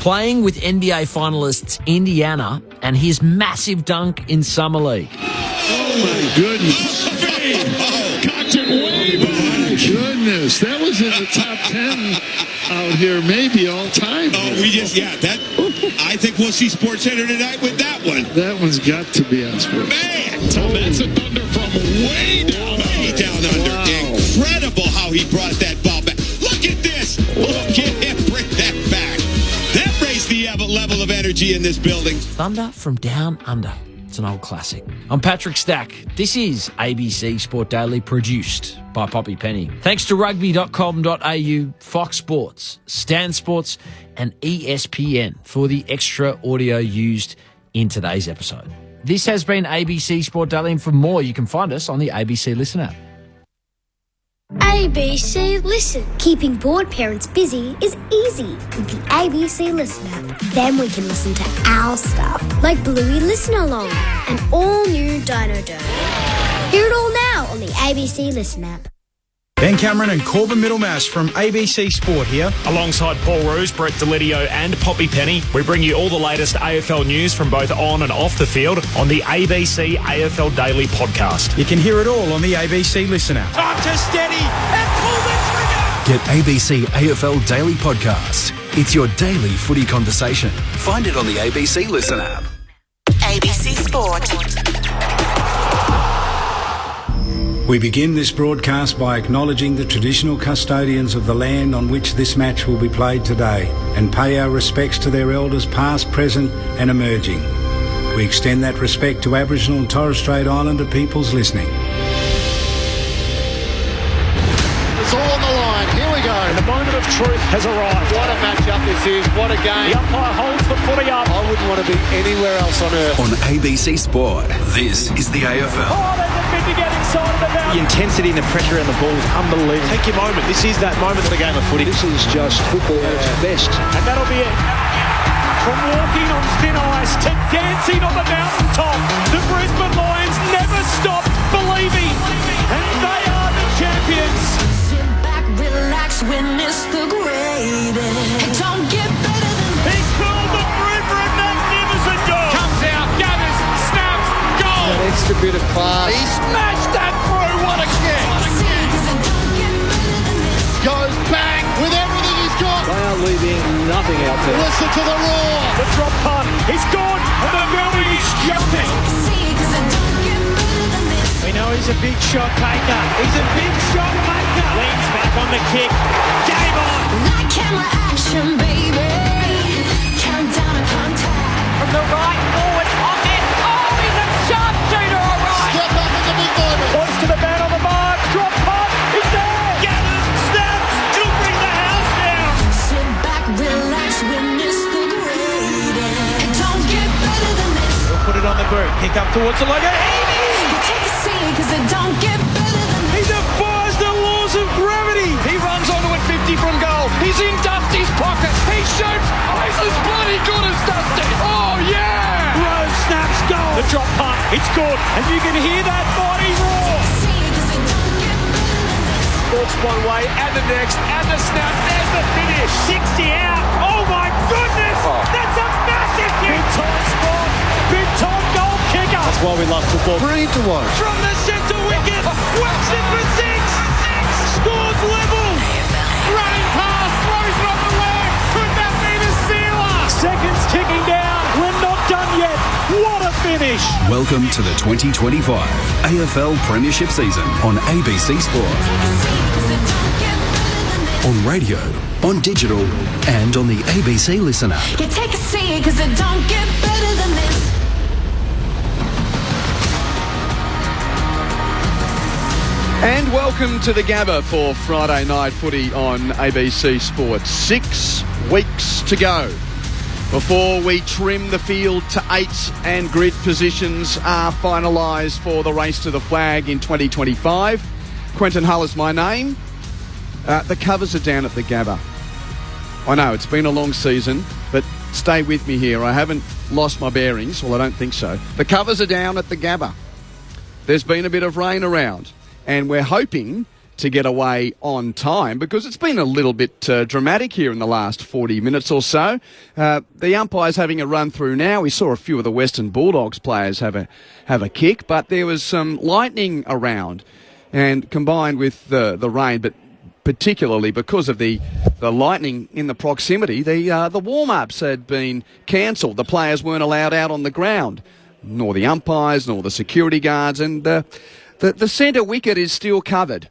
playing with NBA finalists Indiana and his massive dunk in Summer League. Oh, my goodness. Cocked it way back. Oh, my goodness. That was in the top 10 out here, maybe all time. I think we'll see SportsCenter tonight with that one. That one's got to be on Sports. Man, that's a thunder from way down under. Wow. Incredible how he brought that ball back. Look at this. Look at him bring that back. That raised the level of energy in this building. Thunder from Down Under. It's an old classic. I'm Patrick Stack. This is ABC Sport Daily, produced by Poppy Penny. Thanks to rugby.com.au, Fox Sports, Stan Sports, and ESPN for the extra audio used in today's episode. This has been ABC Sport Daily, and for more, you can find us on the ABC Listen app. ABC Listen. Keeping bored parents busy is easy with the ABC Listen app. Then we can listen to our stuff, like Bluey Listen Along and all new Dino Derby. Hear it all now on the ABC Listen app. Ben Cameron and Corbin Middlemash from ABC Sport here. Alongside Paul Roos, Brett Delidio and Poppy Penny, we bring you all the latest AFL news from both on and off the field on the ABC AFL Daily podcast. You can hear it all on the ABC Listen app. Time to steady and pull the trigger! Get ABC AFL Daily Podcast. It's your daily footy conversation. Find it on the ABC Listen app. ABC Sport. We begin this broadcast by acknowledging the traditional custodians of the land on which this match will be played today and pay our respects to their elders past, present and emerging. We extend that respect to Aboriginal and Torres Strait Islander peoples listening. It's all on the line. Here we go. And the moment of truth has arrived. What a matchup this is. What a game. The umpire holds the footy up. I wouldn't want to be anywhere else on earth. On ABC Sport, this is the AFL. Oh, there's a bit to get excited about. The intensity and the pressure around the ball is unbelievable. Take your moment. This is that moment of the game of footy. This is just football at its best. And that'll be it. From walking on thin ice to dancing on the mountaintop, the Brisbane Lions never stopped believing. And they are the champions. Sit back, relax, witness the greatest. It don't get better than this. He's pulled the through for a magnificent goal. Comes out, gathers, snaps, goal. An extra bit of class. He smashed that through. What a kick. Goes bang with everything he's got. They are leaving nothing out there. Listen to the roar. The drop punt. He's gone. And the building is jumping. We know he's a big shot taker. He's a big shot maker. Leans back on the kick. Game on. Like camera action, baby. Countdown and contact. From the right forward pocket. Oh, he's a sharpshooter, all right. Step up in the big moment. Points to the man on the mark. Drop punt. He's there. Gathers. Snaps. He'll bring the house down. Sit back, relax, witness the greatest. It don't get better than this. He'll put it on the boot. Kick up towards the logo. You take a seat, cause it don't get better than He this. defies the laws of gravity. He runs onto it 50 from goal. He's in Dusty's pocket. He shoots. Oh, he's as bloody good as Dusty. Oh, yeah. Rose snaps goal. The drop punt. It's good. And you can hear that mighty roar. Walks one way and the next and the snap. There's the finish. 60 out. Oh, my goodness. That's a massive kick. Big time spot. Big time goal kicker. That's why we love football. Brilliant to watch. From the centre wicket, whacks it for six, scores level, running past, throws it on the left, could that be the sealer? Seconds ticking down, we're not done yet, what a finish! Welcome to the 2025 AFL Premiership season on ABC Sport. On radio, on digital, and on the ABC Listen app. You take a seat, cause it don't get better than this. And welcome to the Gabba for Friday night footy on ABC Sport. 6 weeks to go before we trim the field to 8 and grid positions are finalised for the race to the flag in 2025. Quentin Hull is my name. The covers are down at the Gabba. I know it's been a long season, but stay with me here. I haven't lost my bearings. Well, I don't think so. The covers are down at the Gabba. There's been a bit of rain around, and we're hoping to get away on time, because it's been a little bit dramatic here in the last 40 minutes or so. The umpire's having a run through now. We saw a few of the Western Bulldogs players have a kick, but there was some lightning around, and combined with the rain, but particularly because of the lightning in the proximity, the warm-ups had been cancelled. The players weren't allowed out on the ground, nor the umpires, nor the security guards, and the centre wicket is still covered.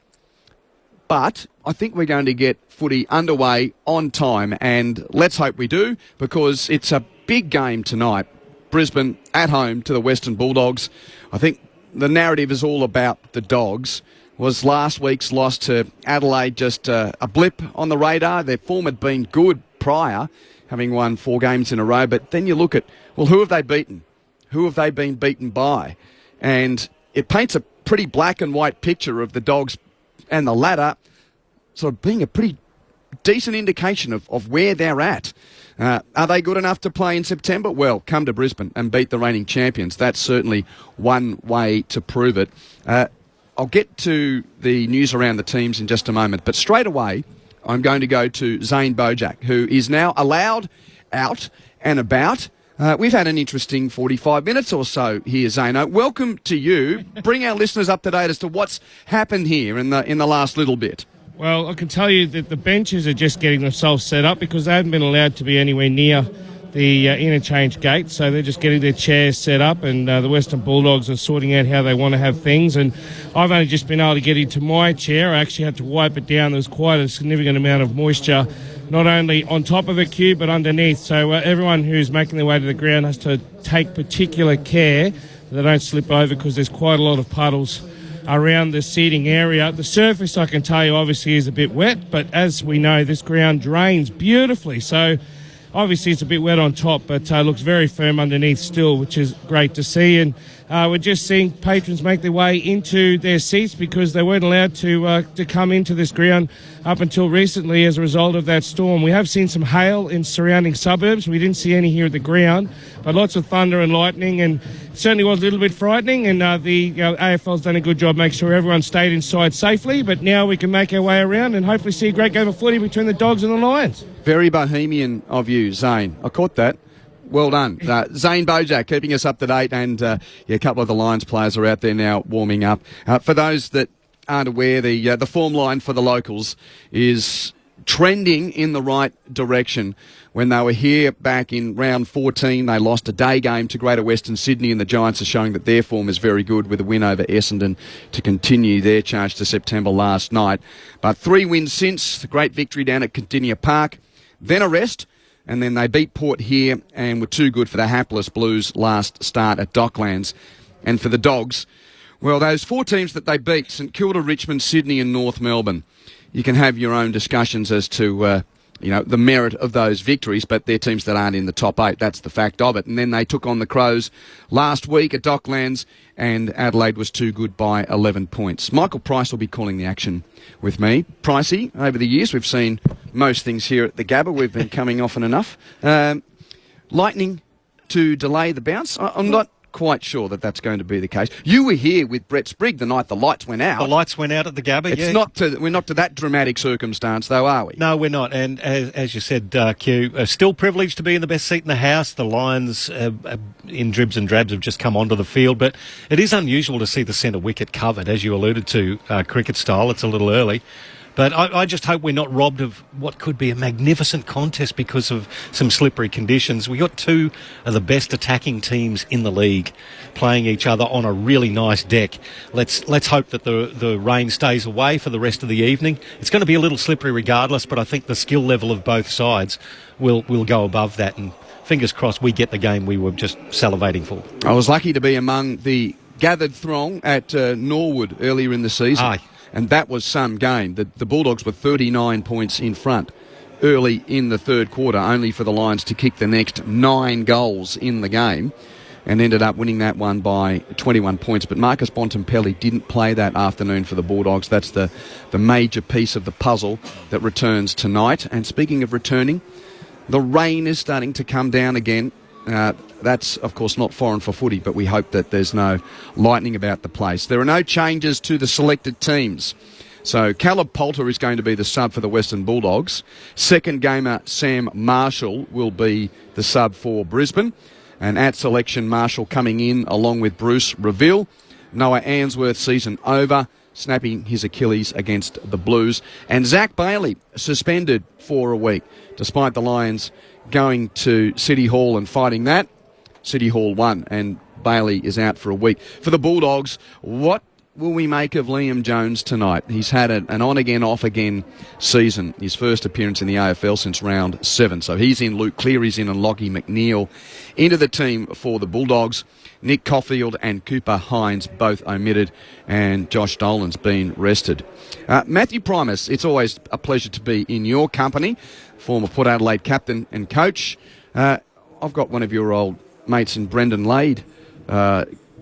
But I think we're going to get footy underway on time, and let's hope we do, because it's a big game tonight. Brisbane at home to the Western Bulldogs. I think the narrative is all about the Dogs. Was last week's loss to Adelaide just a blip on the radar? Their form had been good prior, having won 4 games in a row, but then you look at, well, who have they beaten? Who have they been beaten by? And it paints a pretty black and white picture of the Dogs and the ladder sort of being a pretty decent indication of where they're at. Are they good enough to play in September? Well, come to Brisbane and beat the reigning champions. That's certainly one way to prove it. I'll get to the news around the teams in just a moment, but straight away I'm going to go to Zane Bojak, who is now allowed out and about. We've had an interesting 45 minutes or so here, Zano. Welcome to you. Bring our listeners up to date as to what's happened here in the last little bit. Well, I can tell you that the benches are just getting themselves set up because they haven't been allowed to be anywhere near the interchange gate, so they're just getting their chairs set up, and the Western Bulldogs are sorting out how they want to have things. And I've only just been able to get into my chair. I actually had to wipe it down. There was quite a significant amount of moisture, not only on top of a cube but underneath. So everyone who's making their way to the ground has to take particular care that they don't slip over, because there's quite a lot of puddles around the seating area. The surface, I can tell you, obviously is a bit wet, but as we know, this ground drains beautifully. So obviously it's a bit wet on top, but looks very firm underneath still, which is great to see. And we're just seeing patrons make their way into their seats because they weren't allowed to come into this ground up until recently as a result of that storm. We have seen some hail in surrounding suburbs. We didn't see any here at the ground, but lots of thunder and lightning, and it certainly was a little bit frightening. And the AFL's done a good job making sure everyone stayed inside safely, but now we can make our way around and hopefully see a great game of footy between the Dogs and the Lions. Very bohemian of you, Zane. I caught that. Well done. Zane Bojak keeping us up to date, and a couple of the Lions players are out there now warming up. For those that aren't aware, the form line for the locals is trending in the right direction. When they were here back in round 14, they lost a day game to Greater Western Sydney, and the Giants are showing that their form is very good with a win over Essendon to continue their charge to September last night. But 3 wins since, the great victory down at Condinia Park, then a rest, and then they beat Port here and were too good for the hapless Blues last start at Docklands. And for the Dogs, well, those 4 teams that they beat, St Kilda, Richmond, Sydney and North Melbourne, you can have your own discussions as to the merit of those victories, but they're teams that aren't in the top 8. That's the fact of it. And then they took on the Crows last week at Docklands, and Adelaide was too good by 11 points. Michael Price will be calling the action with me. Pricey, over the years we've seen most things here at the Gabba. We've been coming often enough. Lightning to delay the bounce? I'm not quite sure that that's going to be the case. You were here with Brett Sprigg the night the lights went out. The lights went out at the Gabba, We're not to that dramatic circumstance, though, are we? No, we're not. And as you said, Q, still privileged to be in the best seat in the house. The Lions, in dribs and drabs, have just come onto the field. But it is unusual to see the centre wicket covered, as you alluded to, cricket style. It's a little early. But I just hope we're not robbed of what could be a magnificent contest because of some slippery conditions. We got 2 of the best attacking teams in the league playing each other on a really nice deck. Let's hope that the rain stays away for the rest of the evening. It's going to be a little slippery regardless, but I think the skill level of both sides will go above that. And fingers crossed we get the game we were just salivating for. I was lucky to be among the gathered throng at Norwood earlier in the season. Aye. And that was some game. The Bulldogs were 39 points in front early in the third quarter, only for the Lions to kick the next 9 goals in the game and ended up winning that one by 21 points. But Marcus Bontempelli didn't play that afternoon for the Bulldogs. That's the major piece of the puzzle that returns tonight. And speaking of returning, the rain is starting to come down again. That's, of course, not foreign for footy, but we hope that there's no lightning about the place. There are no changes to the selected teams. So Caleb Poulter is going to be the sub for the Western Bulldogs. Second gamer Sam Marshall will be the sub for Brisbane. And at selection, Marshall coming in along with Bruce Reville. Noah Answorth season over, snapping his Achilles against the Blues. And Zach Bailey suspended for a week, despite the Lions going to City Hall and fighting that. City Hall won, and Bailey is out for a week. For the Bulldogs, what will we make of Liam Jones tonight? He's had an on-again, off-again season. His first appearance in the AFL since round 7. So he's in, Luke Cleary's in, and Lockie McNeil into the team for the Bulldogs. Nick Caulfield and Cooper Hines both omitted, and Josh Dolan's been rested. Matthew Primus, it's always a pleasure to be in your company, former Port Adelaide captain and coach. I've got one of your old mates in Brendan Lade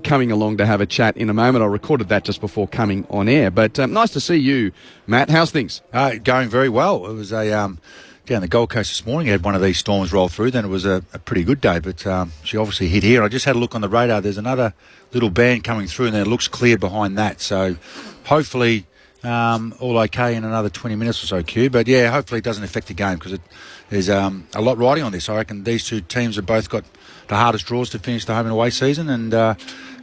coming along to have a chat in a moment. I recorded that just before coming on air. But nice to see you, Matt. How's things? Going very well. It was down the Gold Coast this morning. Had one of these storms roll through. Then it was a pretty good day. But she obviously hit here. I just had a look on the radar. There's another little band coming through, and then it looks clear behind that. So hopefully all okay in another 20 minutes or so, Q. But yeah, hopefully it doesn't affect the game, because there's a lot riding on this. I reckon these two teams have both got the hardest draws to finish the home and away season, and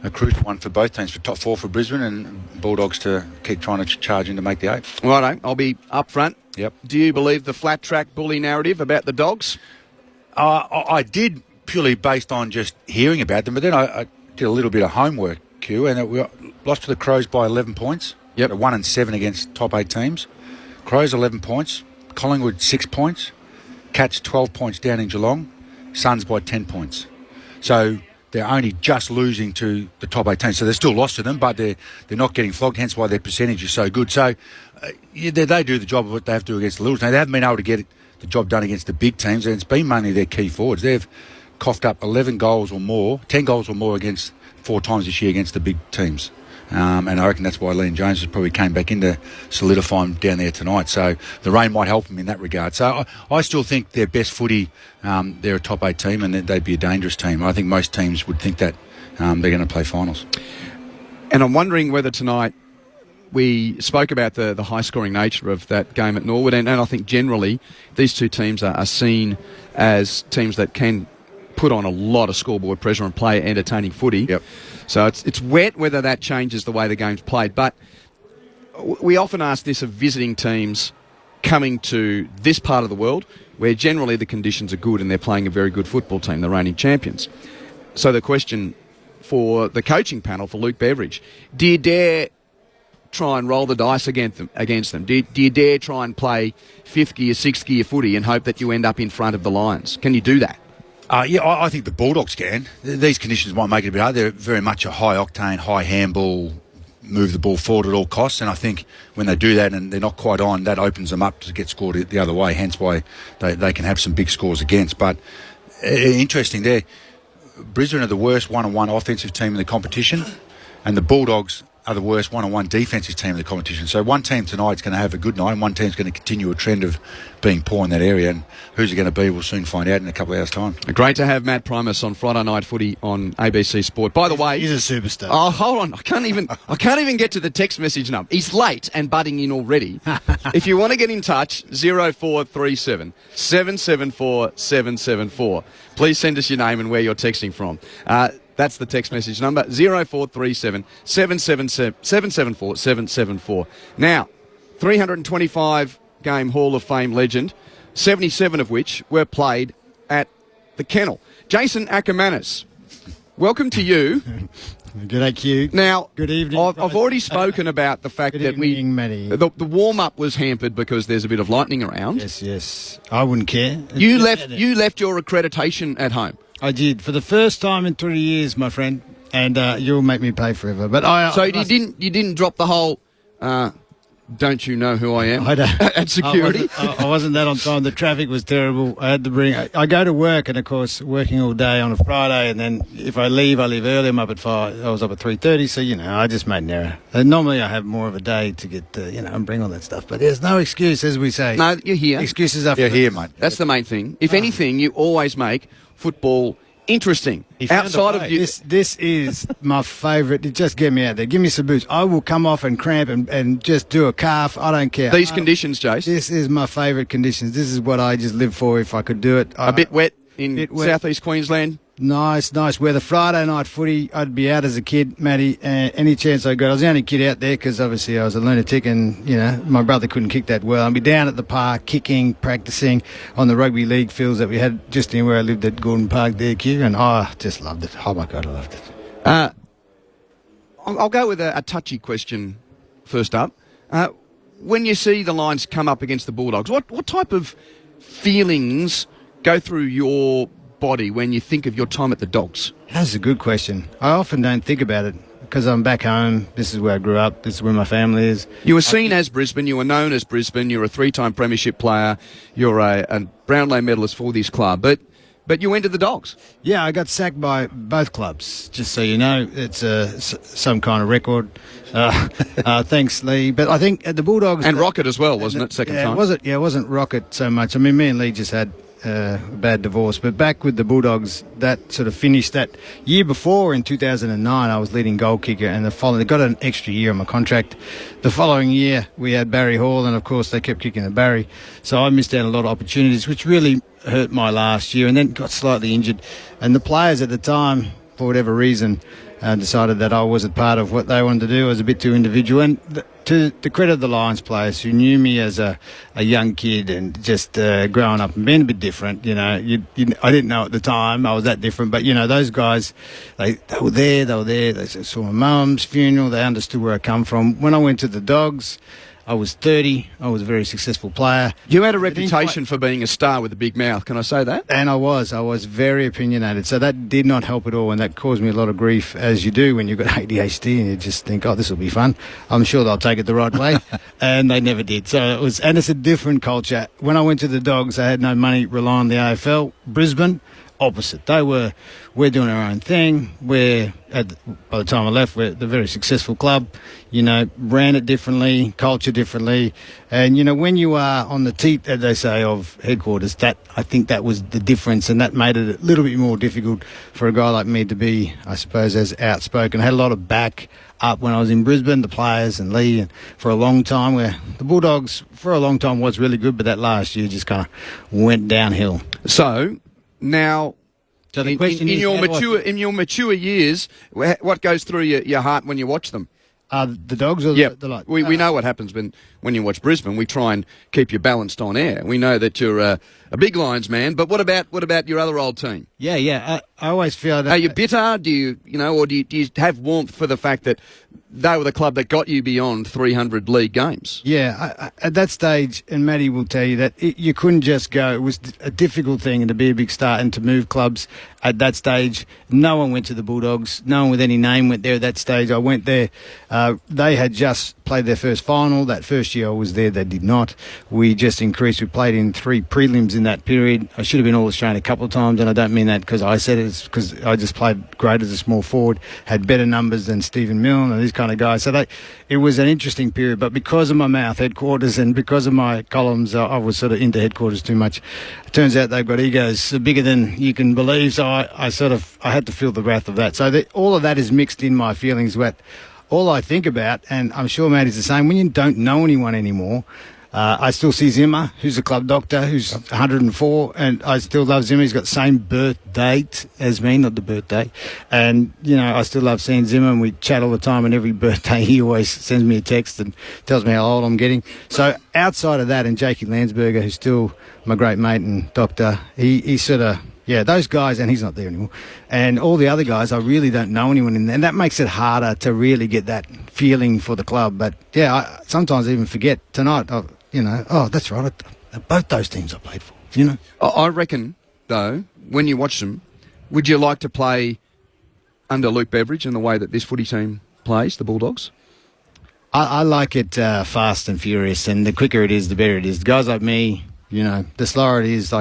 a crucial one for both teams, for top 4 for Brisbane, and Bulldogs to keep trying to charge in to make the 8. Righto, I'll be up front. Yep. Do you believe the flat track bully narrative about the Dogs? I did, purely based on just hearing about them, but then I did a little bit of homework, Q, and we lost to the Crows by 11 points. Yep. 1-7 against top 8 teams. Crows 11 points. Collingwood 6 points. Cats 12 points down in Geelong. Suns by 10 points. So they're only just losing to the top 8 teams. So they're still lost to them, but they're not getting flogged, hence why their percentage is so good. So they do the job of what they have to do against the Littles. Now, they haven't been able to get the job done against the big teams, and it's been mainly their key forwards. They've coughed up 11 goals or more, 10 goals or more against 4 times this year against the big teams. And I reckon that's why Liam Jones probably came back in to solidify him down there tonight. So the rain might help him in that regard. So I still think their best footy, they're a top 8 team, and they'd be a dangerous team. I think most teams would think that they're going to play finals. And I'm wondering whether tonight, we spoke about the high-scoring nature of that game at Norwood, and I think generally these two teams are seen as teams that can put on a lot of scoreboard pressure and play entertaining footy. Yep. So it's wet whether that changes the way the game's played. But we often ask this of visiting teams coming to this part of the world, where generally the conditions are good and they're playing a very good football team, the reigning champions. So the question for the coaching panel, for Luke Beveridge, do you dare try and roll the dice against them? Do you dare try and play 5th gear, 6th gear footy and hope that you end up in front of the Lions? Can you do that? Yeah, I think the Bulldogs can. These conditions might make it a bit hard. They're very much a high-octane, high-handball, move the ball forward at all costs, and I think when they do that and they're not quite on, that opens them up to get scored the other way, hence why they can have some big scores against. But interesting there, Brisbane are the worst one-on-one offensive team in the competition, and the Bulldogs are the worst one-on-one defensive team in the competition. So one team tonight is going to have a good night, and one team's going to continue a trend of being poor in that area. And who's it going to be, we'll soon find out in a couple of hours' time. Great to have Matt Primus on Friday Night Footy on ABC Sport. By the way, he's a superstar. Oh, hold on, I can't even get to the text message number. He's late and butting in already. If you want to get in touch, 0437 774 774. Please send us your name and where you're texting from. That's the text message number, 0437 774 774. Now, 325 game Hall of Fame legend, 77 of which were played at the Kennel. Jason Ackermanis, welcome to you. Good Q. Now, good evening. I've already spoken about the fact that the warm-up was hampered because there's a bit of lightning around. Yes. I wouldn't care. You left your accreditation at home. I did, for the first time in 3 years, my friend, and you'll make me pay forever. But you didn't drop the whole, don't you know who I am? I don't. At security. I wasn't that on time. The traffic was terrible. I had to I go to work, and of course, working all day on a Friday, and then if I leave early. I'm up at 5. I was up at 3:30, so I just made an error. And normally I have more of a day to get and bring all that stuff. But there's no excuse, as we say. No, you're here. Excuses are. You're here, mate. That's the main thing. If anything, you always make football Interesting. Outside of you, this is my favourite. Just get me out there. Give me some boots. I will come off and cramp and just do a calf. I don't care. These conditions, Jace. This is my favourite conditions. This is what I just live for if I could do it. A bit wet in southeast Queensland. Nice weather. Friday night footy, I'd be out as a kid, Matty. Any chance I got. I was the only kid out there because obviously I was a lunatic and, my brother couldn't kick that well. I'd be down at the park, kicking, practising on the rugby league fields that we had just near where I lived at Gordon Park there, Q, and I just loved it. Oh, my God, I loved it. I'll go with a touchy question first up. When you see the Lions come up against the Bulldogs, what type of feelings go through your body when you think of your time at the Dogs? That's a good question. I often don't think about it because I'm back home. This is where I grew up. This is where my family is. You were seen as Brisbane. You were known as Brisbane. You're a 3-time premiership player. You're a Brownlow medalist for this club. But you went to the Dogs. Yeah, I got sacked by both clubs, just so you know. It's some kind of record. Thanks, Lee. But I think at the Bulldogs... And Rocket as well, wasn't it, second time? It wasn't Rocket so much. I mean, me and Lee just had a bad divorce. But back with the Bulldogs, that sort of finished that year before in 2009. I was leading goal kicker, and they got an extra year on my contract. The following year, we had Barry Hall, and of course, they kept kicking at Barry. So I missed out on a lot of opportunities, which really hurt my last year, and then got slightly injured. And the players at the time, for whatever reason, decided that I wasn't part of what they wanted to do. I was a bit too individual. And to the credit of the Lions players who knew me as a young kid and just growing up and being a bit different, I didn't know at the time I was that different. But, those guys, they were there. They saw my mum's funeral. They understood where I come from. When I went to the Dogs, I was 30. I was a very successful player. You had a reputation for being a star with a big mouth. Can I say that? And I was very opinionated. So that did not help at all, and that caused me a lot of grief, as you do when you've got ADHD and you just think, oh, this will be fun. I'm sure they'll take it the right way. And they never did. So and it's a different culture. When I went to the Dogs, I had no money relying on the AFL. Brisbane, opposite. We're doing our own thing. By the time I left, we're the very successful club. Ran it differently, culture differently. And, when you are on the teat, as they say, of headquarters, I think that was the difference, and that made it a little bit more difficult for a guy like me to be, I suppose, as outspoken. I had a lot of back up when I was in Brisbane, the players and Lee, and for a long time, where the Bulldogs, for a long time, was really good, but that last year just kind of went downhill. So, now... So the question in your mature years, what goes through your heart when you watch them? The Dogs or the Lions? We know what happens when you watch Brisbane. We try and keep you balanced on air. We know that you're a big Lions man, but what about your other old team? Yeah. I always feel that. Are you bitter? Do you or do you have warmth for the fact that they were the club that got you beyond 300 league games? Yeah, at that stage, and Matty will tell you that you couldn't just go. It was a difficult thing to be a big star and to move clubs at that stage. No one went to the Bulldogs. No one with any name went there at that stage. I went there. They had just played their first final. That first year I was there, they did not. We just increased. We played in 3 prelims in that period. I should have been All-Australian a couple of times, and I don't mean that because I said it. It's because I just played great as a small forward, had better numbers than Stephen Milne and these kind of guys. So it was an interesting period. But because of my mouth, headquarters, and because of my columns, I was sort of into headquarters too much. It turns out they've got egos bigger than you can believe, so I had to feel the wrath of that. So all of that is mixed in my feelings. But all I think about, and I'm sure Matt is the same, when you don't know anyone anymore, I still see Zimmer, who's a club doctor, who's 104, and I still love Zimmer. He's got the same birth date as me, not the birthday. And, I still love seeing Zimmer, and we chat all the time, and every birthday he always sends me a text and tells me how old I'm getting. So outside of that, and Jakey Landsberger, who's still my great mate and doctor, he sort of... Yeah, those guys, and he's not there anymore, and all the other guys, I really don't know anyone in there, and that makes it harder to really get that feeling for the club. But, yeah, I sometimes even forget tonight, that's right, both those teams I played for, I reckon, though, when you watch them, would you like to play under Luke Beveridge in the way that this footy team plays, the Bulldogs? I like it fast and furious, and the quicker it is, the better it is. Guys like me... the slower it is,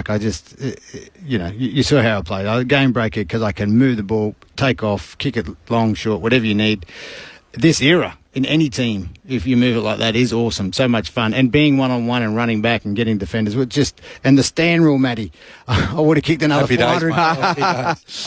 you saw how I played. I'm a game breaker because I can move the ball, take off, kick it long, short, whatever you need. This era, in any team, if you move it like that, is awesome. So much fun. And being one-on-one and running back and getting defenders, and the stand rule, Matty, I would have kicked another 400.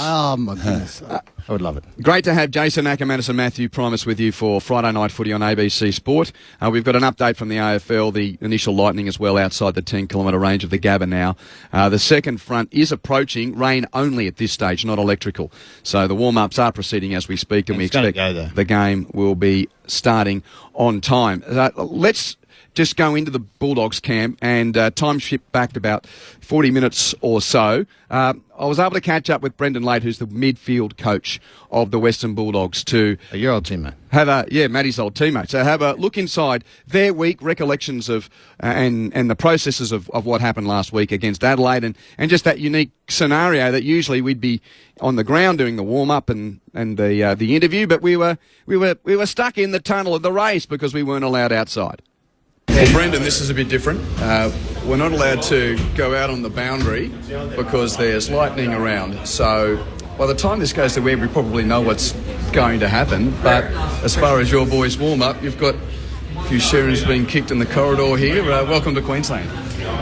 Oh, my goodness. I would love it. Great to have Jason Ackermanis and Matthew Primus with you for Friday Night Footy on ABC Sport. We've got an update from the AFL, the initial lightning as well outside the 10-kilometre range of the Gabba now. The second front is approaching, rain only at this stage, not electrical. So the warm-ups are proceeding as we speak, and we expect the game will be starting on time. Let's just go into the Bulldogs camp and time shift back about 40 minutes or so. I was able to catch up with Brendan Lade, who's the midfield coach of the Western Bulldogs, to your old teammate. Matty's old teammate. So have a look inside their week, recollections of and the processes of what happened last week against Adelaide, and just that unique scenario that usually we'd be on the ground doing the warm up and the interview, but we were stuck in the tunnel of the race because we weren't allowed outside. Well, Brendan, this is a bit different. We're not allowed to go out on the boundary because there's lightning around. So by the time this goes to where we probably know what's going to happen. But as far as your boys' warm-up, you've got a few Sherrins being kicked in the corridor here. Welcome to Queensland.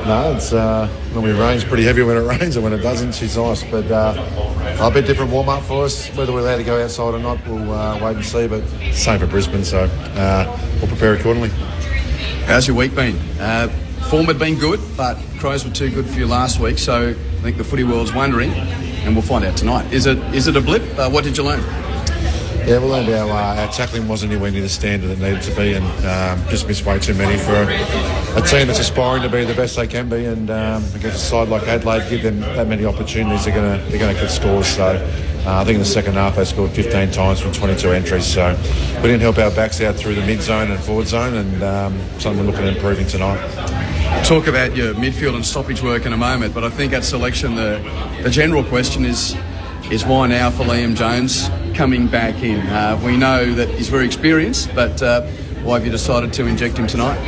No, it's normally rains pretty heavy when it rains, and when it doesn't, she's nice. But a bit different warm-up for us. Whether we're allowed to go outside or not, we'll wait and see. But same for Brisbane, so we'll prepare accordingly. How's your week been? Form had been good, but Crows were too good for you last week, so I think the footy world's wondering, and we'll find out tonight. Is it a blip? What did you learn? Yeah, we learned our tackling wasn't anywhere near the standard it needed to be, and just missed way too many for a team that's aspiring to be the best they can be. And against a side like Adelaide, give them that many opportunities, they're going to get scores. So I think in the second half they scored 15 times from 22 entries. So we didn't help our backs out through the mid zone and forward zone, and something we're looking at improving tonight. Talk about your midfield and stoppage work in a moment, but I think at selection the general question is why now for Liam Jones coming back in? We know that he's very experienced, but why have you decided to inject him tonight?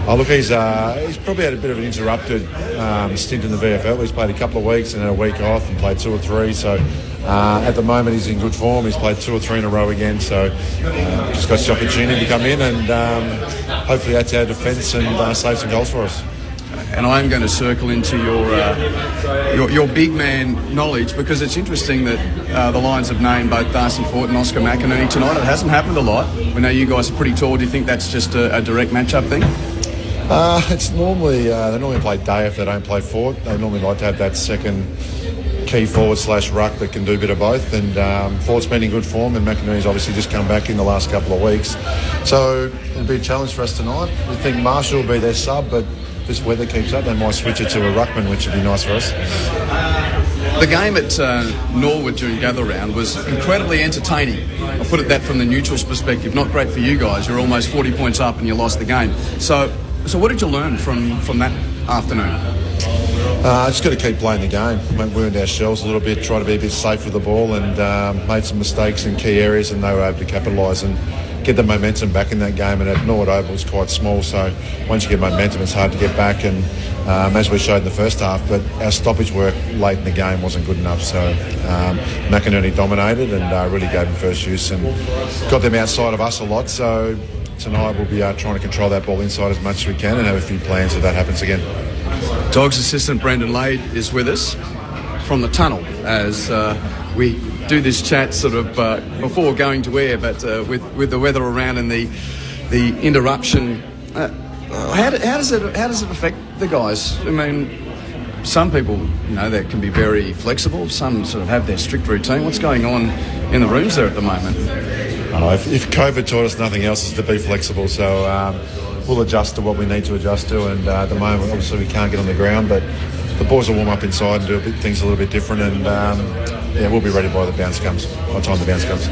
Oh, look, he's probably had a bit of an interrupted stint in the VFL. He's played a couple of weeks and had a week off and played 2 or 3. So at the moment he's in good form. He's played 2 or 3 in a row again. So just got the opportunity to come in, and hopefully that's our defence and save some goals for us. And I am going to circle into your big man knowledge, because it's interesting that the Lions have named both Darcy Fort and Oscar McInerney tonight. It hasn't happened a lot. We know you guys are pretty tall. Do you think that's just a direct matchup thing? It's normally they normally play day if they don't play Fort. They normally like to have that second key forward / ruck that can do a bit of both. And Fort's been in good form, and McInerney's obviously just come back in the last couple of weeks. So it'll be a challenge for us tonight. We think Marshall will be their sub, but if this weather keeps up, they might switch it to a ruckman, which would be nice for us. The game at Norwood during gather round was incredibly entertaining. I'll put it that from the neutral's perspective. Not great for you guys. You're almost 40 points up and you lost the game. So what did you learn from that afternoon? Just got to keep playing the game. We wound our shells a little bit, try to be a bit safe with the ball, and made some mistakes in key areas, and they were able to capitalise and get the momentum back in that game. And at Norwood Oval was quite small, so once you get momentum it's hard to get back, and as we showed in the first half, but our stoppage work late in the game wasn't good enough. So McInerney dominated and really gave them first use and got them outside of us a lot. So tonight we'll be trying to control that ball inside as much as we can and have a few plans if that happens again. Dogs assistant Brendan Lade is with us from the tunnel as we do this chat sort of before going to air, but with the weather around and the interruption, how does it affect the guys? I mean, some people, that can be very flexible. Some sort of have their strict routine. What's going on in the rooms there at the moment? If COVID taught us nothing else, is to be flexible. So we'll adjust to what we need to adjust to. And at the moment, obviously, we can't get on the ground, but the boys will warm up inside and do things a little bit different. And we'll be ready by the time the bounce comes.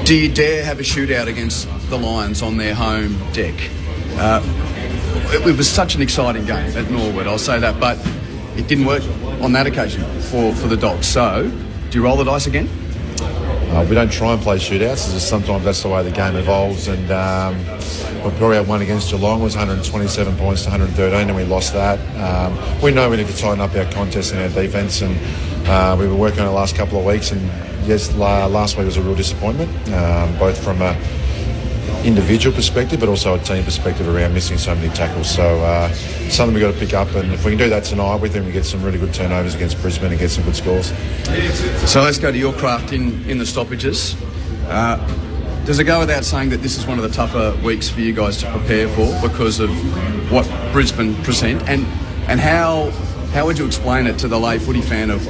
Do you dare have a shootout against the Lions on their home deck? It was such an exciting game at Norwood, I'll say that, but it didn't work on that occasion for the Dogs. So, do you roll the dice again? We don't try and play shootouts. It's just sometimes that's the way the game evolves. And we probably had one against Geelong, was 127 points to 113, and we lost that. We know we need to tighten up our contest and our defence, and we were working on it the last couple of weeks. And yes, last week was a real disappointment, both from a individual perspective, but also a team perspective around missing so many tackles. So something we've got to pick up, and if we can do that tonight, we think we get some really good turnovers against Brisbane and get some good scores. So let's go to your craft in the stoppages. Does it go without saying that this is one of the tougher weeks for you guys to prepare for because of what Brisbane present, and how would you explain it to the lay footy fan of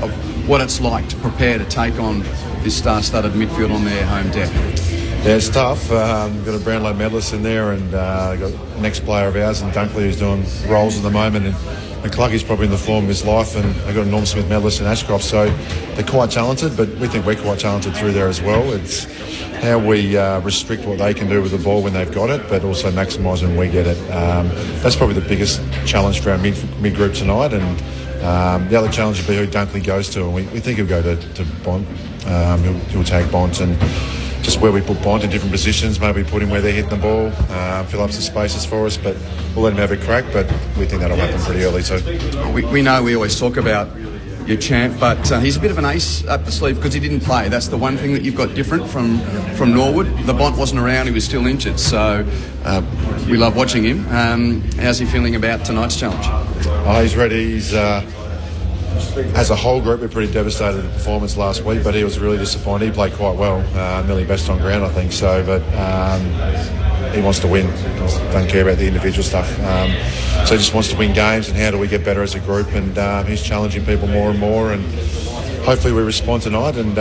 what it's like to prepare to take on this star-studded midfield on their home deck? Yeah, it's tough. We've got a Brownlow medalist in there, and got an ex-player of ours, and Dunkley, who's doing roles at the moment, and McCluggey's probably in the form of his life, and they've got a Norm Smith medalist in Ashcroft, so they're quite talented, but we think we're quite talented through there as well. It's how we restrict what they can do with the ball when they've got it, but also maximise when we get it. That's probably the biggest challenge for our mid-group tonight, and the other challenge will be who Dunkley goes to, and we think he'll go to Bont. He'll tag Bont, and just where we put Bont in different positions, maybe put him where they're hitting the ball, fill up some spaces for us, but we'll let him have a crack, but we think that'll happen pretty early too. We know we always talk about your champ, but he's a bit of an ace up the sleeve because he didn't play. That's the one thing that you've got different from Norwood. The Bont wasn't around, he was still injured, so we love watching him. How's he feeling about tonight's challenge? Oh, he's ready. He's as a whole group, we're pretty devastated at the performance last week, but he was really disappointed. He played quite well, nearly best on ground, I think so, but he wants to win. He doesn't care about the individual stuff. So he just wants to win games, and how do we get better as a group, and he's challenging people more and more, and hopefully we respond tonight and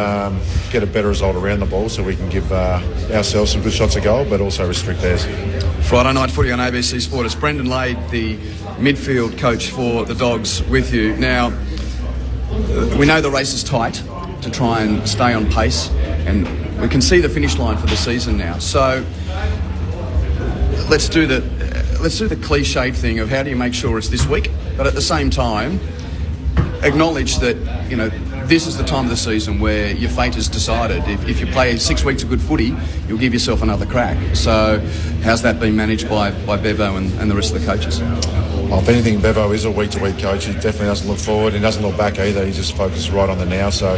get a better result around the ball so we can give ourselves some good shots at goal, but also restrict theirs. Friday night footy on ABC Sport. It's Brendan Lade, the midfield coach for the Dogs, with you. Now, we know the race is tight to try and stay on pace, and we can see the finish line for the season now. So let's do the cliched thing of how do you make sure it's this week, but at the same time acknowledge that, you know, this is the time of the season where your fate is decided. If you play 6 weeks of good footy, you'll give yourself another crack. So how's that been managed by Bevo and the rest of the coaches? Well, if anything, Bevo is a week-to-week coach. He definitely doesn't look forward. He doesn't look back either. He's just focused right on the now. So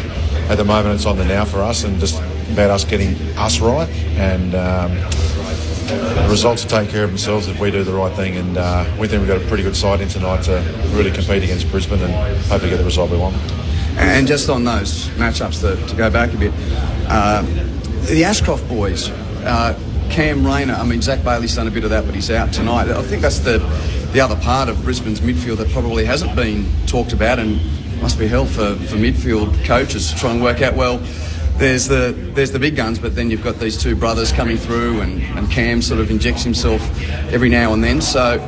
at the moment, it's on the now for us, and just about us getting us right. And the results will take care of themselves if we do the right thing. And we think we've got a pretty good side in tonight to really compete against Brisbane and hopefully get the result we want. And just on those matchups, to go back a bit, the Ashcroft boys, Cam Rayner, I mean, Zach Bailey's done a bit of that, but he's out tonight. I think that's the other part of Brisbane's midfield that probably hasn't been talked about, and must be hell for midfield coaches to try and work out, well, there's the big guns, but then you've got these two brothers coming through, and Cam sort of injects himself every now and then. So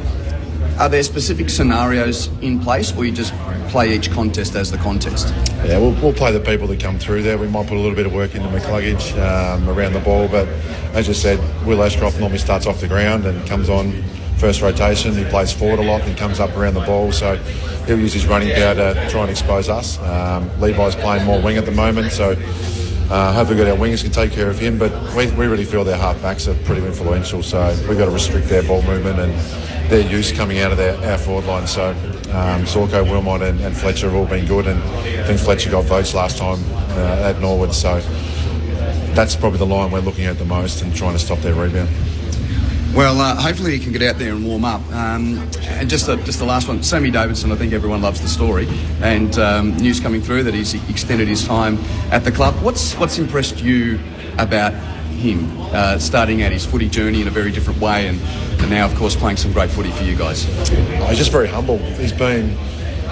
are there specific scenarios in place, or you just play each contest as the contest? Yeah, we'll play the people that come through there. We might put a little bit of work into McCluggage around the ball, but as you said, Will Ashcroft normally starts off the ground and comes on first rotation. He plays forward a lot and comes up around the ball, so he'll use his running power to try and expose us. Levi's playing more wing at the moment, so hopefully our wingers can take care of him, but we really feel their half-backs are pretty influential, so we've got to restrict their ball movement and their use coming out of our forward line. So Zorko, Wilmot and Fletcher have all been good, and I think Fletcher got votes last time at Norwood, so that's probably the line we're looking at the most and trying to stop their rebound. Well, hopefully he can get out there and warm up. And just the last one, Sammy Davidson, I think everyone loves the story, and news coming through that he's extended his time at the club. What's impressed you about him starting out his footy journey in a very different way, and now, of course, playing some great footy for you guys? He's just very humble. He's been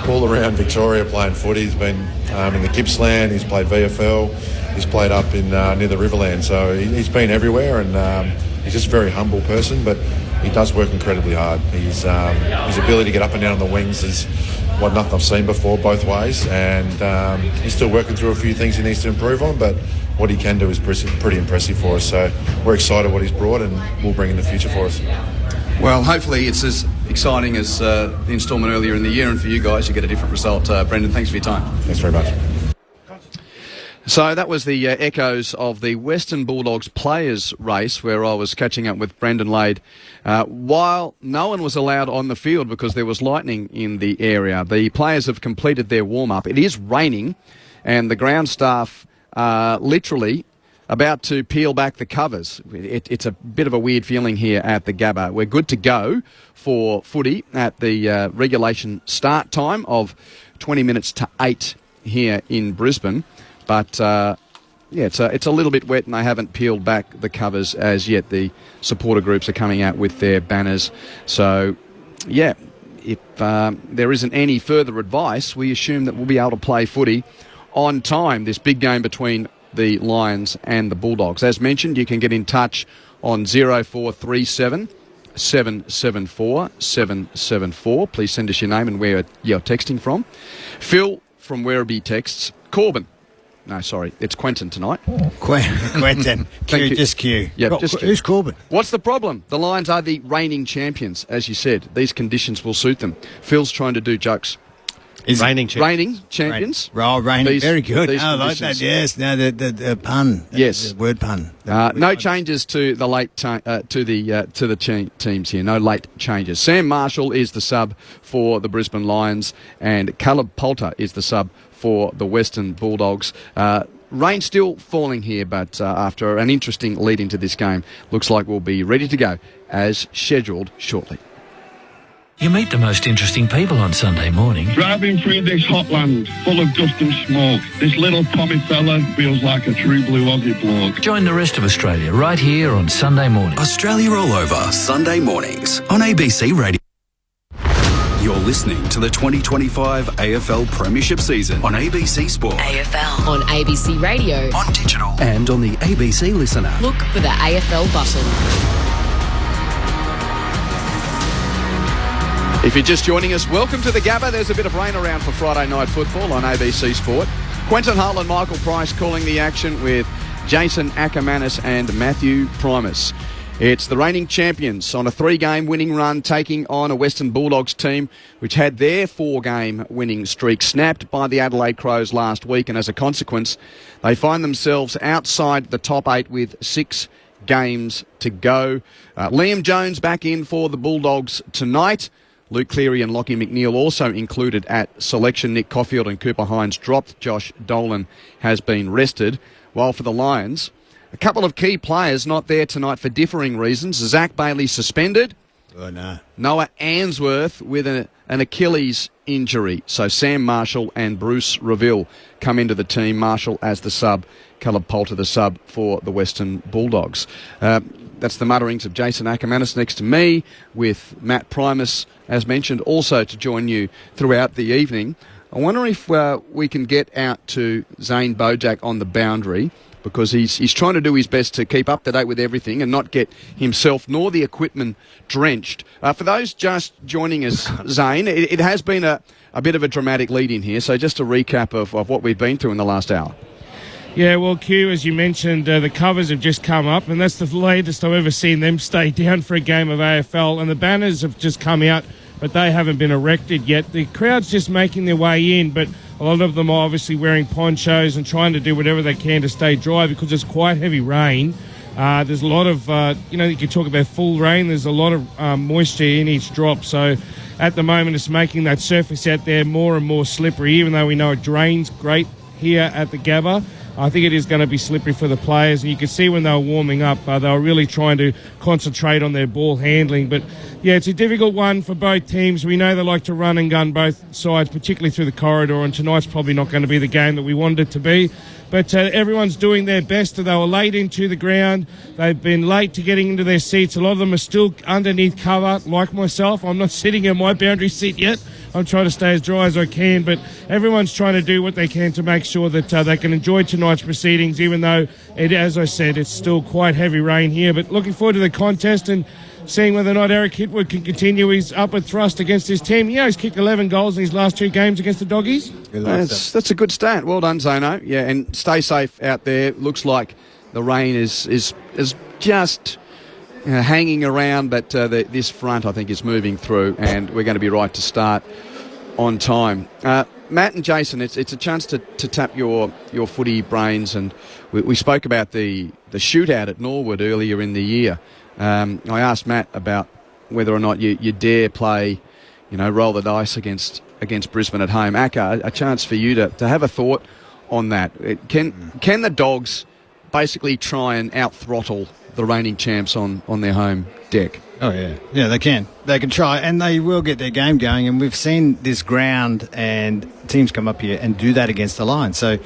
all around Victoria playing footy. He's been in the Gippsland, he's played VFL, he's played up in near the Riverland, so he's been everywhere, and he's just a very humble person, but he does work incredibly hard. His ability to get up and down on the wings is nothing I've seen before, both ways, and he's still working through a few things he needs to improve on, but what he can do is pretty impressive for us. So we're excited what he's brought, and we'll bring in the future for us. Well, hopefully it's as exciting as the instalment earlier in the year, and for you guys, you get a different result. Brendan, thanks for your time. Thanks very much. So that was the echoes of the Western Bulldogs players race, where I was catching up with Brendan Lade while no one was allowed on the field because there was lightning in the area. The players have completed their warm-up. It is raining, and the ground staff literally about to peel back the covers. It's a bit of a weird feeling here at the Gabba. We're good to go for footy at the regulation start time of 20 minutes to 8 here in Brisbane. But, it's a little bit wet and they haven't peeled back the covers as yet. The supporter groups are coming out with their banners. So, yeah, if there isn't any further advice, we assume that we'll be able to play footy on time, this big game between the Lions and the Bulldogs. As mentioned, you can get in touch on 0437 774 774. Please send us your name and where you're texting from. Phil from Werribee texts, Corbin. No, sorry, it's Quentin tonight. Quentin. Q, just Q. Yep, just Q. Who's Corbin? What's the problem? The Lions are the reigning champions, as you said. These conditions will suit them. Phil's trying to do jokes. Reigning champions. Reigning. Very good. I like that. Yes. No, the pun. Yes. The word pun. No changes to the late teams here. No late changes. Sam Marshall is the sub for the Brisbane Lions, and Caleb Poulter is the sub for the Western Bulldogs. Rain still falling here, but after an interesting lead into this game, looks like we'll be ready to go as scheduled shortly. You meet the most interesting people on Sunday morning. Driving through this hot land full of dust and smoke, this little Tommy fella feels like a true blue Aussie bloke. Join the rest of Australia right here on Sunday morning. Australia all over, Sunday mornings on ABC Radio. You're listening to the 2025 AFL Premiership season on ABC Sport. AFL. On ABC Radio. On digital. And on the ABC Listen app. Look for the AFL button. If you're just joining us, welcome to the Gabba. There's a bit of rain around for Friday night football on ABC Sport. Quentin Hull and Michael Price calling the action with Jason Ackermanis and Matthew Primus. It's the reigning champions on a 3-game winning run taking on a Western Bulldogs team which had their 4-game winning streak snapped by the Adelaide Crows last week, and as a consequence they find themselves outside the top 8 with 6 games to go. Liam Jones back in for the Bulldogs tonight. Luke Cleary and Lockie McNeil also included at selection. Nick Caulfield and Cooper Hines dropped. Josh Dolan has been rested. While for the Lions, a couple of key players not there tonight for differing reasons. Zach Bailey suspended. Oh, no. Noah Answorth with an Achilles injury. So Sam Marshall and Bruce Reville come into the team. Marshall as the sub, Caleb Poulter the sub for the Western Bulldogs. That's the mutterings of Jason Ackermanis next to me, with Matt Primus, as mentioned, also to join you throughout the evening. I wonder if we can get out to Zane Bojack on the boundary, because he's trying to do his best to keep up to date with everything and not get himself nor the equipment drenched. For those just joining us, Zane, it has been a bit of a dramatic lead in here, so just a recap of what we've been through in the last hour. Yeah, well, Q, as you mentioned, the covers have just come up, and that's the latest I've ever seen them stay down for a game of AFL, and the banners have just come out, but they haven't been erected yet. The crowd's just making their way in, but a lot of them are obviously wearing ponchos and trying to do whatever they can to stay dry because it's quite heavy rain. There's a lot of, you can talk about full rain, there's a lot of moisture in each drop, so at the moment it's making that surface out there more and more slippery, even though we know it drains great here at the Gabba. I think it is going to be slippery for the players. And you could see when they were warming up, they were really trying to concentrate on their ball handling. But, yeah, it's a difficult one for both teams. We know they like to run and gun both sides, particularly through the corridor, and tonight's probably not going to be the game that we wanted it to be. But everyone's doing their best. They were late into the ground. They've been late to getting into their seats. A lot of them are still underneath cover, like myself. I'm not sitting in my boundary seat yet. I'm trying to stay as dry as I can, but everyone's trying to do what they can to make sure that they can enjoy tonight's proceedings, even though, as I said, it's still quite heavy rain here. But looking forward to the contest and seeing whether or not Eric Hitwood can continue his upward thrust against his team. He's kicked 11 goals in his last 2 games against the Doggies. That's a good stat. Well done, Zano. Yeah, and stay safe out there. Looks like the rain is just hanging around, but this front, I think, is moving through, and we're going to be right to start on time. Matt and Jason, it's a chance to tap your footy brains, and we spoke about the shootout at Norwood earlier in the year. I asked Matt about whether or not you dare play, roll the dice against Brisbane at home. Akka, a chance for you to have a thought on that. Can the Dogs basically try and out-throttle the reigning champs on their home deck? Oh, yeah. Yeah, they can. They can try, and they will get their game going. And we've seen this ground and teams come up here and do that against the Lions. So,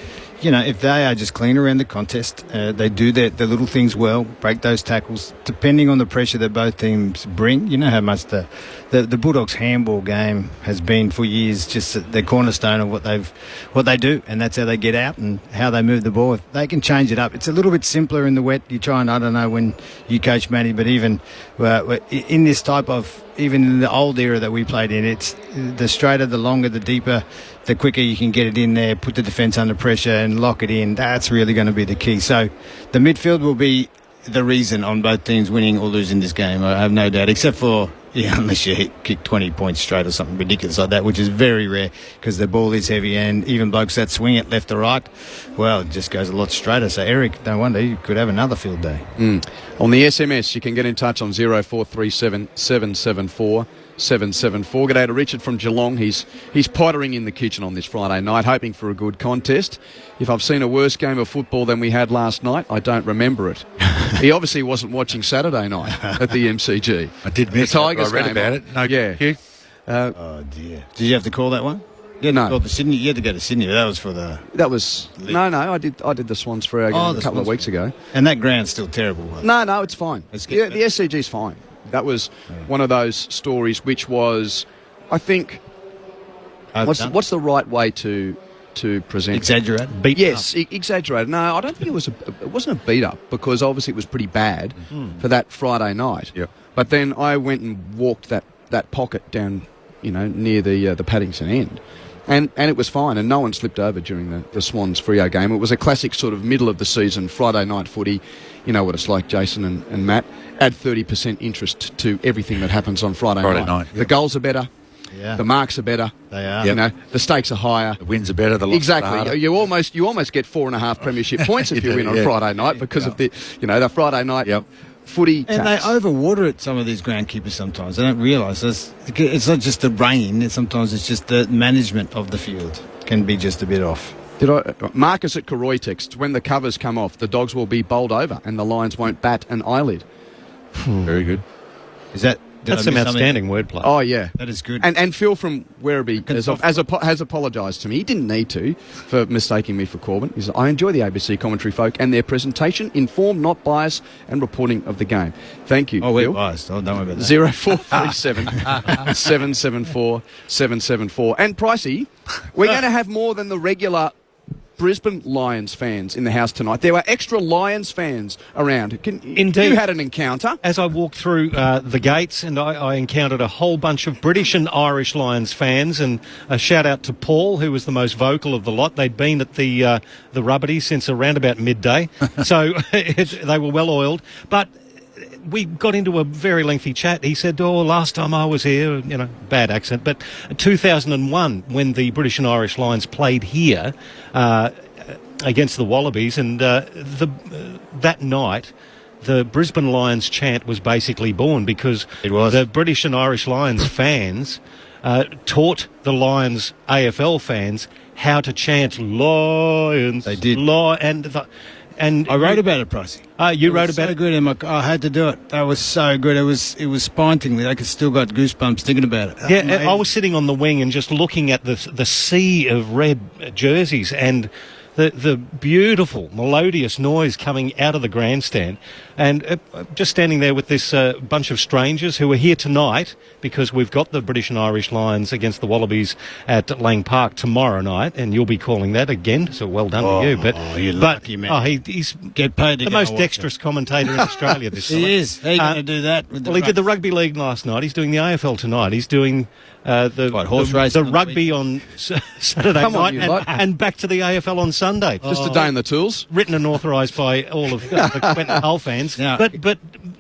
if they are just clean around the contest, they do their little things well, break those tackles, depending on the pressure that both teams bring. You know how much the Bulldogs handball game has been for years, just the cornerstone of what they do, and that's how they get out and how they move the ball. If they can change it up. It's a little bit simpler in the wet. You try and, I don't know when you coach Matty, but even in this type of, even in the old era that we played in, it's the straighter, the longer, the deeper, the quicker you can get it in there, put the defence under pressure and lock it in. That's really going to be the key. So the midfield will be the reason on both teams winning or losing this game, I have no doubt, except for, unless you kick 20 points straight or something ridiculous like that, which is very rare because the ball is heavy, and even blokes that swing it left to right, well, it just goes a lot straighter. So, Eric, no wonder you could have another field day. On the SMS, you can get in touch on 0437 774 774. G'day to Richard from Geelong. He's pottering in the kitchen on this Friday night, hoping for a good contest. If I've seen a worse game of football than we had last night, I don't remember it. He obviously wasn't watching Saturday night at the MCG. I did miss the Tigers it. I read about it. No, yeah. Oh dear! Did you have to call that one? Yeah, no. Sydney. You had to go to Sydney. But that was for the. That was no. I did the Swans for our game a couple of weeks ago. And that ground's still terrible. No, it's fine. The SCG's fine. That was one of those stories which was, I think, what's the right way to present? Exaggerate? Exaggerated. No, I don't think it wasn't a beat up, because obviously it was pretty bad for that Friday night. Yep. But then I went and walked that pocket down, near the Paddington end. And it was fine, and no one slipped over during the Swans Freo game. It was a classic sort of middle of the season Friday night footy. You know what it's like, Jason and Matt. Add 30% interest to everything that happens on Friday night. Yep. The goals are better. Yeah. The marks are better. They are. Yep. The stakes are higher. The wins are better. The losses exactly. are harder. You almost get 4.5 premiership points if you win on Friday night because of the Friday night. Yep. Footy and tax. they overwater it, some of these groundkeepers sometimes. They don't realise it's not just the rain, sometimes it's just the management of the field can be just a bit off. Marcus at Karoy texts, when the covers come off, the Dogs will be bowled over and the Lions won't bat an eyelid. Very good. Is that... That's some outstanding wordplay. Oh, yeah. That is good. And Phil from Werribee has apologised to me. He didn't need to for mistaking me for Corbin. He said, I enjoy the ABC commentary folk and their presentation, informed, not biased, and reporting of the game. Thank you, Oh, we're Phil. biased. Oh, don't worry about that. 0437 774 774. And Pricey, we're going to have more than the regular Brisbane Lions fans in the house tonight. There were extra Lions fans around. Indeed. You had an encounter. As I walked through the gates, and I encountered a whole bunch of British and Irish Lions fans, and a shout out to Paul, who was the most vocal of the lot. They'd been at the Rubbity since around about midday, so they were well oiled. But we got into a very lengthy chat. He said, last time I was here, bad accent, but 2001, when the British and Irish Lions played here against the Wallabies, and that night, the Brisbane Lions chant was basically born because the British and Irish Lions fans taught the Lions AFL fans how to chant Lions. They did. And I wrote about it, Pricey. You wrote about it? it? Good. I had to do it. That was so good. It was spine-tingling. I still got goosebumps thinking about it. Yeah, I was sitting on the wing and just looking at the sea of red jerseys and the beautiful, melodious noise coming out of the grandstand. And just standing there with this bunch of strangers who are here tonight because we've got the British and Irish Lions against the Wallabies at Lang Park tomorrow night, and you'll be calling that again, so well done to you. You're lucky, man. He's get paid to the most dexterous commentator in Australia this summer. He is. He's going to do that. He did the rugby league last night. He's doing the AFL tonight. He's doing the rugby on Saturday night and back to the AFL on Sunday. Just a day in the tools. Written and authorised by all of the Quentin Hull fans. Yeah. But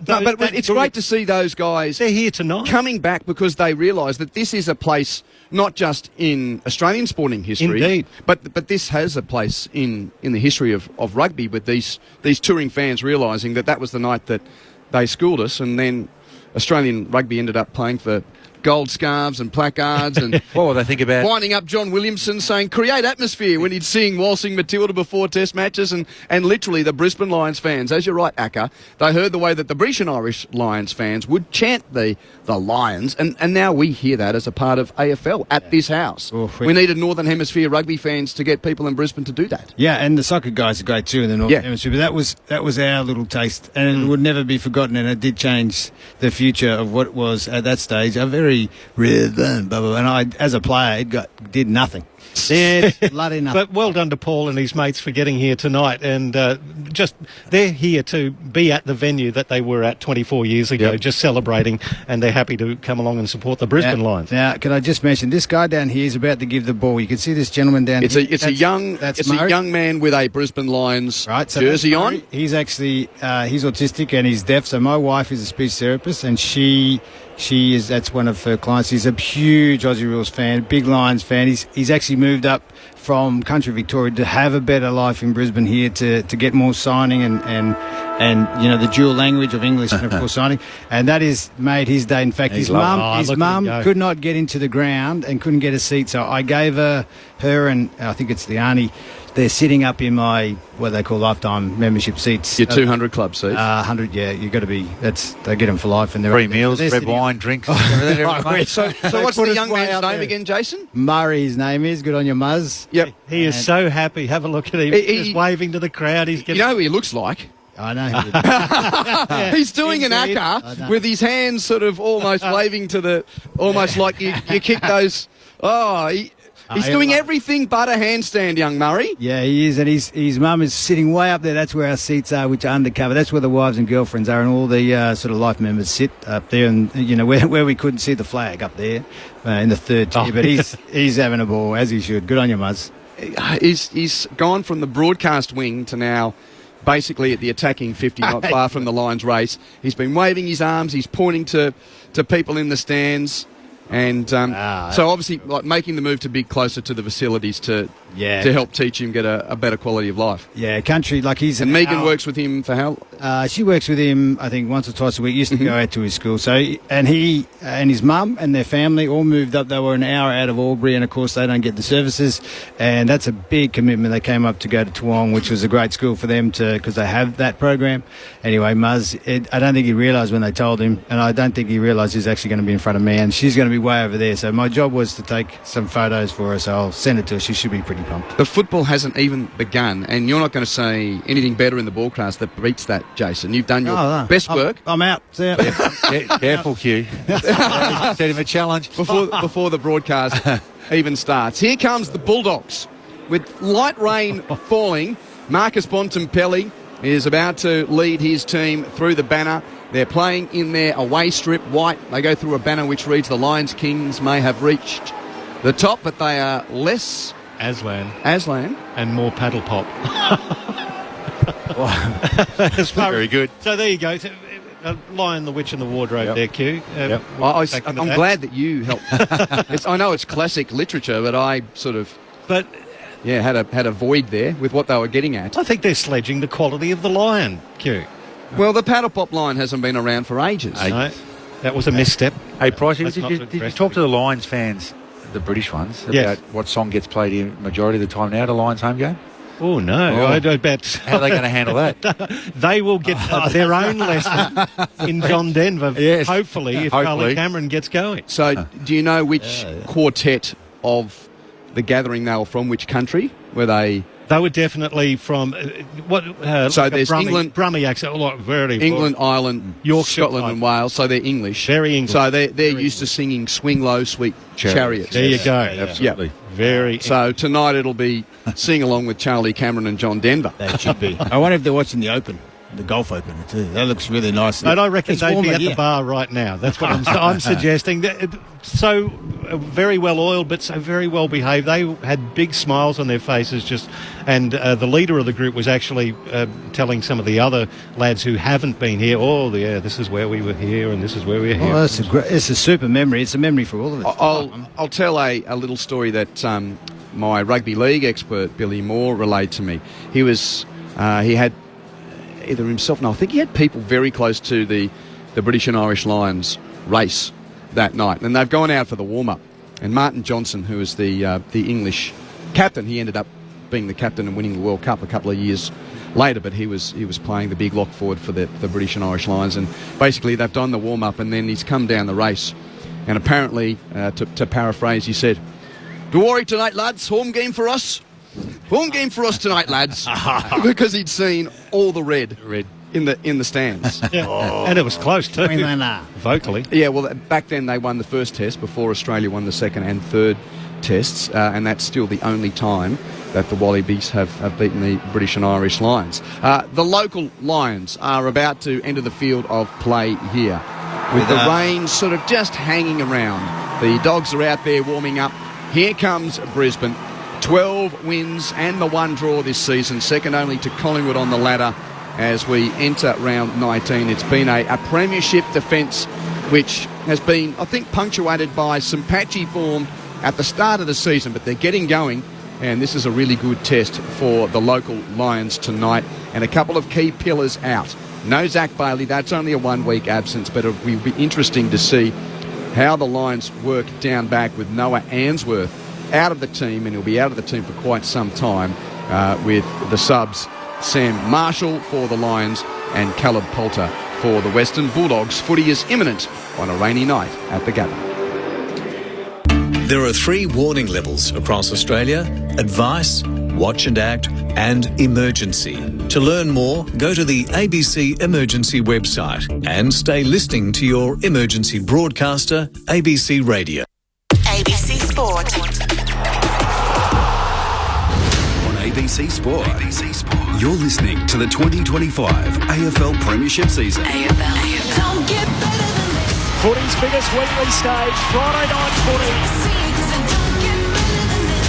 it's great to see those guys. They're here tonight, coming back because they realise that this is a place not just in Australian sporting history, indeed, but this has a place in the history of rugby, with these touring fans realising that was the night that they schooled us, and then Australian rugby ended up playing for gold scarves and placards and what will they think about winding up John Williamson saying create atmosphere when he'd sing Waltzing Matilda before Test matches, and literally the Brisbane Lions fans, as you're right, Akka, they heard the way that the British and Irish Lions fans would chant the Lions, and now we hear that as a part of AFL at this house. We needed Northern Hemisphere rugby fans to get people in Brisbane to do that. Yeah, and the soccer guys are great too in the Northern Hemisphere, but that was our little taste, and it would never be forgotten, and it did change the future of what was at that stage a very rhythm, blah, blah, blah. And I, as a player, did nothing. Bloody nothing. But well done to Paul and his mates for getting here tonight, and they're here to be at the venue that they were at 24 years ago, just celebrating, and they're happy to come along and support the Brisbane Lions. Now, can I just mention, this guy down here is about to give the ball. You can see this gentleman down here. It's a young man with a Brisbane Lions jersey on. He's actually he's autistic and he's deaf. So my wife is a speech therapist, and that's one of her clients. He's a huge Aussie Rules fan, big Lions fan. He's actually moved up from country Victoria to have a better life in Brisbane here to get more signing and the dual language of English and of course signing, and that has made his day. In fact, his mum could not get into the ground and couldn't get a seat, so I gave her and I think it's the auntie. They're sitting up in my what they call lifetime membership seats. Your 200 club seats. 100, yeah. You got to be. They get them for life, and they're free meals, red wine, drinks. So what's the young man's name again, Jason? Murray. His name is. Good on your Muzz. Yep. He is so happy. Have a look at him. He's waving to the crowd. He's getting. You know who he looks like? I know. He's doing an akka with his hands sort of almost waving to the, almost like you kick those. He's doing everything but a handstand, young Murray. Yeah, he is, and his mum is sitting way up there. That's where our seats are, which are undercover. That's where the wives and girlfriends are, and all the sort of life members sit up there, and where we couldn't see the flag up there in the third tier. But he's having a ball, as he should. Good on you, Muzz. He's gone from the broadcast wing to now basically at the attacking 50, not far from the Lions race. He's been waving his arms. He's pointing to people in the stands. And so obviously making the move to be closer to the facilities to help teach him get a better quality of life. Yeah, country, like he's... And Megan works with him for how? She works with him, I think, once or twice a week. Used to go out to his school. So, and he and his mum and their family all moved up. They were an hour out of Albury, and of course they don't get the services. And that's a big commitment. They came up to go to Toowong, which was a great school for them because they have that program. Anyway, Muzz, I don't think he realised when they told him, and I don't think he realised he's actually going to be in front of me, and she's going to be way over there. So my job was to take some photos for her, so I'll send it to her. She should be pretty pumped. The football hasn't even begun, and you're not going to say anything better in the broadcast that beats that, Jason. You've done your best work. I'm out. See ya. Careful, Q. Set him a challenge. Before the broadcast even starts. Here comes the Bulldogs. With light rain falling, Marcus Bontempelli is about to lead his team through the banner. They're playing in their away strip, white. They go through a banner which reads, "The Lions Kings may have reached the top, but they are less..." Aslan. And more paddle pop. Very good. So there you go. Lion, the Witch and the Wardrobe there, Q. I'm glad that you helped. I know it's classic literature, but I sort of... had a void there with what they were getting at. I think they're sledging the quality of the Lion, Q. Well, the paddle pop line hasn't been around for ages. No, that was a misstep. Hey, Pricey, did you talk to the Lions fans, the British ones, about what song gets played here majority of the time now, the Lions home game? Oh, no. I bet. How are they going to handle that? They will get their own lesson in John Denver, hopefully, if Charlie Cameron gets going. So, do you know which quartet of the gathering they were from, which country? Were they... They were definitely from so there's England, Brummie accent, England, Ireland, Yorkshire, Scotland, and Wales. So they're English, very English. So they're used to singing "Swing Low, Sweet Chariot." There you go, absolutely, very. So tonight it'll be sing along with Charlie Cameron and John Denver. That should be. I wonder if they're watching the Open. The golf open too. That looks really nice. And I reckon they'd be at the bar right now. That's what I'm suggesting. So very well oiled, but so very well behaved. They had big smiles on their faces. And the leader of the group was actually telling some of the other lads who haven't been here, this is where we were here, and this is where we were here. Oh, it's a super memory. It's a memory for all of us. I'll tell a little story that my rugby league expert Billy Moore relayed to me. He had either himself, no, I think he had people very close to the British and Irish Lions race that night. And they've gone out for the warm-up. And Martin Johnson, who is the English captain, he ended up being the captain and winning the World Cup a couple of years later, but he was playing the big lock forward for the British and Irish Lions. And basically they've done the warm-up, and then he's come down the race. And apparently, to paraphrase, he said, "Don't worry tonight, lads. Home game for us. Home game for us tonight, lads." Because he'd seen all the red in the stands. And it was close too. Vocally. Yeah, well, back then they won the first test before Australia won the second and third tests, and that's still the only time that the Wallabies have beaten the British and Irish Lions. The local Lions are about to enter the field of play here, with the rain sort of just hanging around. The Dogs are out there warming up. Here comes Brisbane. 12 wins and the 1 draw this season, second only to Collingwood on the ladder as we enter round 19. It's been a premiership defence which has been, I think, punctuated by some patchy form at the start of the season, but they're getting going, and this is a really good test for the local Lions tonight. And a couple of key pillars out. No Zach Bailey, that's only a 1-week absence, but it will be interesting to see how the Lions work down back with Noah Answorth out of the team, and he'll be out of the team for quite some time, with the subs Sam Marshall for the Lions and Caleb Poulter for the Western Bulldogs. Footy is imminent on a rainy night at the Gabba. There are 3 warning levels across Australia: advice, watch and act, and emergency. To learn more, go to the ABC Emergency website and stay listening to your emergency broadcaster, ABC Radio. ABC Sport. On ABC Sport, you're listening to the 2025 AFL Premiership season. Don't get better than this. Footy's biggest weekly stage, Friday night footy.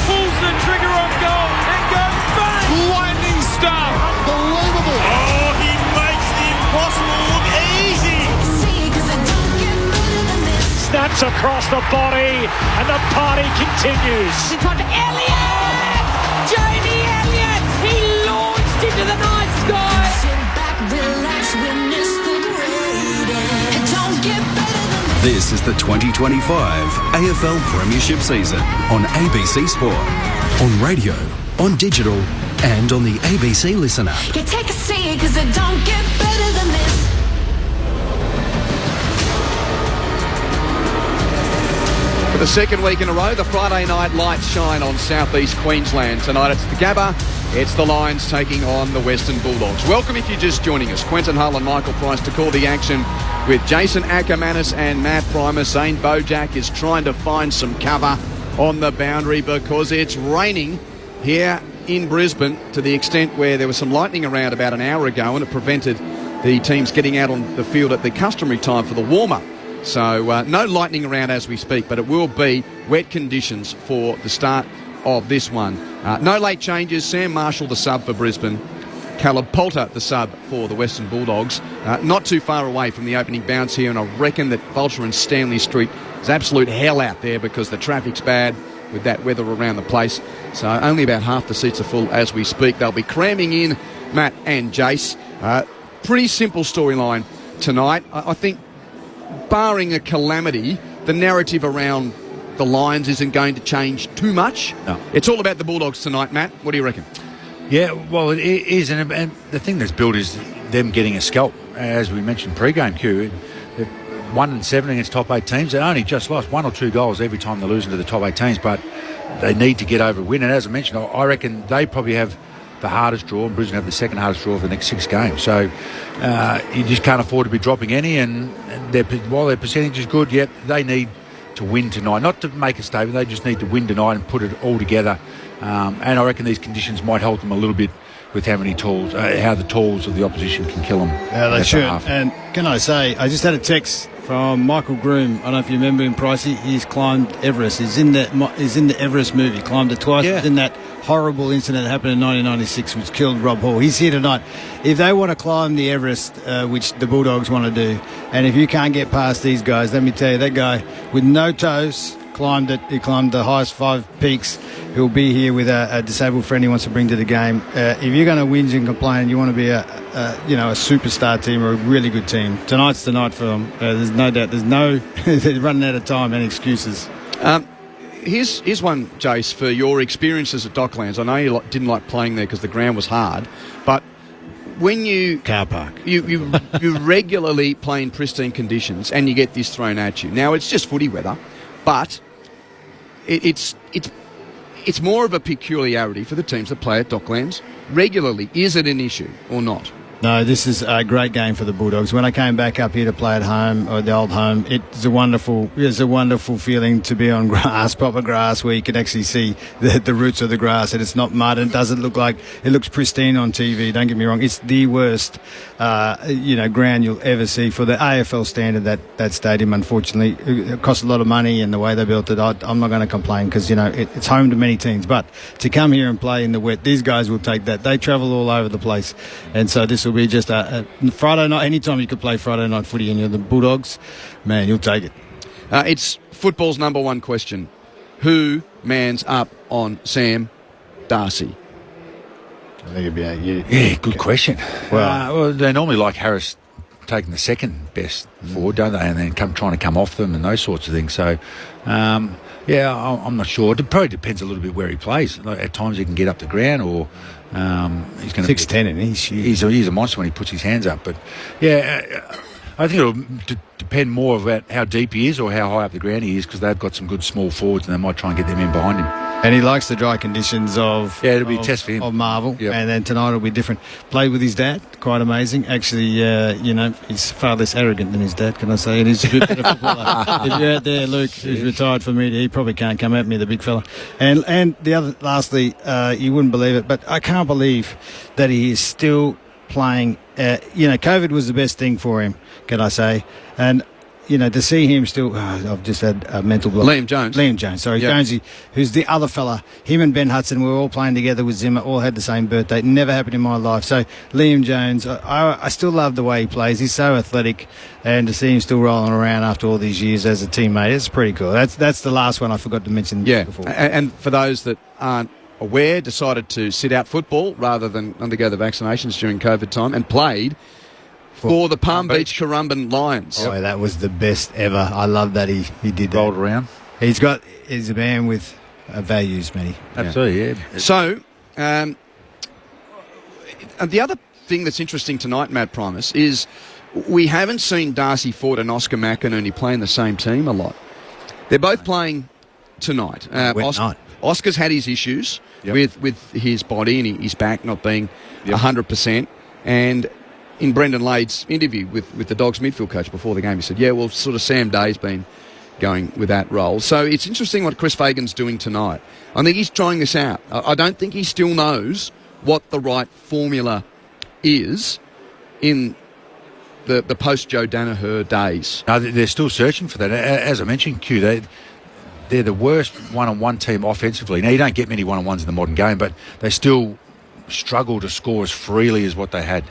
Pulls the trigger on goal and goes bang! Lightning stuff! Unbelievable! Oh, he makes the impossible look easy! Snaps across the body and the party continues. In front of Elliott! Jamie Elliott! He launched into the night sky! Sit back, relax, witness the greatest. And don't get better than this. This is the 2025 AFL Premiership season on ABC Sport, on radio, on digital, and on the ABC Listen app. You take a seat, cause it don't get better than this. For the second week in a row, the Friday night lights shine on southeast Queensland. Tonight it's the Gabba, it's the Lions taking on the Western Bulldogs. Welcome if you're just joining us. Quentin Hull and Michael Price to call the action with Jason Ackermanis and Matt Primer. Zane Bojack is trying to find some cover on the boundary because it's raining here in Brisbane to the extent where there was some lightning around about an hour ago and it prevented the teams getting out on the field at the customary time for the warm-up. So no lightning around as we speak, but it will be wet conditions for the start of this one. No late changes. Sam Marshall, the sub for Brisbane. Caleb Poulter, the sub for the Western Bulldogs. Not too far away from the opening bounce here, and I reckon that Vulture and Stanley Street is absolute hell out there because the traffic's bad with that weather around the place. So only about half the seats are full as we speak. They'll be cramming in Matt and Jace. Pretty simple storyline tonight. I think, barring a calamity, the narrative around the Lions isn't going to change too much. No. It's all about the Bulldogs tonight, Matt. What do you reckon? Yeah, well, it is, and the thing that's built is them getting a scalp. As we mentioned pre-game, Q, they're 1-7 against top 8 teams. They only just lost 1 or 2 goals every time they're losing to the top 8 teams, but they need to get over a win. And as I mentioned, I reckon they probably have the hardest draw, and Brisbane have the second hardest draw of the next 6 games. So you just can't afford to be dropping any, and while their percentage is good, yet they need to win tonight. Not to make a statement, they just need to win tonight and put it all together. And I reckon these conditions might help them a little bit with how the tools of the opposition can kill them. Yeah, they should. And can I say, I just had a text from Michael Groom. I don't know if you remember him, Pricey. He's climbed Everest. He's in the Everest movie. Climbed it twice. Yeah. He's in that horrible incident that happened in 1996, which killed Rob Hall. He's here tonight. If they want to climb the Everest, which the Bulldogs want to do, and if you can't get past these guys, let me tell you, that guy with no toes, climbed it. He climbed the highest 5 peaks. He'll be here with a disabled friend he wants to bring to the game. If you're going to whinge and complain, you want to be a superstar team or a really good team. Tonight's the night for them. There's no doubt. They're running out of time and excuses. Here's one, Jace, for your experiences at Docklands. I know you didn't like playing there because the ground was hard, but when you car park, you regularly play in pristine conditions and you get this thrown at you. Now it's just footy weather, but it's more of a peculiarity for the teams that play at Docklands regularly. Is it an issue or not? No, this is a great game for the Bulldogs. When I came back up here to play at home, or the old home, it's a wonderful feeling to be on grass, proper grass, where you can actually see the roots of the grass, and it's not mud, and it doesn't look like, it looks pristine on TV, don't get me wrong. It's the worst, ground you'll ever see for the AFL standard, that stadium, unfortunately. It costs a lot of money, and the way they built it, I'm not going to complain, because, it's home to many teams, but to come here and play in the wet, these guys will take that. They travel all over the place, and so this will be just a Friday night. Anytime you could play Friday night footy and you're the Bulldogs, man, you'll take it. It's football's number one question. Who mans up on Sam Darcy? I think it'd be you. Yeah, good question. Well, they normally like Harris taking the second best forward, don't they? And then trying to come off them and those sorts of things. So, I'm not sure. It probably depends a little bit where he plays. At times he can get up the ground, or he's going to 6'10", and he's a monster when he puts his hands up. But I think it'll depend more about how deep he is or how high up the ground he is, because they've got some good small forwards and they might try and get them in behind him. And he likes the dry conditions of it'll be a test for him. Of Marvel. Yep. And then tonight will be different. Played with his dad, quite amazing. Actually, he's far less arrogant than his dad, can I say? And he's a good better footballer. If you're out there, Luke, who's retired from media, he probably can't come at me, the big fella. And the other, lastly, you wouldn't believe it, but I can't believe that he is still playing. COVID was the best thing for him, can I say? And to see him still, I've just had a mental block. Liam Jones, sorry. Yep. Jonesy, who's the other fella. Him and Ben Hudson were all playing together with Zimmer, all had the same birthday. Never happened in my life. So Liam Jones, I still love the way he plays. He's so athletic, and to see him still rolling around after all these years as a teammate, it's pretty cool. That's the last one I forgot to mention before. And for those that aren't aware, decided to sit out football rather than undergo the vaccinations during COVID time, and played for the Palm Beach Currumbin Lions. Oh, that was the best ever. I love that he did that. Rolled around. He's a man with values, Matty. Absolutely, yeah. So, and the other thing that's interesting tonight, Matt Primus, is we haven't seen Darcy Ford and Oscar McInerney play in the same team a lot. They're both playing tonight. Oscar's had his issues with his body and his back not being 100%, and in Brendan Lade's interview with the Dogs midfield coach before the game, he said, sort of Sam Day's been going with that role. So it's interesting what Chris Fagan's doing tonight. I think he's trying this out. I don't think he still knows what the right formula is in the post-Joe Danaher days. No, they're still searching for that. As I mentioned, Q, they're the worst one-on-one team offensively. Now, you don't get many one-on-ones in the modern game, but they still struggle to score as freely as what they had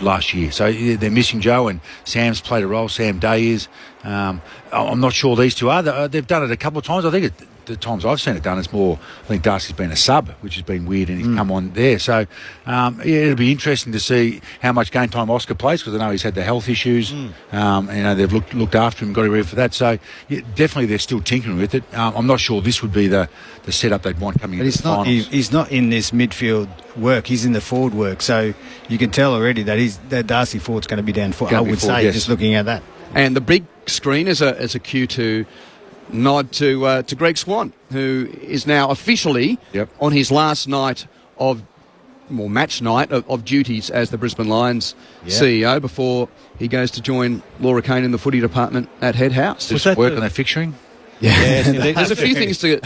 last year. So they're missing Joe, and Sam's played a role. Sam Day is. I'm not sure these two are. They've done it a couple of times. I think the times I've seen it done, it's more, I think Darcy's been a sub, which has been weird, and he's come on there. So, it'll be interesting to see how much game time Oscar plays, because I know he's had the health issues. They've looked after him, got him ready for that. So, definitely they're still tinkering with it. I'm not sure this would be the setup they'd want coming into the finals. He's not in this midfield work. He's in the forward work. So, you can tell already that Darcy Ford's going to be down forward, I would say, just looking at that. And the big screen is a cue to nod to Greg Swan, who is now officially on his last night match night of duties as the Brisbane Lions CEO before he goes to join Laura Kane in the footy department at Head House. Just work on their fixturing. Yes, there's a few things to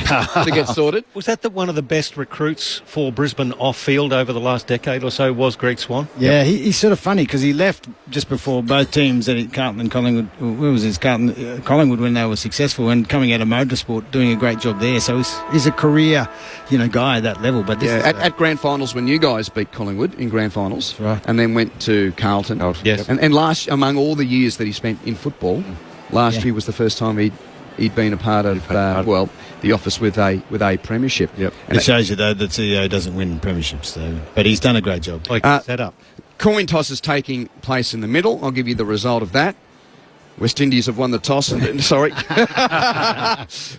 get sorted. Was that one of the best recruits for Brisbane off-field over the last decade or so, was Greg Swan? Yeah, he's sort of funny because he left just before both teams at Carlton and Collingwood. Where was his Collingwood when they were successful, and coming out of motorsport, doing a great job there. So he's a career, guy at that level. But at grand finals, when you guys beat Collingwood in grand finals, right, and then went to Carlton. Yes, and last among all the years that he spent in football, last year was the first time he he'd been a part of, the office with a premiership. Yep. And it shows you, though, that CEO doesn't win premierships, though. But he's done a great job. Set up. Coin toss is taking place in the middle. I'll give you the result of that. West Indies have won the toss. Sorry.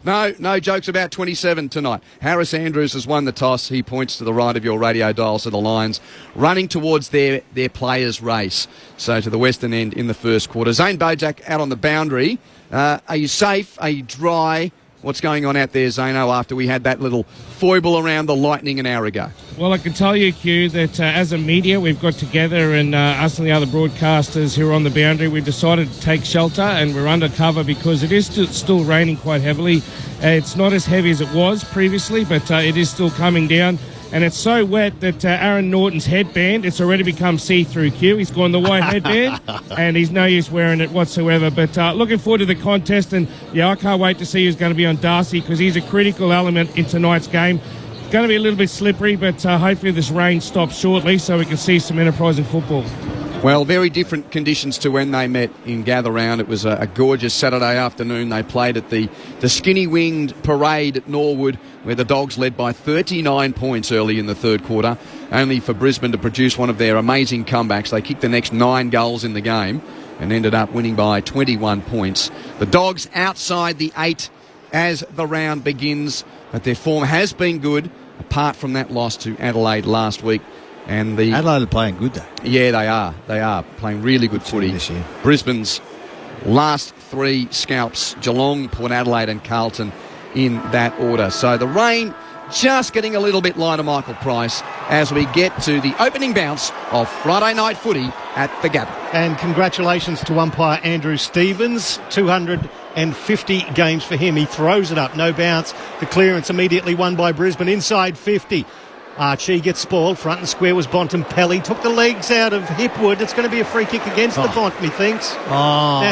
No jokes about 27 tonight. Harris Andrews has won the toss. He points to the right of your radio dial, so the Lions running towards their players' race. So to the western end in the first quarter. Zane Bojak out on the boundary. Are you safe? Are you dry? What's going on out there, Zano, after we had that little foible around the Lightning an hour ago? Well, I can tell you, Q, that as a media, we've got together, and us and the other broadcasters who are on the boundary, we've decided to take shelter, and we're under cover because it is still raining quite heavily. It's not as heavy as it was previously, but it is still coming down. And it's so wet that Aaron Norton's headband, it's already become see-through, Q. He's gone the white headband, and he's no use wearing it whatsoever. But looking forward to the contest, and, I can't wait to see who's going to be on Darcy because he's a critical element in tonight's game. It's going to be a little bit slippery, but hopefully this rain stops shortly so we can see some enterprising football. Well, very different conditions to when they met in Gather Round. It was a gorgeous Saturday afternoon. They played at the Skinny Winged Parade at Norwood, where the Dogs led by 39 points early in the third quarter, only for Brisbane to produce one of their amazing comebacks. They kicked the next 9 goals in the game and ended up winning by 21 points. The Dogs outside the 8 as the round begins, but their form has been good, apart from that loss to Adelaide last week. And Adelaide are playing good, though. Yeah, they are. They are playing really good footy this year. Brisbane's last 3 scalps, Geelong, Port Adelaide and Carlton in that order. So the rain just getting a little bit lighter, Michael Price, as we get to the opening bounce of Friday night footy at the Gabba. And congratulations to umpire Andrew Stevens, 250 games for him. He throws it up, no bounce. The clearance immediately won by Brisbane inside 50. Archie gets spoiled. Front and square was Bontempelli. Took the legs out of Hipwood. It's going to be a free kick against the Bont, methinks. Now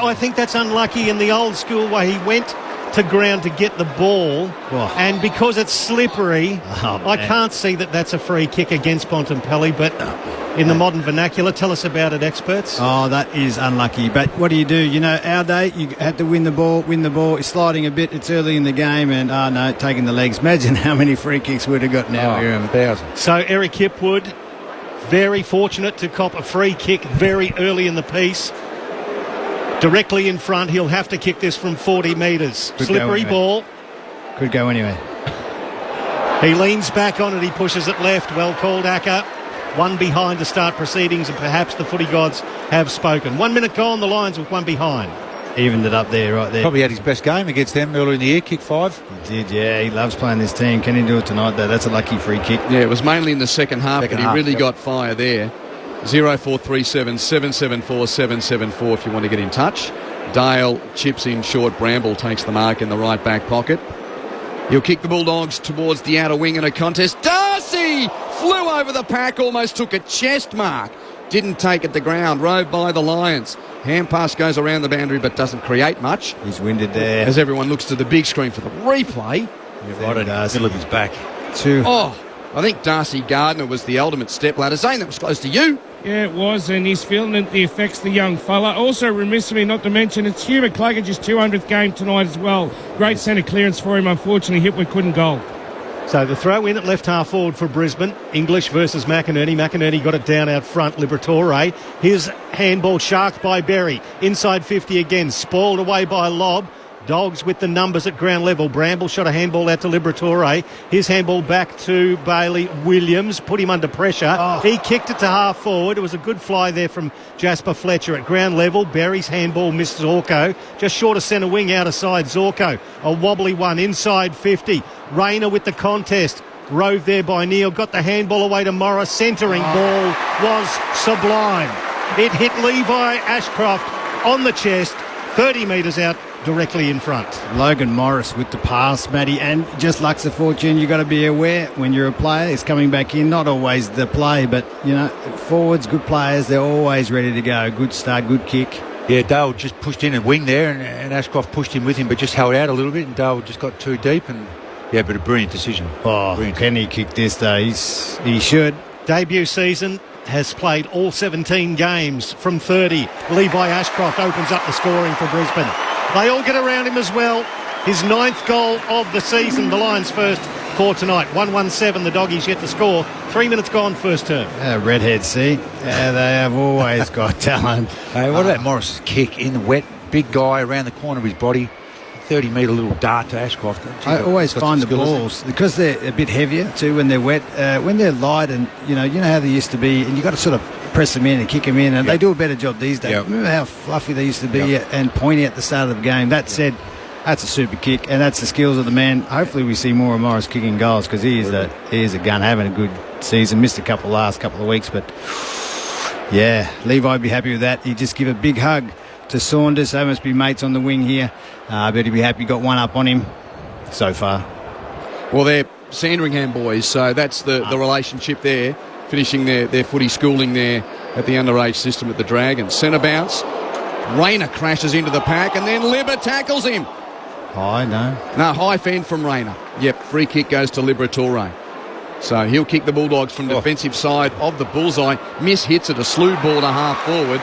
I think that's unlucky in the old school way. He went to ground to get the ball, and because it's slippery, I can't see that that's a free kick against Bontempelli, but in the modern vernacular, tell us about it, experts. Oh, that is unlucky. But what do? Our day, you had to win the ball. It's sliding a bit. It's early in the game, and taking the legs. Imagine how many free kicks we'd have got now. 1,000. So Eric Hipwood, very fortunate to cop a free kick very early in the piece. Directly in front, he'll have to kick this from 40 metres. Slippery ball. Could go anyway. He leans back on it, he pushes it left. Well called, Acker. One behind to start proceedings, and perhaps the footy gods have spoken. 1 minute gone, the Lions with one behind. Evened it up there, right there. Probably had his best game against them earlier in the year, kick 5. He did, yeah. He loves playing this team. Can he do it tonight, though? That's a lucky free kick. Yeah, it was mainly in the second half, but he really got fire there. 0437 774 774 if you want to get in touch. Dale chips in short. Bramble takes the mark in the right back pocket. He'll kick the Bulldogs towards the outer wing in a contest. Darcy flew over the pack, almost took a chest mark. Didn't take it to ground, rode by the Lions. Hand pass goes around the boundary but doesn't create much. He's winded there. As everyone looks to the big screen for the replay. Right in the middle of his back. I think Darcy Gardner was the ultimate stepladder. Zane, that was close to you. Yeah, it was, and he's feeling the effects, the young fella. Also, remiss of me not to mention, it's Hugh McCluggage's 200th game tonight as well. Great centre clearance for him. Unfortunately, Hipwood couldn't goal. So the throw in at left half forward for Brisbane. English versus McInerney. McInerney got it down out front. Liberatore. His handball sharked by Berry. Inside 50 again. Spoiled away by Lobb. Dogs with the numbers at ground level. Bramble shot a handball out to Liberatore. His handball back to Bailey Williams. Put him under pressure. He kicked it to half forward. It was a good fly there from Jasper Fletcher at ground level. Berry's handball missed Zorko. Just short of centre wing out of side. Zorko. A wobbly one inside 50. Rayner with the contest. Rove there by Neal. Got the handball away to Morris. Centering ball was sublime. It hit Levi Ashcroft on the chest. 30 metres out. Directly in front. Logan Morris with the pass, Matty, and just luck's a fortune. You've got to be aware when you're a player. It's coming back in, not always the play, but, forwards, good players, they're always ready to go. Good start, good kick. Yeah, Dale just pushed in and winged there, and Ashcroft pushed in with him, but just held out a little bit, and Dale just got too deep, and, but a brilliant decision. Can he kick this, though? He should. Debut season. Has played all 17 games from 30. Levi Ashcroft opens up the scoring for Brisbane. They all get around him as well. His 9th goal of the season. The Lions first for tonight. 1-1-7. The Doggies yet to score. 3 minutes gone first term. Redheads, see? They have always got talent. Hey, what about Morris's kick in the wet? Big guy around the corner of his body. 30-metre little dart to Ashcroft. I always find the balls, because they're a bit heavier too when they're wet, when they're light, and you know how they used to be, and you got to sort of press them in and kick them in, and they do a better job these days. Remember how fluffy they used to be and pointy at the start of the game? That said, that's a super kick, and that's the skills of the man. Hopefully we see more of Morris kicking goals, because he is a gun, having a good season. Missed a last couple of weeks, but yeah, Levi would be happy with that. He'd just give a big hug to Saunders. They must be mates on the wing here. But he'd be happy he got one up on him so far. Well, they're Sandringham boys, so that's the relationship there, finishing their footy schooling there at the underage system at the Dragons. Centre bounce. Rayner crashes into the pack, and then Libba tackles him. High, no? No, high fend from Rayner. Yep, free kick goes to Liberatore. So he'll kick the Bulldogs from defensive side of the bullseye. Miss hits at a slew ball to half forward.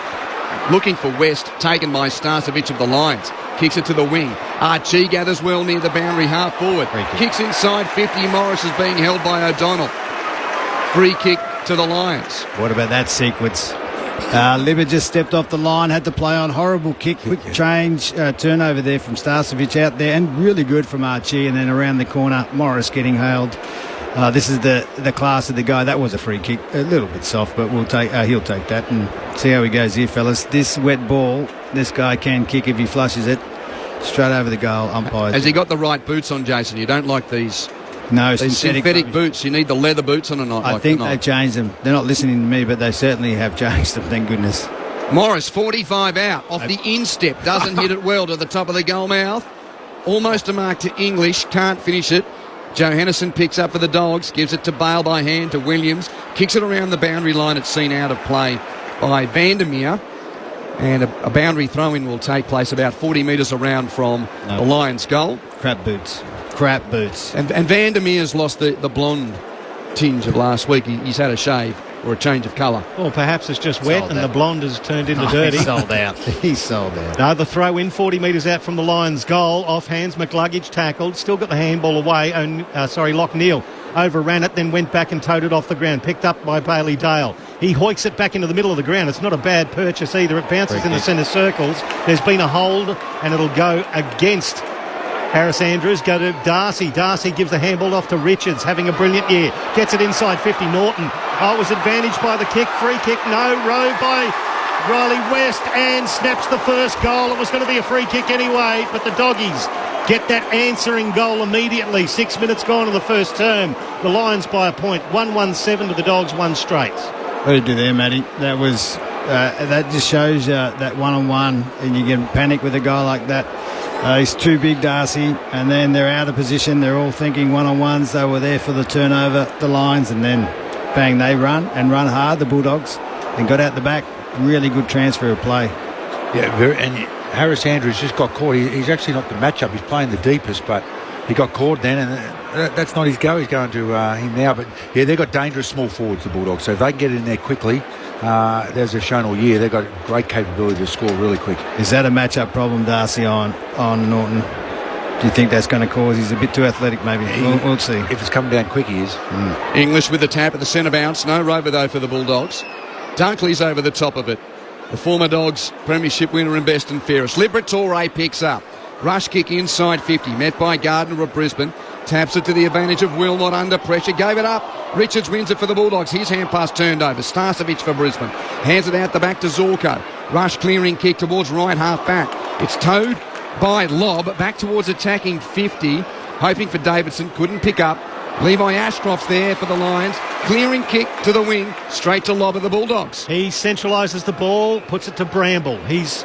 Looking for West, taken by Starcevic of the Lions. Kicks it to the wing. Archie gathers well near the boundary, half forward. Kicks inside 50. Morris is being held by O'Donnell. Free kick to the Lions. What about that sequence? Libba just stepped off the line, had to play on. Horrible kick, quick change, turnover there from Starcevic out there, and really good from Archie. And then around the corner, Morris getting hailed. This is the class of the guy. That was a free kick, a little bit soft, but he'll take that and see how he goes here, fellas. This wet ball, this guy can kick if he flushes it straight over the goal. Umpires. Has he got the right boots on, Jason? You don't like these synthetic boots. You need the leather boots on a night like tonight. I think they've changed them. They're not listening to me, but they certainly have changed them, thank goodness. Morris, 45 out, off the instep, doesn't hit it well to the top of the goal mouth. Almost a mark to English, can't finish it. Joe Hennison picks up for the Dogs, gives it to Bale by hand to Williams, kicks it around the boundary line. It's seen out of play by Vandermeer, and a boundary throw-in will take place about 40 metres around from the Lions' goal. Crap boots. And Vandermeer's lost the blonde tinge of last week. He's had a shave or a change of colour. Well, perhaps it's just wet and the blonde has turned into dirty. He's sold out. He's sold out. No, the throw in 40 metres out from the Lions' goal. Off hands, McLuggage tackled. Still got the handball away. Lockneil overran it, then went back and towed it off the ground. Picked up by Bailey Dale. He hoiks it back into the middle of the ground. It's not a bad purchase either. It bounces in the centre circles. There's been a hold and it'll go against Harris Andrews. Go to Darcy. Darcy gives the handball off to Richards, having a brilliant year. Gets it inside 50. Norton. Oh, it was advantaged by the kick. Free kick, no. Rowe by Riley West and snaps the first goal. It was going to be a free kick anyway, but the Doggies get that answering goal immediately. 6 minutes gone in the first term. The Lions by a point. 1-1-7 to the Dogs, one straight. What did you do there, Matty? That was that just shows that one-on-one, and you get panic with a guy like that. He's too big, Darcy, and then they're out of position. They're all thinking one-on-ones. They were there for the turnover, the Lions, and then bang, they run hard, the Bulldogs, and got out the back. Really good transfer of play. Yeah, and Harris Andrews just got caught. He's actually not the matchup. He's playing the deepest, but he got caught then, and that's not his go. He's going to him now. But, yeah, they've got dangerous small forwards, the Bulldogs, so if they can get in there quickly, as they've shown all year, they've got great capability to score really quick. Is that a matchup problem, Darcy, on Norton? Do you think that's going to cause... He's a bit too athletic, maybe. We'll see. If it's coming down quick, he is. English with the tap at the centre bounce. No Rover, though, for the Bulldogs. Dunkley's over the top of it. The former Dogs premiership winner and best and fairest. Liberatore picks up. Rush kick inside 50. Met by Gardner of Brisbane. Taps it to the advantage of Wilmot under pressure. Gave it up. Richards wins it for the Bulldogs. His hand pass turned over. Starcevic for Brisbane. Hands it out the back to Zorko. Rush clearing kick towards right half back. It's towed by Lobb back towards attacking 50. Hoping for Davidson. Couldn't pick up. Levi Ashcroft's there for the Lions. Clearing kick to the wing. Straight to Lobb of the Bulldogs. He centralises the ball. Puts it to Bramble. He's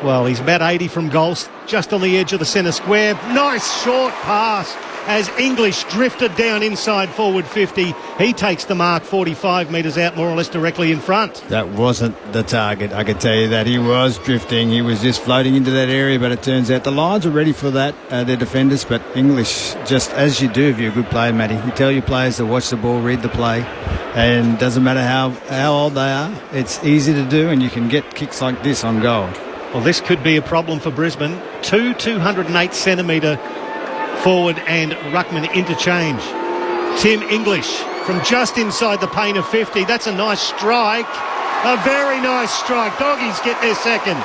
about 80 from goal. Just on the edge of the centre square. Nice short pass as English drifted down inside forward 50. He takes the mark 45 metres out, more or less directly in front. That wasn't the target, I can tell you that. He was drifting. He was just floating into that area, but it turns out the Lions are ready for that, their defenders, but English, just as you do if you're a good player, Matty, you tell your players to watch the ball, read the play, and it doesn't matter how old they are, it's easy to do, and you can get kicks like this on goal. Well, this could be a problem for Brisbane. 208 centimetre forward and ruckman interchange. Tim English from just inside the paint of 50. That's a nice strike. A very nice strike. Doggies get their second.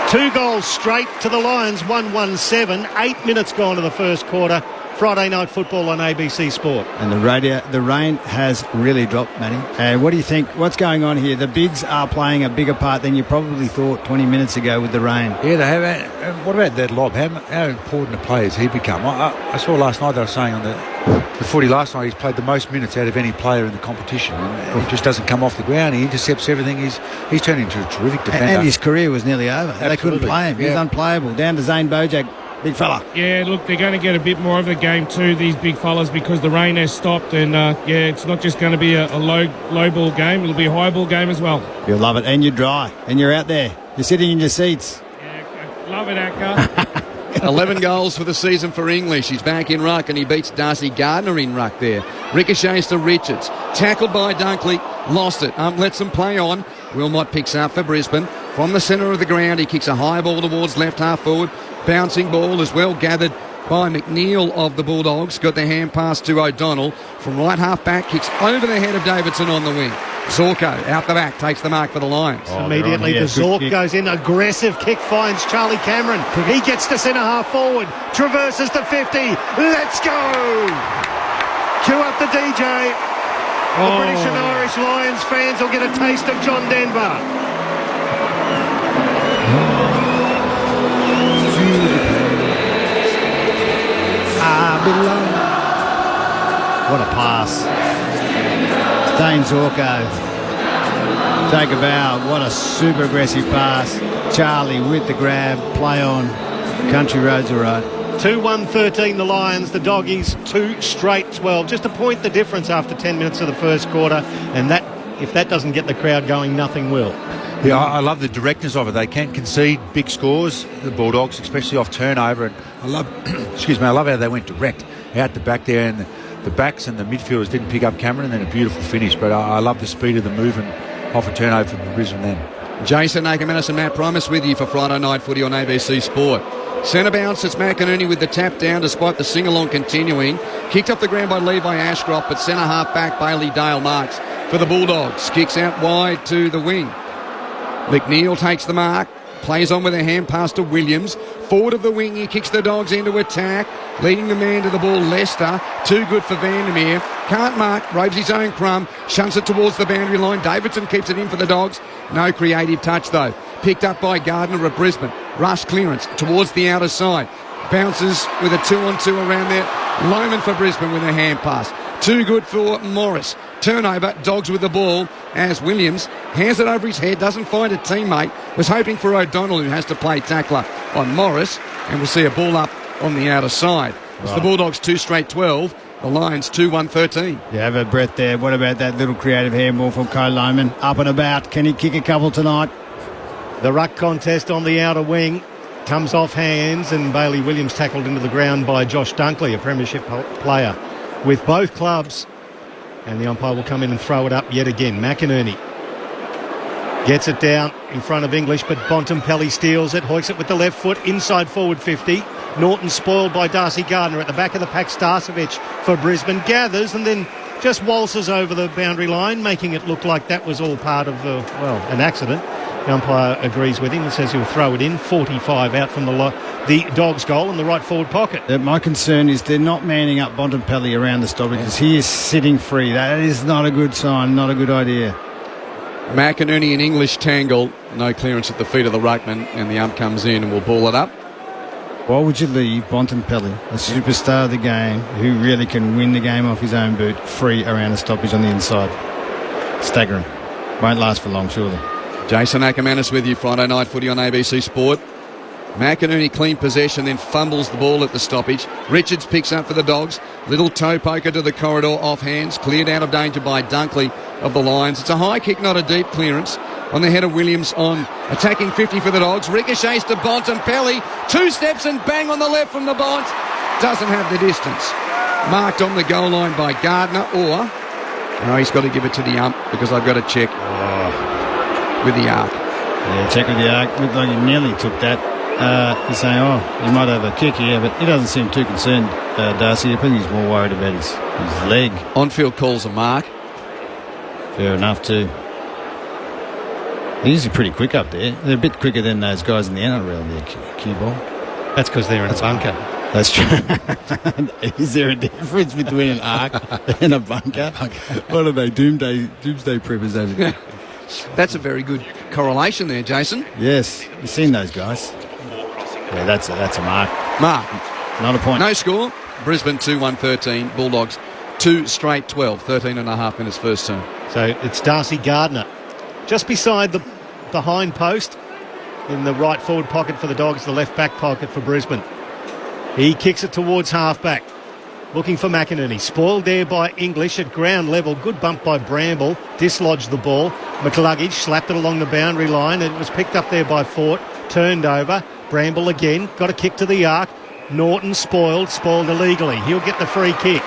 2 goals straight to the Lions, 1-1-7. 8 minutes gone to the first quarter. Friday night football on ABC Sport. And the rain has really dropped, Matty. What do you think? What's going on here? The bigs are playing a bigger part than you probably thought 20 minutes ago with the rain. Yeah, they have. What about that lob? How important a player has he become? I saw last night they were saying on the footy last night he's played the most minutes out of any player in the competition, and he just doesn't come off the ground. He intercepts everything. He's turned into a terrific defender. And his career was nearly over. Absolutely. They couldn't play him. He's unplayable. Down to Zane Bojack. Big fella. Yeah, look, they're going to get a bit more of the game too, these big fellas, because the rain has stopped, and it's not just going to be a low ball game, it'll be a high ball game as well. You'll love it, and you're dry, and you're out there. You're sitting in your seats. Yeah, love it, Acker. 11 goals for the season for English. He's back in ruck and he beats Darcy Gardner in ruck there. Ricochets to Richards. Tackled by Dunkley. Lost it. Lets them play on. Wilmot picks up for Brisbane. From the centre of the ground, he kicks a high ball towards left half forward. Bouncing ball as well gathered by McNeil of the Bulldogs. Got the hand pass to O'Donnell. From right half back, kicks over the head of Davidson on the wing. Zorko out the back, takes the mark for the Lions. Immediately the Zork goes in. Aggressive kick finds Charlie Cameron. He gets to centre half forward. Traverses the 50. Let's go! Cue up the DJ. The British and Irish Lions fans will get a taste of John Denver. What a pass. Dane Zorko. Take a bow. What a super aggressive pass. Charlie with the grab. Play on. Country roads are right. 2-1-13 the Lions. The Doggies 2 straight 12. Just a point the difference after 10 minutes of the first quarter. And that, if that doesn't get the crowd going, nothing will. Yeah, I love the directness of it. They can't concede big scores, the Bulldogs, especially off turnover. And I love how they went direct out the back there, and the backs and the midfielders didn't pick up Cameron, and then a beautiful finish. But I love the speed of the movement off a turnover for Brisbane then. Jason Nakamanis and Matt Primus with you for Friday Night Footy on ABC Sport. Centre bounce, it's McInerney with the tap down despite the sing-along continuing. Kicked off the ground by Levi Ashcroft, but centre half back Bailey Dale marks for the Bulldogs. Kicks out wide to the wing. McNeil takes the mark, plays on with a hand pass to Williams. Forward of the wing, he kicks the Dogs into attack, leading the man to the ball, Lester. Too good for Vandermeer. Can't mark, robes his own crumb, shunts it towards the boundary line. Davidson keeps it in for the Dogs. No creative touch though. Picked up by Gardner of Brisbane. Rush clearance towards the outer side. Bounces with a 2-on-2 around there. Lohman for Brisbane with a hand pass. Too good for Morris. Turnover, Dogs with the ball as Williams hands it over his head, doesn't find a teammate. Was hoping for O'Donnell, who has to play tackler on Morris, and we'll see a ball up on the outer side. It's the Bulldogs 2 straight 12, the Lions 2-1-13. You have a breath there. What about that little creative handball from Kyle Lohman? Up and about. Can he kick a couple tonight? The ruck contest on the outer wing comes off hands, and Bailey Williams tackled into the ground by Josh Dunkley, a premiership player with both clubs. And the umpire will come in and throw it up yet again. McInerney gets it down in front of English, but Bontempelli steals it, hoiks it with the left foot, inside forward 50. Norton spoiled by Darcy Gardner at the back of the pack. Starcevic for Brisbane gathers and then just waltzes over the boundary line, making it look like that was all part of an accident. The umpire agrees with him and says he'll throw it in. 45 out from the Dogs' goal in the right forward pocket. My concern is they're not manning up Bontempelli around the stoppages. He is sitting free. That is not a good sign, not a good idea. McInerney and English tangle. No clearance at the feet of the ruckman, and the ump comes in and will ball it up. Why would you leave Bontempelli, a superstar of the game, who really can win the game off his own boot, free around the stoppage on the inside? Staggering. Won't last for long, surely. Jason Ackermanis with you, Friday Night Footy on ABC Sport. McInerney clean possession, then fumbles the ball at the stoppage. Richards picks up for the Dogs. Little toe poker to the corridor, off hands. Cleared out of danger by Dunkley of the Lions. It's a high kick, not a deep clearance. On the head of Williams on attacking 50 for the Dogs. Ricochets to Bontempelli. 2 steps and bang on the left from the Bont. Doesn't have the distance. Marked on the goal line by Gardner, or... No, he's got to give it to the ump because I've got to check with the arc. Yeah, check with the arc. Looked like he nearly took that. He's saying, he might have a kick here, but he doesn't seem too concerned, Darcy. I think he's more worried about his leg. On-field calls a mark. Fair enough, too. They're usually pretty quick up there. They're a bit quicker than those guys in the NRL there, cue ball. That's because they're in a bunker. That's true. Is there a difference between an arc and a bunker? What are they, doomsday preppers over there? That's a very good correlation there, Jason. Yes, you've seen those guys. Yeah, that's a mark. Mark. Not a point. No score. Brisbane 2-1-13. Bulldogs 2 straight 12. 13 and a half minutes first term. So it's Darcy Gardner just beside the behind post in the right forward pocket for the Dogs, the left back pocket for Brisbane. He kicks it towards half-back, looking for McInerney. Spoiled there by English at ground level. Good bump by Bramble. Dislodged the ball. McCluggage slapped it along the boundary line. It was picked up there by Fort. Turned over. Bramble again. Got a kick to the arc. Norton spoiled illegally. He'll get the free kick.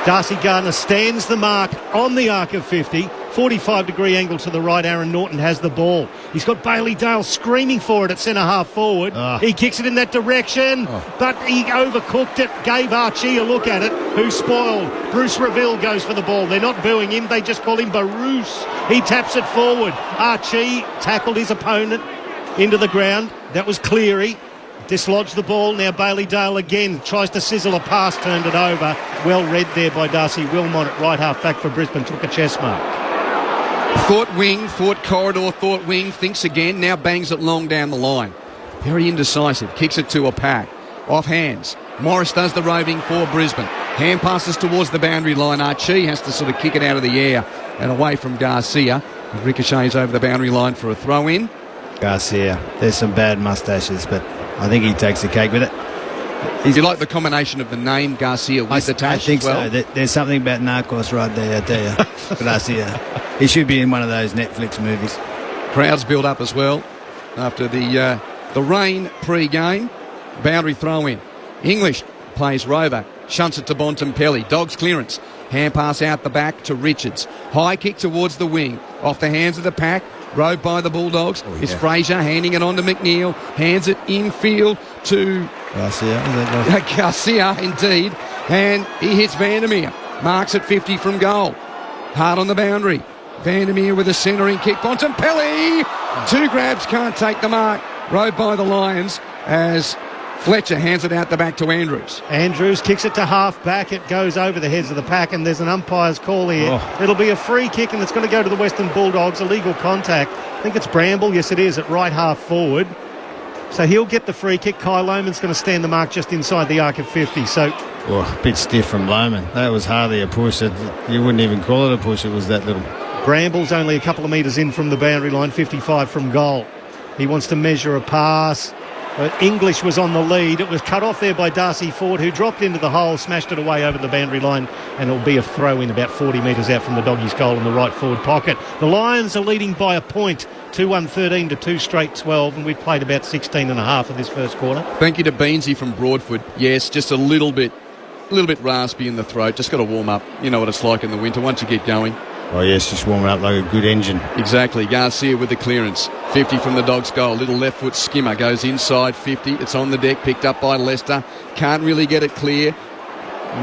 Darcy Gardner stands the mark on the arc of 50. 45-degree angle to the right. Aaron Norton has the ball. He's got Bailey Dale screaming for it at centre-half forward. He kicks it in that direction, but he overcooked it, gave Archie a look at it, who spoiled. Bruce Reville goes for the ball. They're not booing him, they just call him Baroose. He taps it forward. Archie tackled his opponent into the ground. That was Cleary. Dislodged the ball. Now Bailey Dale again tries to sizzle a pass, turned it over. Well read there by Darcy Wilmot at right half back for Brisbane. Took a chest mark. Thought wing, thought corridor, thought wing, thinks again, now bangs it long down the line. Very indecisive, kicks it to a pack. Off hands. Morris does the roving for Brisbane. Hand passes towards the boundary line. Archie has to sort of kick it out of the air and away from Garcia. It ricochets over the boundary line for a throw-in. Garcia, there's some bad mustaches, but I think he takes the cake with it. Do you like the combination of the name Garcia with the tash? I think as well? so. There's something about Narcos right there, I tell you. Garcia. He should be in one of those Netflix movies. Crowds build up as well after the rain pre-game. Boundary throw-in. English plays Rover. Shunts it to Bontempelli. Dogs clearance. Hand pass out the back to Richards. High kick towards the wing. Off the hands of the pack. Rode by the Bulldogs. It's Fraser handing it on to McNeil. Hands it infield to Garcia. Garcia, indeed. And he hits Vandermeer. Marks at 50 from goal. Hard on the boundary. Vandermeer with a centering kick. Bontempelli! Two grabs, can't take the mark. Rode by the Lions as Fletcher hands it out the back to Andrews. Andrews kicks it to half-back. It goes over the heads of the pack, and there's an umpire's call here. It'll be a free kick, and it's going to go to the Western Bulldogs. Illegal contact. I think it's Bramble. Yes, it is, at right half forward. So he'll get the free kick. Kai Lohman's going to stand the mark just inside the arc of 50. So, a bit stiff from Lohman. That was hardly a push. You wouldn't even call it a push. It was that little. Bramble's only a couple of metres in from the boundary line, 55 from goal. He wants to measure a pass. But English was on the lead. It was cut off there by Darcy Ford, who dropped into the hole, smashed it away over the boundary line, and it'll be a throw-in about 40 metres out from the Doggies' goal in the right forward pocket. The Lions are leading by a point, 2-1-13 to 2 straight 12, and we've played about 16 and a half of this first quarter. Thank you to Beansy from Broadford. Yes, just a little bit raspy in the throat. Just got to warm up. You know what it's like in the winter once you get going. Oh, yes, just warming up like a good engine. Exactly. Garcia with the clearance. 50 from the Dogs' goal. Little left foot skimmer goes inside 50. It's on the deck, picked up by Leicester. Can't really get it clear.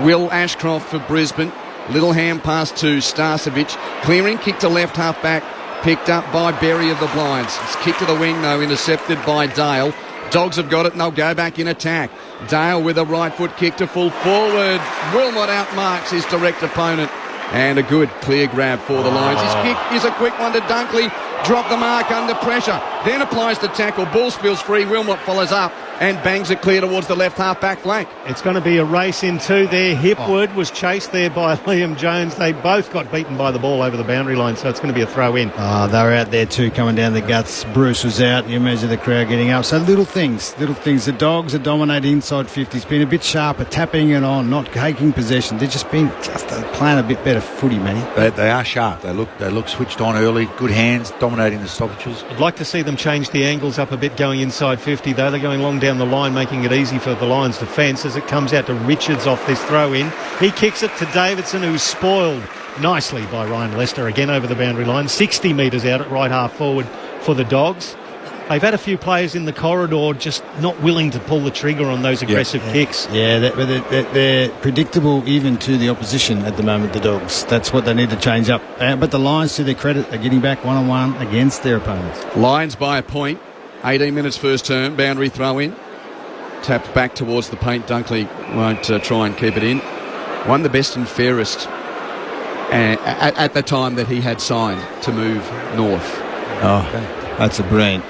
Will Ashcroft for Brisbane. Little hand pass to Starcevic. Clearing, kick to left half back. Picked up by Berry of the Blinds. It's kicked to the wing, though, intercepted by Dale. Dogs have got it and they'll go back in attack. Dale with a right foot kick to full forward. Wilmot outmarks his direct opponent. And a good clear grab for the Lions. His kick is a quick one to Dunkley. Drop the mark under pressure. Then applies the tackle. Ball spills free. Wilmot follows up and bangs it clear towards the left half-back flank. It's going to be a race in two there. Hipwood was chased there by Liam Jones. They both got beaten by the ball over the boundary line, so it's going to be a throw-in. They were out there too, coming down the guts. Bruce was out. You measure the crowd getting up. So little things. The Dogs are dominating inside 50. It's been a bit sharper, tapping it on, not taking possession. They've just been playing a bit better footy, Matty. They are sharp. They look switched on early. Good hands, dominating the stoppages. I'd like to see them change the angles up a bit going inside 50, though. They're going long down the line, making it easy for the Lions' defence as it comes out to Richards off this throw-in. He kicks it to Davidson, who's spoiled nicely by Ryan Lester, again over the boundary line. 60 metres out at right half forward for the Dogs. they've had a few players in the corridor just not willing to pull the trigger on those aggressive kicks. Yeah, they're predictable even to the opposition at the moment, the Dogs. That's what they need to change up. But the Lions, to their credit, are getting back one-on-one against their opponents. Lions by a point. 18 minutes first term. Boundary throw in. Tapped back towards the paint. Dunkley won't try and keep it in. Won the best and fairest at the time that he had signed to move north. Oh, that's a brilliant.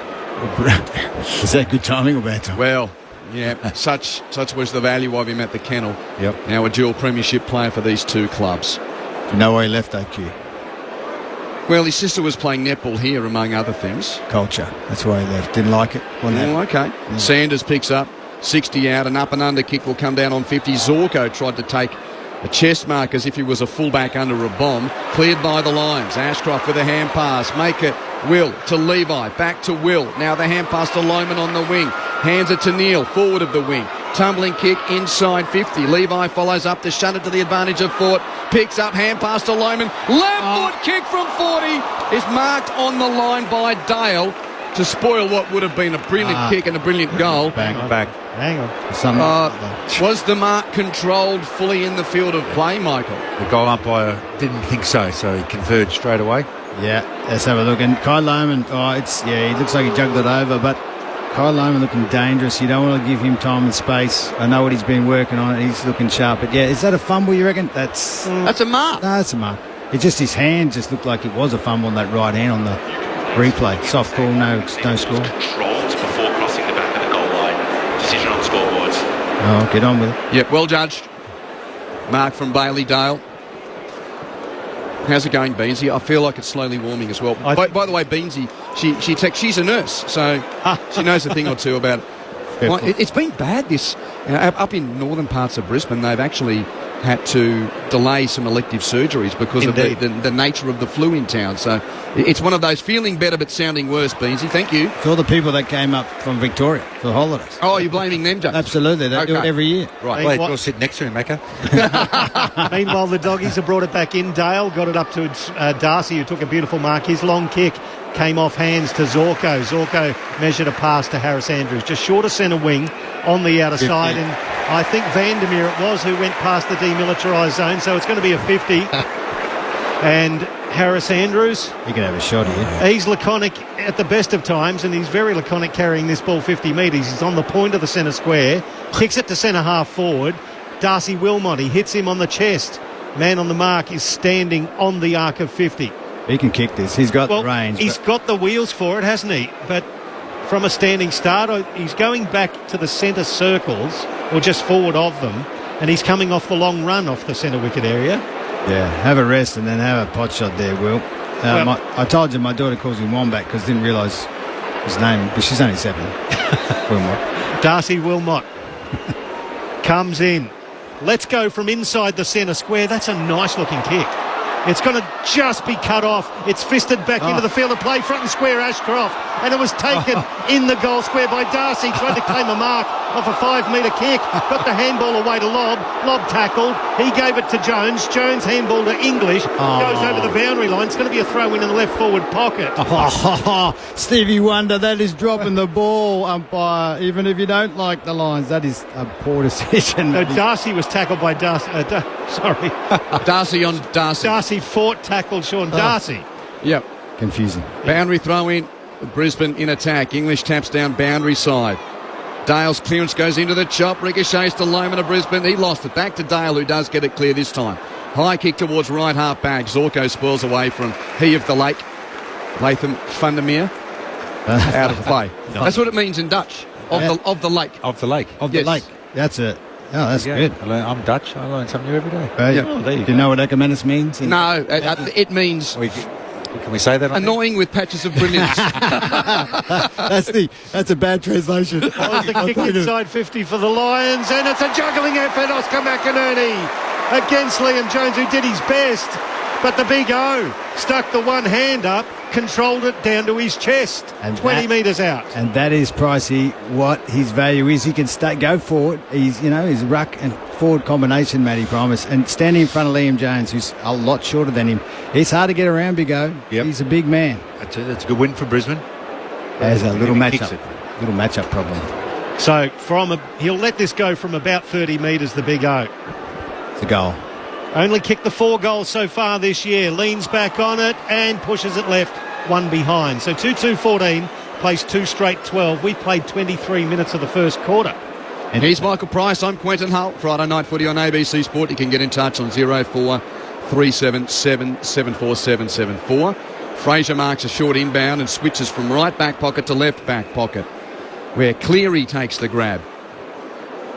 Is that good timing or bad timing? Well, yeah, such was the value of him at the Kennel. Yep. Now a dual premiership player for these two clubs. You know why he left AQ? Well, his sister was playing netball here, among other things. Culture. That's why he left. Didn't like it. Okay. Yeah. Sanders picks up 60 out. An up and under kick will come down on 50. Zorko tried to take a chest mark as if he was a fullback under a bomb. Cleared by the Lions. Ashcroft with a hand pass. Make it Will to Levi. Back to Will. Now the hand pass to Lohman on the wing. Hands it to Neil. Forward of the wing. Tumbling kick inside 50. Levi follows up to shut it to the advantage of Fort. Picks up hand pass to Lohman. Left foot kick from 40 is marked on the line by Dale to spoil what would have been a brilliant kick and a brilliant goal. Back. Hang on. Was the mark controlled fully in the field of play, Michael? The goal umpire didn't think so he conferred straight away. Yeah, let's have a look. And Kyle Lohman, he looks like he jugged it over, but Kyle Lohman looking dangerous. You don't want to give him time and space. I know what he's been working on. He's looking sharp. But, yeah, is that a fumble, you reckon? That's a mark. No, that's a mark. It's just his hand just looked like it was a fumble on that right hand on the replay. Soft call, no score. Controlled before crossing the back of the goal line. Decision on the scoreboards. Oh, get on with it. Yep, well judged. Mark from Bailey Dale. How's it going, Beansy? I feel like it's slowly warming as well. By the way, Beansy, she's a nurse, so she knows a thing or two about it. Well, it's been bad this. Up in northern parts of Brisbane, they've actually had to delay some elective surgeries because of the nature of the flu in town. So it's one of those feeling better but sounding worse, Beansy. Thank you. For all the people that came up from Victoria for the holidays. Oh, you're blaming them, James? Absolutely. They do it every year. Right. Wait, you'll sit next to him, Macca. Meanwhile, the Doggies have brought it back in. Dale got it up to Darcy, who took a beautiful mark. His long kick came off hands to Zorko. Zorko measured a pass to Harris Andrews, just short of centre wing on the outer side. And I think Vandermeer it was who went past the demilitarised zone, so it's going to be a 50. And Harris Andrews, he can have a shot here. He's laconic at the best of times, and he's very laconic carrying this ball 50 metres. He's on the point of the centre square, kicks it to centre half forward. Darcy Wilmot, he hits him on the chest. Man on the mark is standing on the arc of 50. He can kick this. He's got the range. He's got the wheels for it, hasn't he? But from a standing start, he's going back to the centre circles, or just forward of them, and he's coming off the long run off the centre wicket area. Yeah, have a rest and then have a pot shot there, Will. I told you my daughter calls him Wombat because I didn't realise his name, but she's only 7. Wilmot. Darcy Wilmot comes in. Let's go from inside the centre square. That's a nice-looking kick. It's going to just be cut off. It's fisted back into the field of play, front and square Ashcroft, and it was taken in the goal square by Darcy. Tried to claim a mark off a 5-metre kick, got the handball away to Lobb. Lobb tackled. He gave it to Jones. Jones handball to English. Goes over the boundary line. It's going to be a throw in the left forward pocket. Stevie Wonder, that is dropping the ball, umpire. Even if you don't like the lines, that is a poor decision. No, Darcy was tackled by Darcy. Darcy on Darcy. Darcy Fort tackled Sean Darcy. Yep. Confusing. Boundary throw in. Brisbane in attack. English taps down boundary side. Dale's clearance goes into the chop. Ricochets to Lohman of Brisbane. He lost it. Back to Dale, who does get it clear this time. High kick towards right half back. Zorko spoils away from he of the lake. Latham Vandermeer out of play. That's what it means in Dutch. Of the lake. Of the lake. Of the lake. That's it. Oh, that's good. I'm Dutch. I learn something new every day. Do you know what Ecumenius means? No, it means... Can we say that? Annoying with patches of brilliance. That's a bad translation. Oh, the kick inside 50 for the Lions, and it's a juggling effort. Oscar McInerney against Liam Jones, who did his best, but the big O stuck the one hand up, controlled it down to his chest, and 20 metres out. And that is Pricey. What his value is, he can go forward. He's his ruck and forward combination, Matty Promise, and standing in front of Liam Jones, who's a lot shorter than him. It's hard to get around, Big O. Yep. He's a big man. That's a good win for Brisbane. Has a little Maybe kicks matchup problem. So he'll let this go from about 30 metres, the big O. It's a goal. Only kicked the 4 goals so far this year. Leans back on it and pushes it left, 1 behind. So 2-2-14, plays 2 straight 12. We've played 23 minutes of the first quarter. And he's Michael Price. I'm Quentin Hull. Friday Night Footy on ABC Sport. You can get in touch on 0437 747 Fraser marks a short inbound and switches from right back pocket to left back pocket, where Cleary takes the grab.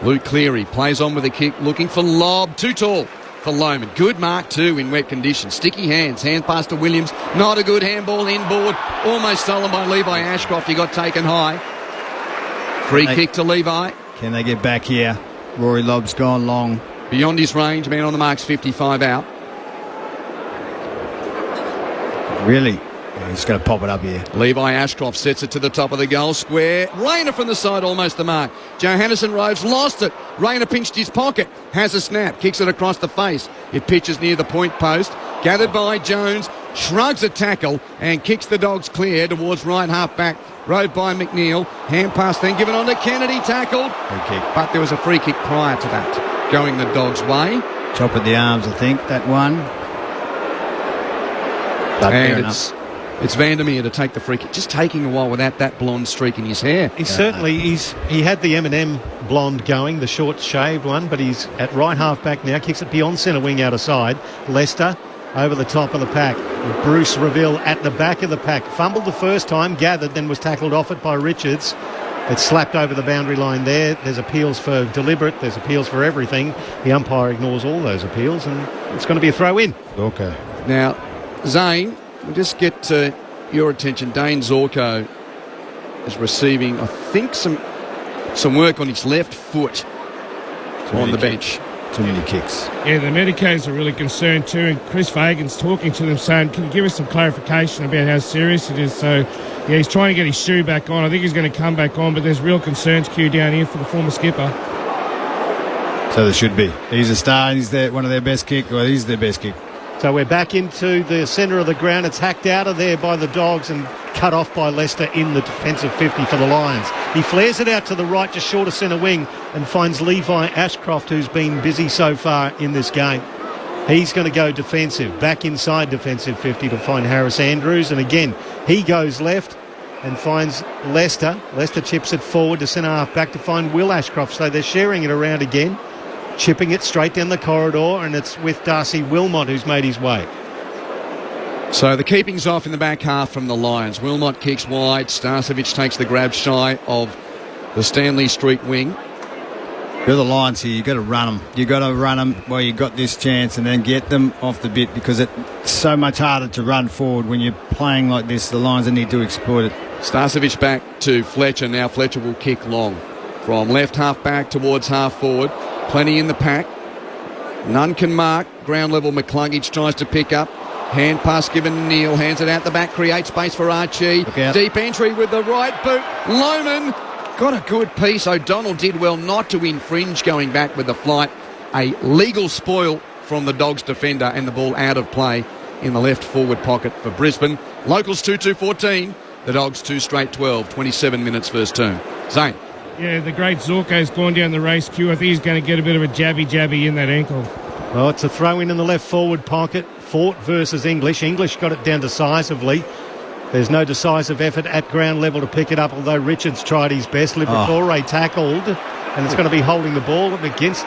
Luke Cleary plays on with a kick, looking for lob. Too tall for Lohmann. Good mark too in wet conditions. Sticky hands. Hand pass to Williams. Not a good handball inboard. Almost stolen by Levi Ashcroft. He got taken high. Free kick to Levi. Can they get back here? Rory Lobb's gone long. Beyond his range. Man on the mark's 55 out. Really? Yeah, he's going to pop it up here. Levi Ashcroft sets it to the top of the goal square. Rayner from the side, almost the mark. Johannesson Roves lost it. Rayner pinched his pocket. Has a snap. Kicks it across the face. It pitches near the point post. Gathered by Jones. Shrugs a tackle and kicks the Dogs clear towards right half back. Rode by McNeil. Hand pass then given on to Kennedy. Tackled. Free kick. But there was a free kick prior to that, going the Dogs' way. Chop at the arms, I think, that one. But and it's Vandermeer to take the free kick. Just taking a while without that blonde streak in his hair. He had the M&M blonde going, the short shaved one, but he's at right half back now. Kicks it beyond centre wing out of side. Leicester over the top of the pack. Bruce Reville at the back of the pack. Fumbled the first time, gathered, then was tackled off it by Richards. It's slapped over the boundary line there. There's appeals for deliberate. There's appeals for everything. The umpire ignores all those appeals, and it's going to be a throw in. Okay. Now, Zane, we'll just get your attention. Dane Zorko is receiving, I think, some work on his left foot on the bench. Too many kicks. Yeah, the medicos are really concerned too, and Chris Fagan's talking to them saying, can you give us some clarification about how serious it is? So, yeah, he's trying to get his shoe back on. I think he's going to come back on, but there's real concerns, Q, down here for the former skipper. So there should be. He's a star, and he's one of their best kick. Well, he's their best kick. So we're back into the centre of the ground. It's hacked out of there by the Dogs and cut off by Leicester in the defensive 50 for the Lions. He flares it out to the right, just short of centre wing, and finds Levi Ashcroft, who's been busy so far in this game. He's going to go defensive, back inside defensive 50 to find Harris Andrews. And again, he goes left and finds Leicester. Leicester chips it forward to centre half back to find Will Ashcroft. So they're sharing it around again, chipping it straight down the corridor, and it's with Darcy Wilmot who's made his way. So the keeping's off in the back half from the Lions. Wilmot kicks wide. Starcevic takes the grab shy of the Stanley Street wing. You're the Lions here. You've got to run them. You've got to run them while you've got this chance and then get them off the bit, because it's so much harder to run forward when you're playing like this. The Lions need to exploit it. Starcevic back to Fletcher. Now Fletcher will kick long from left half back towards half forward. Plenty in the pack. None can mark. Ground level McCluggage tries to pick up. Hand pass given to Neil. Hands it out the back. Creates space for Archie. Deep entry with the right boot. Lohmann got a good piece. O'Donnell did well not to infringe going back with the flight. A legal spoil from the Dogs defender, and the ball out of play in the left forward pocket for Brisbane. Locals 2-2-14. The Dogs 2 straight 12. 27 minutes first term. Zane. Yeah, the great Zorko's gone down the race queue. I think he's going to get a bit of a jabby in that ankle. Well, it's a throw in the left forward pocket. Fort versus English. English got it down decisively. There's no decisive effort at ground level to pick it up, although Richards tried his best. Liberatore tackled, and it's going to be holding the ball against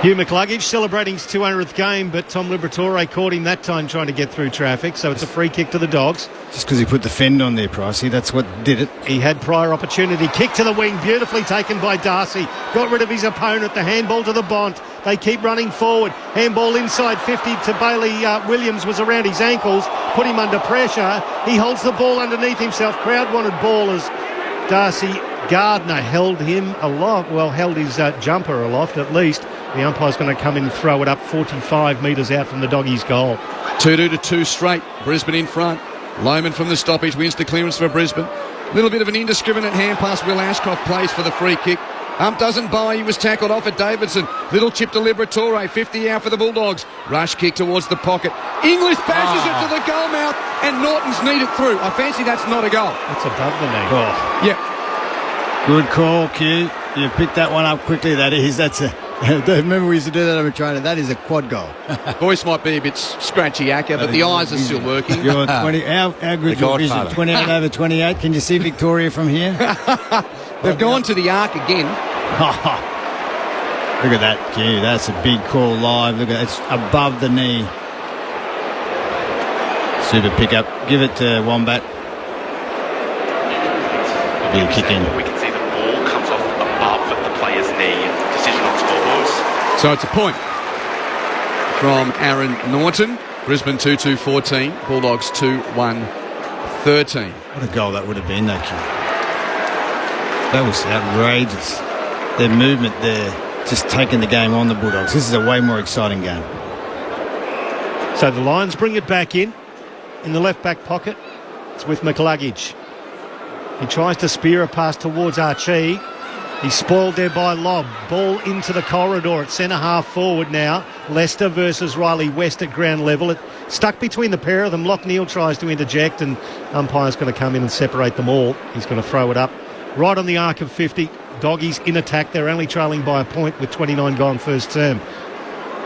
Hugh McCluggage, celebrating his 200th game, but Tom Liberatore caught him that time trying to get through traffic, so it's a free kick to the Dogs. Just because he put the fend on there, Pricey, that's what did it. He had prior opportunity. Kick to the wing, beautifully taken by Darcy. Got rid of his opponent, the handball to the Bont. They keep running forward. Handball inside 50 to Bailey Williams, was around his ankles, put him under pressure. He holds the ball underneath himself. Crowd wanted ball as Darcy Gardner held him aloft, held his jumper aloft at least. The umpire's going to come in and throw it up 45 metres out from the Doggies' goal. 2-2 straight. Brisbane in front. Lohmann from the stoppage wins the clearance for Brisbane. A little bit of an indiscriminate hand pass. Will Ashcroft plays for the free kick. doesn't buy. He was tackled off at Davidson. Little chip to Liberatore. 50 out for the Bulldogs. Rush kick towards the pocket. English bashes it to the goal mouth, and Norton's kneed it through. I fancy that's not a goal. That's above the knee. Oh. Yeah. Good call, Q. You picked that one up quickly. That's a... Remember we used to do that over training. That is a quad goal. Voice might be a bit scratchy, Acker, but the eyes are still working. You're 20. How good your vision? 28 over 28. Can you see Victoria from here? They've gone to the arc again. Look at that, Q. That's a big call live. Look at that. It's above the knee. Super pickup. Give it to Wombat. Be a kick in. We can see the ball comes off above the player's knee. Decision on scoreboards. So it's a point from Aaron Norton. Brisbane 2-2-14. Bulldogs 2-1-13. What a goal that would have been, though, Q. That was outrageous. Their movement there, just taking the game on the Bulldogs. This is a way more exciting game. So the Lions bring it back in the left back pocket. It's with McLuggage. He tries to spear a pass towards Archie. He's spoiled there by Lobb. Ball into the corridor at centre half forward now. Leicester versus Riley West at ground level. It stuck between the pair of them. Lockneil tries to interject, and umpire's going to come in and separate them all. He's going to throw it up right on the arc of 50. Doggies in attack. They're only trailing by a point with 29 gone first term.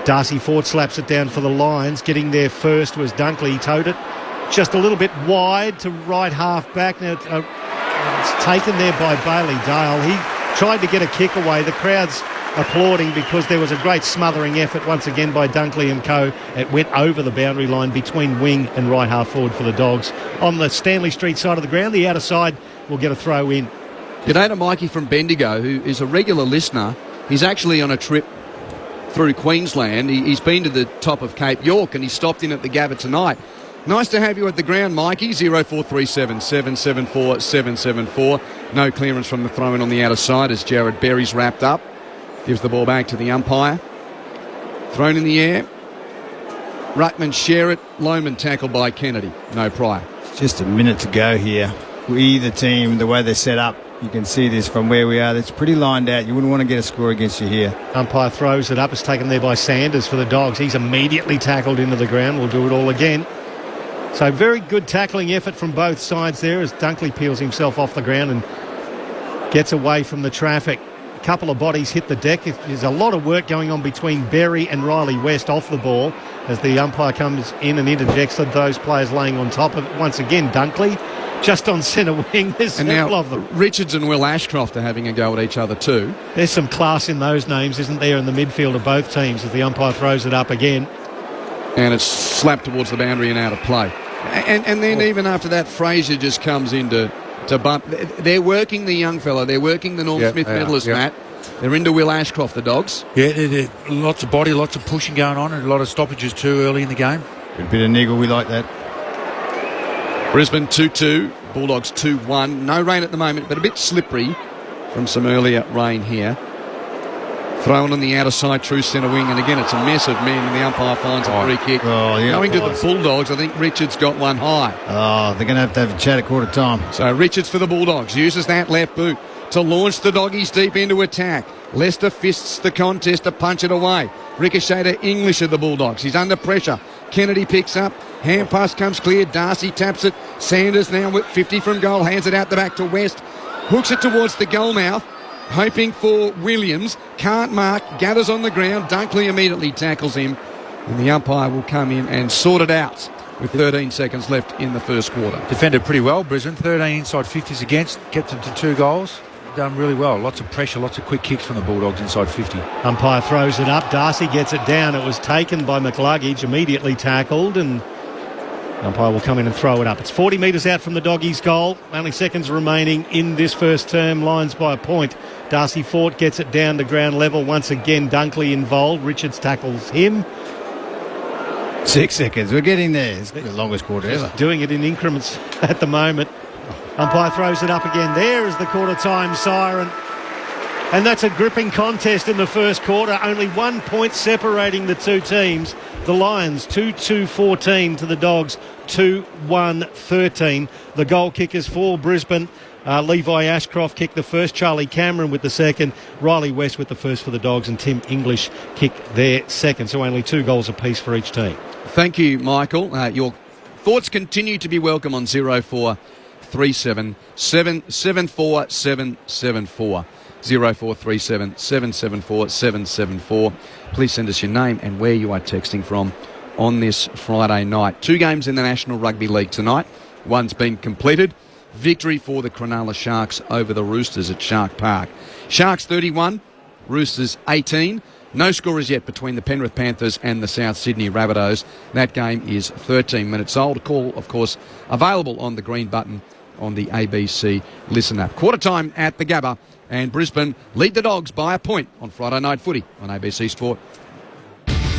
Darcy Ford slaps it down for the Lions. Getting there first was Dunkley. He towed it just a little bit wide to right half back. Now it's taken there by Bailey Dale. He tried to get a kick away. The crowd's applauding because there was a great smothering effort once again by Dunkley and co. It went over the boundary line between wing and right half forward for the Dogs. On the Stanley Street side of the ground, the outer side will get a throw in. G'day to Mikey from Bendigo, who is a regular listener. He's actually on a trip through Queensland. He's been to the top of Cape York and he stopped in at the Gabba tonight. Nice to have you at the ground, Mikey. 0437 774 774. No clearance from the throw-in on the outer side as Jared Berry's wrapped up. Gives the ball back to the umpire. Thrown in the air. Ruckman share it. Lohman tackled by Kennedy. No prior. Just a minute to go here. Either team, the way they're set up, you can see this from where we are. It's pretty lined out. You wouldn't want to get a score against you here. Umpire throws it up. It's taken there by Sanders for the Dogs. He's immediately tackled into the ground. We'll do it all again. So very good tackling effort from both sides there as Dunkley peels himself off the ground and gets away from the traffic. A couple of bodies hit the deck. There's a lot of work going on between Berry and Riley West off the ball as the umpire comes in and interjects with those players laying on top of it. Once again, Dunkley just on centre wing. There's several of them. Richards and Will Ashcroft are having a go at each other too. There's some class in those names, isn't there, in the midfield of both teams as the umpire throws it up again. And it's slapped towards the boundary and out of play. And then even after that, Fraser just comes in to bump. They're working the young fella. They're working the Norm Smith medalist, Matt. They're into Will Ashcroft, the Dogs. Yeah, lots of body, lots of pushing going on, and a lot of stoppages too early in the game. A bit of niggle, we like that. Brisbane 2-2, Bulldogs 2-1. No rain at the moment, but a bit slippery from some earlier rain here. Thrown on the outer side, true centre wing, and again it's a mess of men, and the umpire finds a free kick. Going to the Bulldogs, I think Richards got one high. Oh, they're going to have a chat at quarter time. So Richards for the Bulldogs, uses that left boot to launch the Doggies deep into attack. Leicester fists the contest to punch it away. Ricochet to English of the Bulldogs. He's under pressure. Kennedy picks up. Hand pass comes clear. Darcy taps it. Sanders now with 50 from goal. Hands it out the back to West. Hooks it towards the goal mouth. Hoping for Williams. Can't mark. Gathers on the ground. Dunkley immediately tackles him. And the umpire will come in and sort it out with 13 seconds left in the first quarter. Defended pretty well, Brisbane. 13 inside 50s against. Kept them to 2 goals. Done really well. Lots of pressure, lots of quick kicks from the Bulldogs inside 50. Umpire throws it up. Darcy gets it down. It was taken by McLuggage, immediately tackled, and the umpire will come in and throw it up. It's 40 metres out from the Doggies' goal. Only seconds remaining in this first term. Lions by a point. Darcy Fort gets it down to ground level. Once again, Dunkley involved. Richards tackles him. 6 seconds. We're getting there. It's the longest quarter ever. Doing it in increments at the moment. Umpire throws it up again. There is the quarter time siren. And that's a gripping contest in the first quarter. Only 1 point separating the two teams. The Lions 2-2-14 to the Dogs 2-1-13. The goal kickers for Brisbane Levi Ashcroft kicked the first, Charlie Cameron with the second, Riley West with the first for the Dogs, and Tim English kicked their second. So only 2 goals apiece for each team. Thank you, Michael. Your thoughts continue to be welcome on 0437 774 774. 0437 774 774. Please send us your name and where you are texting from on this Friday night. 2 games in the National Rugby League tonight. One's been completed. Victory for the Cronulla Sharks over the Roosters at Shark Park. Sharks 31, Roosters 18. No scorers yet between the Penrith Panthers and the South Sydney Rabbitohs. That game is 13 minutes old. A call, of course, available on the green button on the ABC Listen app. Quarter time at the Gabba, and Brisbane lead the Dogs by a point on Friday Night Footy on ABC Sport.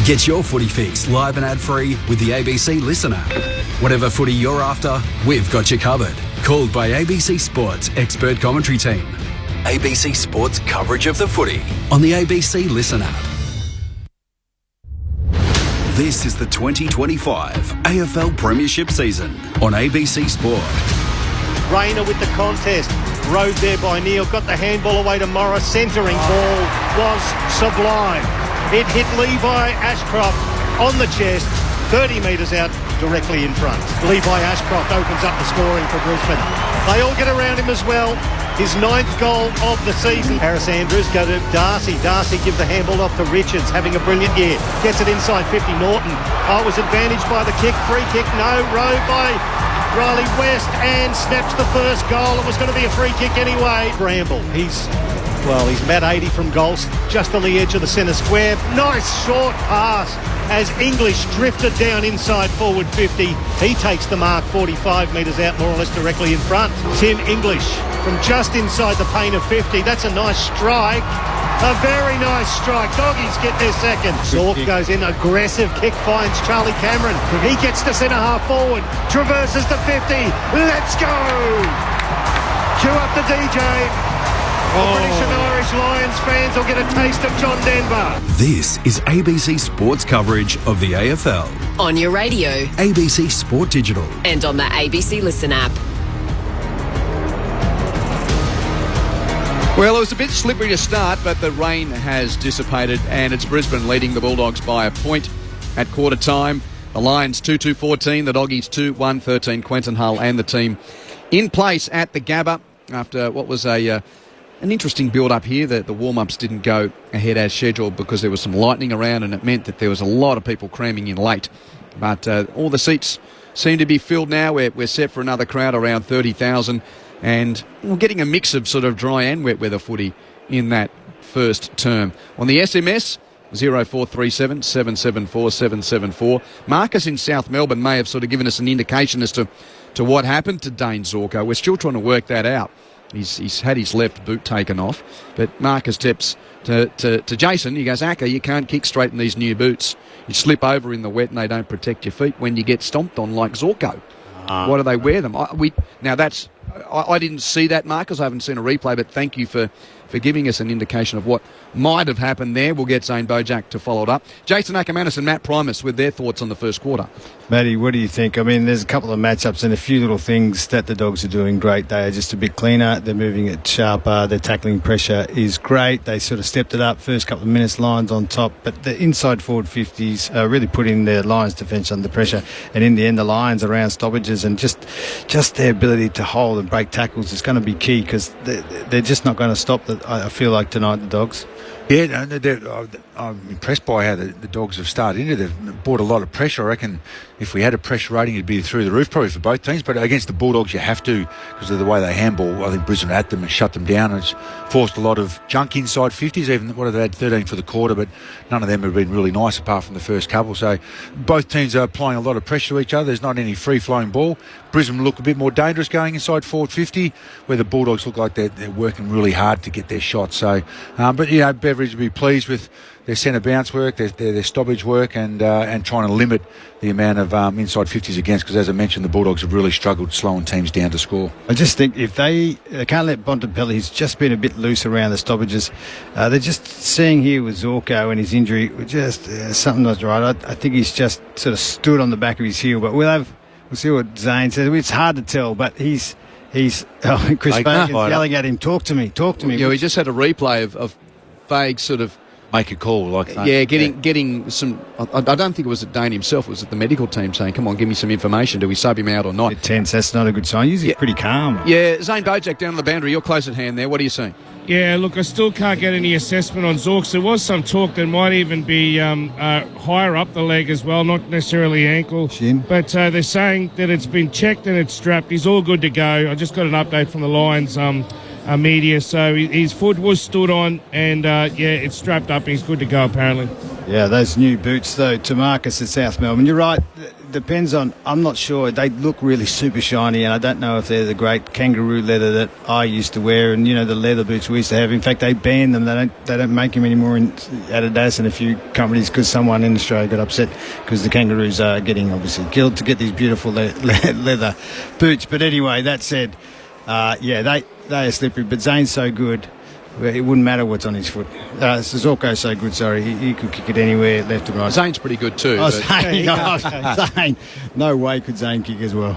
Get your footy fix live and ad-free with the ABC Listen app. Whatever footy you're after, we've got you covered. Called by ABC Sport's expert commentary team. ABC Sports coverage of the footy on the ABC Listen app. This is the 2025 AFL Premiership season on ABC Sport. Rayner with the contest. Rode there by Neil. Got the handball away to Morris. Centering ball was sublime. It hit Levi Ashcroft on the chest. 30 metres out, directly in front. Levi Ashcroft opens up the scoring for Brisbane. They all get around him as well. His 9th goal of the season. Harris Andrews go to Darcy. Darcy give the handball off to Richards, having a brilliant year. Gets it inside 50. Norton. Oh, was advantaged by the kick. Free kick, no. Rode by Riley West and snaps the first goal. It was going to be a free kick anyway. Bramble, he's about 80 from goal, just on the edge of the centre square. Nice short pass as English drifted down inside forward 50. He takes the mark 45 metres out, more or less directly in front. Tim English from just inside the paint of 50. That's a nice strike. A very nice strike. Doggies get their second. Zork goes in. Aggressive kick finds Charlie Cameron. He gets to centre half forward. Traverses the 50. Let's go. Cue up the DJ. British and Irish Lions fans will get a taste of John Denver. This is ABC Sports coverage of the AFL. On your radio. ABC Sport Digital. And on the ABC Listen app. Well, it was a bit slippery to start, but the rain has dissipated, and it's Brisbane leading the Bulldogs by a point at quarter time. The Lions 2-2-14, the Doggies 2-1-13. Quentin Hull and the team in place at the Gabba after what was an interesting build-up here. The warm-ups didn't go ahead as scheduled because there was some lightning around, and it meant that there was a lot of people cramming in late. But all the seats seem to be filled now. We're set for another crowd around 30,000, and we're getting a mix of sort of dry and wet weather footy in that first term. On the SMS, 0437 774 774. Marcus in South Melbourne may have sort of given us an indication as to what happened to Dane Zorko. We're still trying to work that out. He's had his left boot taken off, but Marcus tips to Jason. He goes, Acker, you can't kick straight in these new boots. You slip over in the wet and they don't protect your feet when you get stomped on like Zorko. Why do they wear them? I didn't see that, Marcus. I haven't seen a replay, but thank you for giving us an indication of what might have happened there. We'll get Zane Bojack to follow it up. Jason Ackermanis and Matt Primus with their thoughts on the first quarter. Matty, what do you think? I mean, there's a couple of matchups and a few little things that the Dogs are doing great. They are just a bit cleaner. They're moving it sharper. Their tackling pressure is great. They sort of stepped it up first couple of minutes, Lions on top. But the inside forward 50s are really putting the Lions defence under pressure. And in the end, the Lions around stoppages and just their ability to hold and break tackles is going to be key because they're just not going to stop, I feel like, tonight, the Dogs. Yeah, I'm impressed by how the Dogs have started into it. They've brought a lot of pressure. I reckon if we had a pressure rating, it'd be through the roof probably for both teams. But against the Bulldogs, you have to because of the way they handball. I think Brisbane at them and shut them down. It's forced a lot of junk inside 50s. Even they had 13 for the quarter, but none of them have been really nice apart from the first couple. So both teams are applying a lot of pressure to each other. There's not any free-flowing ball. Brisbane look a bit more dangerous going inside forward 50, where the Bulldogs look like they're working really hard to get their shots. So, but Beveridge will be pleased with their centre bounce work, their stoppage work, and trying to limit the amount of inside 50s against. Because as I mentioned, the Bulldogs have really struggled slowing teams down to score. I just think if they can't let Bontempelli, he's just been a bit loose around the stoppages. They're just seeing here with Zorko and his injury, just something not right. I think he's just sort of stood on the back of his heel, but we'll see what Zane says. It's hard to tell, but he's Chris Bacon's yelling at him, talk to me. Yeah, we just had a replay of Vague sort of make a call like that. Yeah, getting some. I don't think it was at Dane himself. It was at the medical team saying, "Come on, give me some information. Do we sub him out or not?" Tense. That's not a good sign. Usually pretty calm. Yeah, Zane Bojak down on the boundary. You're close at hand there. What are you seeing? Yeah, look, I still can't get any assessment on Zorks. There was some talk that might even be higher up the leg as well, not necessarily ankle. Shin. But they're saying that it's been checked and it's strapped. He's all good to go. I just got an update from the Lions media. So his foot was stood on and, it's strapped up and he's good to go apparently. Yeah, those new boots, though, to Marcus at South Melbourne. You're right. Depends on, I'm not sure. They look really super shiny, and I don't know if they're the great kangaroo leather that I used to wear, and, the leather boots we used to have. In fact, they banned them. They don't make them anymore in Adidas and a few companies because someone in Australia got upset because the kangaroos are getting, obviously, killed to get these beautiful leather boots. But anyway, that said, they are slippery, but Zane's so good. It wouldn't matter what's on his foot. Zorko's so good, he could kick it anywhere, left and right. Zane's pretty good too. Zane. No way could Zane kick as well.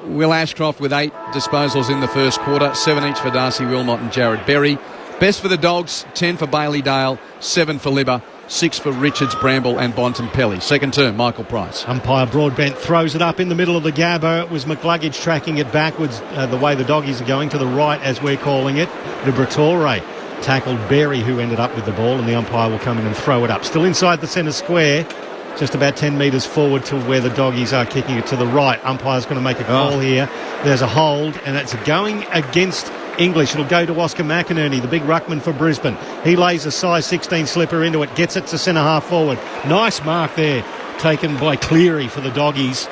Will Ashcroft with 8 disposals in the first quarter, 7 each for Darcy Wilmot and Jared Berry. Best for the Dogs, 10 for Bailey Dale, 7 for Libba, 6 for Richards, Bramble and Bontempelli. Second term, Michael Price. Umpire Broadbent throws it up in the middle of the Gabba. It was McCluggage tracking it backwards the way the Doggies are going, to the right as we're calling it. Liberatore tackled Berry, who ended up with the ball, and the umpire will come in and throw it up. Still inside the centre square, just about 10 metres forward to where the Doggies are kicking it to the right. Umpire's going to make a call here. There's a hold, and it's going against English. It'll go to Oscar McInerney, the big ruckman for Brisbane. He lays a size 16 slipper into it, gets it to centre half forward. Nice mark there, taken by Cleary for the Doggies.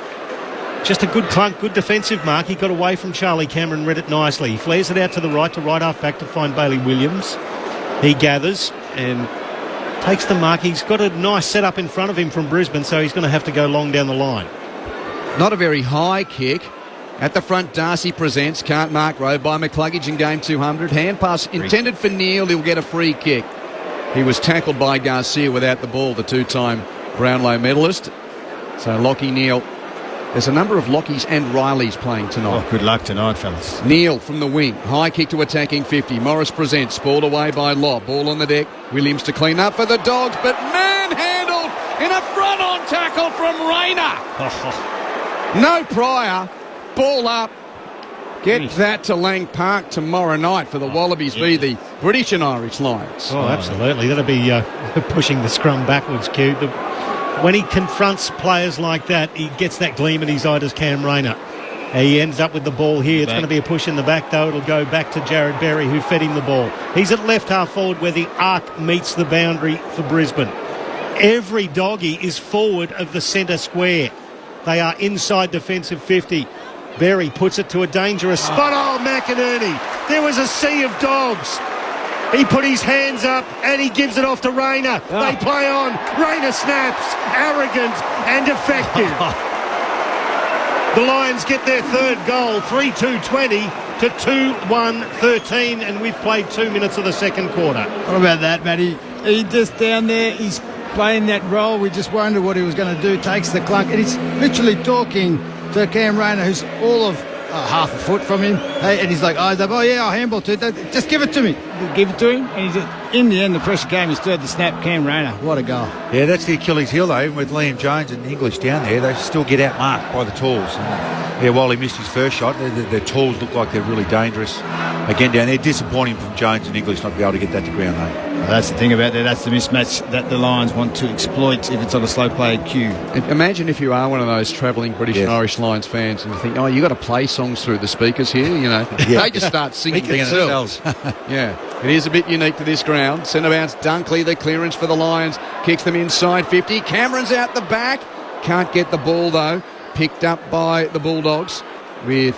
Just a good clunk, good defensive mark. He got away from Charlie Cameron, read it nicely. He flares it out to the right half back to find Bailey Williams. He gathers and takes the mark. He's got a nice setup in front of him from Brisbane, so he's going to have to go long down the line. Not a very high kick. At the front, Darcy presents. Can't mark row by McCluggage in game 200. Hand pass intended for Neil. He'll get a free kick. He was tackled by Garcia without the ball, the 2-time Brownlow medalist. So Lockie Neal. There's a number of Lockies and Rileys playing tonight. Oh, good luck tonight, fellas. Neil from the wing. High kick to attacking 50. Morris presents. Balled away by Lobb. Ball on the deck. Williams to clean up for the Dogs, but manhandled in a front-on tackle from Rayner. No Pryor. Ball up. Get that to Lang Park tomorrow night for the Wallabies v the British and Irish Lions. Oh, absolutely. That'll be pushing the scrum backwards, Q. When he confronts players like that, he gets that gleam in his eye, does Cam Rayner. He ends up with the ball here. It's going to be a push in the back, though. It'll go back to Jared Berry, who fed him the ball. He's at left half forward where the arc meets the boundary for Brisbane. Every Doggy is forward of the centre square. They are inside defensive 50. Berry puts it to a dangerous spot. Oh, McInerney. There was a sea of Dogs. He put his hands up and he gives it off to Rayner. They play on. Rayner snaps. Arrogant and effective. The Lions get their third goal, 3-2-20 to 2-1-13, and we've played 2 minutes of the second quarter. What about that, Matty? He just down there, he's playing that role. We just wondered what he was going to do. Takes the clunk, and he's literally talking to Cam Rayner, who's all of half a foot from him. Hey, and he's like, I'll handball to it. Just give it to me. Give it to him. And in the end, the pressure came. He stirred the snap. Cam Rayner, what a goal. Yeah, that's the Achilles heel, though. Even with Liam Jones and English down there, they still get outmarked by the tools. And, while he missed his first shot, the tools look like they're really dangerous. Again, down there, disappointing from Jones and English not to be able to get that to ground, though. Well, that's the thing about that. That's the mismatch that the Lions want to exploit if it's on a slow play cue. Imagine if you are one of those travelling British and Irish Lions fans and you think, you got to play songs through the speakers here, They just start singing themselves. Yeah, it is a bit unique to this ground. Centre bounce Dunkley, the clearance for the Lions. Kicks them inside 50. Cameron's out the back. Can't get the ball, though. Picked up by the Bulldogs with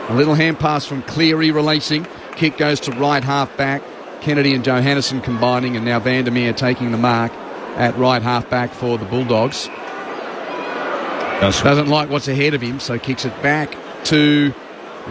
a little hand pass from Cleary releasing. Kick goes to right half back. Kennedy and Johannesson combining, and now Vandermeer taking the mark at right half back for the Bulldogs. Doesn't like what's ahead of him, so kicks it back to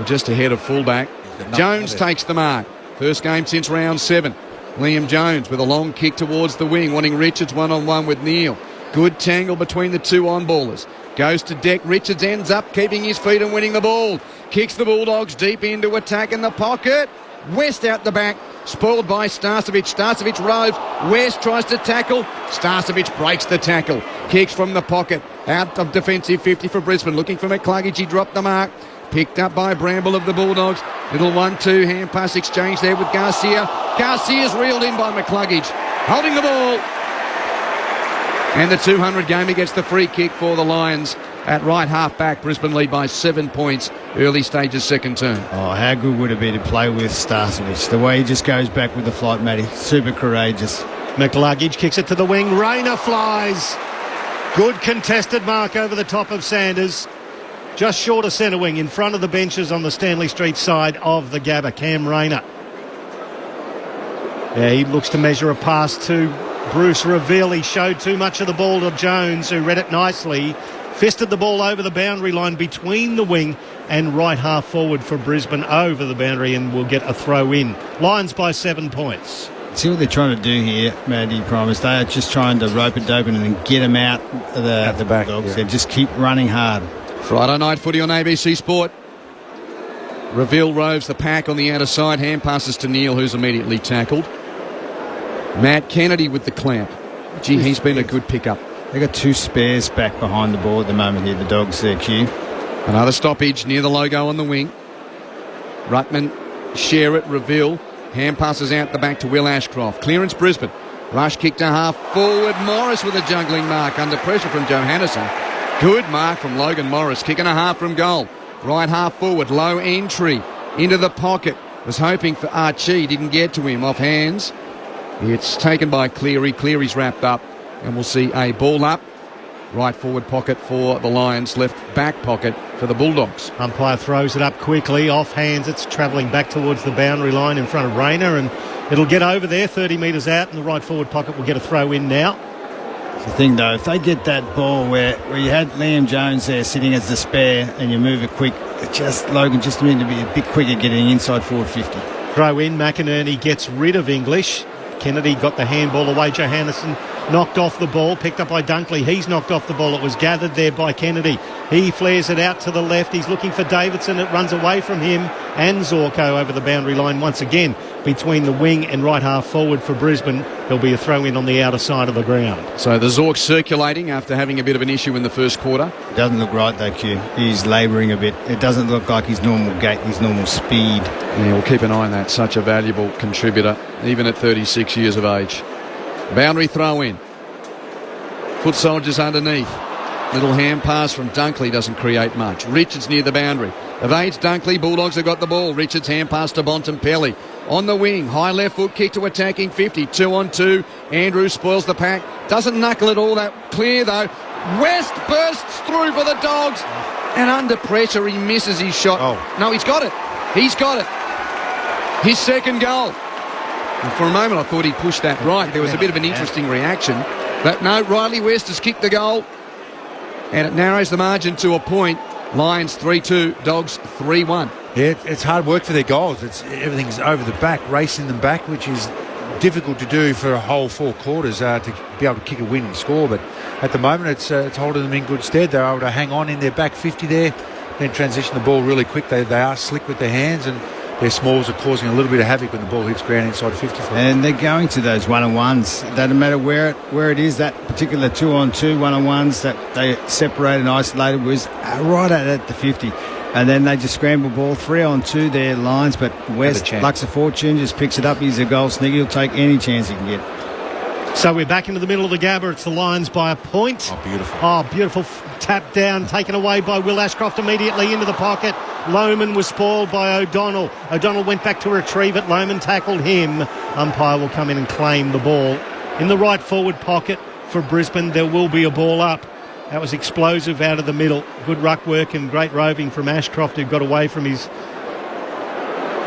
just ahead of fullback. Jones takes the mark. First game since round 7. Liam Jones with a long kick towards the wing, wanting Richards one-on-one with Neil. Good tangle between the two on-ballers. Goes to deck. Richards ends up keeping his feet and winning the ball. Kicks the Bulldogs deep into attack in the pocket. West out the back. Spoiled by Starcevic. Starcevic roves. West tries to tackle. Starcevic breaks the tackle. Kicks from the pocket. Out of defensive 50 for Brisbane. Looking for McCluggage. He dropped the mark. Picked up by Bramble of the Bulldogs. Little 1-2 hand pass exchange there with Garcia. Garcia's reeled in by McCluggage. Holding the ball. And the 200 game gets the free kick for the Lions at right half back. Brisbane lead by 7 points. Early stages second term. Oh, how good would it be to play with Starcevic? The way he just goes back with the flight, Matty. Super courageous. McCluggage kicks it to the wing. Rayner flies. Good contested mark over the top of Sanders. Just short of centre wing, in front of the benches on the Stanley Street side of the Gabba. Cam Rayner. Yeah, he looks to measure a pass to Bruce Reveal. He showed too much of the ball to Jones, who read it nicely. Fisted the ball over the boundary line between the wing and right half forward for Brisbane over the boundary, and will get a throw in. Lions by 7 points. See what they're trying to do here, Matty Promise. They are just trying to rope it open and then get them out the back. Dogs. Yeah. They just keep running hard. Friday night footy on ABC Sport. Reveal roves the pack on the outer side. Hand passes to Neil, who's immediately tackled. Matt Kennedy with the clamp. Gee, he's been a good pickup. They got 2 spares back behind the ball at the moment here, the Dogs there, Q. Another stoppage near the logo on the wing. Ruttman, share it, Reveal. Hand passes out the back to Will Ashcroft. Clearance Brisbane. Rush kick to half forward. Morris with a juggling mark under pressure from Johannesen. Good mark from Logan Morris. Kick and a half from goal. Right half forward. Low entry into the pocket. Was hoping for Archie. Didn't get to him off hands. It's taken by Cleary. Cleary's wrapped up. And we'll see a ball up. Right forward pocket for the Lions. Left back pocket for the Bulldogs. Umpire throws it up quickly. Off hands. It's travelling back towards the boundary line in front of Rayner. And it'll get over there 30 metres out. And the right forward pocket will get a throw in now. The thing though, if they get that ball where you had Liam Jones there sitting as the spare and you move it quick, Logan just need to be a bit quicker getting inside forward 50. Throw in, McInerney gets rid of English. Kennedy got the handball away. Johannesen knocked off the ball, picked up by Dunkley. He's knocked off the ball. It was gathered there by Kennedy. He flares it out to the left. He's looking for Davidson. It runs away from him and Zorko over the boundary line once again between the wing and right half forward for Brisbane. There'll be a throw in on the outer side of the ground. So the Zork circulating after having a bit of an issue in the first quarter. Doesn't look right though, Q. He's labouring a bit. It doesn't look like his normal gait, his normal speed. Yeah, we'll keep an eye on that. Such a valuable contributor, even at 36 years of age. Boundary throw in. Foot soldiers underneath. Little hand pass from Dunkley doesn't create much. Richards near the boundary. Evades Dunkley. Bulldogs have got the ball. Richards hand pass to Bontempelli. On the wing. High left foot kick to attacking 50. 2-on-2. Andrews spoils the pack. Doesn't knuckle it all that clear though. West bursts through for the Dogs. And under pressure he misses his shot. Oh. No, he's got it. He's got it. His second goal. And for a moment I thought he pushed that right. There was a bit of an interesting reaction. But no, Riley West has kicked the goal. And it narrows the margin to a point. Lions 3-2, Dogs 3-1. Yeah, it's hard work for their goals. Everything's over the back, racing them back, which is difficult to do for a whole 4 quarters to be able to kick a winning score. But at the moment, it's holding them in good stead. They're able to hang on in their back 50 there, then transition the ball really quick. They are slick with their hands, and their smalls are causing a little bit of havoc when the ball hits ground inside 50. And they're going to those one-on-ones. Doesn't matter where it is, that particular 2-on-2 one-on-ones that they separate and isolated was right at the 50. And then they just scramble ball 3-on-2 their Lions, but West, Lux of Fortune, just picks it up. He's a goal sneaker. He'll take any chance he can get. So we're back into the middle of the Gabba. It's the Lions by a point. Oh, beautiful. Oh, beautiful tap down, taken away by Will Ashcroft immediately into the pocket. Lohman was spoiled by O'Donnell. O'Donnell went back to retrieve it. Lohman tackled him. Umpire will come in and claim the ball. In the right forward pocket for Brisbane, there will be a ball up. That was explosive out of the middle. Good ruck work and great roving from Ashcroft, who got away from his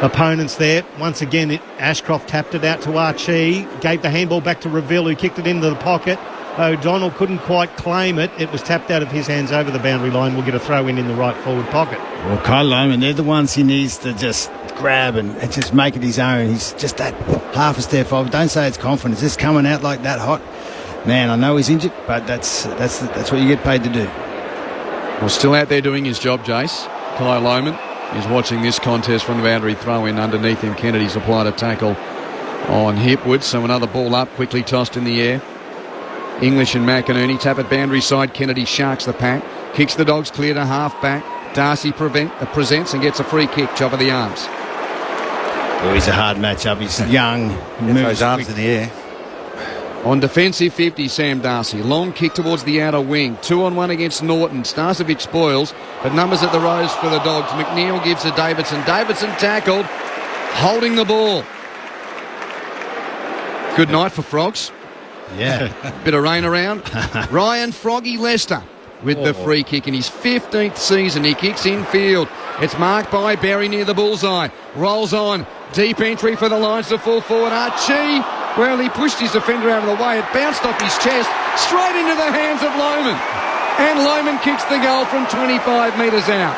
opponents there. Once again, Ashcroft tapped it out to Archie, gave the handball back to Reveal, who kicked it into the pocket. O'Donnell couldn't quite claim it. It was tapped out of his hands over the boundary line. We'll get a throw in the right forward pocket. Well, Kyle Lohman, they're the ones he needs to just grab and just make it his own. He's just that half a step forward. Don't say it's confidence. Just coming out like that hot. Man, I know he's injured, but that's what you get paid to do. Well, still out there doing his job, Jace. Kai Lohmann is watching this contest from the boundary throw in underneath him. Kennedy's applied a tackle on Hipwood, so another ball up, quickly tossed in the air. English and McInerney tap at boundary side. Kennedy sharks the pack, kicks the Dogs clear to half back. Darcy presents and gets a free kick, chop of the arms. Oh, he's a hard matchup. He's young. Get those arms in the air. On defensive 50, Sam Darcy. Long kick towards the outer wing. 2-on-1 against Norton. Starcevic spoils, but numbers at the rose for the Dogs. McNeil gives to Davidson. Davidson tackled, holding the ball. Good night for Frogs. Yeah. Bit of rain around. Ryan Froggy Lester with the free kick in his 15th season. He kicks infield. It's marked by Berry near the bullseye. Rolls on. Deep entry for the Lions to full forward. Archie. Well, he pushed his defender out of the way. It bounced off his chest, straight into the hands of Lohmann. And Lohmann kicks the goal from 25 metres out.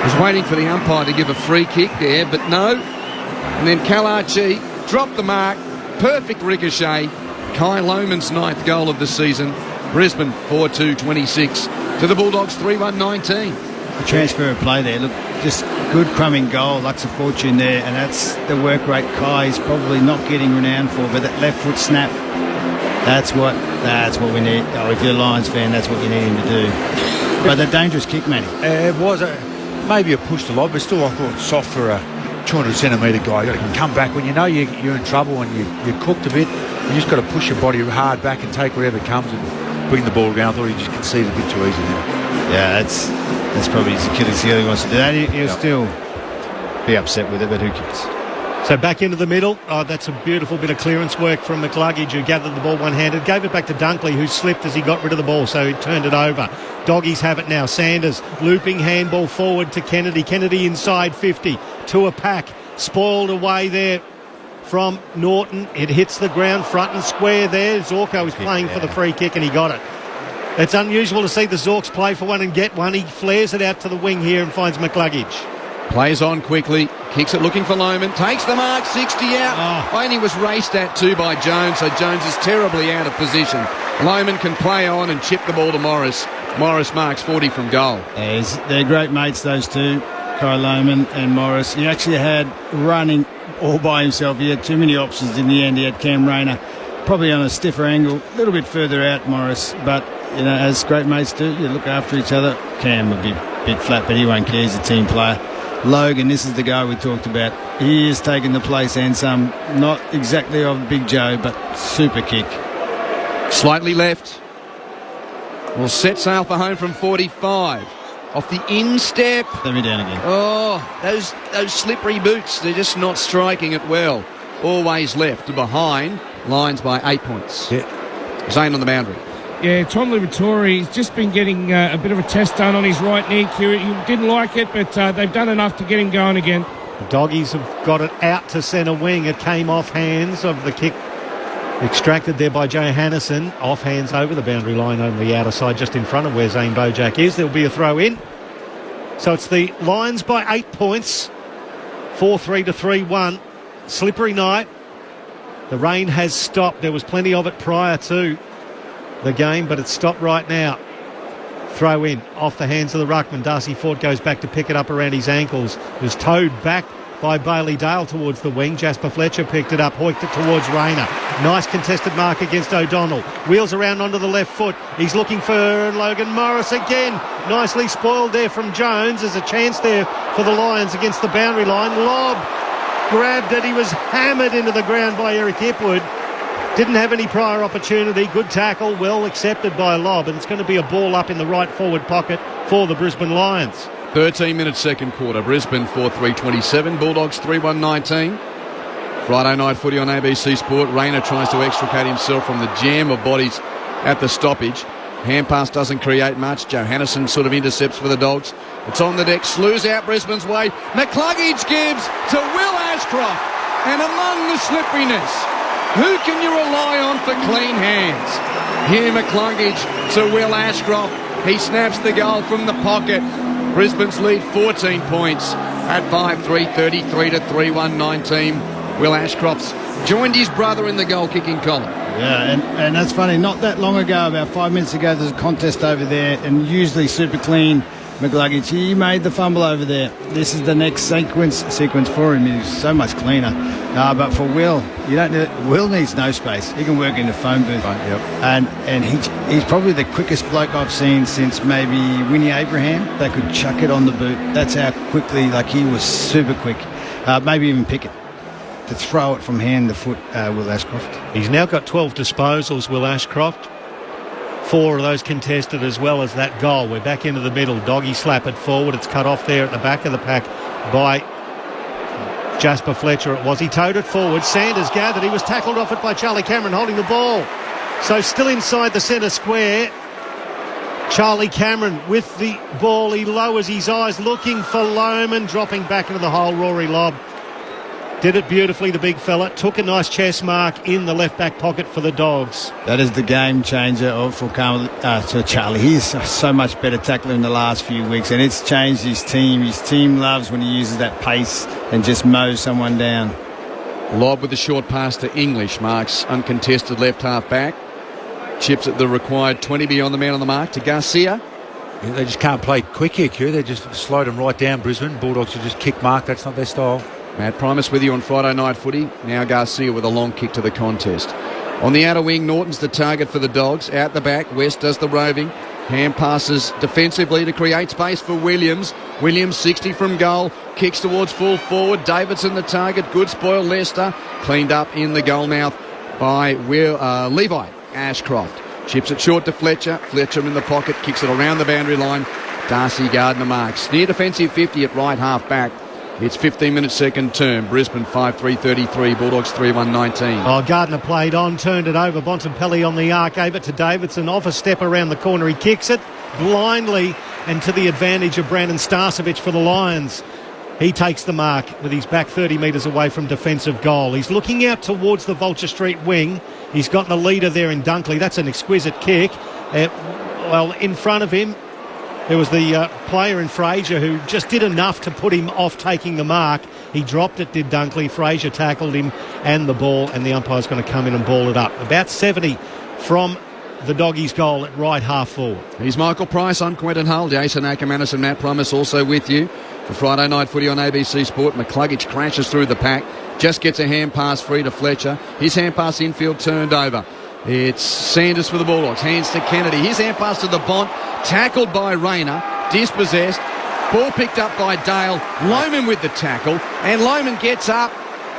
Was waiting for the umpire to give a free kick there, but no. And then Cal Archie dropped the mark. Perfect ricochet. Kai Lohmann's 9th goal of the season. Brisbane 4-2-26 to the Bulldogs 3-1-19. The transfer of play there, look, just good crumbing goal, lots of fortune there, and that's the work rate Kai is probably not getting renowned for, but that left foot snap, that's what we need. Oh, if you're a Lions fan, that's what you need him to do. But the dangerous kick, Matty. It was maybe a push to lob, but still I thought soft for a 200-centimetre guy. You got to come back when you know you're in trouble and you're cooked a bit. You just got to push your body hard back and take whatever comes and bring the ball around. I thought he just conceded a bit too easy there. Yeah, that's probably his Achilles heel. He wants to do that. He'll still be upset with it, but who cares? So back into the middle. Oh, that's a beautiful bit of clearance work from McCluggage, who gathered the ball one-handed, gave it back to Dunkley, who slipped as he got rid of the ball, so he turned it over. Doggies have it now. Sanders looping handball forward to Kennedy. Kennedy inside 50 to a pack. Spoiled away there from Norton. It hits the ground front and square there. Zorko is playing for the free kick and he got it. It's unusual to see the Zorks play for one and get one. He flares it out to the wing here and finds McCluggage. Plays on quickly, kicks it looking for Lohmann, takes the mark, 60 out. And he was raced at too by Jones, so Jones is terribly out of position. Lohmann can play on and chip the ball to Morris. Morris marks 40 from goal. They're great mates, those two, Kai Lohmann and Morris. He actually had running all by himself. He had too many options in the end. He had Cam Rayner probably on a stiffer angle, a little bit further out, Morris, but you know, as great mates do, you look after each other. Cam would be a bit flat, but he won't care. He's a team player. Logan, this is the guy we talked about. He is taking the place and some, not exactly of Big Joe, but super kick. Slightly left. Will set sail for home from 45. Off the instep. Let me down again. Oh, those slippery boots. They're just not striking it well. Always left to behind. Lions by 8 points. Yeah. Zane on the boundary. Yeah, Tom Liberatore, he's just been getting a bit of a test done on his right knee. He didn't like it, but they've done enough to get him going again. The Doggies have got it out to centre wing. It came off hands of the kick extracted there by Joe Hannison. Off hands over the boundary line on the outer side, just in front of where Zane Bojack is. There'll be a throw in. So it's the Lions by 8 points. 4-3 to 3-1. Slippery night. The rain has stopped. There was plenty of it prior to the game, but it's stopped right now. Throw in off the hands of the ruckman. Darcy Ford goes back to pick it up around his ankles. It was towed back by Bailey Dale towards the wing. Jasper Fletcher picked it up, hoiked it towards Rayner. Nice contested mark against O'Donnell. Wheels around onto the left foot. He's looking for Logan Morris again. Nicely spoiled there from Jones. There's a chance there for the Lions against the boundary line. Lob grabbed it. He was hammered into the ground by Eric Hipwood. Didn't have any prior opportunity. Good tackle, well accepted by Lob, and it's going to be a ball up in the right forward pocket for the Brisbane Lions. 13 minutes second quarter. Brisbane 4-3-27. Bulldogs 3-1-19. Friday night footy on ABC Sport. Rayner tries to extricate himself from the jam of bodies at the stoppage. Hand pass doesn't create much. Joe Hannison sort of intercepts for the Dogs. It's on the deck. Slews out Brisbane's way. McCluggage gives to Will Ashcroft. And among the slipperiness, who can you rely on for clean hands? Here McCluggage to Will Ashcroft. He snaps the goal from the pocket. Brisbane's lead 14 points at 5-3, 33 to 3-1-19. Will Ashcroft's joined his brother in the goal-kicking column. Yeah, and that's funny. Not that long ago, about 5 minutes ago, there's a contest over there, and usually super clean McLuggage. He made the fumble over there. This is the next sequence for him. He's so much cleaner. But for Will, Will needs no space. He can work in the phone booth. Yep. And he's probably the quickest bloke I've seen since maybe Winnie Abraham. They could chuck it on the boot. That's how quickly, he was super quick. Maybe even pick it. To throw it from hand to foot, Will Ashcroft. He's now got 12 disposals, Will Ashcroft. 4 of those contested, as well as that goal. We're back into the middle. Doggy slap it forward. It's cut off there at the back of the pack by Jasper Fletcher. It was. He towed it forward. Sanders gathered. He was tackled off it by Charlie Cameron holding the ball. So still inside the centre square. Charlie Cameron with the ball. He lowers his eyes looking for Lohman, dropping back into the hole. Rory Lobb did it beautifully, the big fella. Took a nice chest mark in the left-back pocket for the Dogs. That is the game changer for Charlie. He's so much better tackler in the last few weeks, and it's changed his team. His team loves when he uses that pace and just mows someone down. Lobb with the short pass to English. Marks uncontested left half back. Chips at the required 20 beyond the man on the mark to Garcia. Yeah, they just can't play quick here, Q. They just slowed them right down, Brisbane. Bulldogs will just kick mark. That's not their style. Matt Primus with you on Friday Night Footy. Now Garcia with a long kick to the contest. On the outer wing, Norton's the target for the Dogs. Out the back, West does the roving. Hand passes defensively to create space for Williams. Williams 60 from goal. Kicks towards full forward. Davidson the target. Good spoil Leicester. Cleaned up in the goal mouth by Levi Ashcroft. Chips it short to Fletcher. Fletcher in the pocket. Kicks it around the boundary line. Darcy Gardner marks. Near defensive 50 at right half back. It's 15 minutes second term. Brisbane 5-3-33. Bulldogs 3-1-19. Oh, Gardner played on, turned it over. Bontempelli on the arc, gave it to Davidson. Off a step around the corner. He kicks it blindly and to the advantage of Brandon Starcevich for the Lions. He takes the mark with his back 30 metres away from defensive goal. He's looking out towards the Vulture Street wing. He's got the leader there in Dunkley. That's an exquisite kick. In front of him, there was the player in Fraser who just did enough to put him off taking the mark. He dropped it, did Dunkley. Fraser tackled him and the ball, and the umpire's going to come in and ball it up. About 70 from the Doggies' goal at right half forward. He's Michael Price. I'm Quentin Hull. Jason Ackermanis and Matt Primus also with you for Friday Night Footy on ABC Sport. McCluggage crashes through the pack. Just gets a hand pass free to Fletcher. His hand pass infield turned over. It's Sanders for the Bulldogs. Hands to Kennedy. His hand pass to the Bont. Tackled by Rayner. Dispossessed. Ball picked up by Dale. Lohman with the tackle. And Lohman gets up.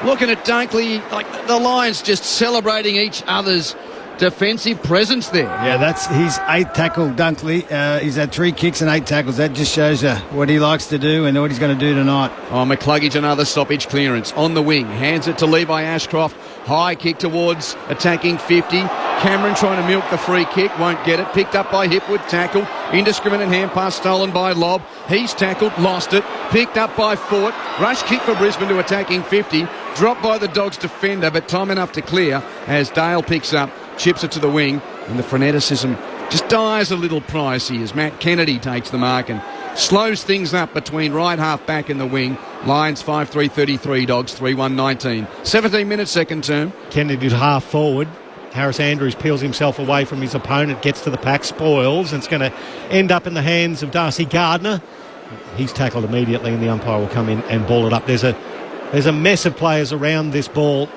Looking at Dunkley. Like the Lions just celebrating each other's defensive presence there. Yeah, that's his 8th tackle, Dunkley. He's had 3 kicks and 8 tackles. That just shows you what he likes to do and what he's going to do tonight. Oh, McCluggage, another stoppage clearance. On the wing. Hands it to Levi Ashcroft. High kick towards attacking 50. Cameron trying to milk the free kick. Won't get it. Picked up by Hipwood. Tackle. Indiscriminate hand pass stolen by Lobb. He's tackled. Lost it. Picked up by Fort. Rush kick for Brisbane to attacking 50. Dropped by the Dogs defender, but time enough to clear as Dale picks up. Chips it to the wing, and the freneticism just dies a little pricey as Matt Kennedy takes the mark and slows things up between right half back and the wing. Lions 5-3-33, Dogs 3-1-19. 17 minutes second term. Kennedy to half forward. Harris Andrews peels himself away from his opponent, gets to the pack, spoils, and it's going to end up in the hands of Darcy Gardner. He's tackled immediately, and the umpire will come in and ball it up. There's a mess of players around this ball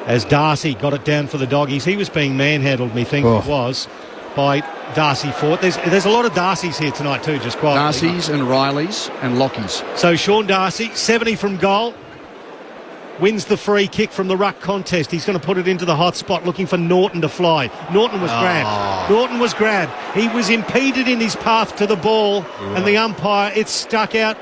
as Darcy got it down for the Doggies. He was being manhandled, it was, by Darcy Fort. There's a lot of Darcys here tonight too, just quietly. Darcys and Rileys and Lockies. So Sean Darcy, 70 from goal, wins the free kick from the ruck contest. He's going to put it into the hot spot, looking for Norton to fly. Norton was grabbed. He was impeded in his path to the ball, and the umpire, it stuck out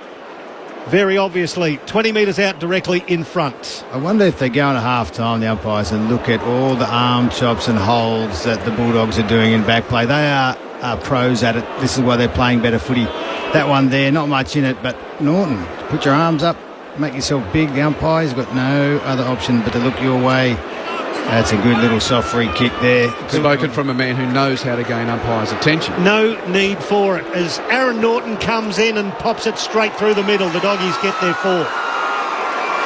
very obviously 20 metres out directly in front. I wonder if they go into half-time, the umpires, and look at all the arm chops and holds that the Bulldogs are doing in back play. They are pros at it. This is why they're playing better footy. That one there, not much in it, but Norton, put your arms up, make yourself big. The umpire's got no other option but to look your way. That's a good little soft free kick there. Spoken from a man who knows how to gain umpires' attention. No need for it as Aaron Norton comes in and pops it straight through the middle. The Doggies get their 4th.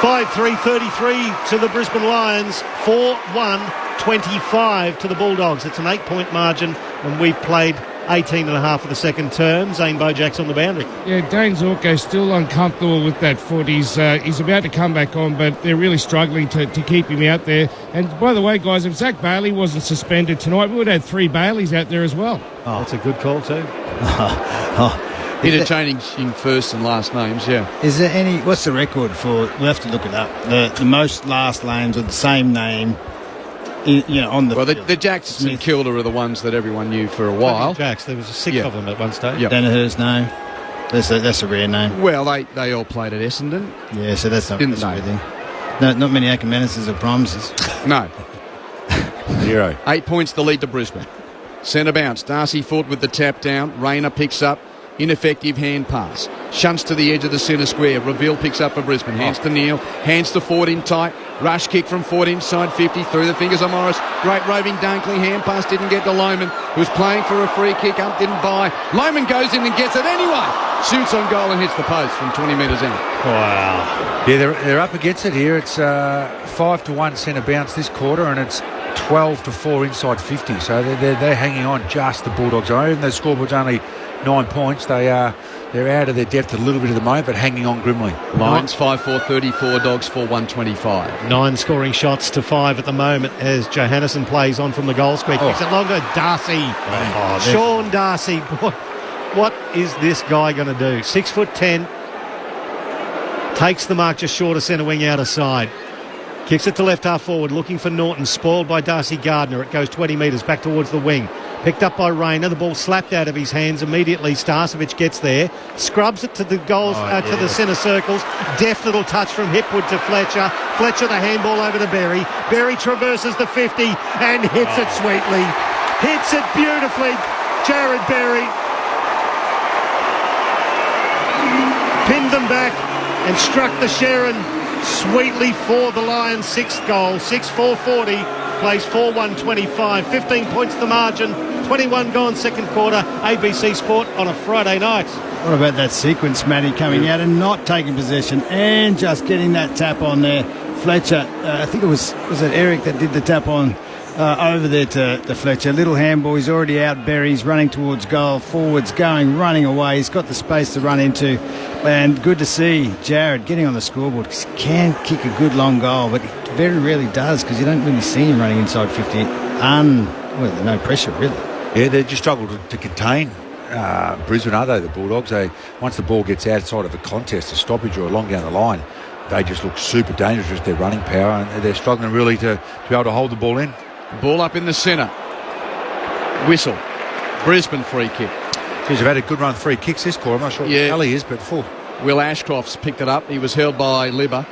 5-3-33 to the Brisbane Lions. 4-1 25 to the Bulldogs. It's an 8-point margin, and we've played 18 and a half of the second term. Zane Bojak's on the boundary. Yeah, Dane Zorko's still uncomfortable with that foot. He's about to come back on, but they're really struggling to keep him out there. And by the way, guys, if Zach Bailey wasn't suspended tonight, we would have had 3 Baileys out there as well. Oh, that's a good call too. Interchanging first and last names, yeah. Is there any... What's the record for... We'll have to look it up. The most last names with the same name... on the field. The Jacks and St Kilda are the ones that everyone knew for a while. Jacks, there was 6 of them at one stage. Yep. Danaher's name. That's a rare name. Well, they all played at Essendon. Yeah, so that's not Didn't that's a they? rare thing. No, not many Ackermanis or promises. No. 0. 8 points the lead to Brisbane. Centre bounce. Darcy Ford with the tap down. Rayner picks up. Ineffective hand pass. Shunts to the edge of the centre square. Reveal picks up for Brisbane. Hands to Neil. Hands to Ford in tight. Rush kick from Ford inside 50. Through the fingers of Morris. Great roving Dunkley. Hand pass didn't get to Lohman, who's playing for a free kick. Up didn't buy. Lohman goes in and gets it anyway. Shoots on goal and hits the post from 20 metres out. Wow. Yeah, they're up against it here. It's 5-1 centre bounce this quarter, and it's 12-4 inside 50. So they're hanging on just the Bulldogs. Even though the scoreboard's only 9 points, they're out of their depth a little bit at the moment, but hanging on grimly. Lions 5-4-34, Dogs 4-1-25. 9 scoring shots to 5 at the moment as Johannesson plays on from the goal square. Kicks it longer. Darcy. Sean Darcy. What is this guy going to do? 6'10". Takes the mark just short of centre wing out of side. Kicks it to left half forward, looking for Norton. Spoiled by Darcy Gardner. It goes 20 metres back towards the wing. Picked up by Rayner. The ball slapped out of his hands immediately. Starcevic gets there. Scrubs it to the goals, to the centre circles. Deft little touch from Hipwood to Fletcher. Fletcher the handball over to Berry. Berry traverses the 50 and hits it sweetly. Hits it beautifully. Jared Berry pinned them back and struck the Sharon sweetly for the Lions' 6th goal. 6-4-40. Plays 4-1-25. 15 points the margin. 21 gone second quarter. ABC Sport on a Friday night. What about that sequence, Matty, coming out and not taking possession and just getting that tap on there? Fletcher, I think it was it Eric that did the tap on over there to Fletcher. Little handball, he's already out. Berry's running towards goal. Forwards going, running away. He's got the space to run into. And good to see Jared getting on the scoreboard. He can kick a good long goal, but he very rarely does because you don't really see him running inside 50. No pressure, really. Yeah, they just struggle to contain Brisbane, are they, the Bulldogs? Once the ball gets outside of a contest, a stoppage or along down the line, they just look super dangerous with their running power, and they're struggling really to be able to hold the ball in. Ball up in the centre. Whistle. Brisbane free kick. Geez, they've had a good run free kicks this quarter. I'm not sure what Kelly is, but full. Will Ashcroft's picked it up. He was held by Libba.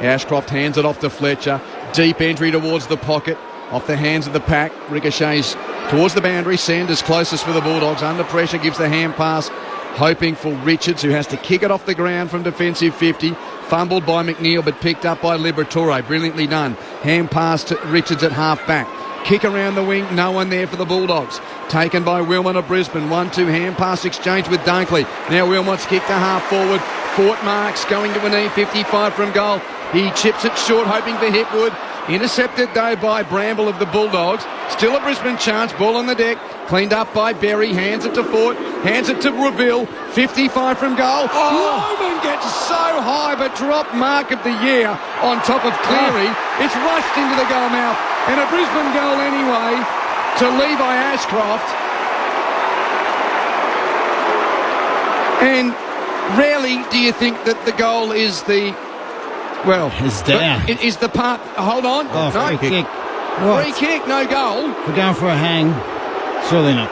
Ashcroft hands it off to Fletcher. Deep entry towards the pocket. Off the hands of the pack. Ricochets towards the boundary. Sanders closest for the Bulldogs. Under pressure, gives the hand pass. Hoping for Richards, who has to kick it off the ground from defensive 50. Fumbled by McNeil, but picked up by Liberatore. Brilliantly done. Hand pass to Richards at half back. Kick around the wing, no one there for the Bulldogs. Taken by Wilmot of Brisbane. 1-2 hand pass exchange with Dunkley. Now Wilmot's kick to half forward. Fort Marks going to a knee, 55 from goal. He chips it short, hoping for Hipwood. Intercepted though by Bramble of the Bulldogs. Still a Brisbane chance. Ball on the deck. Cleaned up by Berry. Hands it to Fort. Hands it to Reveal. 55 from goal. Lohman gets so high but dropped mark of the year on top of Cleary. It's rushed into the goal mouth. And a Brisbane goal anyway to Levi Ashcroft. And rarely do you think that the goal is the... Well, it's down. It is the part... Hold on. Oh, no. free kick. Free kick, no goal. We're going for a hang. Surely not.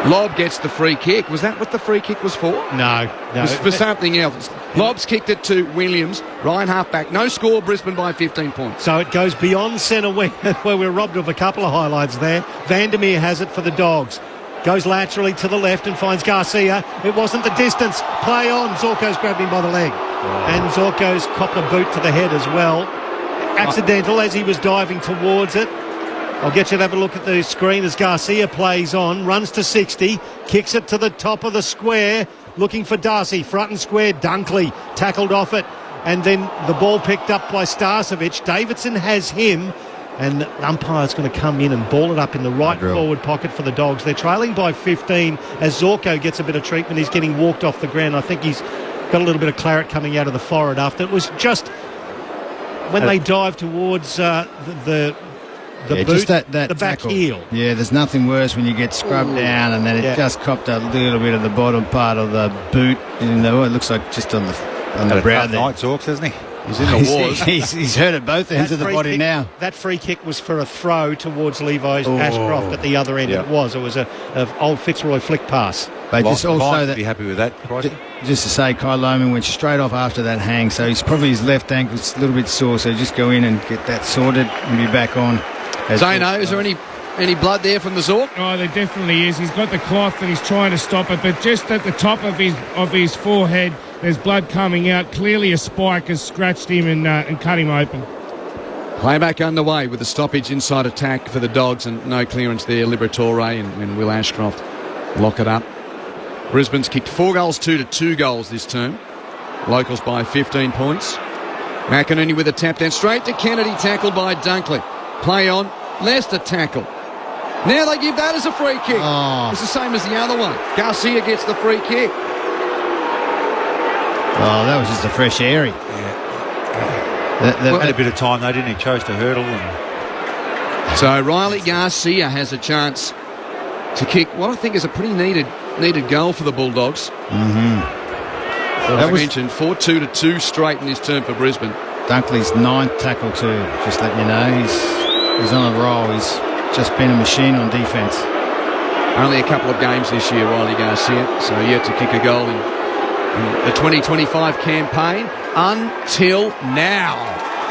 Lobb gets the free kick. Was that what the free kick was for? No. It was for something else. Lobb's kicked it to Williams. Ryan halfback. No score, Brisbane by 15 points. So it goes beyond centre wing, where we're robbed of a couple of highlights there. Vandermeer has it for the Dogs. Goes laterally to the left and finds Garcia. It wasn't the distance. Play on. Zorko's grabbed him by the leg. And Zorko's copped a boot to the head as well. Accidental as he was diving towards it. I'll get you to have a look at the screen as Garcia plays on. Runs to 60. Kicks it to the top of the square. Looking for Darcy. Front and square. Dunkley tackled off it. And then the ball picked up by Starcevic. Davidson has him. and the umpire's going to come in and ball it up in the right forward pocket for the Dogs. They're trailing by 15 as Zorko gets a bit of treatment. He's getting walked off the ground. I think he's got a little bit of claret coming out of the forehead after. It was just when they dive towards the boot, just that the back tackle. heel. Yeah, there's nothing worse when you get scrubbed down and then it just copped a little bit of the bottom part of the boot. It looks like just on the brow there. Night Zorks, hasn't he? He's in the wars. he's hurt at both ends of the body now. That free kick was for a throw towards Levi Ashcroft at the other end. It was a old Fitzroy flick pass. But just also that be happy with that. Just to say, Kyle Lohman went straight off after that hang, so he's probably his left ankle's a little bit sore. So just go in and get that sorted and be back on. Zano, is there any blood there from the Zork? Oh, there definitely is. He's got the cloth and he's trying to stop it, but just at the top of his forehead, there's blood coming out. Clearly a spike has scratched him and cut him open. Playback underway with the stoppage inside attack for the Dogs and no clearance there. Liberatore and Will Ashcroft lock it up. Brisbane's kicked 4 goals to 2 goals this term. Locals by 15 points. McInerney with a tap down straight to Kennedy, tackled by Dunkley. Play on, Leicester tackle. Now they give that as a free kick. It's the same as the other one. Garcia gets the free kick. Oh, that was just a fresh airy. Had a bit of time though, didn't he? Chose to hurdle. So Riley Garcia has a chance to kick what I think is a pretty needed goal for the Bulldogs. As I mentioned, 4-2 to 2 straight in this term for Brisbane. Dunkley's 9th tackle too, just letting you know. He's on a roll. He's just been a machine on defence. Only a couple of games this year, Riley Garcia, so yet to kick a goal in the 2025 campaign until now.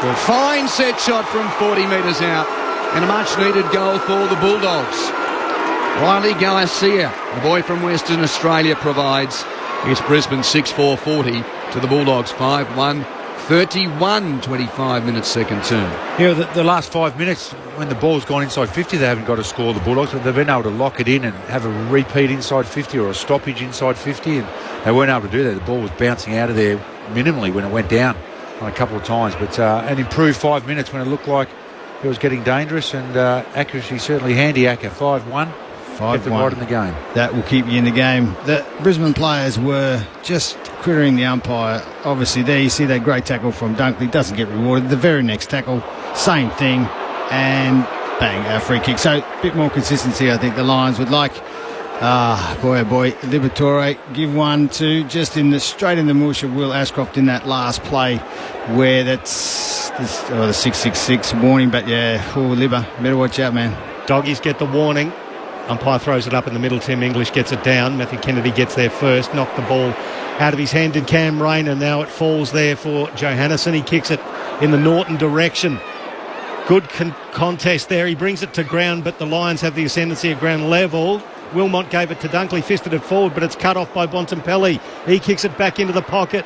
A fine set shot from 40 metres out and a much-needed goal for the Bulldogs. Riley Garcia, the boy from Western Australia, provides. It's Brisbane 6-4-40 to the Bulldogs 5-1. 31-25 minutes second term. Yeah, the last 5 minutes, when the ball's gone inside 50, they haven't got to score, the Bulldogs, but they've been able to lock it in and have a repeat inside 50 or a stoppage inside 50, and they weren't able to do that. The ball was bouncing out of there minimally when it went down on a couple of times, but an improved 5 minutes when it looked like it was getting dangerous, and accuracy certainly handy. Acker 5-1. 5-1 right in the game. That will keep you in the game. The Brisbane players were just crittering the umpire. Obviously, there you see that great tackle from Dunkley. Doesn't get rewarded. The very next tackle, same thing, and bang, a free kick. So a bit more consistency, I think the Lions would like. Boy, oh boy, Liberatore give one to just straight in the mush of Will Ashcroft in that last play, where that's the 666 warning. But yeah, Libba, better watch out, man. Doggies get the warning. Umpire throws it up in the middle. Tim English gets it down. Matthew Kennedy gets there first. Knocked the ball out of his hand. Did Cam Rain, and now it falls there for Johannesson. He kicks it in the Norton direction. Good contest there. He brings it to ground, but the Lions have the ascendancy at ground level. Wilmot gave it to Dunkley, fisted it forward, but it's cut off by Bontempelli. He kicks it back into the pocket.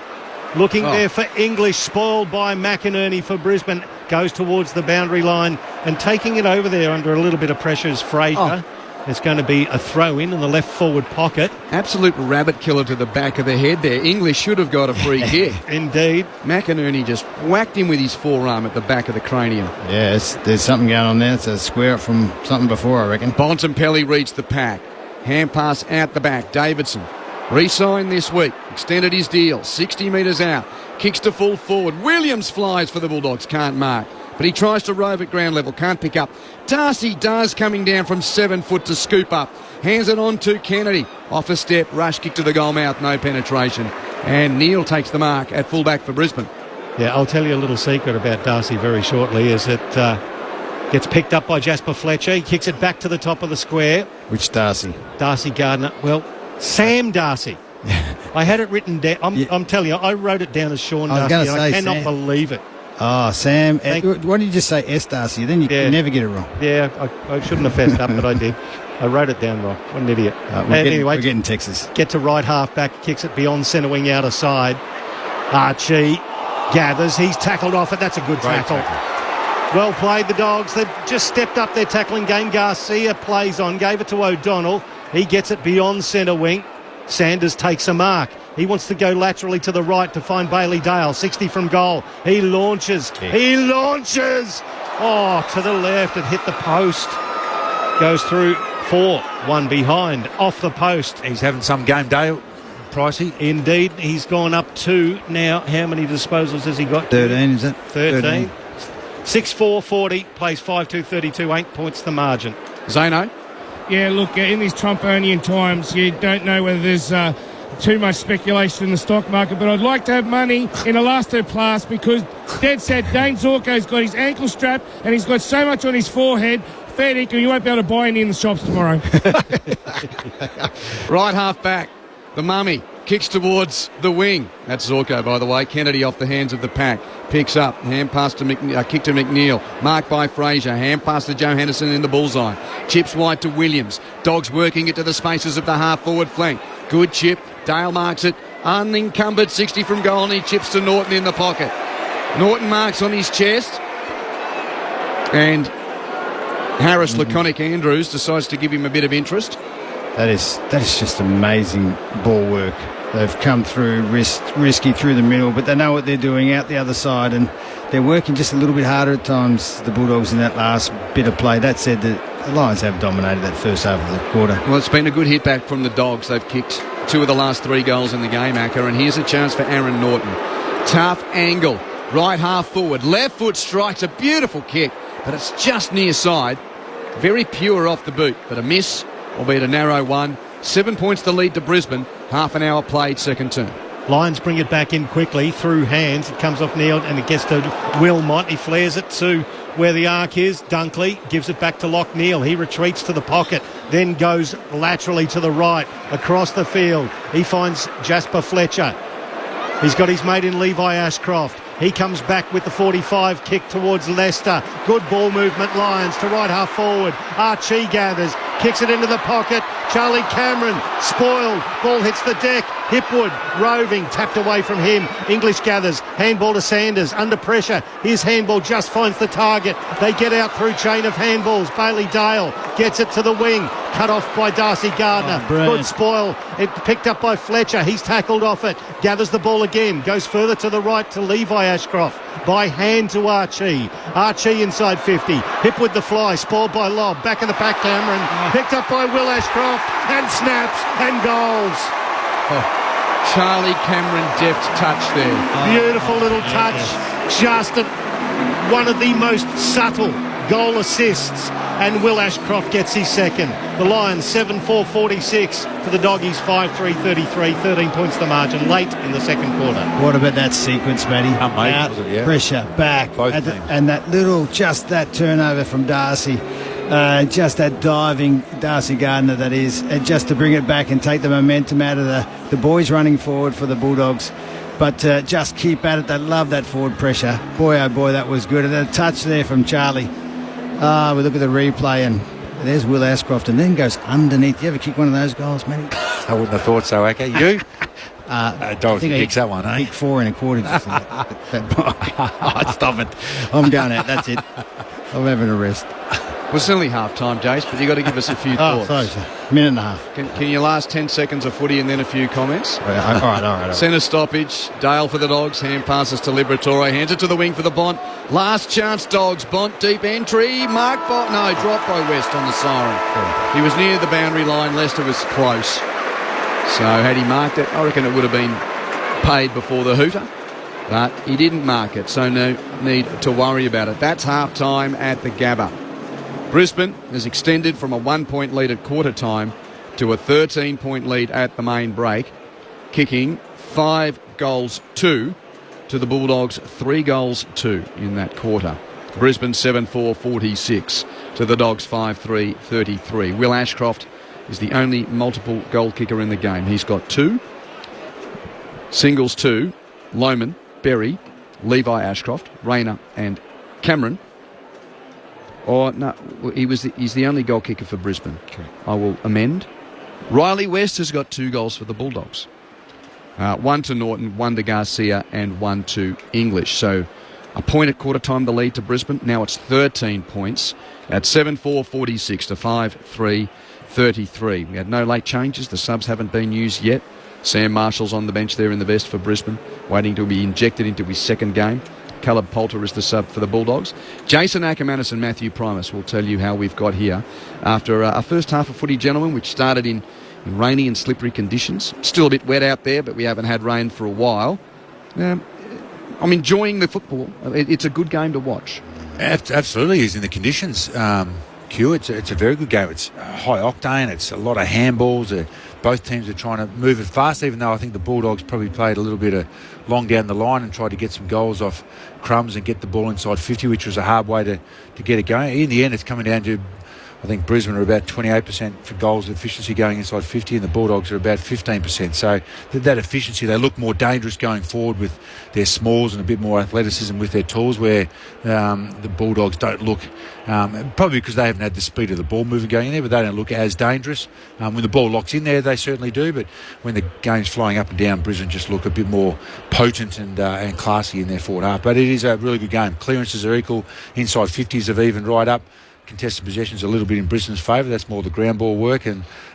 Looking there for English, spoiled by McInerney for Brisbane. Goes towards the boundary line and taking it over there under a little bit of pressure is Fraser. It's going to be a throw in the left forward pocket. Absolute rabbit killer to the back of the head there. English should have got a free kick. Indeed. McInerney just whacked him with his forearm at the back of the cranium. Yeah, there's something going on there. It's a square up from something before, I reckon. Bontempelli reads the pack. Hand pass out the back. Davidson re-signed this week. Extended his deal. 60 metres out. Kicks to full forward. Williams flies for the Bulldogs. Can't mark. But he tries to rove at ground level, can't pick up. Darcy does, coming down from 7 foot to scoop up. Hands it on to Kennedy. Off a step, rush kick to the goal mouth, no penetration. And Neal takes the mark at fullback for Brisbane. Yeah, I'll tell you a little secret about Darcy very shortly, is it gets picked up by Jasper Fletcher. He kicks it back to the top of the square. Which Darcy? Darcy Gardner. Well, Sam Darcy. I had it written down. I'm telling you, I wrote it down as Sean Darcy. I cannot believe it. Oh, Sam. Why did you just say S. Darcy? Then you never get it wrong. Yeah, I shouldn't have fessed up, but I did. I wrote it down wrong. What an idiot. Anyway, we're getting Texas. Get to right half back, kicks it beyond centre wing outer side. Archie gathers. He's tackled off it. That's a good tackle. Well played, the Dogs. They've just stepped up their tackling game. Garcia plays on, gave it to O'Donnell. He gets it beyond centre wing. Sanders takes a mark. He wants to go laterally to the right to find Bailey Dale. 60 from goal. He launches. He launches. Oh, to the left. It hit the post. Goes through 4. 1 behind. Off the post. He's having some game day, Pricey. Indeed. He's gone up 2 now. How many disposals has he got? 13, is it? 13. 6-4-40. Plays 5-2-32. 8 points the margin. Zano? Yeah, look, in these Trumponian times, you don't know whether there's too much speculation in the stock market, but I'd like to have money in Elasto Plus because dead set Dane Zorko's got his ankle strap and he's got so much on his forehead, fair dinkum, you won't be able to buy any in the shops tomorrow. Right half back, the mummy kicks towards the wing. That's Zorko, by the way. Kennedy off the hands of the pack. Picks up. Hand pass to kick to McNeil. Marked by Fraser. Hand pass to Johannesson in the bullseye. Chips wide to Williams. Dogs working it to the spaces of the half-forward flank. Good chip. Dale marks it. Unencumbered 60 from goal and he chips to Norton in the pocket. Norton marks on his chest. And Harris Laconic Andrews decides to give him a bit of interest. That is just amazing ball work. They've come through risky through the middle, but they know what they're doing out the other side, and they're working just a little bit harder at times, the Bulldogs, in that last bit of play. That said, the Lions have dominated that first half of the quarter. Well, it's been a good hit back from the Dogs. They've kicked 2 of the last 3 goals in the game, Acker, and here's a chance for Aaron Norton. Tough angle, right half forward, left foot strikes, a beautiful kick, but it's just near side. Very pure off the boot, but a miss, albeit a narrow one. 7 points the lead to Brisbane. Half an hour played, second term. Lions bring it back in quickly through hands. It comes off Neil and it gets to Wilmot. He flares it to where the arc is. Dunkley gives it back to Lockneil. He retreats to the pocket, then goes laterally to the right across the field. He finds Jasper Fletcher. He's got his mate in Levi Ashcroft. He comes back with the 45 kick towards Leicester. Good ball movement, Lions to right half forward. Archie gathers, kicks it into the pocket. Charlie Cameron, spoiled. Ball hits the deck. Hipwood, roving, tapped away from him. English gathers, handball to Sanders, under pressure. His handball just finds the target. They get out through chain of handballs. Bailey Dale gets it to the wing. Cut off by Darcy Gardner. Good spoil. It picked up by Fletcher. He's tackled off it. Gathers the ball again. Goes further to the right to Levi Ashcroft. By hand to Archie. Archie inside 50. Hipwood the fly. Spoiled by Lobb. Back of the pack, Cameron. Picked up by Will Ashcroft. And snaps and goals. Charlie Cameron, deft touch there. Beautiful little touch. Just one of the most subtle goal assists. And Will Ashcroft gets his second. The Lions 7-4-46 to the Doggies 5-3-33. 13 points the margin late in the second quarter. What about that sequence, Matty? Out, pressure, back. And that little, just that turnover from Darcy. Just that diving, Darcy Gardner that is, just to bring it back and take the momentum out of the boys running forward for the Bulldogs. But just keep at it. They love that forward pressure. Boy, oh boy, that was good. And a touch there from Charlie. We look at the replay and there's Will Ashcroft and then goes underneath. You ever kick one of those goals, Matty? I wouldn't have thought so, okay. You? Dogs kicks that one, eh? Kick 4 1/4 just that stop it. I'm going out. That's it. I'm having a rest. Well, it's only half time, Jace, but you've got to give us a few thoughts. Sorry, sir. Minute and a half. Can you last 10 seconds of footy and then a few comments? All right. Centre stoppage. Dale for the Dogs. Hand passes to Liberatore. Hands it to the wing for the Bont. Last chance, Dogs. Bont, deep entry. Mark Bont. No, dropped by West on the siren. He was near the boundary line. Leicester was close. So had he marked it, I reckon it would have been paid before the hooter. But he didn't mark it, so no need to worry about it. That's half time at the Gabba. Brisbane has extended from a 1-point lead at quarter time to a 13-point lead at the main break, kicking 5-2 to the Bulldogs, 3-2 in that quarter. Brisbane 7-4-46 to the Dogs 5-3-33. Will Ashcroft is the only multiple goal kicker in the game. He's got 2. Singles 2, Lohman, Berry, Levi Ashcroft, Rayner and Cameron. He's the only goal kicker for Brisbane. Correct. I will amend. Riley West has got 2 goals for the Bulldogs. 1 to Norton, 1 to Garcia and 1 to English. So a point at quarter time the lead to Brisbane. Now it's 13 points at 7-4-46 to 5-3-33. We had no late changes. The subs haven't been used yet. Sam Marshall's on the bench there in the vest for Brisbane, waiting to be injected into his second game. Caleb Poulter is the sub for the Bulldogs. Jason Ackermanis and Matthew Primus will tell you how we've got here after our first half of footy, gentlemen, which started in rainy and slippery conditions. Still a bit wet out there, but we haven't had rain for a while. I'm enjoying the football. It's a good game to watch. Absolutely, is in the conditions. Q, it's a very good game. It's high octane. It's a lot of handballs. Both teams are trying to move it fast, even though I think the Bulldogs probably played a little bit of long down the line and tried to get some goals off crumbs and get the ball inside 50, which was a hard way to get it going. In the end, it's coming down to, I think Brisbane are about 28% for goals efficiency going inside 50, and the Bulldogs are about 15%. So that efficiency, they look more dangerous going forward with their smalls and a bit more athleticism with their tools, where the Bulldogs don't look, probably because they haven't had the speed of the ball moving going in there, but they don't look as dangerous. When the ball locks in there, they certainly do, but when the game's flying up and down, Brisbane just look a bit more potent and classy in their forward half. But it is a really good game. Clearances are equal, inside 50s have evened right up. Contested possessions a little bit in Brisbane's favour. That's more the ground ball work,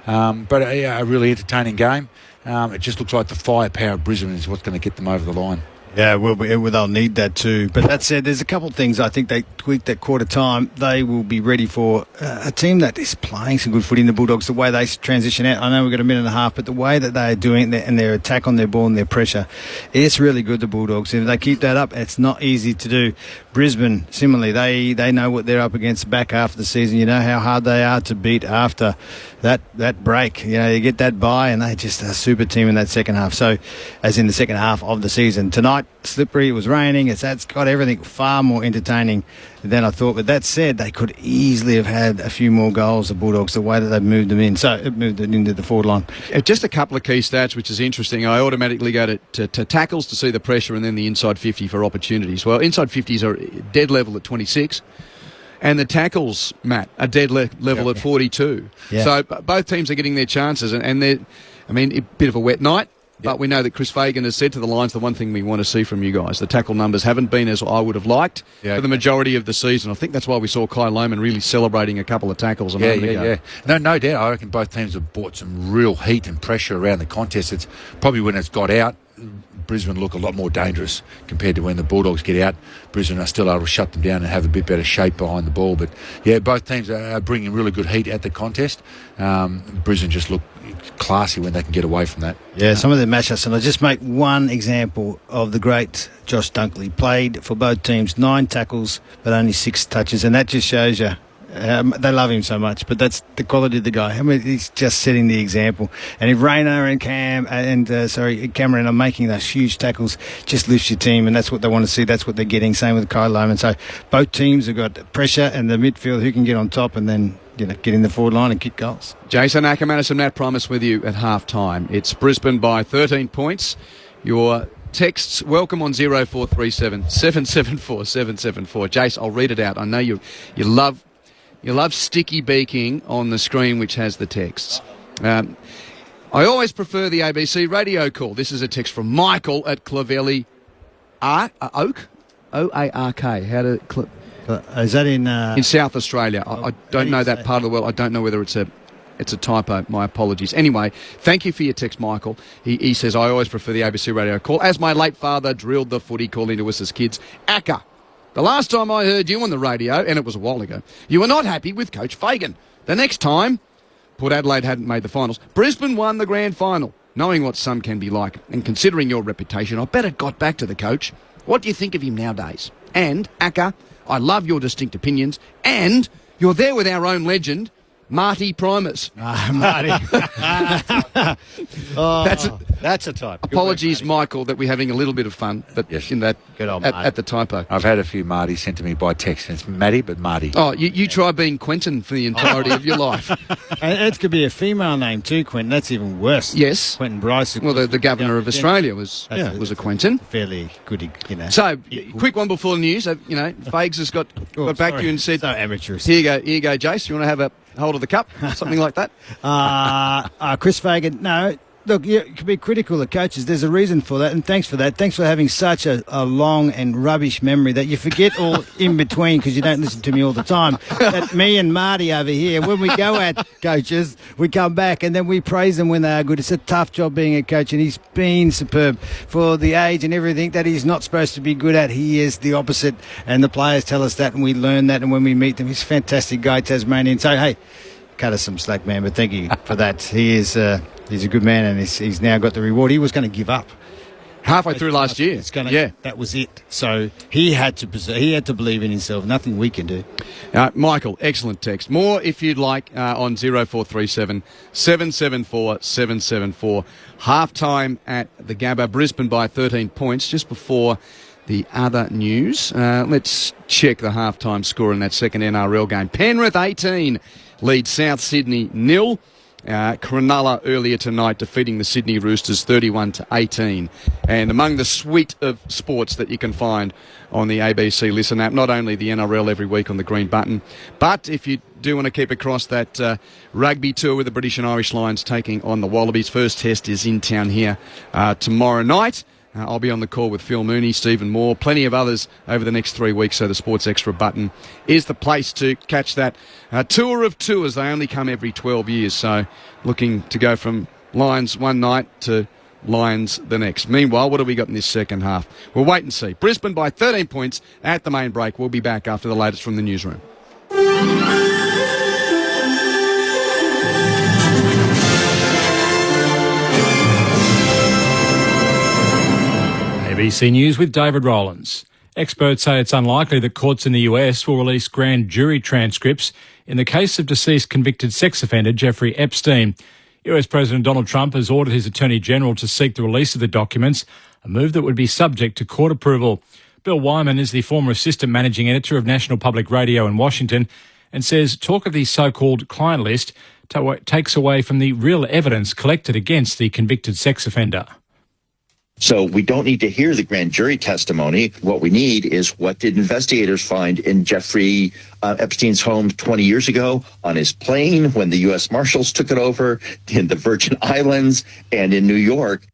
but a really entertaining game. It just looks like the firepower of Brisbane is what's going to get them over the line. Yeah, well, they'll need that too. But that said, there's a couple of things I think they tweaked at quarter time. They will be ready for a team that is playing some good footy in the Bulldogs, the way they transition out. I know we've got a minute and a half, but the way that they are doing it and their attack on their ball and their pressure, it's really good, the Bulldogs. If they keep that up, it's not easy to do. Brisbane, similarly, they know what they're up against back half of the season. You know how hard they are to beat after that break. You know, you get that bye, and they're just a super team in that second half. So, as in the second half of the season. Tonight, slippery, it was raining. It's got everything far more entertaining than I thought. But that said, they could easily have had a few more goals, the Bulldogs, the way that they've moved them in. So it moved it into the forward line. Just a couple of key stats, which is interesting. I automatically go to tackles to see the pressure, and then the inside 50 for opportunities. Well, inside 50s are dead level at 26. And the tackles, Matt, are dead level at 42. Yeah. So both teams are getting their chances, and they're, a bit of a wet night. But we know that Chris Fagan has said to the Lions, the one thing we want to see from you guys, the tackle numbers haven't been as I would have liked for the majority of the season. I think that's why we saw Kai Lohman really celebrating a couple of tackles a moment ago. Yeah. No doubt. I reckon both teams have brought some real heat and pressure around the contest. It's probably when it's got out, Brisbane look a lot more dangerous compared to when the Bulldogs get out. Brisbane are still able to shut them down and have a bit better shape behind the ball. But, yeah, both teams are bringing really good heat at the contest. Brisbane just look classy when they can get away from that. Yeah, some of their matchups. And I'll just make one example of the great Josh Dunkley. Played for both teams, 9 tackles, but only 6 touches. And that just shows you. They love him so much, but that's the quality of the guy. He's just setting the example. And if Rayner and Cameron are making those huge tackles, just lifts your team, and that's what they want to see. That's what they're getting. Same with Kai Lohman. So both teams have got pressure, and the midfield who can get on top and then get in the forward line and kick goals. Jason Ackermanis and Matt Primus with you at half time. It's Brisbane by 13 points. Your texts welcome on 0437 774 774. Jace, I'll read it out. I know you love sticky beaking on the screen, which has the texts. I always prefer the ABC radio call. This is a text from Michael at Clavelli Oak, O-A-R-K. Is that in South Australia? I don't know that part of the world. I don't know whether it's a typo. My apologies. Anyway, thank you for your text, Michael. He says, I always prefer the ABC radio call. As my late father drilled the footy calling to us as kids, Acker. The last time I heard you on the radio, and it was a while ago, you were not happy with Coach Fagan. The next time, Port Adelaide hadn't made the finals. Brisbane won the grand final. Knowing what some can be like, and considering your reputation, I bet it got back to the coach. What do you think of him nowadays? And, Acker, I love your distinct opinions, and you're there with our own legend, Marty Primus. Marty. That's a type. Apologies, Michael, that we're having a little bit of fun, but in that at the typo. I've had a few Marty sent to me by text. It's Matty, but Marty. Oh, you try being Quentin for the entirety of your life. And it could be a female name too, Quentin. That's even worse. Yes. Quentin Bryce. Well, the governor of Australia was a Quentin. Fairly good, So, quick one before the news. Fags has got back to you and said, so amateurish. Here you go, Jace. You want to have a hold of the cup? Something like that? Chris Fagan, no. Look, you can be critical of coaches. There's a reason for that, and thanks for that. Thanks for having such a long and rubbish memory that you forget all in between because you don't listen to me all the time. That me and Marty over here, when we go at coaches, we come back and then we praise them when they are good. It's a tough job being a coach, and he's been superb for the age and everything that he's not supposed to be good at. He is the opposite, and the players tell us that, and we learn that, and when we meet them, he's a fantastic guy, Tasmanian. So, hey, cut us some slack, man, but thank you for that. He is... He's a good man, and he's now got the reward. He was going to give up halfway through last year. That was it. So he had to believe in himself. Nothing we can do. Michael, excellent text. More if you'd like on 0437 774 774. Half-time at the Gabba, Brisbane by 13 points just before the other news. Let's check the half-time score in that second NRL game. Penrith 18 leads South Sydney 0. Cronulla earlier tonight defeating the Sydney Roosters 31-18. And among the suite of sports that you can find on the ABC Listen app, not only the NRL every week on the green button, but if you do want to keep across that rugby tour with the British and Irish Lions taking on the Wallabies. First test is in town here tomorrow night. I'll be on the call with Phil Mooney, Stephen Moore, plenty of others over the next 3 weeks, so the Sports Extra button is the place to catch that tour of tours. They only come every 12 years, so looking to go from Lions one night to Lions the next. Meanwhile, what have we got in this second half? We'll wait and see. Brisbane by 13 points at the main break. We'll be back after the latest from the newsroom. ABC News with David Rowlands. Experts say it's unlikely that courts in the US will release grand jury transcripts in the case of deceased convicted sex offender Jeffrey Epstein. US President Donald Trump has ordered his Attorney General to seek the release of the documents, a move that would be subject to court approval. Bill Wyman is the former assistant managing editor of National Public Radio in Washington and says talk of the so-called client list takes away from the real evidence collected against the convicted sex offender. So we don't need to hear the grand jury testimony. What we need is what did investigators find in Jeffrey Epstein's home 20 years ago, on his plane when the U.S. Marshals took it over, in the Virgin Islands, and in New York.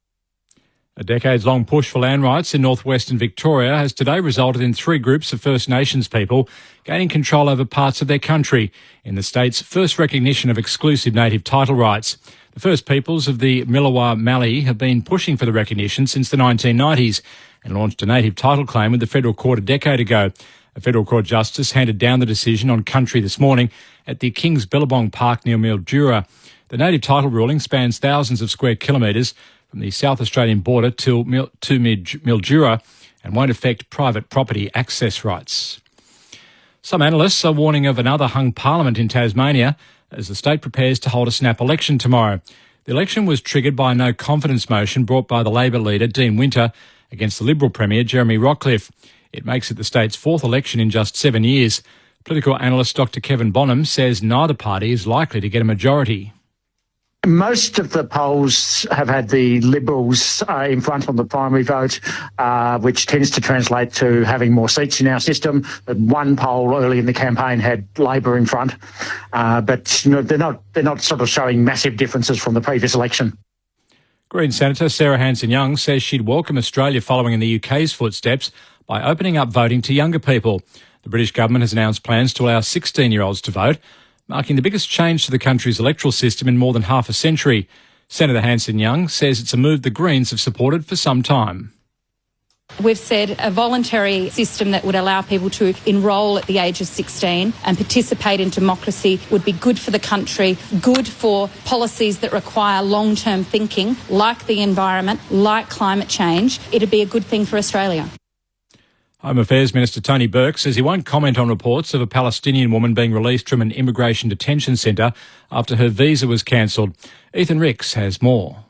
A decades-long push for land rights in northwestern Victoria has today resulted in 3 groups of First Nations people gaining control over parts of their country in the state's first recognition of exclusive native title rights. The First Peoples of the Milawa Mallee have been pushing for the recognition since the 1990s and launched a native title claim with the federal court a decade ago. A federal court justice handed down the decision on country this morning at the Kings Billabong Park near Mildura. The native title ruling spans thousands of square kilometres from the South Australian border to Mildura and won't affect private property access rights. Some analysts are warning of another hung parliament in Tasmania as the state prepares to hold a snap election tomorrow. The election was triggered by a no-confidence motion brought by the Labor leader, Dean Winter, against the Liberal Premier, Jeremy Rockcliffe. It makes it the state's 4th election in just 7 years. Political analyst Dr Kevin Bonham says neither party is likely to get a majority. Most of the polls have had the Liberals in front on the primary vote, which tends to translate to having more seats in our system. One poll early in the campaign had Labor in front, but they're not sort of showing massive differences from the previous election. Green Senator Sarah Hanson-Young says she'd welcome Australia following in the UK's footsteps by opening up voting to younger people. The British government has announced plans to allow 16-year-olds to vote, marking the biggest change to the country's electoral system in more than half a century. Senator Hanson-Young says it's a move the Greens have supported for some time. We've said a voluntary system that would allow people to enrol at the age of 16 and participate in democracy would be good for the country, good for policies that require long-term thinking, like the environment, like climate change. It'd be a good thing for Australia. Home Affairs Minister Tony Burke says he won't comment on reports of a Palestinian woman being released from an immigration detention centre after her visa was cancelled. Ethan Ricks has more.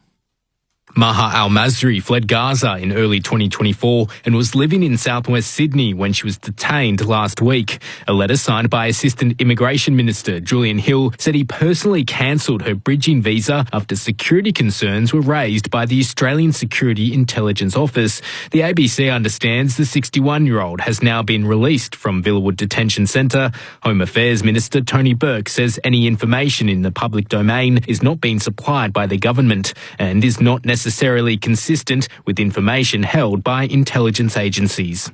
Maha Al-Masri fled Gaza in early 2024 and was living in southwest Sydney when she was detained last week. A letter signed by Assistant Immigration Minister Julian Hill said he personally cancelled her bridging visa after security concerns were raised by the Australian Security Intelligence Office. The ABC understands the 61-year-old has now been released from Villawood Detention Centre. Home Affairs Minister Tony Burke says any information in the public domain is not being supplied by the government and is not necessarily consistent with information held by intelligence agencies.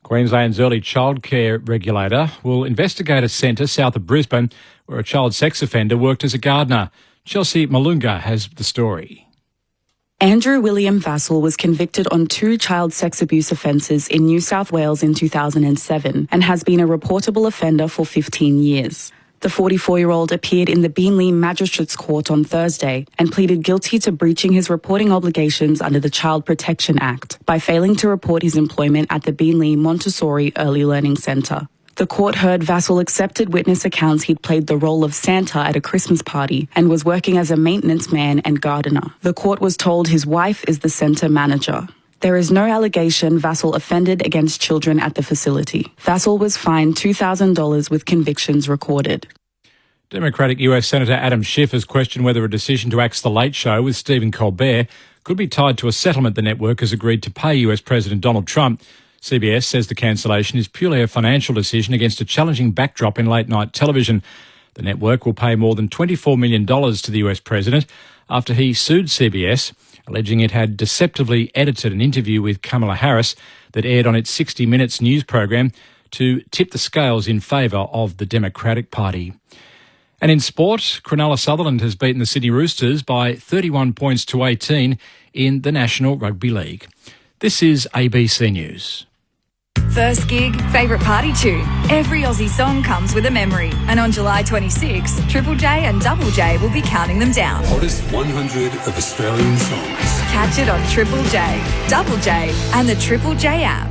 Queensland's early childcare regulator will investigate a centre south of Brisbane where a child sex offender worked as a gardener. Chelsea Malunga has the story. Andrew William Vassell was convicted on 2 child sex abuse offences in New South Wales in 2007 and has been a reportable offender for 15 years. The 44-year-old appeared in the Beenleigh Magistrates Court on Thursday and pleaded guilty to breaching his reporting obligations under the Child Protection Act by failing to report his employment at the Beenleigh Montessori Early Learning Centre. The court heard Vassell accepted witness accounts he'd played the role of Santa at a Christmas party and was working as a maintenance man and gardener. The court was told his wife is the centre manager. There is no allegation Vassell offended against children at the facility. Vassell was fined $2,000 with convictions recorded. Democratic US Senator Adam Schiff has questioned whether a decision to axe The Late Show with Stephen Colbert could be tied to a settlement the network has agreed to pay US President Donald Trump. CBS says the cancellation is purely a financial decision against a challenging backdrop in late-night television. The network will pay more than $24 million to the US president after he sued CBS, alleging it had deceptively edited an interview with Kamala Harris that aired on its 60 Minutes news program to tip the scales in favour of the Democratic Party. And in sport, Cronulla Sutherland has beaten the Sydney Roosters by 31 points to 18 in the National Rugby League. This is ABC News. First gig, favourite party tune. Every Aussie song comes with a memory. And on July 26, Triple J and Double J will be counting them down. Hottest 100 of Australian songs. Catch it on Triple J, Double J and the Triple J app.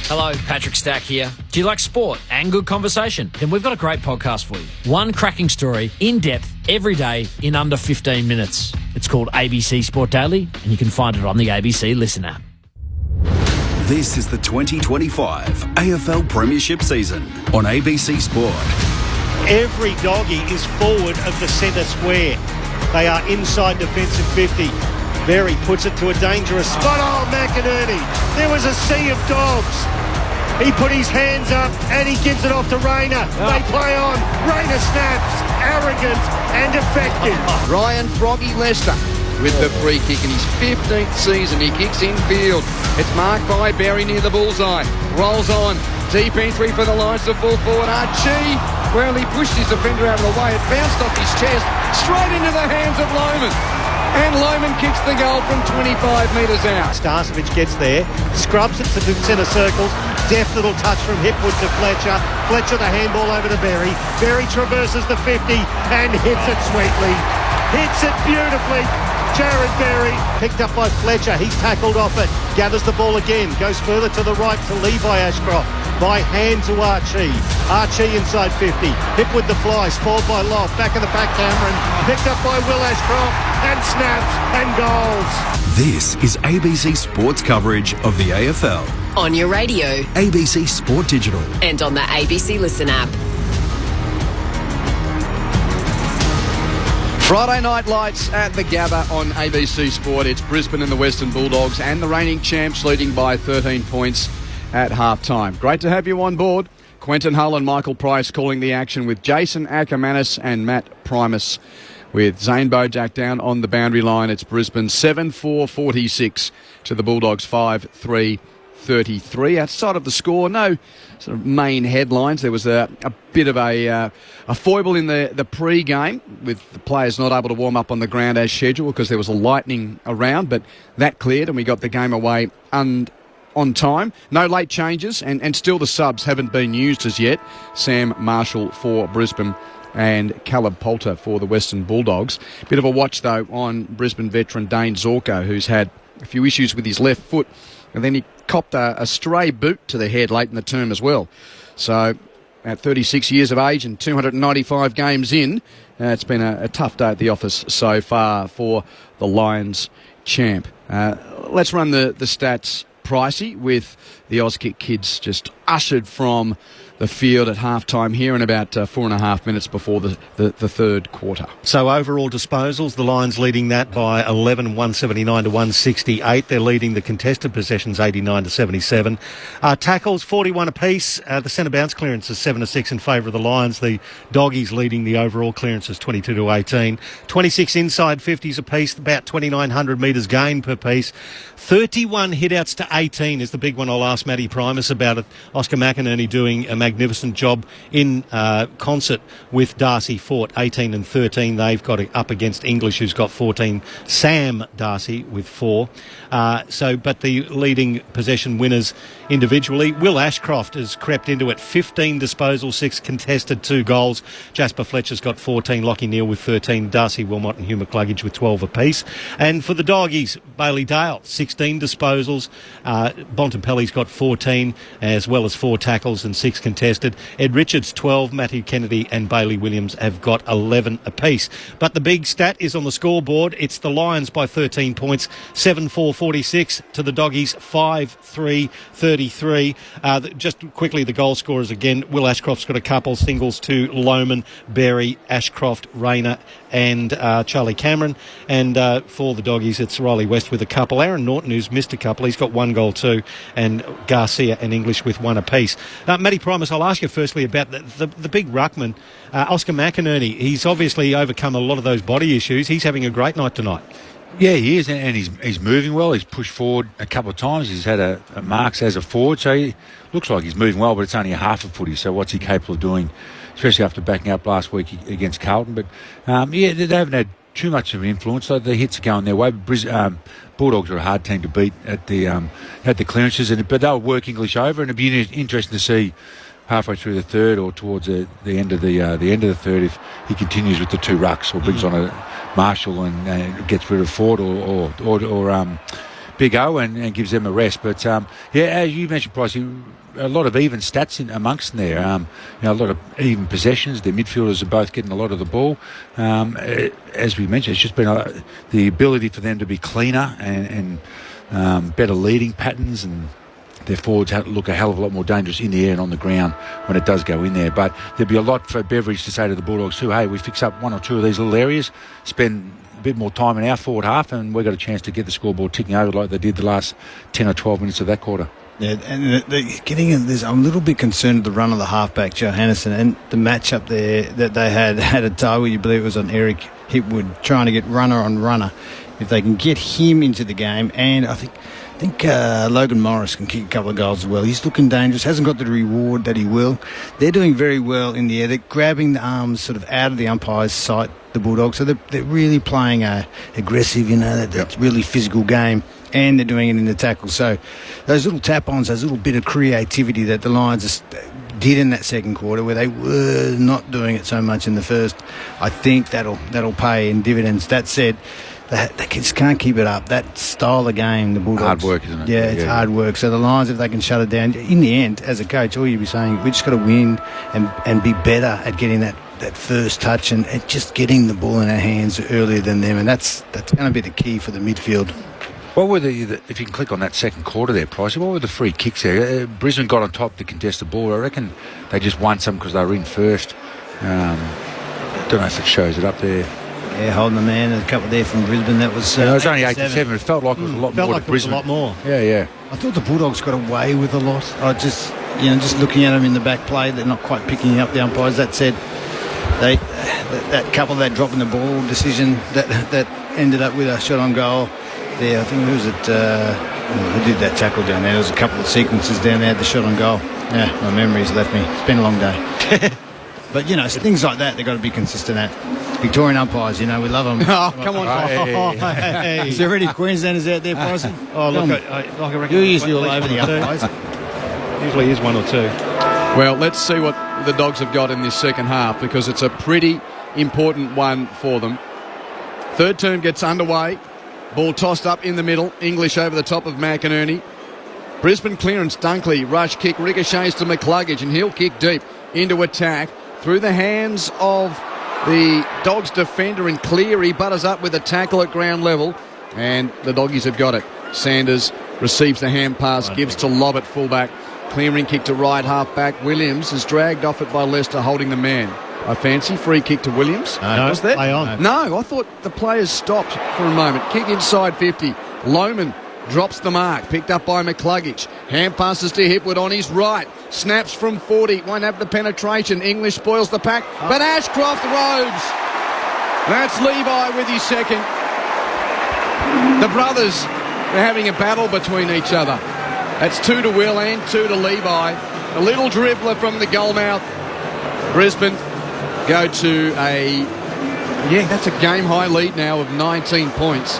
Hello, Patrick Stack here. Do you like sport and good conversation? Then we've got a great podcast for you. One cracking story, in depth, every day, in under 15 minutes. It's called ABC Sport Daily, and you can find it on the ABC Listen app. This is the 2025 AFL Premiership season on ABC Sport. Every doggy is forward of the centre square. They are inside defensive 50. Berry puts it to a dangerous spot. Oh, McInerney. There was a sea of dogs. He put his hands up and he gives it off to Rayner. They play on. Rayner snaps. Arrogant and effective. Ryan Froggy Lester with the free kick in his 15th season. He kicks in field. It's marked by Berry near the bullseye. Rolls on. Deep entry for the Lions to full forward. Archie, well, he pushed his defender out of the way. It bounced off his chest straight into the hands of Lohman. And Lohman kicks the goal from 25 metres out. Starcevic gets there, scrubs it to the centre circles. Deft little touch from Hipwood to Fletcher. Fletcher the handball over to Berry. Berry traverses the 50 and hits it sweetly. Hits it beautifully. Jared Berry picked up by Fletcher. He's tackled off it. Gathers the ball again. Goes further to the right to Levi Ashcroft. By hand to Archie. Archie inside 50. Hipwood the fly. Spoiled by Loft. Back of the pack Cameron. Picked up by Will Ashcroft. And snaps and goals. This is ABC Sports coverage of the AFL. On your radio. ABC Sport Digital. And on the ABC Listen app. Friday night lights at the Gabba on ABC Sport. It's Brisbane and the Western Bulldogs and the reigning champs leading by 13 points at half-time. Great to have you on board. Quentin Hull and Michael Price calling the action with Jason Ackermanis and Matt Primus. With Zane Bojack down on the boundary line, it's Brisbane 7-4-46 to the Bulldogs 5-3-33. Outside of the score, no sort of main headlines. There was a bit of a foible in the pre-game with the players not able to warm up on the ground as scheduled because there was a lightning around, but that cleared and we got the game away on time. No late changes and still the subs haven't been used as yet. Sam Marshall for Brisbane and Caleb Poulter for the Western Bulldogs. Bit of a watch, though, on Brisbane veteran Dane Zorko, who's had a few issues with his left foot, and then he copped a stray boot to the head late in the term as well. So, at 36 years of age and 295 games in, It's been a tough day at the office so far for the Lions champ. Let's run the stats, Pricey, with the Auskick kids just ushered from the field at half-time here in about 4.5 minutes before the third quarter. So overall disposals, the Lions leading that by 11, 179 to 168. They're leading the contested possessions 89 to 77. Tackles 41 apiece. The centre bounce clearance is 7 to 6 in favour of the Lions. The Doggies leading the overall clearances 22 to 18. 26 inside 50s apiece, about 2,900 metres gain per piece. 31 hit-outs to 18 is the big one I'll ask Matty Primus about it. Oscar McInerney doing a magnificent job in concert with Darcy Fort, 18 and 13. They've got it up against English, who's got 14. Sam Darcy with 4. But the leading possession winners individually, Will Ashcroft has crept into it. 15 disposals, 6 contested, 2 goals. Jasper Fletcher's got 14. Lockie Neal with 13. Darcy Wilmot and Hugh McCluggage with 12 apiece. And for the Doggies, Bailey Dale, 16 disposals. Bontempelli's got 14, as well as 4 tackles and 6 contested. Ed Richards, 12. Matthew Kennedy and Bailey Williams have got 11 apiece. But the big stat is on the scoreboard. It's the Lions by 13 points, 7-4-46 to the Doggies, 5-3-33. Just quickly, the goal scorers again. Will Ashcroft's got a couple singles to Lohman, Berry, Ashcroft, Rayner and Charlie Cameron. And for the Doggies, it's Riley West with a couple. Aaron Norton, who's missed a couple, he's got 1 goal too. And Garcia and English with 1 apiece. Matty Primus, I'll ask you firstly about the big ruckman, Oscar McInerney. He's obviously overcome a lot of those body issues. He's having a great night tonight. Yeah, he is, and he's moving well. He's pushed forward a couple of times. He's had a marks as a forward, so he looks like he's moving well, but it's only a half a footy, so what's he capable of doing, especially after backing up last week against Carlton. But, they haven't had too much of an influence. So the hits are going their way. Bulldogs are a hard team to beat at the clearances, but they'll work English over, and it'd be interesting to see halfway through the third or towards the end of the third if he continues with the 2 rucks or brings on a Marshall and gets rid of Ford or Big O and gives them a rest. But as you mentioned, Pricey, a lot of even stats amongst them there. A lot of even possessions. The midfielders are both getting a lot of the ball. As we mentioned, it's just been the ability for them to be cleaner and better leading patterns, and their forwards look a hell of a lot more dangerous in the air and on the ground when it does go in there. But there'd be a lot for Beveridge to say to the Bulldogs too, hey, we fix up 1 or 2 of these little areas, spend a bit more time in our forward half, and we've got a chance to get the scoreboard ticking over like they did the last 10 or 12 minutes of that quarter. Yeah, and getting in this, I'm a little bit concerned with the run of the halfback, Johannesson, and the match-up there that they had a tie where you believe it was on Eric Hipwood trying to get runner on runner. If they can get him into the game, and I think Logan Morris can kick a couple of goals as well. He's looking dangerous, hasn't got the reward that he will. They're doing very well in the air. They're grabbing the arms sort of out of the umpire's sight, the Bulldogs. So they're really playing a aggressive, that really physical game, and they're doing it in the tackle. So those little tap-ons, those little bit of creativity that the Lions did in that second quarter, where they were not doing it so much in the first, I think that'll pay in dividends. That said, they just can't keep it up. That style of game, the Bulldogs. Hard work, isn't it? Yeah, it's hard work. So the Lions, if they can shut it down, in the end, as a coach, all you'll be saying, we just got to win and be better at getting that first touch and just getting the ball in our hands earlier than them. And that's going to be the key for the midfield. What were if you can click on that second quarter there, Pricey, what were the free kicks there? Brisbane got on top of the contested ball. I reckon they just won some because they were in first. Don't know if it shows it up there. Yeah, holding the man, a couple there from Brisbane. That was it was only 8-7. It felt like it was a lot more to Brisbane. A lot more. Yeah. I thought the Bulldogs got away with a lot. I just looking at them in the back play, they're not quite picking up the umpires. That said, that couple that dropping the ball decision that ended up with a shot on goal. There, I think it was who did that tackle down there? There was a couple of sequences down there, the shot on goal. Yeah, my memory's left me. It's been a long day. But, things like that they've got to be consistent at. Victorian umpires, we love them. Oh, come on. Hey. Is there any Queenslanders out there, Pricey? Oh, look, I reckon you're usually all over the umpires. Usually is 1 or 2. Well, let's see what the Dogs have got in this second half, because it's a pretty important one for them. Third term gets underway. Ball tossed up in the middle. English over the top of McInerney. Brisbane clearance. Dunkley. Rush kick. Ricochets to McCluggage, and he'll kick deep into attack. Through the hands of The Dogs defender and Cleary butters up with a tackle at ground level, and the Doggies have got it. Sanders receives the hand pass, gives to Lobb at fullback. Clearing kick to right half back. Williams is dragged off it by Leicester, holding the man. I fancy free kick to Williams. No, was that? play on. No, I thought the players stopped for a moment. Kick inside 50. Lohman drops the mark, picked up by McCluggage. Hand passes to Hipwood on his right. Snaps from 40, won't have the penetration. English spoils the pack, but Ashcroft robes. That's Levi with his second. The brothers are having a battle between each other. That's 2 to Will and 2 to Levi. A little dribbler from the goal mouth. Brisbane go to that's a game high lead now of 19 points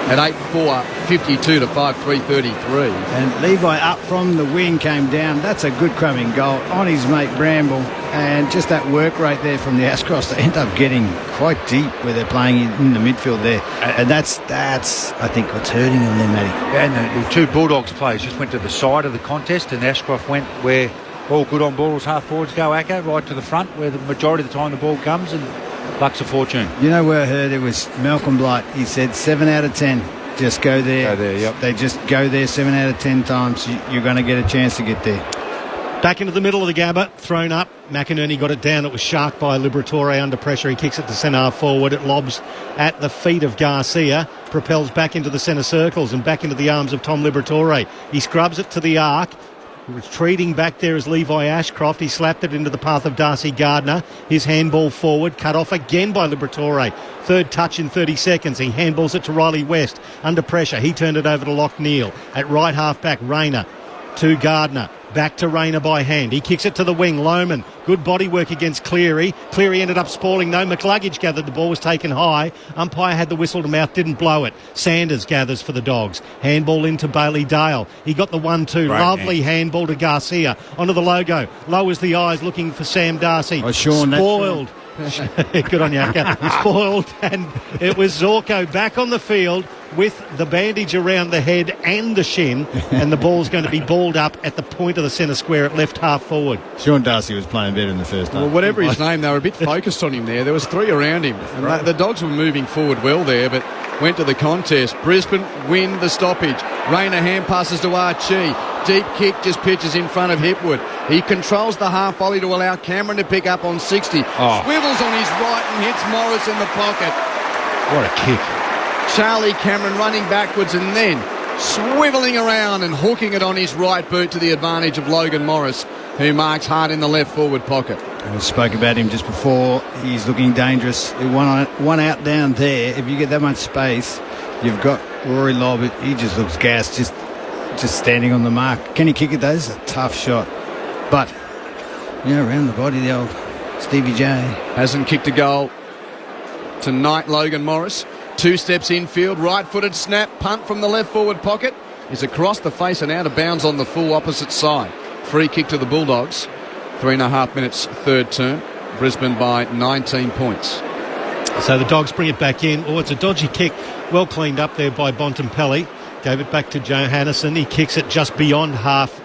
at 8-4, 52 to 5-3, 33. And Levi up from the wing came down. That's a good crumbing goal on his mate Bramble. And just that work rate there from the Ashcrofts, they end up getting quite deep where they're playing in the midfield there. And that's I think what's hurting them there, Matty. And the two Bulldogs players just went to the side of the contest, and Ashcroft went where all good on balls, half forwards go Acca, right to the front where the majority of the time the ball comes, and bucks of fortune. You know where I heard it was Malcolm Blight. He said 7 out of 10. Just go there. Go there, yep. They just go there 7 out of 10 times. You're going to get a chance to get there. Back into the middle of the Gabba, thrown up. McInerney got it down. It was sharked by Liberatore under pressure. He kicks it to centre half forward. It lobs at the feet of Garcia, propels back into the centre circles and back into the arms of Tom Liberatore. He scrubs it to the arc. Retreating back there is Levi Ashcroft. He slapped it into the path of Darcy Gardner. His handball forward, cut off again by Liberatore. Third touch in 30 seconds. He handballs it to Riley West. Under pressure, he turned it over to Lockneil. At right half back, Rayner to Gardner. Back to Rayner by hand. He kicks it to the wing. Lohman. Good body work against Cleary. Cleary ended up spoiling. No, McCluggage gathered. The ball was taken high. Umpire had the whistle to mouth. Didn't blow it. Sanders gathers for the Dogs. Handball into Bailey Dale. He got the 1-2. Lovely handball to Garcia. Onto the logo. Lowers the eyes looking for Sam Darcy. Oh, Sean, spoiled. Good on you, Akka. Spoiled. And it was Zorko back on the field with the bandage around the head and the shin, and the ball's going to be balled up at the point of the centre square at left half forward. Sean Darcy was playing better in the first half. Well, whatever his name, they were a bit focused on him there. There was 3 around him. And the Dogs were moving forward well there, but went to the contest. Brisbane win the stoppage. Rayner hand passes to Archie. Deep kick just pitches in front of Hipwood. He controls the half volley to allow Cameron to pick up on 60. Swivels on his right and hits Morris in the pocket. What a kick. Charlie Cameron running backwards and then swivelling around and hooking it on his right boot to the advantage of Logan Morris, who marks hard in the left forward pocket. I spoke about him just before. He's looking dangerous. One out down there. If you get that much space, you've got Rory Lobb. He just looks gassed, just standing on the mark. Can he kick it though? This is a tough shot. But, around the body, the old Stevie J. Hasn't kicked a goal tonight, Logan Morris. 2 steps infield, right-footed snap, punt from the left forward pocket. Is across the face and out of bounds on the full opposite side. Free kick to the Bulldogs. 3.5 minutes, third term. Brisbane by 19 points. So the Dogs bring it back in. Oh, it's a dodgy kick. Well cleaned up there by Bontempelli. Gave it back to Johannesson. He kicks it just beyond half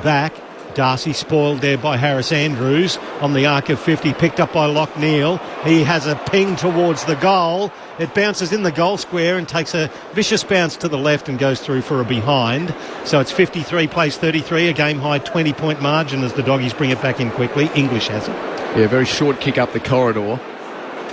back. Darcy spoiled there by Harris Andrews on the arc of 50, picked up by Lockneil. He has a ping towards the goal. It bounces in the goal square and takes a vicious bounce to the left and goes through for a behind. So it's 53 plays 33, a game high 20-point margin as the Doggies bring it back in quickly. English has it. Yeah, very short kick up the corridor.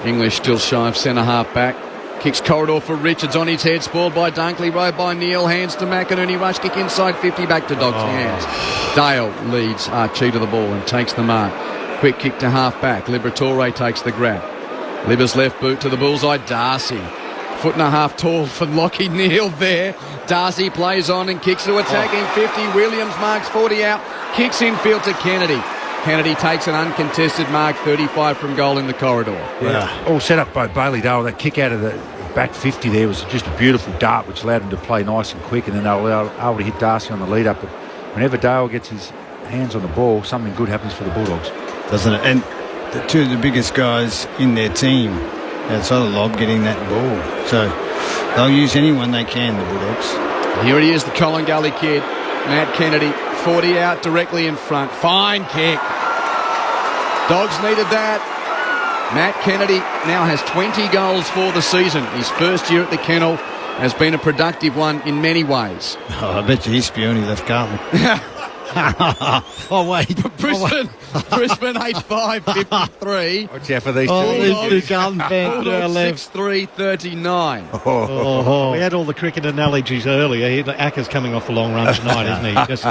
English still shy of centre half back. Kicks corridor for Richards on his head, spoiled by Dunkley, rode by Neil, hands to McInerney, rush kick inside 50, back to Dogs' hands. Dale leads Archie to the ball and takes the mark. Quick kick to half back, Liberatore takes the grab. Libber's left boot to the bullseye, Darcy. 1.5 tall for Lockie Neal there. Darcy plays on and kicks to attacking 50, Williams marks 40 out, kicks infield to Kennedy. Kennedy takes an uncontested mark, 35 from goal in the corridor. Yeah, all set up by Bailey Dale. That kick out of the back 50 there was just a beautiful dart, which allowed him to play nice and quick, and then they were able to hit Darcy on the lead up. But whenever Dale gets his hands on the ball, something good happens for the Bulldogs. Doesn't it? And the 2 of the biggest guys in their team outside of Lobb getting that ball. So they'll use anyone they can, the Bulldogs. Here he is, the Colin Gully kid, Matt Kennedy. 40 out directly in front. Fine kick. Dogs needed that. Matt Kennedy now has 20 goals for the season. His first year at the Kennel has been a productive one in many ways. Oh, I bet you he's spewing he left Carlton. Oh, wait. Brisbane 8-5-53. Watch out for these two. These two Carlton fans to our left. 6-3-39. We had all the cricket analogies earlier. Acker's coming off a long run tonight, isn't he? Just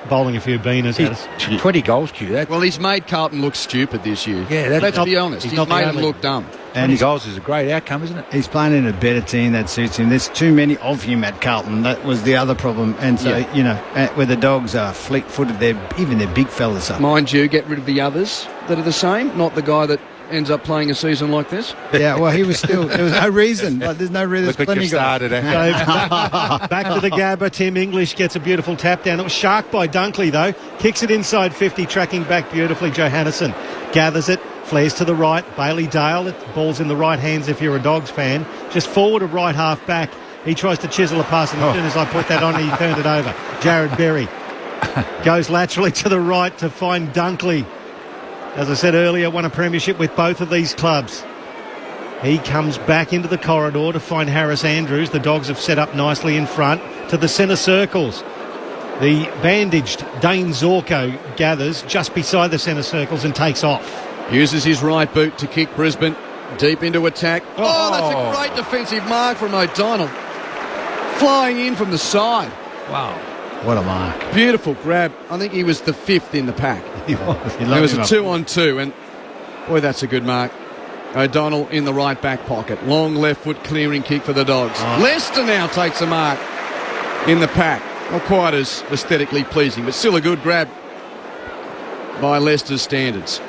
bowling a few beaners at us. 20 goals, Q. Well, he's made Carlton look stupid this year. Yeah, let's be honest. He's made them look dumb. 20 goals is a great outcome, isn't it? He's playing in a better team that suits him. There's too many of him at Carlton. That was the other problem. And so, where the Dogs are fleet-footed, even their big fellas are. Mind you, get rid of the others that are the same, not the guy that ends up playing a season like this. Yeah, well, he was still... There was no reason. There's no reason. Look what you started. Back to the Gabba. Tim English gets a beautiful tap down. It was sharked by Dunkley, though. Kicks it inside 50, tracking back beautifully. Johannesson gathers it, flares to the right. Bailey Dale, the ball's in the right hands if you're a Dogs fan. Just forward of right half back. He tries to chisel a pass, and as soon as I put that on, he turned it over. Jared Berry goes laterally to the right to find Dunkley. As I said earlier, won a premiership with both of these clubs. He comes back into the corridor to find Harris Andrews. The Dogs have set up nicely in front to the centre circles. The bandaged Dane Zorko gathers just beside the centre circles and takes off. Uses his right boot to kick Brisbane deep into attack. Oh, that's a great defensive mark from O'Donnell. Flying in from the side. Wow. What a mark. Beautiful grab. I think he was the fifth in the pack. He was. There was a 2-on-2, and boy, that's a good mark. O'Donnell in the right back pocket. Long left foot clearing kick for the Dogs. Leicester now takes a mark in the pack. Not quite as aesthetically pleasing, but still a good grab by Leicester's standards.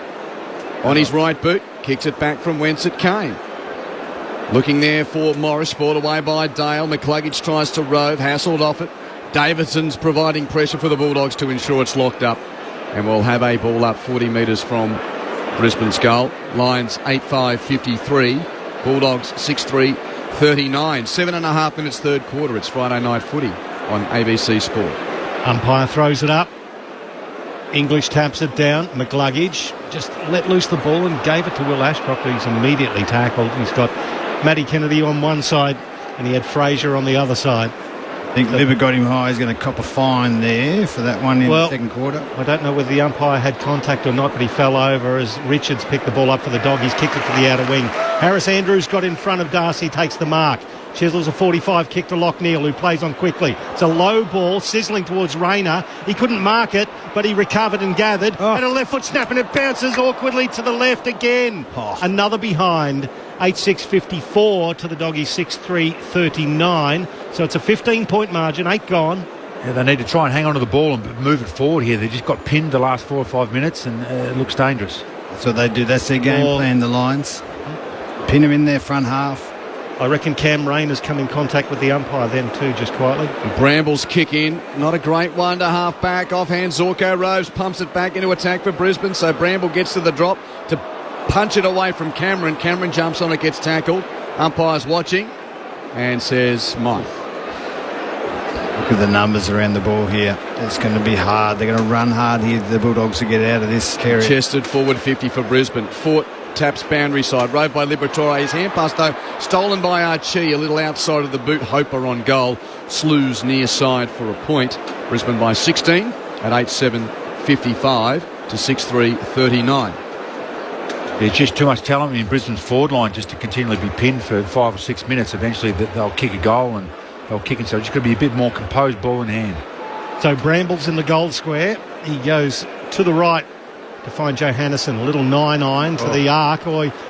On his right boot, kicks it back from whence it came. Looking there for Morris, brought away by Dale. McCluggage tries to rove, hassled off it. Davidson's providing pressure for the Bulldogs to ensure it's locked up. And we'll have a ball up 40 metres from Brisbane's goal. Lions 8-5-53. Bulldogs 6-3-39. 7.5 minutes third quarter. It's Friday night footy on ABC Sport. Umpire throws it up. English taps it down. McCluggage just let loose the ball and gave it to Will Ashcroft, who's immediately tackled. He's got Matty Kennedy on one side and he had Fraser on the other side. I think Libba got him high. He's going to cop a fine there for that one in the second quarter. I don't know whether the umpire had contact or not, but he fell over as Richards picked the ball up for the Doggies, kicked it to the outer wing. Harris Andrews got in front of Darcy, takes the mark. Chisels a 45 kick to Lockneil, who plays on quickly. It's a low ball, sizzling towards Rayner. He couldn't mark it, but he recovered and gathered. And a left foot snap, and it bounces awkwardly to the left again. Another behind. 8-6-54 to the Doggies 6-3-39. So it's a 15-point margin, 8 gone. Yeah, they need to try and hang on to the ball and move it forward here. They just got pinned the last 4 or 5 minutes, and it looks dangerous. That's what they do. That's their game plan, the Lions. Pin them in their front half. I reckon Cam Rayner's come in contact with the umpire then too, just quietly. Brambles kick in. Not a great one to half back. Offhand, Zorko Rose pumps it back into attack for Brisbane. So Bramble gets to the drop to punch it away from Cameron. Cameron jumps on it, gets tackled. Umpire's watching and says, Mike. Look at the numbers around the ball here. It's going to be hard. They're going to run hard here, the Bulldogs, to get out of this area. Chested forward 50 for Brisbane. Fort taps boundary side. Rode by Liberatore. His hand pass, though, stolen by Archie. A little outside of the boot. Hoper on goal. Slews near side for a point. Brisbane by 16 at 8-7-55 to 6-3-39. There's just too much talent in Brisbane's forward line just to continually be pinned for 5 or 6 minutes. Eventually they'll kick a goal and they'll kick it. So it's just going to be a bit more composed ball in hand. So Bramble's in the goal square. He goes to the right to find Johannesson. A little 9-9 to the arc.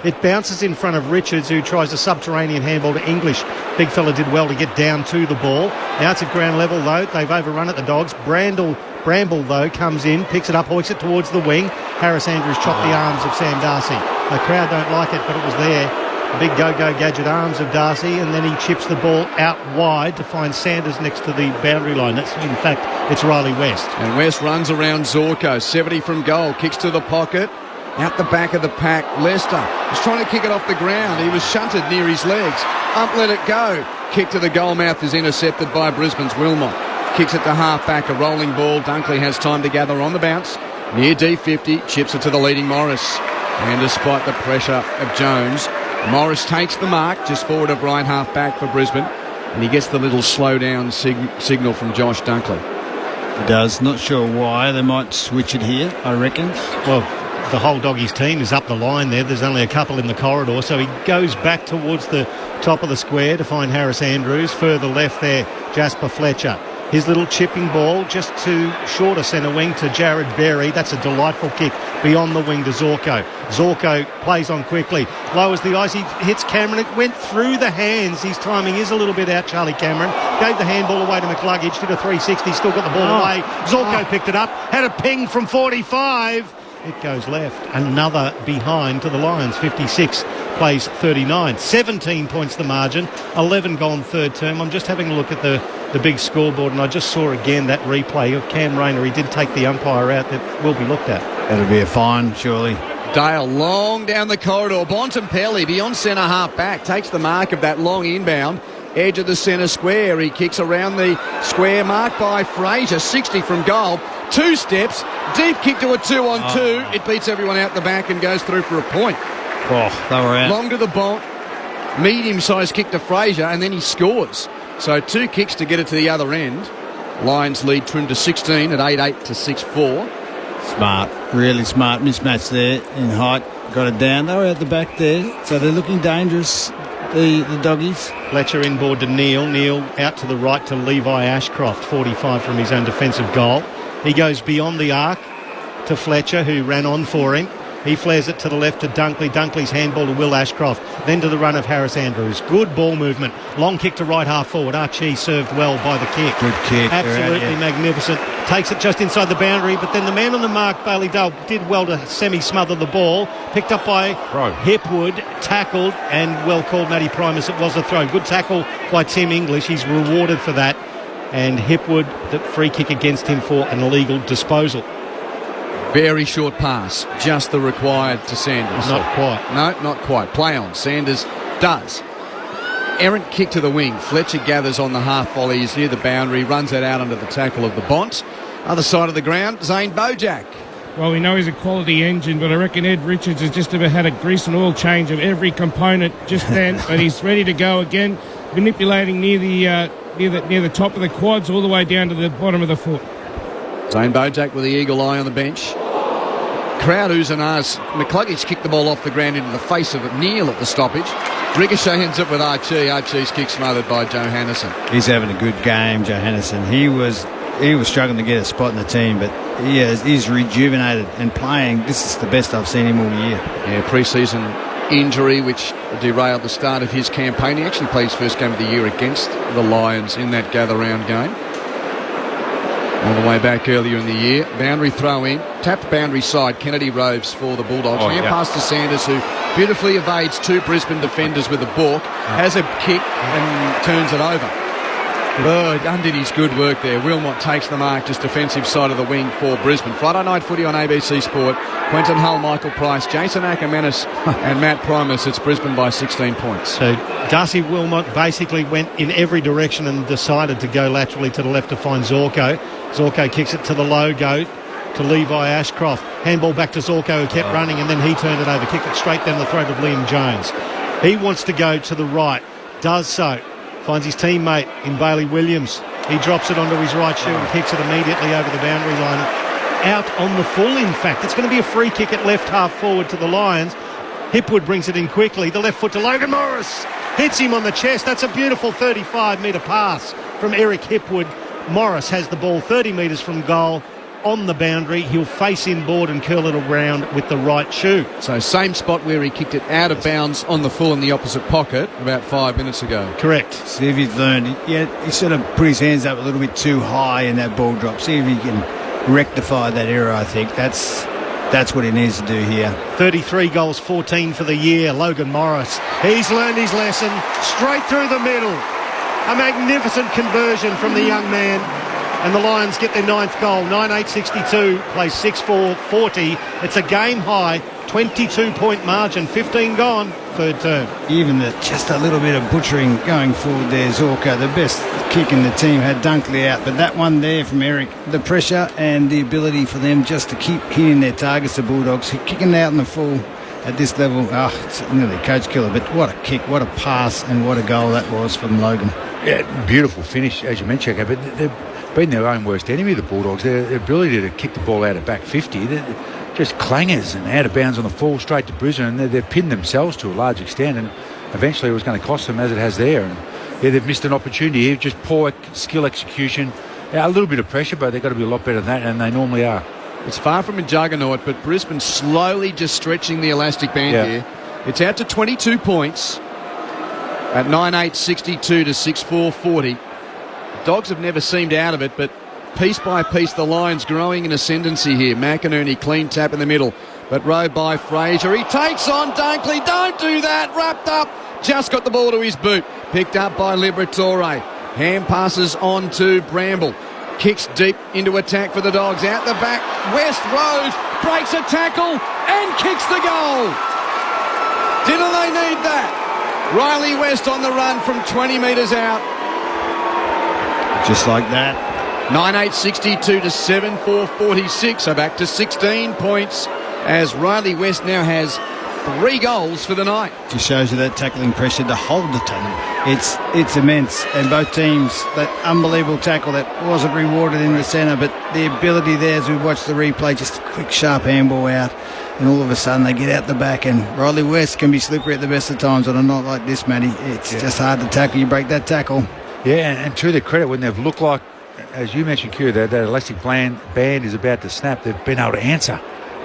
It bounces in front of Richards, who tries a subterranean handball to English. Big fella did well to get down to the ball. Now it's at ground level, though. They've overrun it, the Dogs. Bramble, though, comes in, picks it up, hoiks it towards the wing. Harris Andrews chopped the arms of Sam Darcy. The crowd don't like it, but it was there. The big go-go gadget arms of Darcy, and then he chips the ball out wide to find Sanders next to the boundary line. That's, in fact, it's Riley West. And West runs around Zorko, 70 from goal, kicks to the pocket, out the back of the pack. Leicester was trying to kick it off the ground. He was shunted near his legs. Up, let it go. Kick to the goal mouth is intercepted by Brisbane's Wilmot. Kicks it to half-back, a rolling ball. Dunkley has time to gather on the bounce. Near D50, chips it to the leading Morris. And despite the pressure of Jones, Morris takes the mark just forward of right half back for Brisbane, and he gets the little slow down signal from Josh Dunkley. He does. Not sure why. They might switch it here, I reckon. Well, the whole Doggies team is up the line there. There's only a couple in the corridor, so he goes back towards the top of the square to find Harris Andrews. Further left there, Jasper Fletcher. His little chipping ball just to shorter centre wing to Jared Berry. That's a delightful kick beyond the wing to Zorko. Zorko plays on quickly, lowers the ice, he hits Cameron. It went through the hands. His timing is a little bit out, Charlie Cameron. Gave the handball away to McCluggage, did a 360, still got the ball away. Zorko picked it up, had a ping from 45. It goes left. Another behind to the Lions. 56 plays 39. 17 points the margin. 11 gone third term. I'm just having a look at the big scoreboard, and I just saw again that replay of Cam Rayner. He did take the umpire out. That will be looked at. That'll be a fine, surely. Dale long down the corridor. Bontempelli beyond centre half back. Takes the mark of that long inbound. Edge of the centre square. He kicks around the square marked by Fraser. 60 from goal. 2 steps. Deep kick to a 2-on-2. It beats everyone out the back and goes through for a point. Oh, they were out. Long to the Bont. Medium-sized kick to Fraser, and then he scores. So 2 kicks to get it to the other end. Lions lead trim to 16 at 8-8 to 6-4. Smart. Really smart mismatch there in height. Got it down. They were at the back there, so they're looking dangerous, the Doggies. Fletcher inboard to Neil. Neil out to the right to Levi Ashcroft, 45 from his own defensive goal. He goes beyond the arc to Fletcher, who ran on for him. He flares it to the left to Dunkley. Dunkley's handball to Will Ashcroft. Then to the run of Harris Andrews. Good ball movement. Long kick to right half forward. Archie served well by the kick. Good kick. Absolutely magnificent. Takes it just inside the boundary, but then the man on the mark, Bailey Dale, did well to semi-smother the ball. Picked up by Hipwood. Tackled, and well called Matty Primus. It was a throw. Good tackle by Tim English. He's rewarded for that. And Hipwood, the free kick against him for an illegal disposal. Very short pass, just the required to Sanders. Not quite. No, not quite. Play on. Sanders does. Errant kick to the wing. Fletcher gathers on the half volley. He's near the boundary, runs it out under the tackle of the Bont. Other side of the ground, Zane Bojack. Well, we know he's a quality engine, but I reckon Ed Richards has just about had a grease and oil change of every component just then. But he's ready to go again, manipulating near the top of the quads all the way down to the bottom of the foot. Zane Bojack with the eagle eye on the bench. Crowd oohs and ahs. McCluggage kicked the ball off the ground into the face of Neil at the stoppage. Ricochet ends up with Archie. Archie's kick smothered by Johannesson. He's having a good game, Johannesson. He was struggling to get a spot in the team, but he's rejuvenated and playing. This is the best I've seen him all year. Yeah, pre-season injury which derailed the start of his campaign. He actually played his first game of the year against the Lions in that gather-round game. All the way back earlier in the year. Boundary throw in. Tapped boundary side. Kennedy Roves for the Bulldogs. Hand pass to Sanders, who beautifully evades 2 Brisbane defenders with a balk. Has a kick and turns it over. Undid his good work there. Wilmot takes the mark, just defensive side of the wing for Brisbane. Friday night footy on ABC Sport. Quentin Hull, Michael Price, Jason Ackermanis and Matt Primus. It's Brisbane by 16 points. So Darcy Wilmot basically went in every direction and decided to go laterally to the left to find Zorko. Zorko kicks it to the low go to Levi Ashcroft. Handball back to Zorko, who kept running, and then he turned it over. Kicked it straight down the throat of Liam Jones. He wants to go to the right. Does so. Finds his teammate in Bailey Williams. He drops it onto his right shoe and kicks it immediately over the boundary line. Out on the full, in fact. It's going to be a free kick at left half forward to the Lions. Hipwood brings it in quickly. The left foot to Logan Morris. Hits him on the chest. That's a beautiful 35-metre pass from Eric Hipwood. Morris has the ball 30 metres from goal on the boundary. He'll face inboard and curl it around with the right shoe. So same spot where he kicked it out of bounds on the full in the opposite pocket about 5 minutes ago. Correct. See if he's learned. He sort of put his hands up a little bit too high in that ball drop. See if he can rectify that error, I think. That's what he needs to do here. 33 goals, 14 for the year. Logan Morris. He's learned his lesson. Straight through the middle. A magnificent conversion from the young man. And the Lions get their 9th goal. 9-8-62, plays 6-4-40. It's a game high, 22-point margin, 15 gone, third term. Even just a little bit of butchering going forward there, Zorko. The best kick in the team had Dunkley out, but that one there from Eric, the pressure and the ability for them just to keep hitting their targets, the Bulldogs, kicking out in the full. at this level, it's nearly coach killer. But what a kick, what a pass, and what a goal that was from Logan. Yeah, beautiful finish, as you mentioned, but they've been their own worst enemy, the Bulldogs. Their ability to kick the ball out of back 50, they're just clangers and out of bounds on the full straight to Brisbane. They've pinned themselves to a large extent, and eventually it was going to cost them, as it has there. And yeah, they've missed an opportunity here. Just poor skill execution. Yeah, a little bit of pressure, but they've got to be a lot better than that, and they normally are. It's far from a juggernaut, but Brisbane slowly just stretching the elastic band here. It's out to 22 points at 9-8-62 to 6-4-40. Dogs have never seemed out of it, but piece by piece the Lions growing in ascendancy here. McInerney, clean tap in the middle, but rowed by Fraser. He takes on Dunkley. Don't do that. Wrapped up. Just got the ball to his boot. Picked up by Liberatore. Hand passes on to Bramble. Kicks deep into attack for the Dogs. Out the back, West Rose breaks a tackle and kicks the goal. Didn't they need that? Riley West on the run from 20 metres out. Just like that. 9-8-62 to 7-4-46. So back to 16 points as Riley West now has 3 goals for the night. Just shows you that tackling pressure to hold the tackle. It's immense, and both teams, that unbelievable tackle that wasn't rewarded in the centre, but the ability there as we watch the replay, just a quick sharp handball out, and all of a sudden they get out the back, and Riley West can be slippery at the best of times on a night like this, Matty. It's just hard to tackle. You break that tackle. Yeah, and to their credit, when they've looked like, as you mentioned, Q, that elastic band is about to snap, they've been able to answer.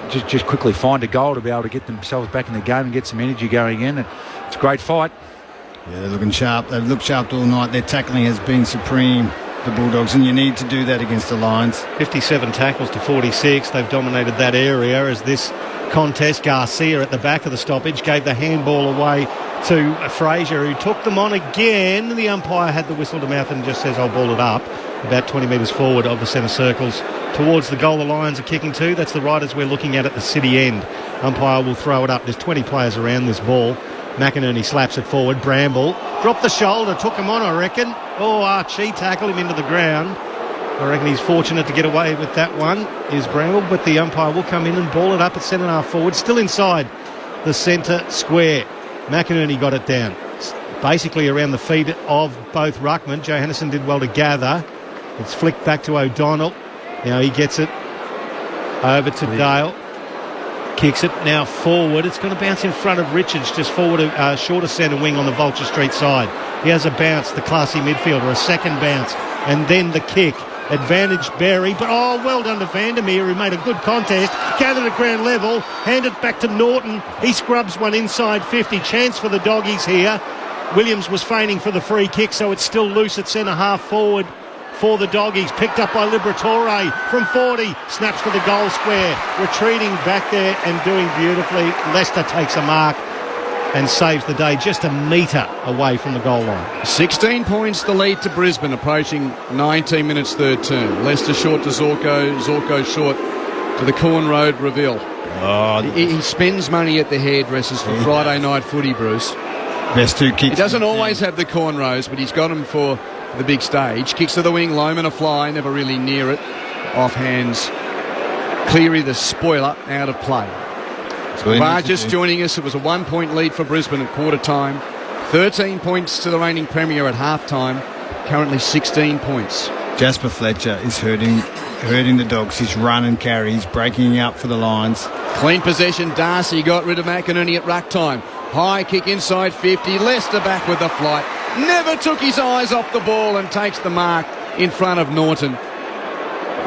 Just quickly find a goal to be able to get themselves back in the game and get some energy going in. And it's a great fight. Yeah, they're looking sharp. They've looked sharp all night. Their tackling has been supreme, the Bulldogs, and you need to do that against the Lions. 57 tackles to 46. They've dominated that area as this contest. Garcia at the back of the stoppage gave the handball away to Fraser, who took them on again. The umpire had the whistle to mouth and just says, I'll ball it up. About 20 metres forward of the centre circles towards the goal the Lions are kicking to. That's the right as we're looking at the city end. Umpire will throw it up. There's 20 players around this ball. McInerney slaps it forward. Bramble dropped the shoulder, took him on, I reckon. Oh, Archie tackled him into the ground. I reckon he's fortunate to get away with that one, is Bramble, but the umpire will come in and ball it up at centre half forward, still inside the centre square. McInerney got it down, basically around the feet of both ruckmen. Johannesson did well to gather. It's flicked back to O'Donnell. Now he gets it over to Dale. Kicks it now forward. It's going to bounce in front of Richards, just forward, shorter centre wing on the Vulture Street side. He has a bounce, the classy midfielder, a second bounce, and then the kick. Advantage Berry, but well done to Vandermeer, who made a good contest, gathered at ground level, handed back to Norton. He scrubs one inside 50. Chance for the Doggies here. Williams was feigning for the free kick, so it's still loose at centre half forward for the Doggies. Picked up by Liberatore from 40. Snaps to the goal square. Retreating back there and doing beautifully. Leicester takes a mark and saves the day just a metre away from the goal line. 16 points the lead to Brisbane, approaching 19 minutes third term. Leicester short to Zorko. Zorko short to the Corn Road Reveal. He spends money at the hairdressers for Friday night footy, Bruce. Best 2 kicks. He doesn't always have the cornrows, but he's got them for the big stage. Kicks to the wing, Loman a fly, never really near it. Off hands. Cleary, the spoiler, out of play. Just joining us. It was a 1-point lead for Brisbane at quarter time. 13 points to the reigning premier at half time. Currently 16 points. Jasper Fletcher is hurting the Dogs. His run and carry. He's breaking out for the Lions. Clean possession. Darcy got rid of McInerney at ruck time. High kick inside 50. Leicester back with the flight. Never took his eyes off the ball and takes the mark in front of Norton.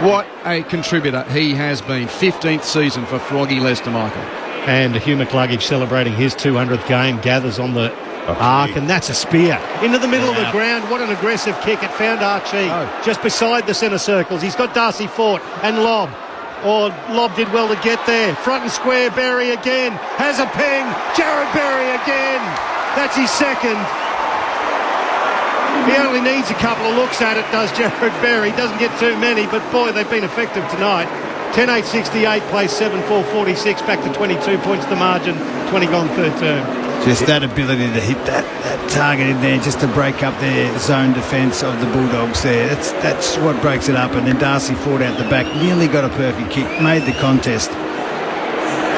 What a contributor he has been. 15th season for Froggy Leicester, Michael. And Hugh McCluggage celebrating his 200th game, gathers on the arc, and that's a spear into the middle of the ground. What an aggressive kick. It found Archie just beside the centre circles. He's got Darcy Fort and Lobb. Lobb did well to get there. Front and square, Berry again. Has a ping. Jared Berry again. That's his second. He only needs a couple of looks at it, does Jared Berry. Doesn't get too many, but boy, they've been effective tonight. 10-8-68, plays 7-4-46, back to 22 points the margin, 20 gone third term. Just that ability to hit that target in there, just to break up their zone defence of the Bulldogs there. That's what breaks it up. And then Darcy Ford out the back, nearly got a perfect kick, made the contest.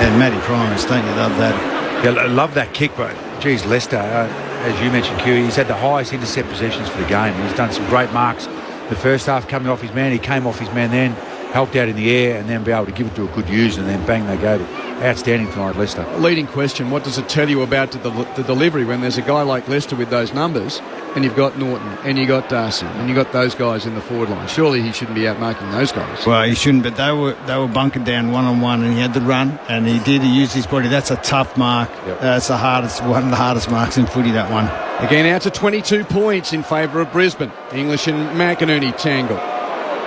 And Matty Primus, don't you love that? Yeah, I love that kick, but geez, Leicester, as you mentioned, Q, he's had the highest intercept possessions for the game. He's done some great marks. The first half coming off his man, he came off his man then, helped out in the air, and then be able to give it to a good user, and then bang, they go. Outstanding tonight, Leicester. Leading question, what does it tell you about the delivery when there's a guy like Leicester with those numbers, and you've got Norton, and you've got Darcy, and you've got those guys in the forward line? Surely he shouldn't be outmarking those guys. Well, he shouldn't, but they were bunkered down one-on-one, and he had the run, and he used his body. That's a tough mark. Yep. That's one of the hardest marks in footy, that one. Again, out to 22 points in favour of Brisbane. English and McInerney tangle.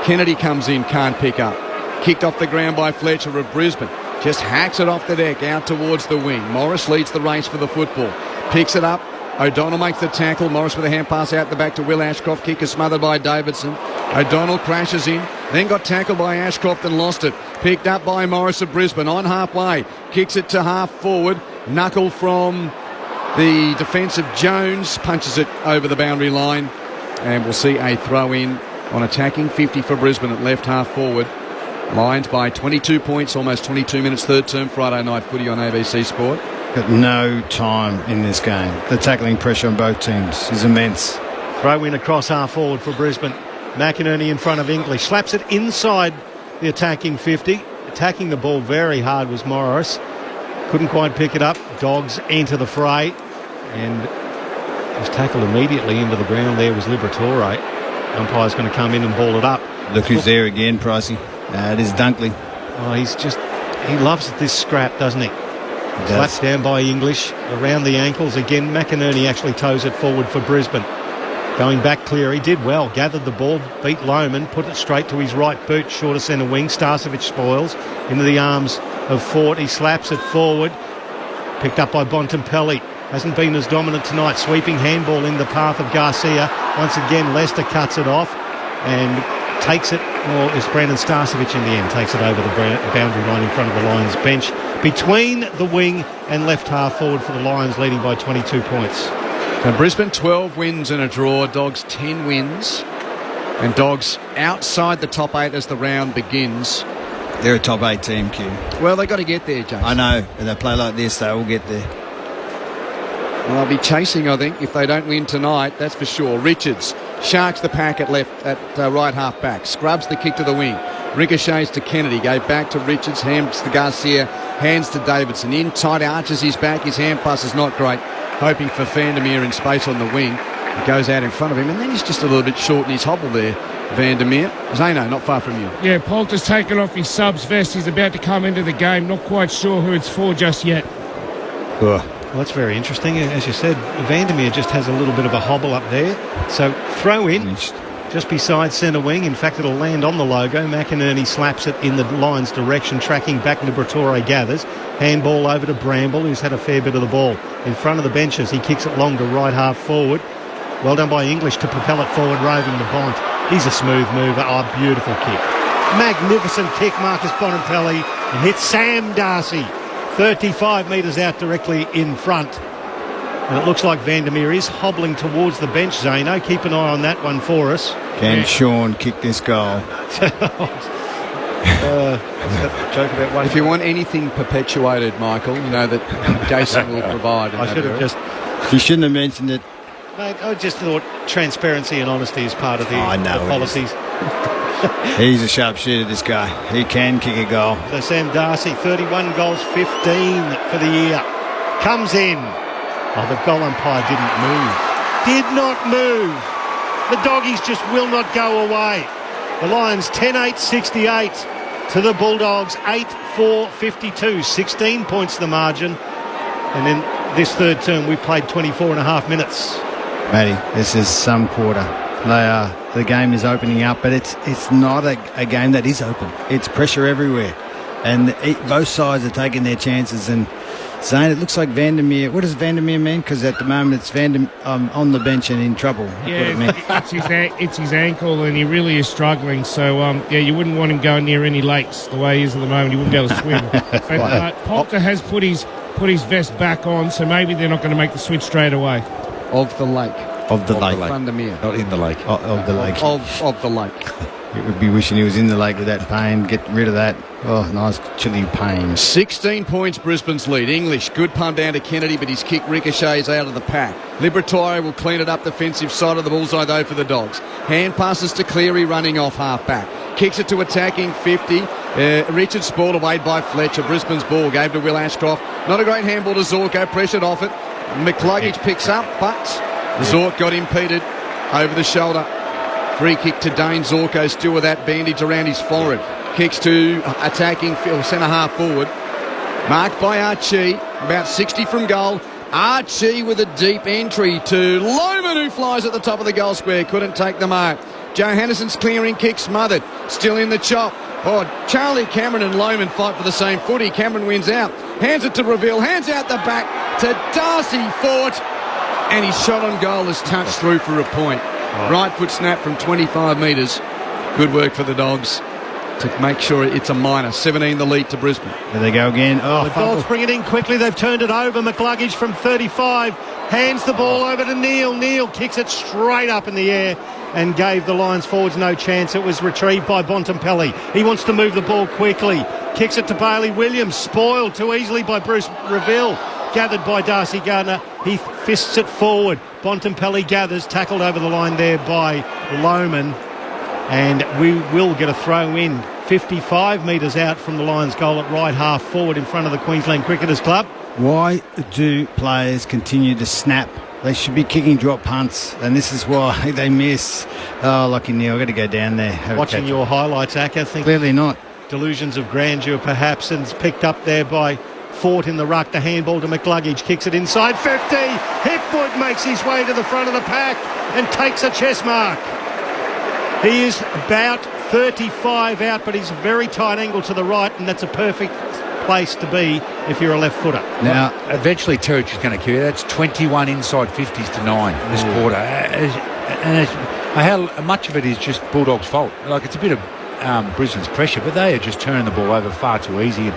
Kennedy comes in, can't pick up. Kicked off the ground by Fletcher of Brisbane. Just hacks it off the deck out towards the wing. Morris leads the race for the football. Picks it up. O'Donnell makes the tackle. Morris with a hand pass out the back to Will Ashcroft. Kick is smothered by Davidson. O'Donnell crashes in. Then got tackled by Ashcroft and lost it. Picked up by Morris of Brisbane on halfway. Kicks it to half forward. Knuckle from the defence of Jones. Punches it over the boundary line. And we'll see a throw in on attacking 50 for Brisbane at left half forward. Lions by 22 points, almost 22 minutes, third term Friday night footy on ABC Sport. Got no time in this game. The tackling pressure on both teams is immense. Throw in across half forward for Brisbane. McInerney in front of English. Slaps it inside the attacking 50. Attacking the ball very hard was Morris. Couldn't quite pick it up. Dogs enter the fray. And was tackled immediately into the ground there was Liberatore. Umpire's going to come in and ball it up. Look who's there again, Pricey. It is Dunkley. Oh, he loves this scrap, doesn't he? Slapped down by English, around the ankles again. McInerney actually toes it forward for Brisbane. Going back clear, he did well. Gathered the ball, beat Lohman, put it straight to his right boot, shorter centre wing. Starcevic spoils into the arms of Fort. He slaps it forward. Picked up by Bontempelli. Hasn't been as dominant tonight. Sweeping handball in the path of Garcia. Once again, Leicester cuts it off and takes it, or is Brandon Starcevic in the end, takes it over the boundary line in front of the Lions bench. Between the wing and left half forward for the Lions, leading by 22 points. Now Brisbane 12 wins and a draw, Dogs 10 wins, and Dogs outside the top 8 as the round begins. They're a top 8 team, Q. Well, they've got to get there, James. I know, and they play like this, they will get there. Well, they'll be chasing, I think, if they don't win tonight, that's for sure. Richards sharks the pack at right half back, scrubs the kick to the wing, ricochets to Kennedy, go back to Richards, hands to Garcia, hands to Davidson, in tight, arches his back, his hand pass is not great, hoping for Vandermeer in space on the wing. He goes out in front of him, and then he's just a little bit short in his hobble there, Vandermeer. Zeno, not far from you. Yeah, Poulter's taken off his subs vest. He's about to come into the game. Not quite sure who it's for just yet. Well, that's very interesting. As you said, Vandermeer just has a little bit of a hobble up there. So throw in just beside centre wing. In fact, it'll land on the logo. McInerney slaps it in the Lions' direction, tracking back. Liberatore gathers. Handball over to Bramble, who's had a fair bit of the ball. In front of the benches, he kicks it long to right half forward. Well done by English to propel it forward, roving the Bont. He's a smooth mover. Oh, beautiful kick. Magnificent kick, Marcus Bontempelli, and hits Sam Darcy. 35 metres out directly in front. And it looks like Vandermeer is hobbling towards the bench, Zeno. Keep an eye on that one for us. Can Sean kick this goal? Joke about one. If you want anything perpetuated, Michael, you know that Jason will provide. I should have just... You shouldn't have mentioned it. Mate, I just thought transparency and honesty is part of the policies. He's a sharpshooter, this guy. He can kick a goal. So Sam Darcy, 31 goals, 15 for the year. Comes in. Oh, the goal umpire didn't move. Did not move. The doggies just will not go away. The Lions 10-8-68 to the Bulldogs 8-4-52. 16 points the margin. And in this third term, we played 24 and a half minutes. Matty, this is some quarter. The game is opening up, but it's not a game that is open. It's pressure everywhere, and both sides are taking their chances. And Zane, it looks like Vandermeer. What does Vandermeer mean? Because at the moment it's on the bench and in trouble. Yeah, it's his ankle, and he really is struggling. So you wouldn't want him going near any lakes the way he is at the moment. He wouldn't be able to swim. But Poulter has put his vest back on, so maybe they're not going to make the switch straight away. Of the lake. Of the lake. Vandermeer. Not in the lake. Of the lake. Of the lake. It would be wishing he was in the lake with that pain. Get rid of that. Oh, nice chilly pain. 16 points Brisbane's lead. English, good punt down to Kennedy, but his kick ricochets out of the pack. Liberatore will clean it up defensive side of the bullseye though for the Dogs. Hand passes to Cleary running off half back. Kicks it to attacking 50. Richard Spaulding away by Fletcher. Brisbane's ball gave to Will Ashcroft. Not a great handball to Zorko. Pressured off it. McCluggage picks up, but Zork got impeded over the shoulder. Free kick to Dane Zorko, still with that bandage around his forehead. Kicks to attacking centre-half forward. Marked by Archie, about 60 from goal. Archie with a deep entry to Lohman, who flies at the top of the goal square. Couldn't take the mark. Johannessen's clearing kick smothered. Still in the chop. Oh, Charlie Cameron and Lohman fight for the same footy. Cameron wins out. Hands it to Reville. Hands out the back to Darcy Fort. And his shot on goal is touched through for a point. Right foot snap from 25 metres. Good work for the Dogs to make sure it's a minor. 17 the lead to Brisbane. There they go again. Oh, the Dogs bring it in quickly. They've turned it over. McCluggage from 35 hands the ball over to Neil. Neil kicks it straight up in the air and gave the Lions forwards no chance. It was retrieved by Bontempelli. He wants to move the ball quickly. Kicks it to Bailey Williams. Spoiled too easily by Bruce Reville. Gathered by Darcy Gardner. He fists it forward. Bontempelli gathers, tackled over the line there by Lohman. And we will get a throw in 55 metres out from the Lions goal at right half forward in front of the Queensland Cricketers Club. Why do players continue to snap? They should be kicking drop punts, and this is why they miss. Oh, lucky Neil, I've got to go down there. Watching your highlights, Acker, Clearly not. Delusions of grandeur perhaps, and it's picked up there by Fort in the ruck. The handball to McCluggage, kicks it inside 50. Hipwood makes his way to the front of the pack and takes a chest mark. He is about 35 out, but he's a very tight angle to the right, and that's a perfect place to be if you're a left footer. Now, eventually Territory's going to carry. That's 21 inside 50s to 9 this quarter. And how much of it is just Bulldogs' fault? Like, it's a bit of Brisbane's pressure, but they are just turning the ball over far too easy. And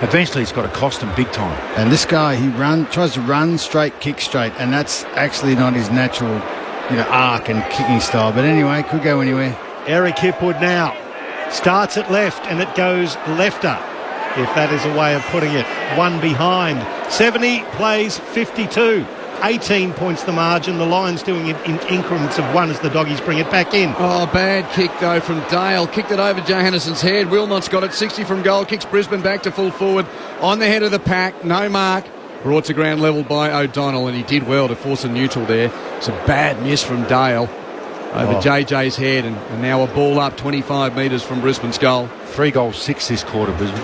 eventually it's got to cost them big time. And this guy, he tries to run straight, kick straight, and that's actually not his natural, arc and kicking style. But anyway, could go anywhere. Eric Hipwood now starts at left, and it goes lefter, if that is a way of putting it. One behind. 70 plays 52. 18 points the margin. The Lions doing it in increments of one as the Doggies bring it back in. Oh, bad kick, though, from Dale. Kicked it over Johannessen's head. Wilmot's got it. 60 from goal. Kicks Brisbane back to full forward. On the head of the pack. No mark. Brought to ground level by O'Donnell, and he did well to force a neutral there. It's a bad miss from Dale over JJ's head, and now a ball up 25 metres from Brisbane's goal. 3 goals, 6 this quarter, Brisbane.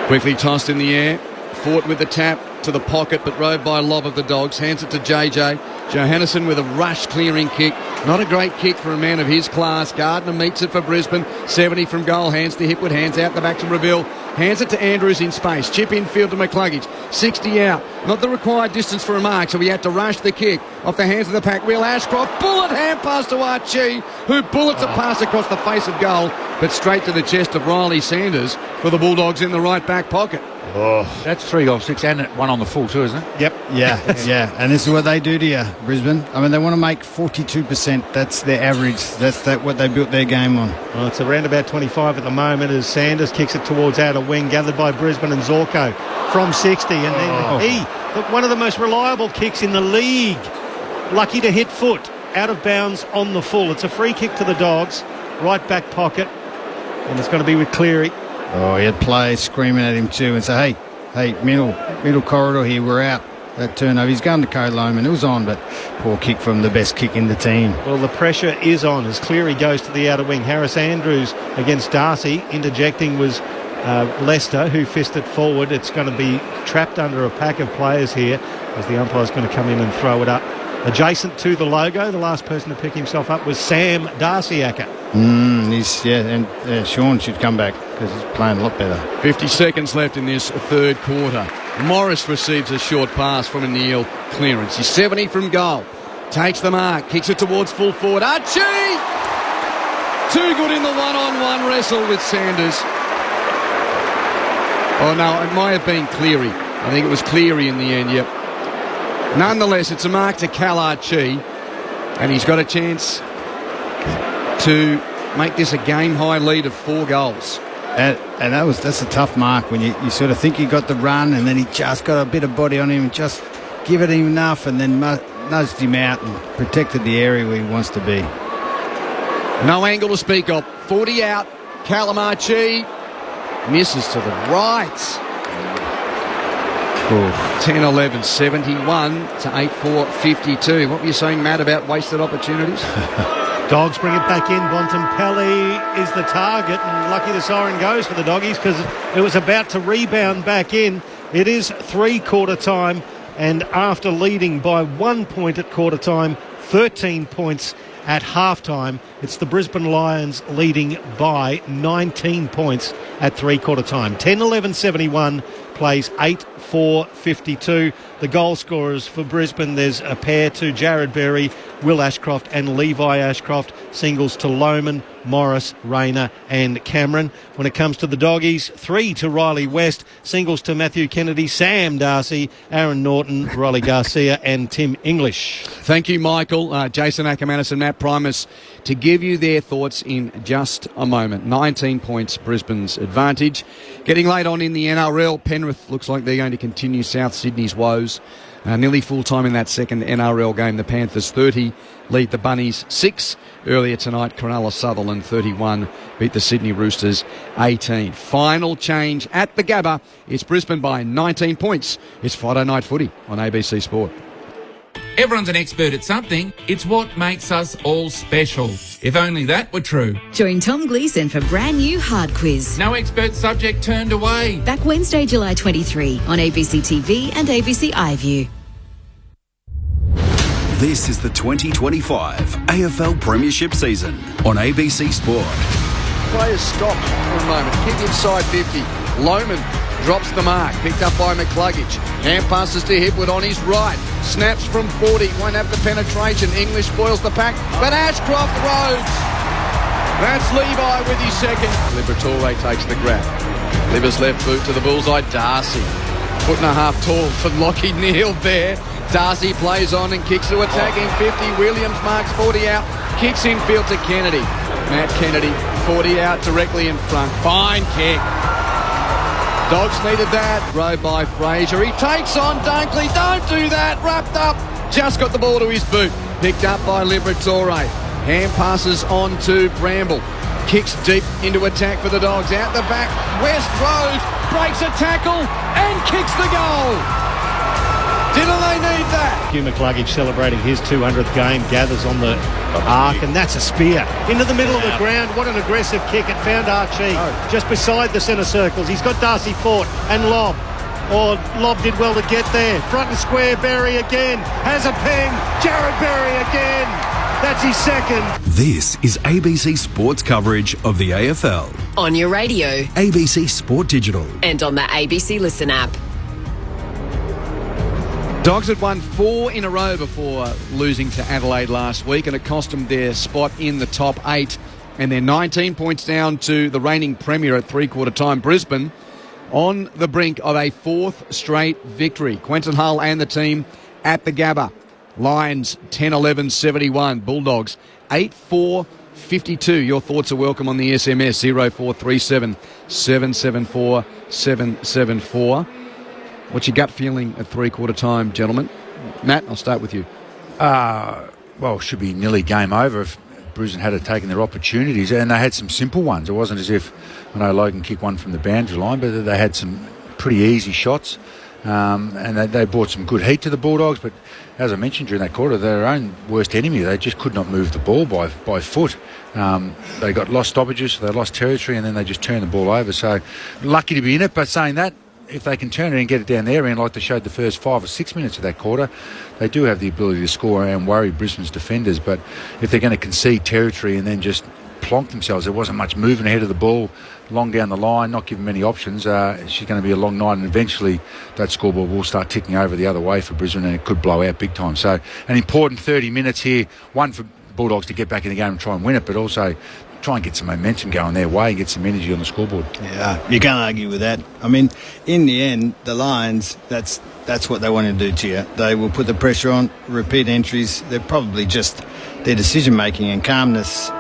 Quickly tossed in the air. Fort with the tap to the pocket, but rode by lob of the Dogs. Hands it to JJ. Johannesson with a rush clearing kick. Not a great kick for a man of his class. Gardner meets it for Brisbane. 70 from goal. Hands to Hipwood. Hands out the back to Reville. Hands it to Andrews in space. Chip infield to McCluggage. 60 out. Not the required distance for a mark, so he had to rush the kick. Off the hands of the pack. Will Ashcroft. Bullet hand pass to Archie, who bullets a pass across the face of goal, but straight to the chest of Riley Sanders for the Bulldogs in the right back pocket. Oh, that's 3 goals, 6, and one on the full too, isn't it? Yep. Yeah. And this is what they do to you, Brisbane. I mean, they want to make 42%. That's their average. That's what they built their game on. Well, it's around about 25 at the moment as Sanders kicks it towards outer wing, gathered by Brisbane and Zorko from 60. And then one of the most reliable kicks in the league. Lucky to hit Foot out of bounds on the full. It's a free kick to the Dogs, right back pocket, and it's going to be with Cleary. Oh, he had players screaming at him too and say, hey, middle corridor here, we're out. That turnover, he's going to Cody Lohman. It was on, but poor kick from the best kick in the team. Well, the pressure is on as Cleary goes to the outer wing. Harris Andrews against Darcy. Interjecting was Lester, who fisted forward. It's going to be trapped under a pack of players here as the umpire's going to come in and throw it up. Adjacent to the logo, the last person to pick himself up was Sam Darciacker. And Sean should come back because he's playing a lot better. 50 seconds left in this third quarter. Morris receives a short pass from a Neil clearance. He's 70 from goal. Takes the mark, kicks it towards full forward. Archie! Too good in the one-on-one wrestle with Sanders. Oh no, it might have been Cleary. I think it was Cleary in the end, yep. Nonetheless, it's a mark to Kalachi, and he's got a chance to make this a game-high lead of 4 goals. And that's a tough mark when you sort of think you got the run, and then he just got a bit of body on him and just give it enough, and then nudged him out and protected the area where he wants to be. No angle to speak of. 40 out. Kalamachi misses to the right. 10-11, 71 to 8-4, 52. What were you saying, Matt, about wasted opportunities? Dogs bring it back in. Bontempelli is the target, and lucky the siren goes for the Doggies because it was about to rebound back in. It is 3-quarter time, and after leading by 1 point at quarter time, 13 points at half-time, it's the Brisbane Lions leading by 19 points at 3-quarter time. 10-11-71 plays 8-4-52. The goal scorers for Brisbane, there's a pair to Jared Berry, Will Ashcroft and Levi Ashcroft. Singles to Lohman, Morris, Rayner and Cameron. When it comes to the Doggies, 3 to Riley West. Singles to Matthew Kennedy, Sam Darcy, Aaron Norton, Riley Garcia and Tim English. Thank you, Michael. Jason Ackermanis and Matt Primus to give you their thoughts in just a moment. 19 points, Brisbane's advantage. Getting late on in the NRL, Penrith looks like they're going to continue South Sydney's woes. Nearly full-time in that second NRL game. The Panthers 30 lead the Bunnies 6. Earlier tonight, Cronulla Sutherland 31 beat the Sydney Roosters 18. Final change at the Gabba. It's Brisbane by 19 points. It's Friday Night Footy on ABC Sport. Everyone's an expert at something. It's what makes us all special. If only that were true. Join Tom Gleeson for brand new Hard Quiz. No expert subject turned away. Back Wednesday, July 23 on ABC TV and ABC iView. This is the 2025 AFL Premiership season on ABC Sport. Players stop for a moment. Kick inside 50. Lohman drops the mark. Picked up by McCluggage. Hand passes to Hipwood on his right. Snaps from 40. Won't have the penetration. English spoils the pack. But Ashcroft Rhodes. That's Levi with his second. Liberatore takes the grab. Libber's left boot to the bullseye. Darcy. 1.5 tall for Lockie Neal there. Darcy plays on and kicks to attacking 50. Williams marks 40 out. Kicks infield to Kennedy. Matt Kennedy, 40 out directly in front. Fine kick. Dogs needed that. Rode by Fraser. He takes on Dunkley. Don't do that. Wrapped up. Just got the ball to his boot. Picked up by Liberatore. Hand passes on to Bramble. Kicks deep into attack for the Dogs. Out the back. West Rose breaks a tackle and kicks the goal. Didn't they need that? Hugh McCluggage celebrating his 200th game, gathers on the arc, and that's a spear into the middle of the ground. What an aggressive kick. It found Archie just beside the centre circles. He's got Darcy Fort and Lobb. Lobb did well to get there. Front and square, Berry again. Has a ping. Jared Berry again. That's his second. This is ABC Sports coverage of the AFL. On your radio. ABC Sport Digital. And on the ABC Listen app. Dogs had won 4 in a row before losing to Adelaide last week, and it cost them their spot in the top 8. And they're 19 points down to the reigning premier at 3-quarter time. Brisbane on the brink of a 4th straight victory. Quentin Hull and the team at the Gabba. Lions 10-11-71. Bulldogs 8-4-52. Your thoughts are welcome on the SMS 0437 774 774. What's your gut feeling at 3-quarter time, gentlemen? Matt, I'll start with you. Well, should be nearly game over if Brisbane had taken their opportunities, and they had some simple ones. It wasn't as if, I know Logan kicked one from the boundary line, but they had some pretty easy shots, and they brought some good heat to the Bulldogs. But as I mentioned during that quarter, their own worst enemy, they just could not move the ball by foot. They got lost stoppages, so they lost territory, and then they just turned the ball over. So lucky to be in it, but saying that, if they can turn it and get it down their end like they showed the first 5 or 6 minutes of that quarter, they do have the ability to score and worry Brisbane's defenders. But if they're going to concede territory and then just plonk themselves, there wasn't much movement ahead of the ball, long down the line, not giving many options. It's going to be a long night, and eventually that scoreboard will start ticking over the other way for Brisbane, and it could blow out big time. So an important 30 minutes here, one for Bulldogs to get back in the game and try and win it, but also try and get some momentum going their way and get some energy on the scoreboard. Yeah, you can't argue with that. I mean, in the end, the Lions, that's what they want to do to you. They will put the pressure on, repeat entries. They're probably just their decision-making and calmness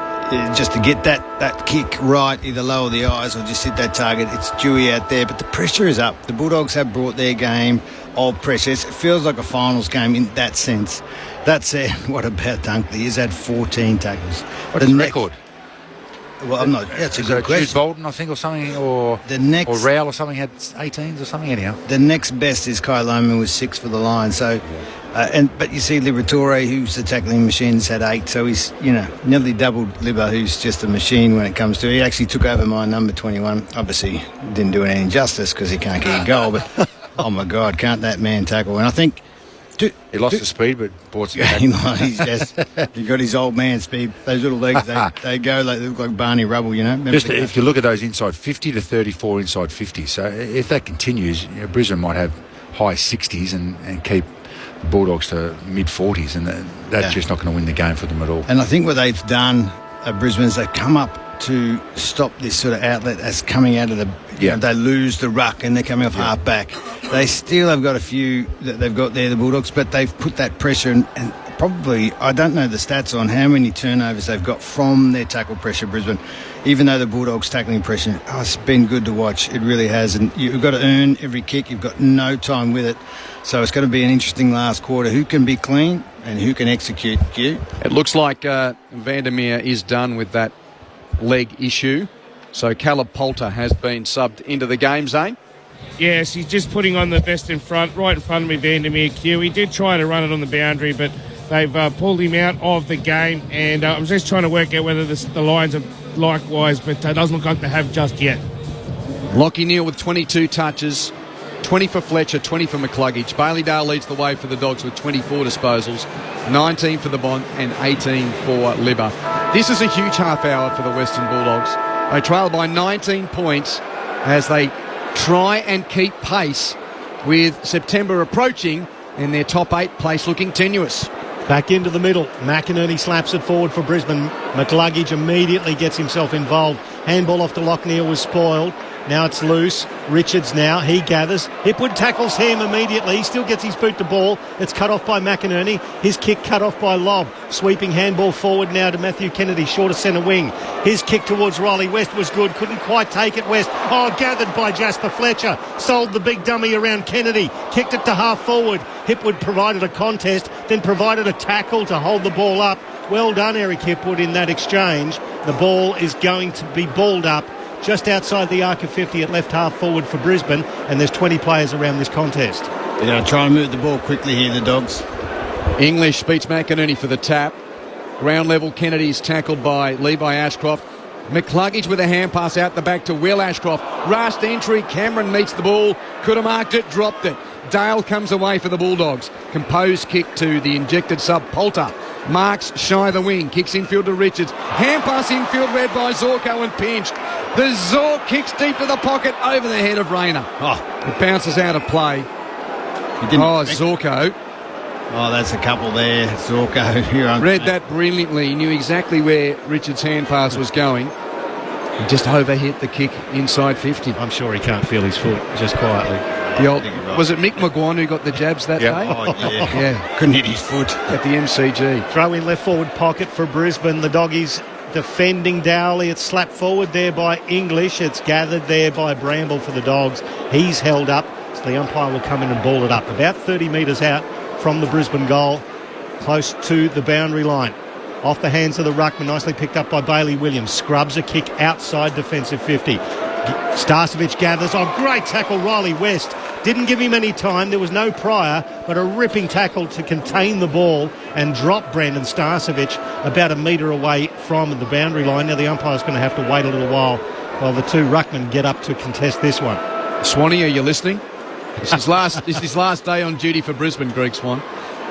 just to get that kick right, either lower the eyes or just hit that target. It's dewy out there, but the pressure is up. The Bulldogs have brought their game of pressure. It feels like a finals game in that sense. That said, what about Dunkley? He's had 14 tackles. What's the record? Well, I'm not. That's a good question. Jude Bolton, I think, or something, or Rowell or something had 18s or something. Anyhow, the next best is Kai Loman with 6 for the Lions. So, but you see Liberatore, who's the tackling machine, has had 8. So he's nearly doubled Libba, who's just a machine when it comes to. He actually took over my number 21. Obviously, didn't do it any justice because he can't get a goal. But oh my God, can't that man tackle? And I think. He lost the speed, but brought some back. He got his old man speed. Those little legs, they go like they look like Barney Rubble, Just if you look at those inside 50 to 34 inside 50, so if that continues, Brisbane might have high 60s and keep the Bulldogs to mid 40s, and that's just not going to win the game for them at all. And I think what they've done at Brisbane is they've come up to stop this sort of outlet as coming out of the. They lose the ruck and they're coming off half back. They still have got a few that they've got there, the Bulldogs, but they've put that pressure and probably, I don't know the stats on how many turnovers they've got from their tackle pressure, Brisbane. Even though the Bulldogs tackling pressure, it's been good to watch. It really has. And you've got to earn every kick. You've got no time with it. So it's going to be an interesting last quarter. Who can be clean and who can execute? It looks like Vandermeer is done with that leg issue. So Caleb Poulter has been subbed into the game, Zane. Yes, he's just putting on the vest in front, right in front of me, Vandermeer Q. He did try to run it on the boundary, but they've pulled him out of the game, and I'm just trying to work out whether the Lions are likewise, but it doesn't look like they have just yet. Lockie Neal with 22 touches, 20 for Fletcher, 20 for McCluggage. Bailey Dale leads the way for the Dogs with 24 disposals, 19 for the Bond and 18 for Libba. This is a huge half hour for the Western Bulldogs. They trail by 19 points as they try and keep pace with September approaching and their top 8 place looking tenuous. Back into the middle. McInerney slaps it forward for Brisbane. McCluggage immediately gets himself involved. Handball off to Locknear was spoiled. Now it's loose. Richards now, he gathers. Hipwood tackles him immediately. He still gets his boot to ball. It's cut off by McInerney. His kick cut off by Lobb. Sweeping handball forward now to Matthew Kennedy, short of centre wing. His kick towards Riley West was good. Couldn't quite take it, West. Oh, gathered by Jasper Fletcher. Sold the big dummy around Kennedy. Kicked it to half forward. Hipwood provided a contest, then provided a tackle to hold the ball up. Well done, Eric Hipwood, in that exchange. The ball is going to be balled up just outside the arc of 50 at left half forward for Brisbane, and there's 20 players around this contest. They're going to try and move the ball quickly here, the Dogs. English beats McInerney for the tap. Ground level, Kennedy's tackled by Levi Ashcroft. McCluggage with a hand pass out the back to Will Ashcroft. Rushed entry, Cameron meets the ball. Could have marked it, dropped it. Dale comes away for the Bulldogs. Composed kick to the injected sub, Poulter. Marks shy the wing, kicks infield to Richards. Hand pass infield read by Zorko and pinched. The Zork kicks deep to the pocket over the head of Rayner. It bounces out of play. Zorko. Oh, that's a couple there. Zorko. Read that brilliantly. He knew exactly where Richards' hand pass was going. He just overhit the kick inside 50. I'm sure he can't feel his foot, just quietly. Was it Mick McGuan who got the jabs that day? Oh, yeah. Couldn't hit his foot. At the MCG. Throw in left forward pocket for Brisbane. The Doggies defending Dowley. It's slapped forward there by English. It's gathered there by Bramble for the Dogs. He's held up, so the umpire will come in and ball it up. About 30 metres out from the Brisbane goal, close to the boundary line. Off the hands of the ruckman, nicely picked up by Bailey Williams. Scrubs a kick outside defensive 50. Starcevic gathers. Oh, great tackle, Riley West. Didn't give him any time. There was no prior, but a ripping tackle to contain the ball and drop Brandon Starcevic about a metre away from the boundary line. Now the umpire's going to have to wait a little while the two ruckmen get up to contest this one. Swanee, are you listening? It's his last day on duty for Brisbane, Greg Swan.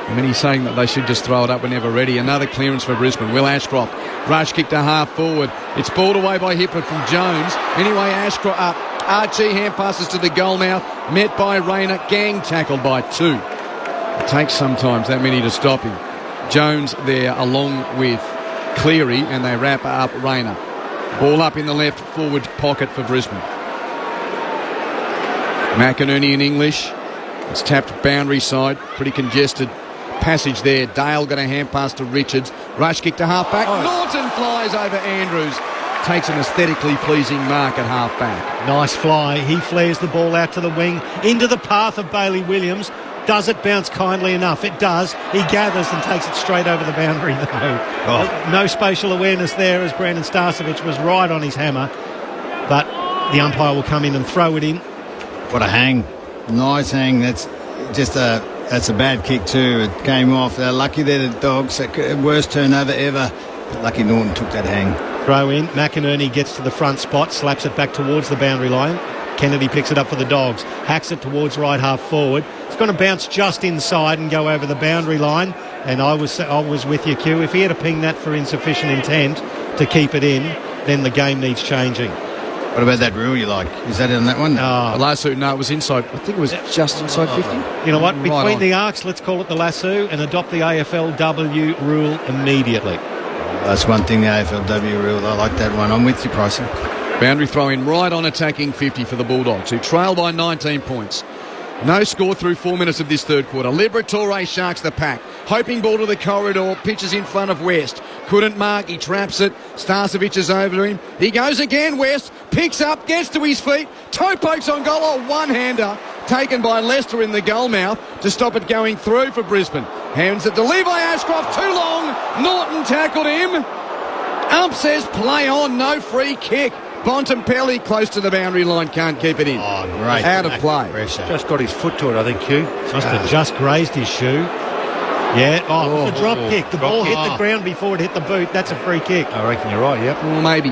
And then he's saying that they should just throw it up whenever ready. Another clearance for Brisbane. Will Ashcroft. Rush kick to half forward. It's balled away by Hipwood from Jones. Anyway, Ashcroft up. Archie hand passes to the goal mouth. Met by Rayner. Gang tackled by 2. It takes sometimes that many to stop him. Jones there along with Cleary, and they wrap up Rayner. Ball up in the left forward pocket for Brisbane. McInerney and English. It's tapped boundary side. Pretty congested passage there. Dale got a hand pass to Richards. Rush kick to half-back. Norton flies over Andrews. Takes an aesthetically pleasing mark at half-back. Nice fly. He flares the ball out to the wing, into the path of Bailey Williams. Does it bounce kindly enough? It does. He gathers and takes it straight over the boundary, though. No spatial awareness there, as Brandon Starcevic was right on his hammer. But the umpire will come in and throw it in. What a hang. Nice hang. That's a bad kick too. It came off. They're lucky they're the Dogs. Worst turnover ever. Lucky Norton took that hang. Throw in. McInerney gets to the front spot, slaps it back towards the boundary line. Kennedy picks it up for the Dogs, hacks it towards right half forward. It's going to bounce just inside and go over the boundary line. And I was with you, Q. If he had to ping that for insufficient intent to keep it in, then the game needs changing. What about that rule you like? Is that in that one? The lasso, no, it was inside. I think it was just inside 50. You know what? Between the arcs, let's call it the lasso and adopt the AFLW rule immediately. That's one thing, the AFLW rule. I like that one. I'm with you, Pricey. Boundary throw in right on attacking 50 for the Bulldogs, who trail by 19 points. No score through 4 minutes of this third quarter. Liberatore sharks the pack. Hoping ball to the corridor. Pitches in front of West. Couldn't mark. He traps it. Starcevic is over him. He goes again, West. Picks up. Gets to his feet. Toe pokes on goal. Oh, one-hander. Taken by Lester in the goal mouth to stop it going through for Brisbane. Hands it to Levi Ashcroft. Too long. Norton tackled him. Ump says play on. No free kick. Bontempelli close to the boundary line, can't keep it in. Oh, great. Out of play. Just got his foot to it, I think, Hugh. Must have just grazed his shoe. Yeah, it was a drop kick. The ball hit the ground before it hit the boot. That's a free kick. I reckon you're right, yep. Maybe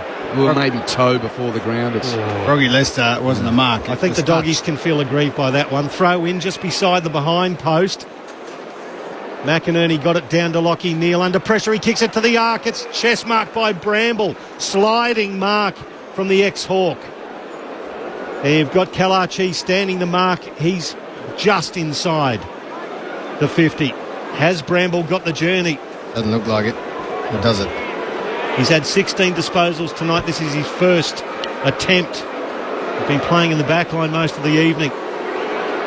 toe before the ground. It's Froggy Lester wasn't a mark. I think the Doggies can feel aggrieved by that one. Throw in just beside the behind post. McInerney got it down to Lockie Neal. Under pressure, he kicks it to the arc. It's chest mark by Bramble. Sliding mark from the ex-Hawk. And you've got Kalachi standing the mark. He's just inside the 50. Has Bramble got the journey? Doesn't look like it. Or does it? He's had 16 disposals tonight. This is his first attempt. He's been playing in the back line most of the evening.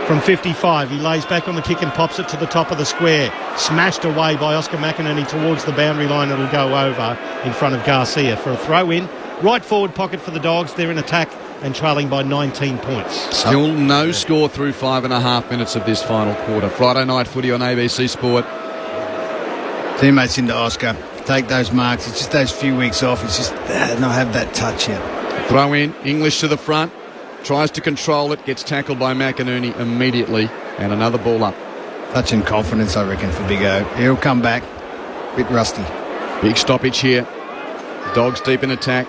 From 55, he lays back on the kick and pops it to the top of the square. Smashed away by Oscar McInerney towards the boundary line. It'll go over in front of Garcia for a throw-in. Right forward pocket for the Dogs. They're in attack and trailing by 19 points. Still no score through 5.5 minutes of this final quarter. Friday night footy on ABC Sport. Teammates into Oscar. Take those marks. It's just those few weeks off. It's just not have that touch yet. Throw in. English to the front. Tries to control it. Gets tackled by McInerney immediately. And another ball up. Touch and confidence, I reckon, for Big O. He'll come back. Bit rusty. Big stoppage here. Dogs deep in attack.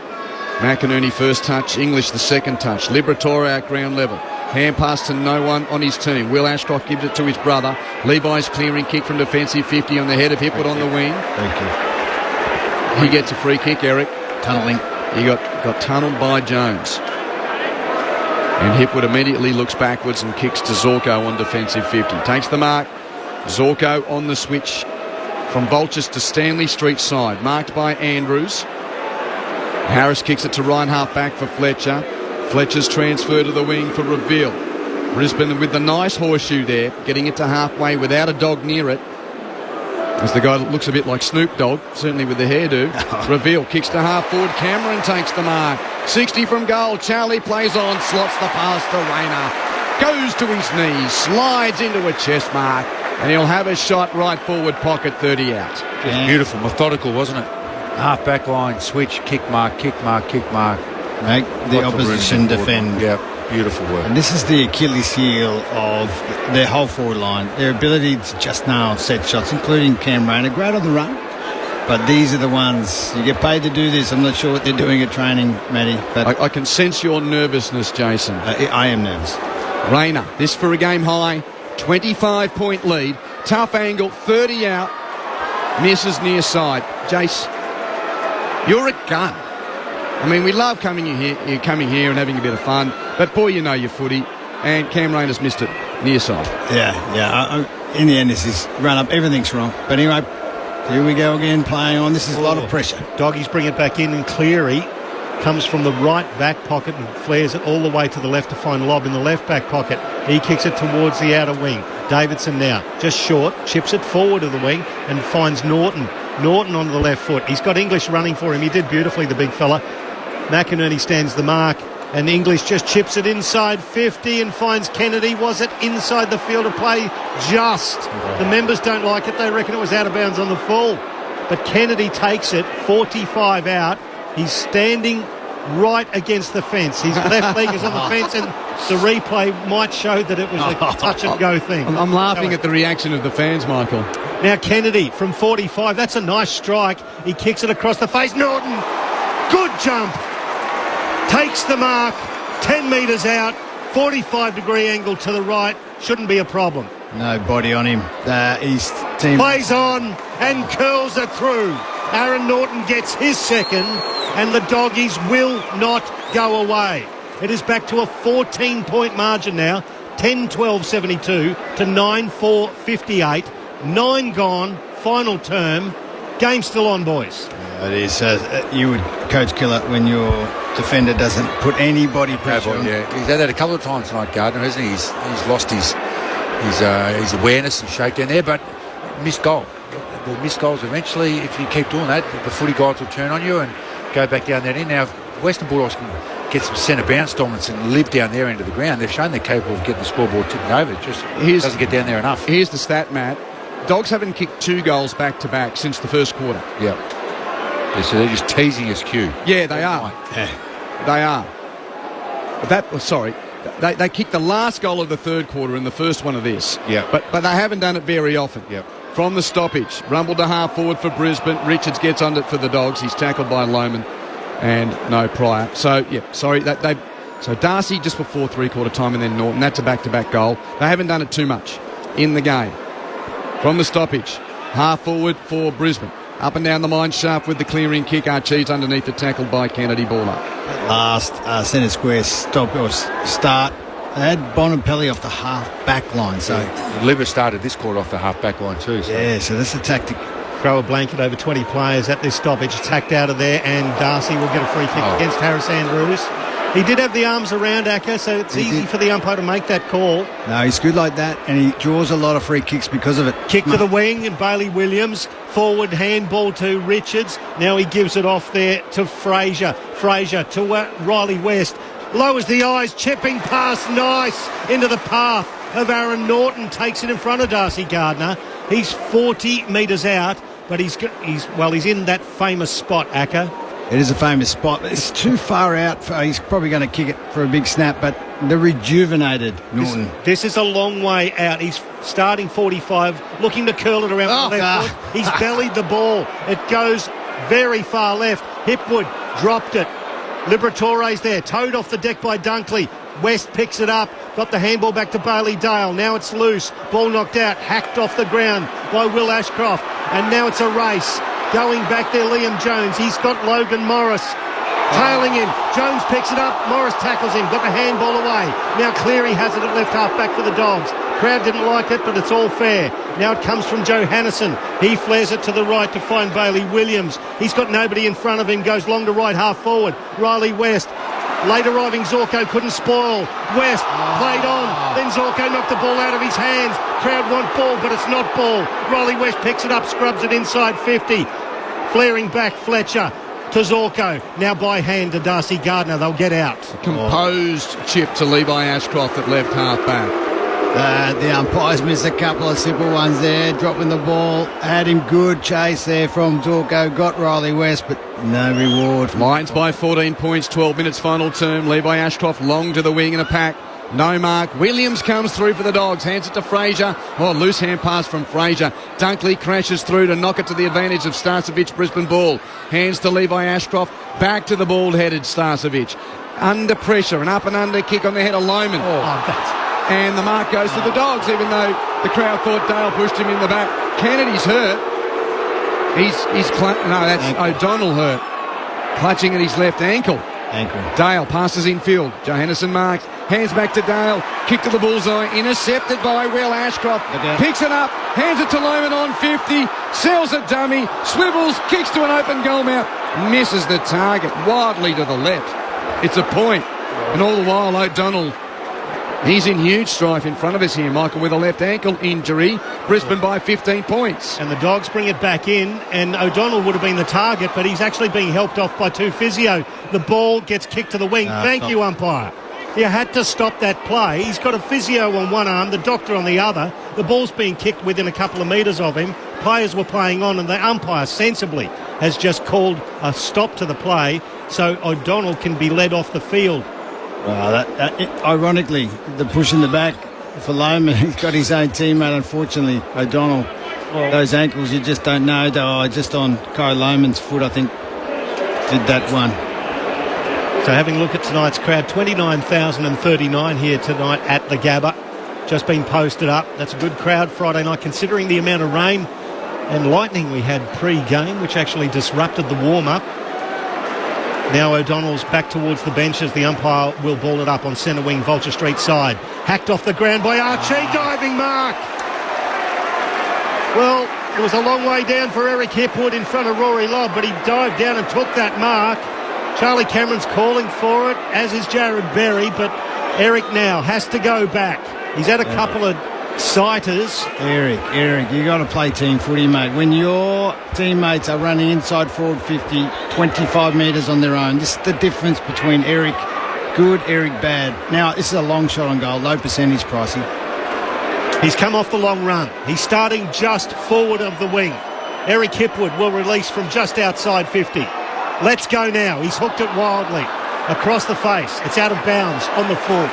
McInerney first touch, English the second touch. Liberatore at ground level. Hand pass to no one on his team. Will Ashcroft gives it to his brother. Levi's clearing kick from defensive 50 on the head of Hipwood on the wing. Thank you. He gets a free kick, Eric. Tunnelling. He got tunnelled by Jones. And Hipwood immediately looks backwards and kicks to Zorko on defensive 50. Takes the mark. Zorko on the switch from Vultures to Stanley Street side. Marked by Andrews. Harris kicks it to right half back for Fletcher. Fletcher's transfer to the wing for Reveal. Brisbane with the nice horseshoe there, getting it to halfway without a dog near it. As the guy looks a bit like Snoop Dogg, certainly with the hairdo. Reveal kicks to half forward. Cameron takes the mark. 60 from goal. Charlie plays on, slots the pass to Rayner. Goes to his knees, slides into a chest mark, and he'll have a shot right forward pocket, 30 out. Just beautiful, methodical, wasn't it? Half back line, switch, kick mark, kick mark, kick mark. Make the opposition defend. Yeah, beautiful work. And this is the Achilles heel of their whole forward line. Their ability to just nail set shots, including Cam Rayner. Great on the run. But these are the ones, you get paid to do this. I'm not sure what they're doing at training, Matty. But I can sense your nervousness, Jason. I am nervous. Rayner, this for a game high, 25-point lead. Tough angle, 30 out. Misses near side. Jace, you're a gun. I mean, we love coming here and having a bit of fun, but boy, you know your footy, and Cam Rayner's missed it near side. Yeah. In the end, this is run up. Everything's wrong. But anyway, here we go again, playing on. This is a lot of pressure. Doggies bring it back in, and Cleary comes from the right back pocket and flares it all the way to the left to find Lobb in the left back pocket. He kicks it towards the outer wing. Davidson now, just short, chips it forward of the wing and finds Norton. Norton on the left foot. He's got English running for him. He did beautifully, the big fella. McInerney stands the mark, and English just chips it inside 50 and finds Kennedy. Was it inside the field of play? Just. The members don't like it. They reckon it was out of bounds on the full. But Kennedy takes it, 45 out. He's standing right against the fence. His left leg is on the fence, and the replay might show that it was a touch-and-go thing. I'm laughing at the reaction of the fans, Michael. Now Kennedy from 45. That's a nice strike. He kicks it across the face. Norton, good jump. Takes the mark, 10 metres out, 45-degree angle to the right. Shouldn't be a problem. No body on him. His team plays on and curls it through. Aaron Norton gets his second, and the Doggies will not go away. It is back to a 14-point margin now, 10-12-72 to 9-4-58. 9 gone, final term. Game still on, boys. It is. You would coach killer when your defender doesn't put any body pressure on. Yeah, he's had that a couple of times tonight, Gardner, hasn't he? He's lost his awareness and shakedown there, but missed goal. The missed goals eventually, if you keep doing that, the footy guys will turn on you and go back down that end. Now, Western Bulldogs can get some centre bounce dominance and live down there into the ground. They've shown they're capable of getting the scoreboard tipping over. It just doesn't get down there enough. Here's the stat, Matt. Dogs haven't kicked 2 goals back-to-back since the first quarter. Yeah. So they're just teasing us, Q. Yeah, they are. Yeah. They are. They kicked the last goal of the third quarter and the first one of this. Yeah. But they haven't done it very often. Yep. From the stoppage, rumble to half forward for Brisbane. Richards gets under it for the Dogs. He's tackled by Lohman and no Pryor. So, so Darcy just before three-quarter time and then Norton. That's a back-to-back goal. They haven't done it too much in the game. From the stoppage, half forward for Brisbane. Up and down the mine shaft with the clearing kick. Archie's underneath the tackle by Kennedy Baller. Last centre square start. They had Bonapelli off the half-back line. So Libba started this quarter off the half-back line too. So. Yeah, so that's a tactic. Throw a blanket over 20 players at this stoppage. Tacked out of there, and Darcy will get a free kick against Harris Andrews. He did have the arms around Acker, so it's easy for the umpire to make that call. No, he's good like that, and he draws a lot of free kicks because of it. Kick to the wing, and Bailey Williams. Forward handball to Richards. Now he gives it off there to Fraser. Fraser to Riley West. Lowers the eyes, chipping past, nice, into the path of Aaron Norton. Takes it in front of Darcy Gardner. He's 40 metres out, but he's in that famous spot, Acker. It is a famous spot, but it's too far out. He's probably going to kick it for a big snap, but the rejuvenated Norton. This is a long way out. He's starting 45, looking to curl it around with the left foot. He's bellied the ball. It goes very far left. Hipwood dropped it. Liberatore's there, towed off the deck by Dunkley. West picks it up, got the handball back to Bailey Dale. Now it's loose, ball knocked out, hacked off the ground by Will Ashcroft. And now it's a race. Going back there, Liam Jones. He's got Logan Morris tailing him. Jones picks it up. Morris tackles him. Got the handball away. Now Cleary has it at left half back for the Dogs. Crowd didn't like it, but it's all fair. Now it comes from Joe Hannison. He flares it to the right to find Bailey Williams. He's got nobody in front of him. Goes long to right half forward. Riley West. Late arriving Zorko couldn't spoil. West played on. Then Zorko knocked the ball out of his hands. Crowd want ball, but it's not ball. Riley West picks it up, scrubs it inside 50. Flaring back Fletcher to Zorko. Now by hand to Darcy Gardner. They'll get out. Composed chip to Levi Ashcroft at left half back. The umpires missed a couple of simple ones there, dropping the ball. Had him good chase there from Zorko. Got Riley West, but no reward. Lions by 14 points, 12 minutes final term. Levi Ashcroft long to the wing in a pack. No mark. Williams comes through for the Dogs. Hands it to Fraser. Loose hand pass from Fraser. Dunkley crashes through to knock it to the advantage of Starcevic. Brisbane ball. Hands to Levi Ashcroft. Back to the bald-headed Starcevic. Under pressure. An up and under kick on the head of Lohman. And the mark goes to the Dogs, even though the crowd thought Dale pushed him in the back. Kennedy's hurt. That's O'Donnell hurt. Clutching at his left ankle. Dale passes infield. Johannesson marks. Hands back to Dale. Kick to the bullseye. Intercepted by Will Ashcroft. Picks it up. Hands it to Lohman on 50. Sells a dummy. Swivels. Kicks to an open goal mouth. misses the target wildly to the left. It's a point. And all the while, O'Donnell, he's in huge strife in front of us here, Michael, with a left ankle injury. Brisbane by 15 points. And the Dogs bring it back in, and O'Donnell would have been the target, but he's actually being helped off by two physio. The ball gets kicked to the wing. Thank you, umpire. You had to stop that play. He's got a physio on one arm, the doctor on the other. The ball's being kicked within a couple of metres of him. Players were playing on, and the umpire sensibly has just called a stop to the play so O'Donnell can be led off the field. Well, ironically, the push in the back for Loman, he's got his own teammate, unfortunately, O'Donnell. Those ankles, you just don't know. Just on Kyle Loman's foot, I think, did that one. So having a look at tonight's crowd, 29,039 here tonight at the Gabba. Just been posted up. That's a good crowd Friday night, considering the amount of rain and lightning we had pre-game, which actually disrupted the warm-up. Now O'Donnell's back towards the bench as the umpire will ball it up on centre wing, Vulture Street side. Hacked off the ground by Archie, diving mark. Well, it was a long way down for Eric Hipwood in front of Rory Lobb, but he dived down and took that mark. Charlie Cameron's calling for it, as is Jared Berry, but Eric now has to go back. He's had a couple of sighters. Eric, you got to play team footy, mate. When your teammates are running inside forward 50, 25 metres on their own, this is the difference between Eric good, Eric bad. Now, this is a long shot on goal, low percentage pricing. He's come off the long run. He's starting just forward of the wing. Eric Hipwood will release from just outside 50. Let's go now. He's hooked it wildly across the face. It's out of bounds on the full.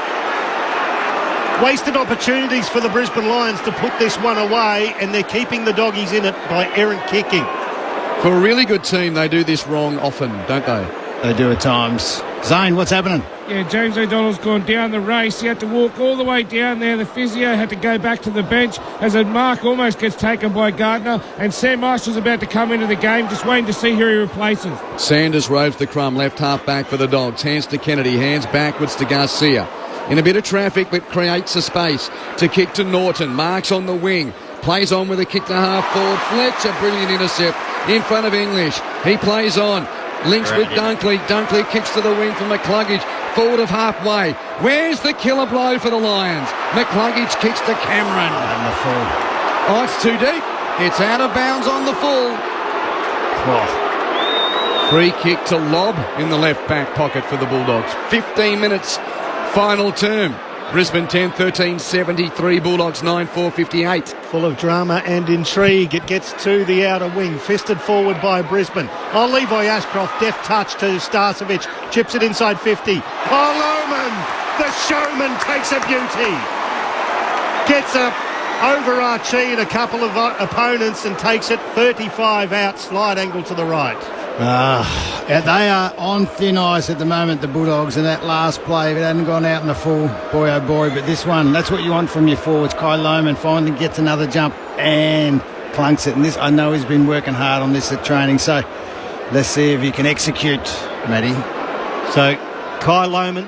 Wasted opportunities for the Brisbane Lions to put this one away, and they're keeping the doggies in it by errant kicking. For a really good team, they do this wrong often, don't they? They do at times. Zane, what's happening? Yeah, James O'Donnell's gone down the race. He had to walk all the way down there. The physio had to go back to the bench as a mark almost gets taken by Gardner. And Sam Marshall's about to come into the game, just waiting to see who he replaces. Sanders roves the crumb, left half back for the Dogs. Hands to Kennedy, hands backwards to Garcia. In a bit of traffic, but creates a space to kick to Norton. Marks on the wing. Plays on with a kick to half forward. Fletcher, brilliant intercept in front of English. He plays on. Links with Dunkley. Dunkley kicks to the wing for McCluggage. Forward of halfway. Where's the killer blow for the Lions? McCluggage kicks to Cameron. On the full. Oh, it's too deep. It's out of bounds on the full. Oh. Free kick to Lobb in the left back pocket for the Bulldogs. 15 minutes, final term. Brisbane 10-13-73, Bulldogs 9-4-58. Full of drama and intrigue. It gets to the outer wing, fisted forward by Brisbane. Oh, Levi Ashcroft, deft touch to Starcevic, chips it inside 50. Oh, Loman, the showman takes a beauty. Gets up over Archie and a couple of opponents and takes it 35 out, slide angle to the right. They are on thin ice at the moment, the Bulldogs, and that last play, if it hadn't gone out in the full, boy oh boy, but this one, that's what you want from your forwards. Kai Loman finally gets another jump and plunks it, and this, I know he's been working hard on this at training, so let's see if he can execute, Matty. So Kai Loman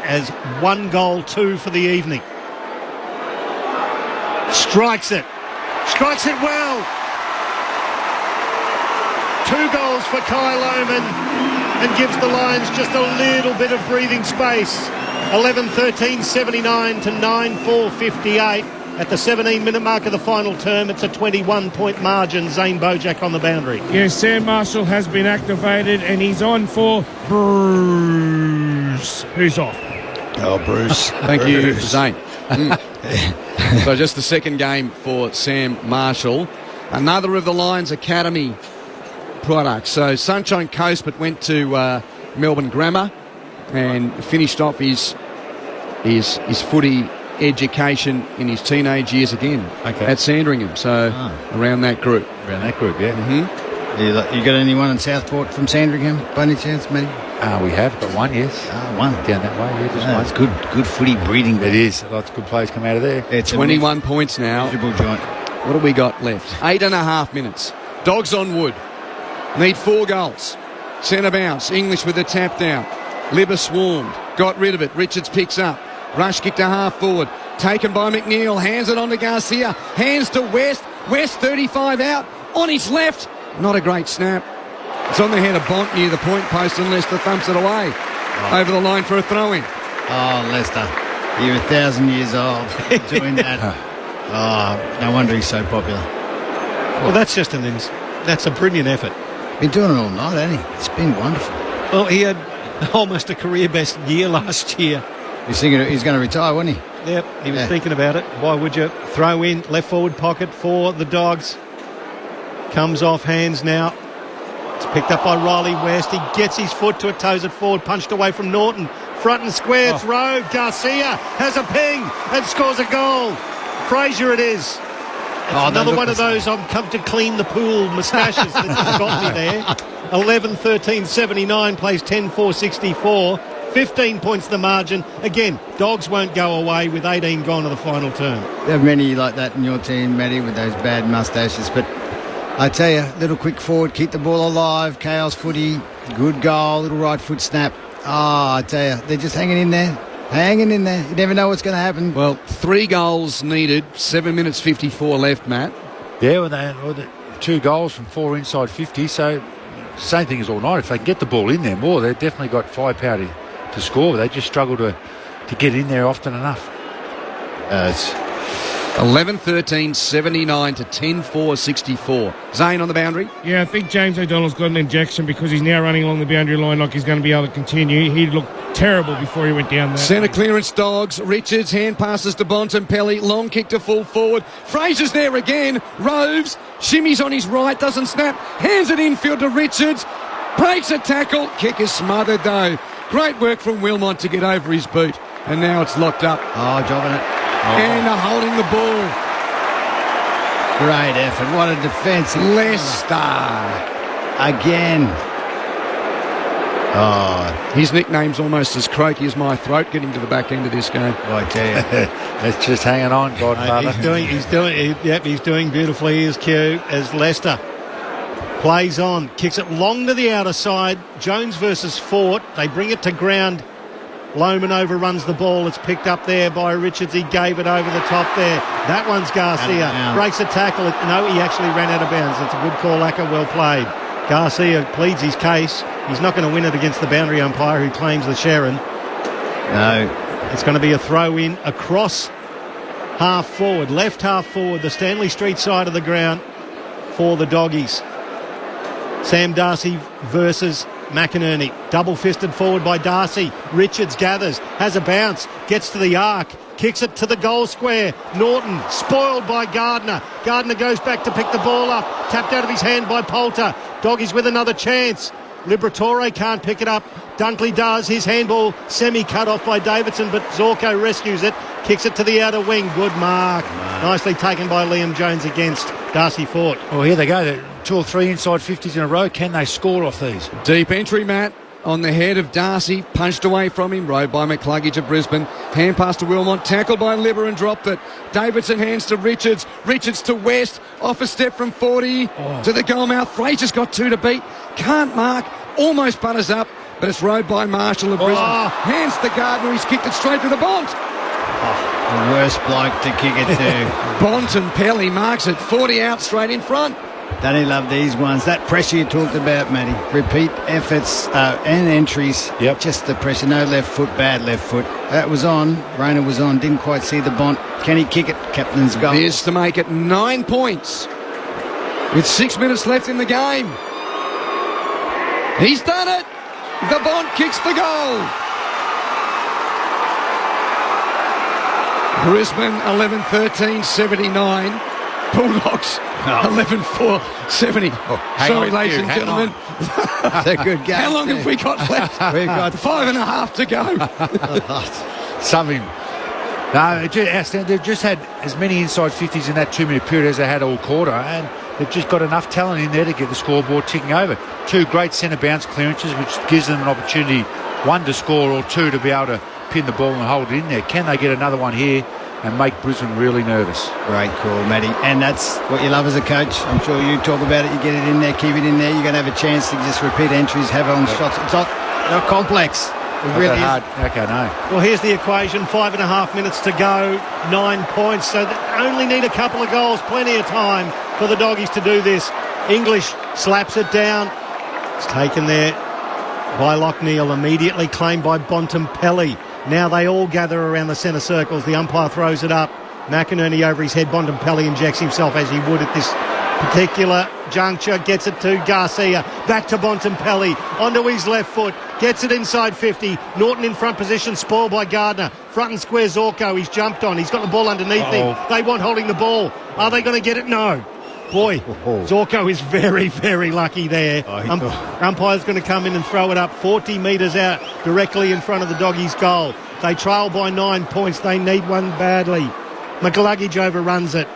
has 1 goal, 2 for the evening. Strikes it well. 2 goals for Kai Loman and gives the Lions just a little bit of breathing space. 11-13-79 to 9-4-58. At the 17-minute mark of the final term, it's a 21-point margin. Zane Bojack on the boundary. Yes, Sam Marshall has been activated and he's on for Bruce. Who's off? Oh, Bruce. Thank you, Zane. So just the second game for Sam Marshall. Another of the Lions Academy products. So Sunshine Coast, but went to Melbourne Grammar and finished off his footy education in his teenage years again at Sandringham. So around that group. Yeah. Mm-hmm. You got anyone in Southport from Sandringham by any chance, Matty? We have got one, yes. One. Down that way, yeah, just one. It's good footy breeding. It is. Lots of good players come out of there. It's 21 points now. Joint. What have we got left? 8.5 minutes. Dogs on wood. Need 4 goals. Centre bounce. English with the tap down. Libba swarmed. Got rid of it. Richards picks up. Rush kick to half forward. Taken by McNeil. Hands it on to Garcia. Hands to West. West 35 out. On his left. Not a great snap. It's on the head of Bont near the point post, and Leicester thumps it away over the line for a throw-in. Oh, Leicester, you're 1,000 years old doing that. Oh, no wonder he's so popular. Well, that's a brilliant effort. Been doing it all night, hasn't he? It's been wonderful. Well, he had almost a career-best year last year. He's thinking he's going to retire, wasn't he? Yep, he was thinking about it. Why would you? Throw in, left forward pocket for the Dogs. Comes off hands now. It's picked up by Riley West. He gets his foot to it, toes it forward, punched away from Norton. Front and square, it's Rowe. Garcia has a ping and scores a goal. Fraser it is. Another one of those I'm come to clean the pool moustaches that just got me there. 11-13-79 plays 10-4-64. 15 points the margin. Again, Dogs won't go away with 18 gone to the final term. There are many like that in your team, Matty, with those bad moustaches. But I tell you, little quick forward, keep the ball alive, chaos footy, good goal, little right foot snap. I tell you, they're just hanging in there. Hanging in there. You never know what's going to happen. Well, 3 goals needed, 7 minutes 54 left, Matt. Yeah, well, they 2 goals from 4 inside 50, so same thing as all night. If they can get the ball in there more, they've definitely got firepower to score. They just struggle to get in there often enough. It's 11-13-79 to 10-4-64. Zane on the boundary. Yeah, I think James O'Donnell's got an injection because he's now running along the boundary line like he's going to be able to continue. He looked terrible before he went down there. Centre clearance, Dogs. Richards, hand passes to Bontempelli. Long kick to full forward. Fraser's there again. Roves, shimmies on his right, doesn't snap. Hands it infield to Richards. Breaks a tackle. Kick is smothered though. Great work from Wilmot to get over his boot. And now it's locked up. Oh, jobbing it. And holding the ball. Great effort. What a defence. Leicester. Again. Oh, his nickname's almost as croaky as my throat getting to the back end of this game. I tell you. It's just hanging on, Godfather. He's doing beautifully as Q as Leicester plays on, kicks it long to the outer side. Jones versus Fort. They bring it to ground. Lohman overruns the ball. It's picked up there by Richards. He gave it over the top there. That one's Garcia. Breaks a tackle. No, he actually ran out of bounds. It's a good call, Acker. Well played. Garcia pleads his case. He's not going to win it against the boundary umpire who claims the Sharon. No. It's going to be a throw-in across half forward, left half forward, the Stanley Street side of the ground for the Doggies. Sam Darcy versus McInerney. Double-fisted forward by Darcy. Richards gathers, has a bounce, gets to the arc, kicks it to the goal square. Norton, spoiled by Gardner. Gardner goes back to pick the ball up. Tapped out of his hand by Poulter. Doggies with another chance. Liberatore can't pick it up. Dunkley does. His handball semi-cut off by Davidson, but Zorko rescues it. Kicks it to the outer wing. Good mark. Nicely taken by Liam Jones against Darcy Fort. Well, here they go. They're 2 or 3 inside 50s in a row. Can they score off these? Deep entry, Matt. On the head of Darcy, punched away from him, rode by McCluggage of Brisbane, hand pass to Wilmot, tackled by Libber and dropped it. Davidson hands to Richards, Richards to West, off a step from 40 to the goal mouth. Fraser's got 2 to beat, can't mark, almost butters up, but it's rode by Marshall of Brisbane. Hands to Gardner, he's kicked it straight to the Bont. The worst bloke to kick it to. Bontempelli marks it, 40 out, straight in front. Don't he love these ones? That pressure you talked about, Matty. Repeat efforts and entries. Yep. Just the pressure. No left foot, bad left foot. That was on. Rayner was on. Didn't quite see the Bont. Can he kick it? Captain's goal. Here's to make it 9 points with 6 minutes left in the game. He's done it. The Bont kicks the goal. Brisbane 11-13-79. Bulldogs 11-4-70. Sorry, ladies and gentlemen. It's a good game. How long have we got left? We've got 5.5 to go. Something. No, they've just had as many inside 50s in that 2-minute period as they had all quarter, and they've just got enough talent in there to get the scoreboard ticking over. 2 great centre bounce clearances, which gives them an opportunity, 1 to score or 2 to be able to pin the ball and hold it in there. Can they get another one here and make Brisbane really nervous? Great call, Matty. And that's what you love as a coach. I'm sure you talk about it. You get it in there, keep it in there. You're going to have a chance to just repeat entries, have on shots. It's not complex. It really is. Hard. Okay, no. Well, here's the equation. 5.5 minutes to go. 9 points. So they only need a couple of goals. Plenty of time for the Doggies to do this. English slaps it down. It's taken there by Lockneil, immediately claimed by Bontempelli. Now they all gather around the centre circles. The umpire throws it up. McInerney over his head. Bontempelli injects himself as he would at this particular juncture. Gets it to Garcia. Back to Bontempelli. Onto his left foot. Gets it inside 50. Norton in front position. Spoiled by Gardner. Front and square Zorko. He's jumped on. He's got the ball underneath him. They want holding the ball. Are they going to get it? No. Boy, Zorko is very, very lucky there. Umpire's going to come in and throw it up 40 metres out directly in front of the Doggies' goal. They trail by 9 points. They need one badly. McLuggage overruns it.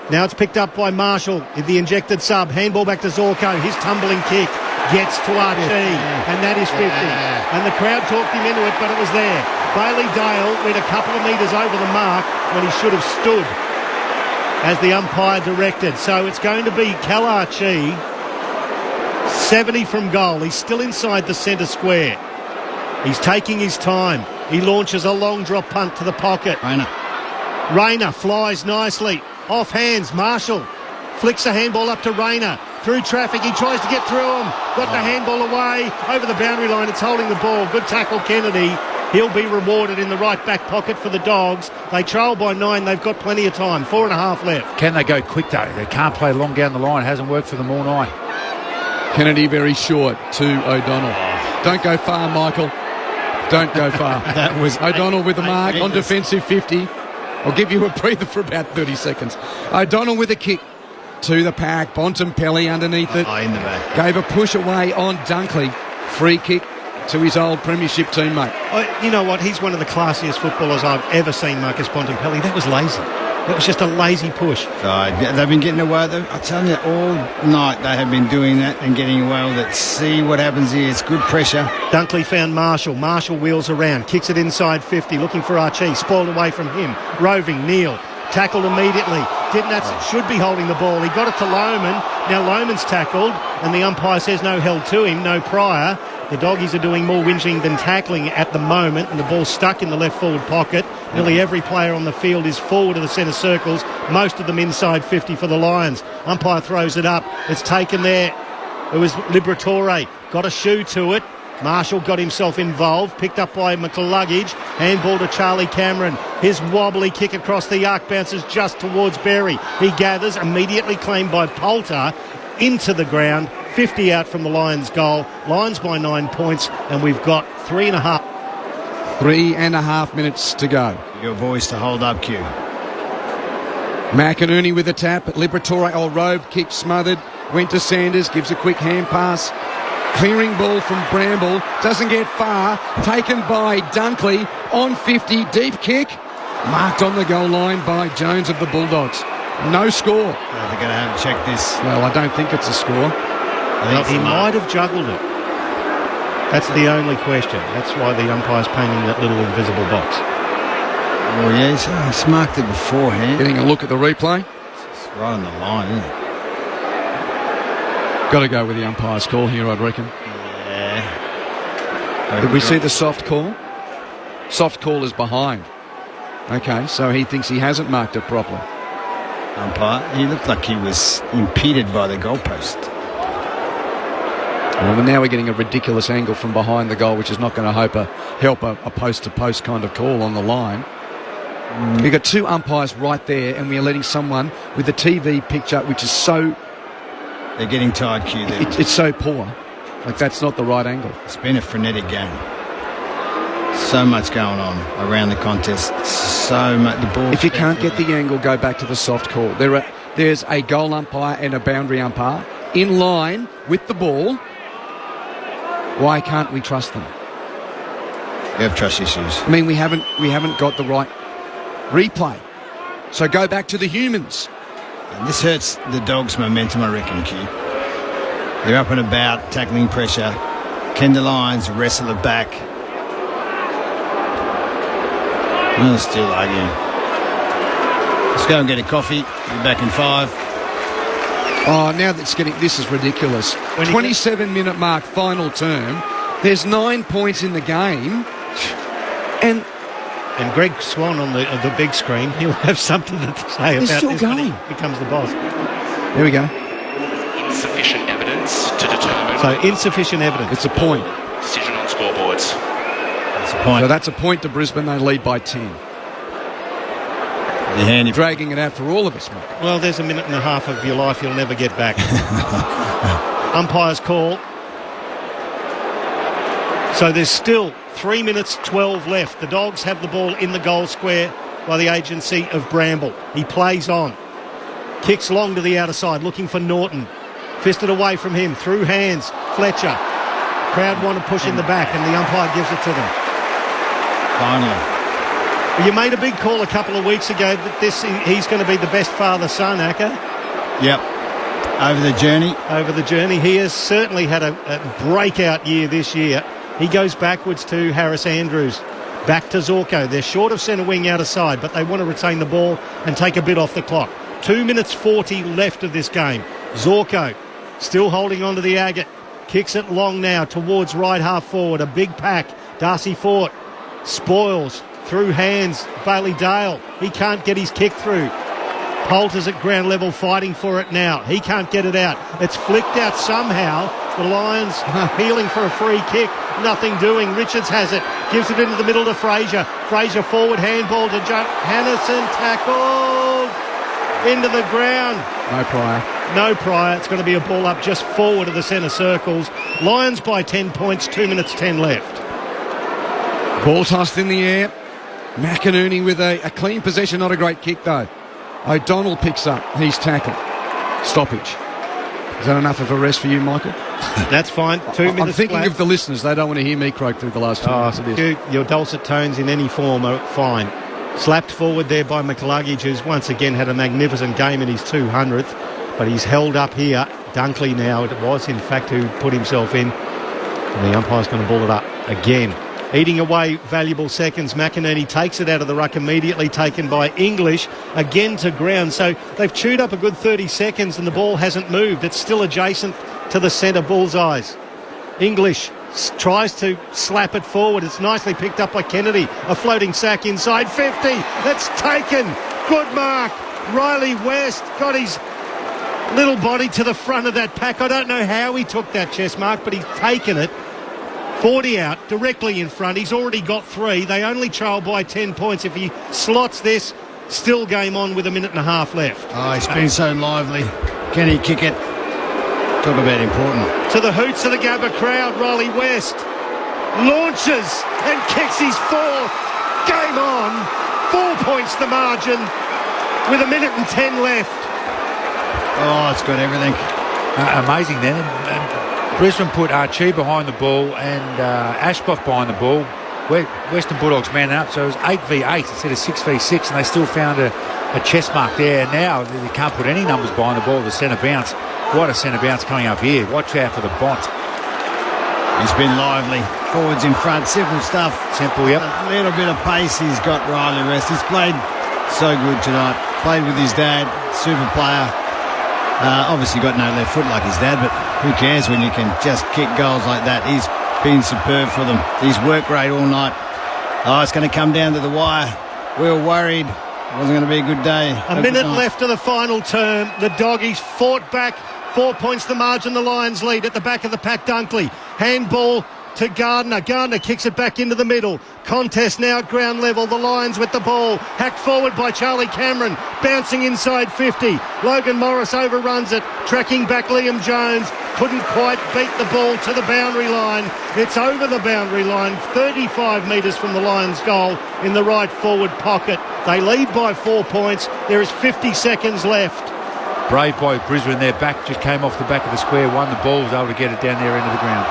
Now it's picked up by Marshall, the injected sub. Handball back to Zorko. His tumbling kick gets to Archie, and that is 50. And the crowd talked him into it, but it was there. Bailey Dale went a couple of metres over the mark when he should have stood, as the umpire directed. So it's going to be Cal Archie, 70 from goal. He's still inside the centre square. He's taking his time. He launches a long drop punt to the pocket. Rayner flies nicely. Off hands, Marshall flicks a handball up to Rayner. Through traffic, he tries to get through him. Got the handball away. Over the boundary line, it's holding the ball. Good tackle, Kennedy. He'll be rewarded in the right back pocket for the Dogs. They trail by 9. They've got plenty of time. 4.5 left. Can they go quick, though? They can't play long down the line. It hasn't worked for them all night. Kennedy very short to O'Donnell. Don't go far, Michael. Don't go far. That was O'Donnell with the mark on defensive 50. I'll give you a breather for about 30 seconds. O'Donnell with a kick to the pack. Bontempelli underneath it. In the back. Gave a push away on Dunkley. Free kick to his old premiership teammate. You know what? He's one of the classiest footballers I've ever seen, Marcus Bontempelli. That was lazy. That was just a lazy push. They've been getting away with it. I tell you, all night they have been doing that and getting away with it. See what happens here. It's good pressure. Dunkley found Marshall. Marshall wheels around. Kicks it inside 50. Looking for Archie. Spoiled away from him. Roving. Neil. Tackled immediately. Should be holding the ball. He got it to Lohman. Now Lohman's tackled and the umpire says no held to him, no prior. The Doggies are doing more whinging than tackling at the moment, and the ball's stuck in the left forward pocket. Nearly every player on the field is forward of the centre circles, most of them inside 50 for the Lions. Umpire throws it up. It's taken there. It was Liberatore. Got a shoe to it. Marshall got himself involved, picked up by McLuggage, handball to Charlie Cameron. His wobbly kick across the arc bounces just towards Berry. He gathers, immediately claimed by Poulter, into the ground, 50 out from the Lions' goal. Lions by 9 points, and we've got 3.5. 3.5 minutes to go. Your voice to hold up, Q. McInerney with a tap. Liberatore, Robe, kick smothered. Went to Sanders, gives a quick hand pass. Clearing ball from Bramble, doesn't get far, taken by Dunkley on 50, deep kick, marked on the goal line by Jones of the Bulldogs. No score. They're going to have to check this. Well, I don't think it's a score. He might have juggled it. That's the only question. That's why the umpire's painting that little invisible box. Oh, yeah, he's marked it beforehand. Getting a look at the replay. It's right on the line, isn't it? Got to go with the umpire's call here, I'd reckon. Yeah. Did we see the soft call? Soft call is behind. Okay, so he thinks he hasn't marked it properly. Umpire, he looked like he was impeded by the goalpost. Well, now we're getting a ridiculous angle from behind the goal, which is not going to help a post-to-post kind of call on the line. You've got two umpires right there, and we are letting someone with the TV picture, which is so... They're getting tired, Q. It's so poor. Like, that's not the right angle. It's been a frenetic game. So much going on around the contest. So much. The ball. If you can't get the angle, go back to the soft call. There's a goal umpire and a boundary umpire in line with the ball. Why can't we trust them? We have trust issues. I mean, we haven't got the right replay. So go back to the humans. And this hurts the Dogs' momentum, I reckon, Q. They're up and about, tackling pressure. Kendall Lyons wrestle it back. Well, still arguing. Let's go and get a coffee. Be back in 5. Oh, now this is ridiculous. 27-minute mark, final term. There's 9 points in the game. And Greg Swan on the big screen, he'll have something to say about still this going. when he becomes the boss. There we go. Insufficient evidence to determine So insufficient evidence. It's a point. Decision on scoreboards. That's a point. So that's a point to Brisbane. They lead by 10. You're handy. Dragging it out for all of us, Mike. Well, there's a minute and a half of your life you'll never get back. Umpire's call. So there's still 3 minutes 12 left. The Dogs have the ball in the goal square by the agency of Bramble. He plays on. Kicks long to the outer side, looking for Norton. Fisted away from him, through hands. Fletcher. Crowd want to push in the back, and the umpire gives it to them. Finally. You made a big call a couple of weeks ago that he's going to be the best father-son, Acker. Yep. Over the journey. Over the journey. He has certainly had a breakout year this year. He goes backwards to Harris Andrews. Back to Zorko. They're short of centre wing out of side, but they want to retain the ball and take a bit off the clock. 2 minutes 40 left of this game. Zorko still holding on to the agate. Kicks it long now towards right half forward. A big pack. Darcy Fort spoils through hands. Bailey Dale. He can't get his kick through. Poulter's at ground level fighting for it now. He can't get it out. It's flicked out somehow. The Lions appealing for a free kick. Nothing doing. Richards has it. Gives it into the middle to Fraser. Fraser forward handball to Hannison. Tackled into the ground. No Pryor. No Pryor. It's going to be a ball up just forward of the centre circles. Lions by 10 points. 2 minutes 10 left. Ball tossed in the air. McInerney with a clean possession. Not a great kick though. O'Donnell picks up. He's tackled. Stoppage. Is that enough of a rest for you, Michael? That's fine. 2 minutes. I'm thinking flat. of the listeners. They don't want to hear me croak through the last 2 minutes of this. Your dulcet tones in any form are fine. Slapped forward there by McCluggage, who's once again had a magnificent game in his 200th, but he's held up here. Dunkley now, it was in fact who put himself in. And the umpire's going to ball it up again. Eating away valuable seconds. McInerney takes it out of the ruck, immediately taken by English, again to ground. So they've chewed up a good 30 seconds and the ball hasn't moved. It's still adjacent to the centre bullseyes. English tries to slap it forward. It's nicely picked up by Kennedy. A floating sack inside 50. That's taken. Good mark. Riley West got his little body to the front of that pack. I don't know how he took that chest mark, but he's taken it. 40 out, directly in front. He's already got 3. They only trail by 10 points. If he slots this, still game on with a minute and a half left. Oh, he's been so lively. Can he kick it? Talk about important. To the hoots of the Gabba crowd, Riley West launches and kicks his 4th. Game on. 4 points the margin with a minute and 10 left. Oh, it's got everything. Amazing then. Brisbane put Archie behind the ball and Ashcroft behind the ball. Western Bulldogs man up, so it was 8v8 instead of 6v6, and they still found a chest mark there. Now they can't put any numbers behind the ball, the centre bounce. What a centre bounce coming up here. Watch out for the bont. He's been lively. Forwards in front, simple stuff. Simple, yep. A little bit of pace he's got, Riley West. He's played so good tonight. Played with his dad, super player. Obviously got no left foot like his dad, but who cares when you can just kick goals like that? He's been superb for them. His work rate all night. Oh, it's going to come down to the wire. We were worried. It wasn't going to be a good day. A minute left of the final term. The Doggies fought back. 4 points the margin. The Lions lead at the back of the pack. Dunkley. Handball to Gardner. Gardner kicks it back into the middle. Contest now at ground level. The Lions with the ball. Hacked forward by Charlie Cameron. Bouncing inside 50. Logan Morris overruns it. Tracking back Liam Jones. Couldn't quite beat the ball to the boundary line. It's over the boundary line. 35 metres from the Lions' goal in the right forward pocket. They lead by 4 points. There is 50 seconds left. Brave by Brisbane. Their back just came off the back of the square. Won the ball. Was able to get it down there into the ground.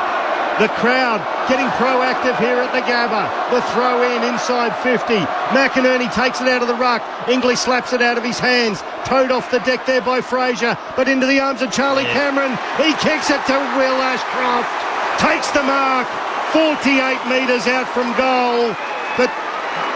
The crowd getting proactive here at the Gabba. The throw in inside 50. McInerney takes it out of the ruck. English slaps it out of his hands. Towed off the deck there by Fraser, but into the arms of Charlie Cameron. He kicks it to Will Ashcroft. Takes the mark. 48 metres out from goal. But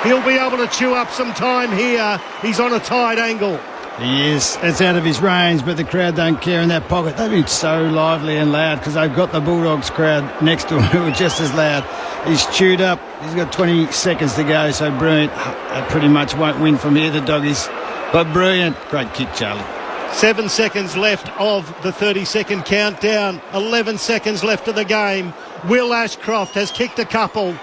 he'll be able to chew up some time here. He's on a tight angle. He is. It's out of his range, but the crowd don't care in that pocket. They've been so lively and loud because they've got the Bulldogs crowd next to him who are just as loud. He's chewed up. He's got 20 seconds to go, so brilliant. They pretty much won't win from here, the Doggies. But brilliant. Great kick, Charlie. 7 seconds left of the 30-second countdown. 11 seconds left of the game. Will Ashcroft has kicked a couple.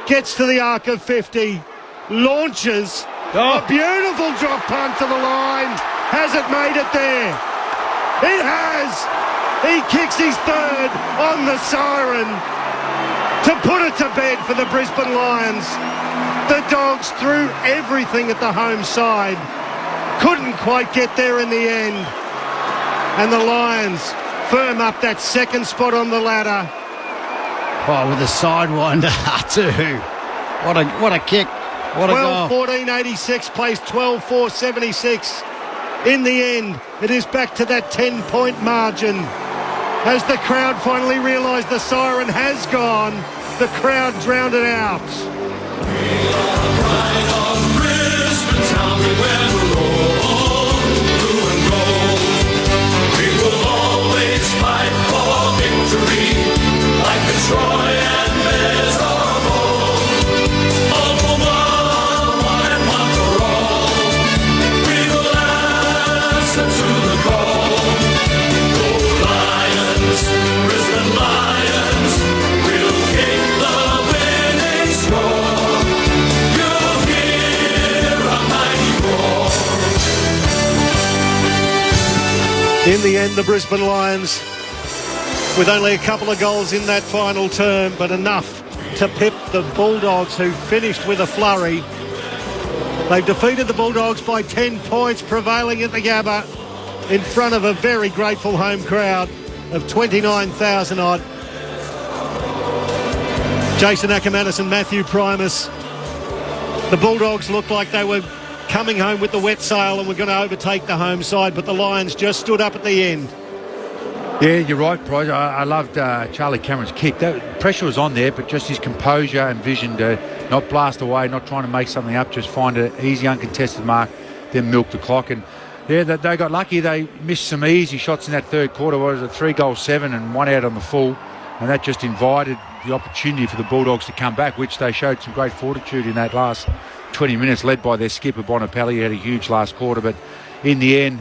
Gets to the arc of 50. Launches. A beautiful drop punt to the line. Has it made it there? It has. He kicks his third on the siren to put it to bed for the Brisbane Lions. The Dogs threw everything at the home side. Couldn't quite get there in the end. And the Lions firm up that second spot on the ladder. Oh, with a sidewinder too. What a kick. What a goal. 12-14-86 plays 12-4-76. In the end, it is back to that 10-point margin. As the crowd finally realised the siren has gone, the crowd drowned it out. In the end, the Brisbane Lions, with only a couple of goals in that final term, but enough to pip the Bulldogs, who finished with a flurry. They've defeated the Bulldogs by 10 points, prevailing at the Gabba in front of a very grateful home crowd of 29,000 odd. Jason Ackermanis and Matthew Primus. The Bulldogs looked like they were coming home with the wet sail and were going to overtake the home side, but the Lions just stood up at the end. Yeah, you're right, Bryce. I loved Charlie Cameron's kick. That pressure was on there, but just his composure and vision to not blast away, not trying to make something up, just find an easy, uncontested mark, then milk the clock. And yeah, they got lucky. They missed some easy shots in that third quarter. What was it, 3-7 and 1 out on the full, and that just invited the opportunity for the Bulldogs to come back, which they showed some great fortitude in that last 20 minutes, led by their skipper Bonapelli. He had a huge last quarter, but in the end,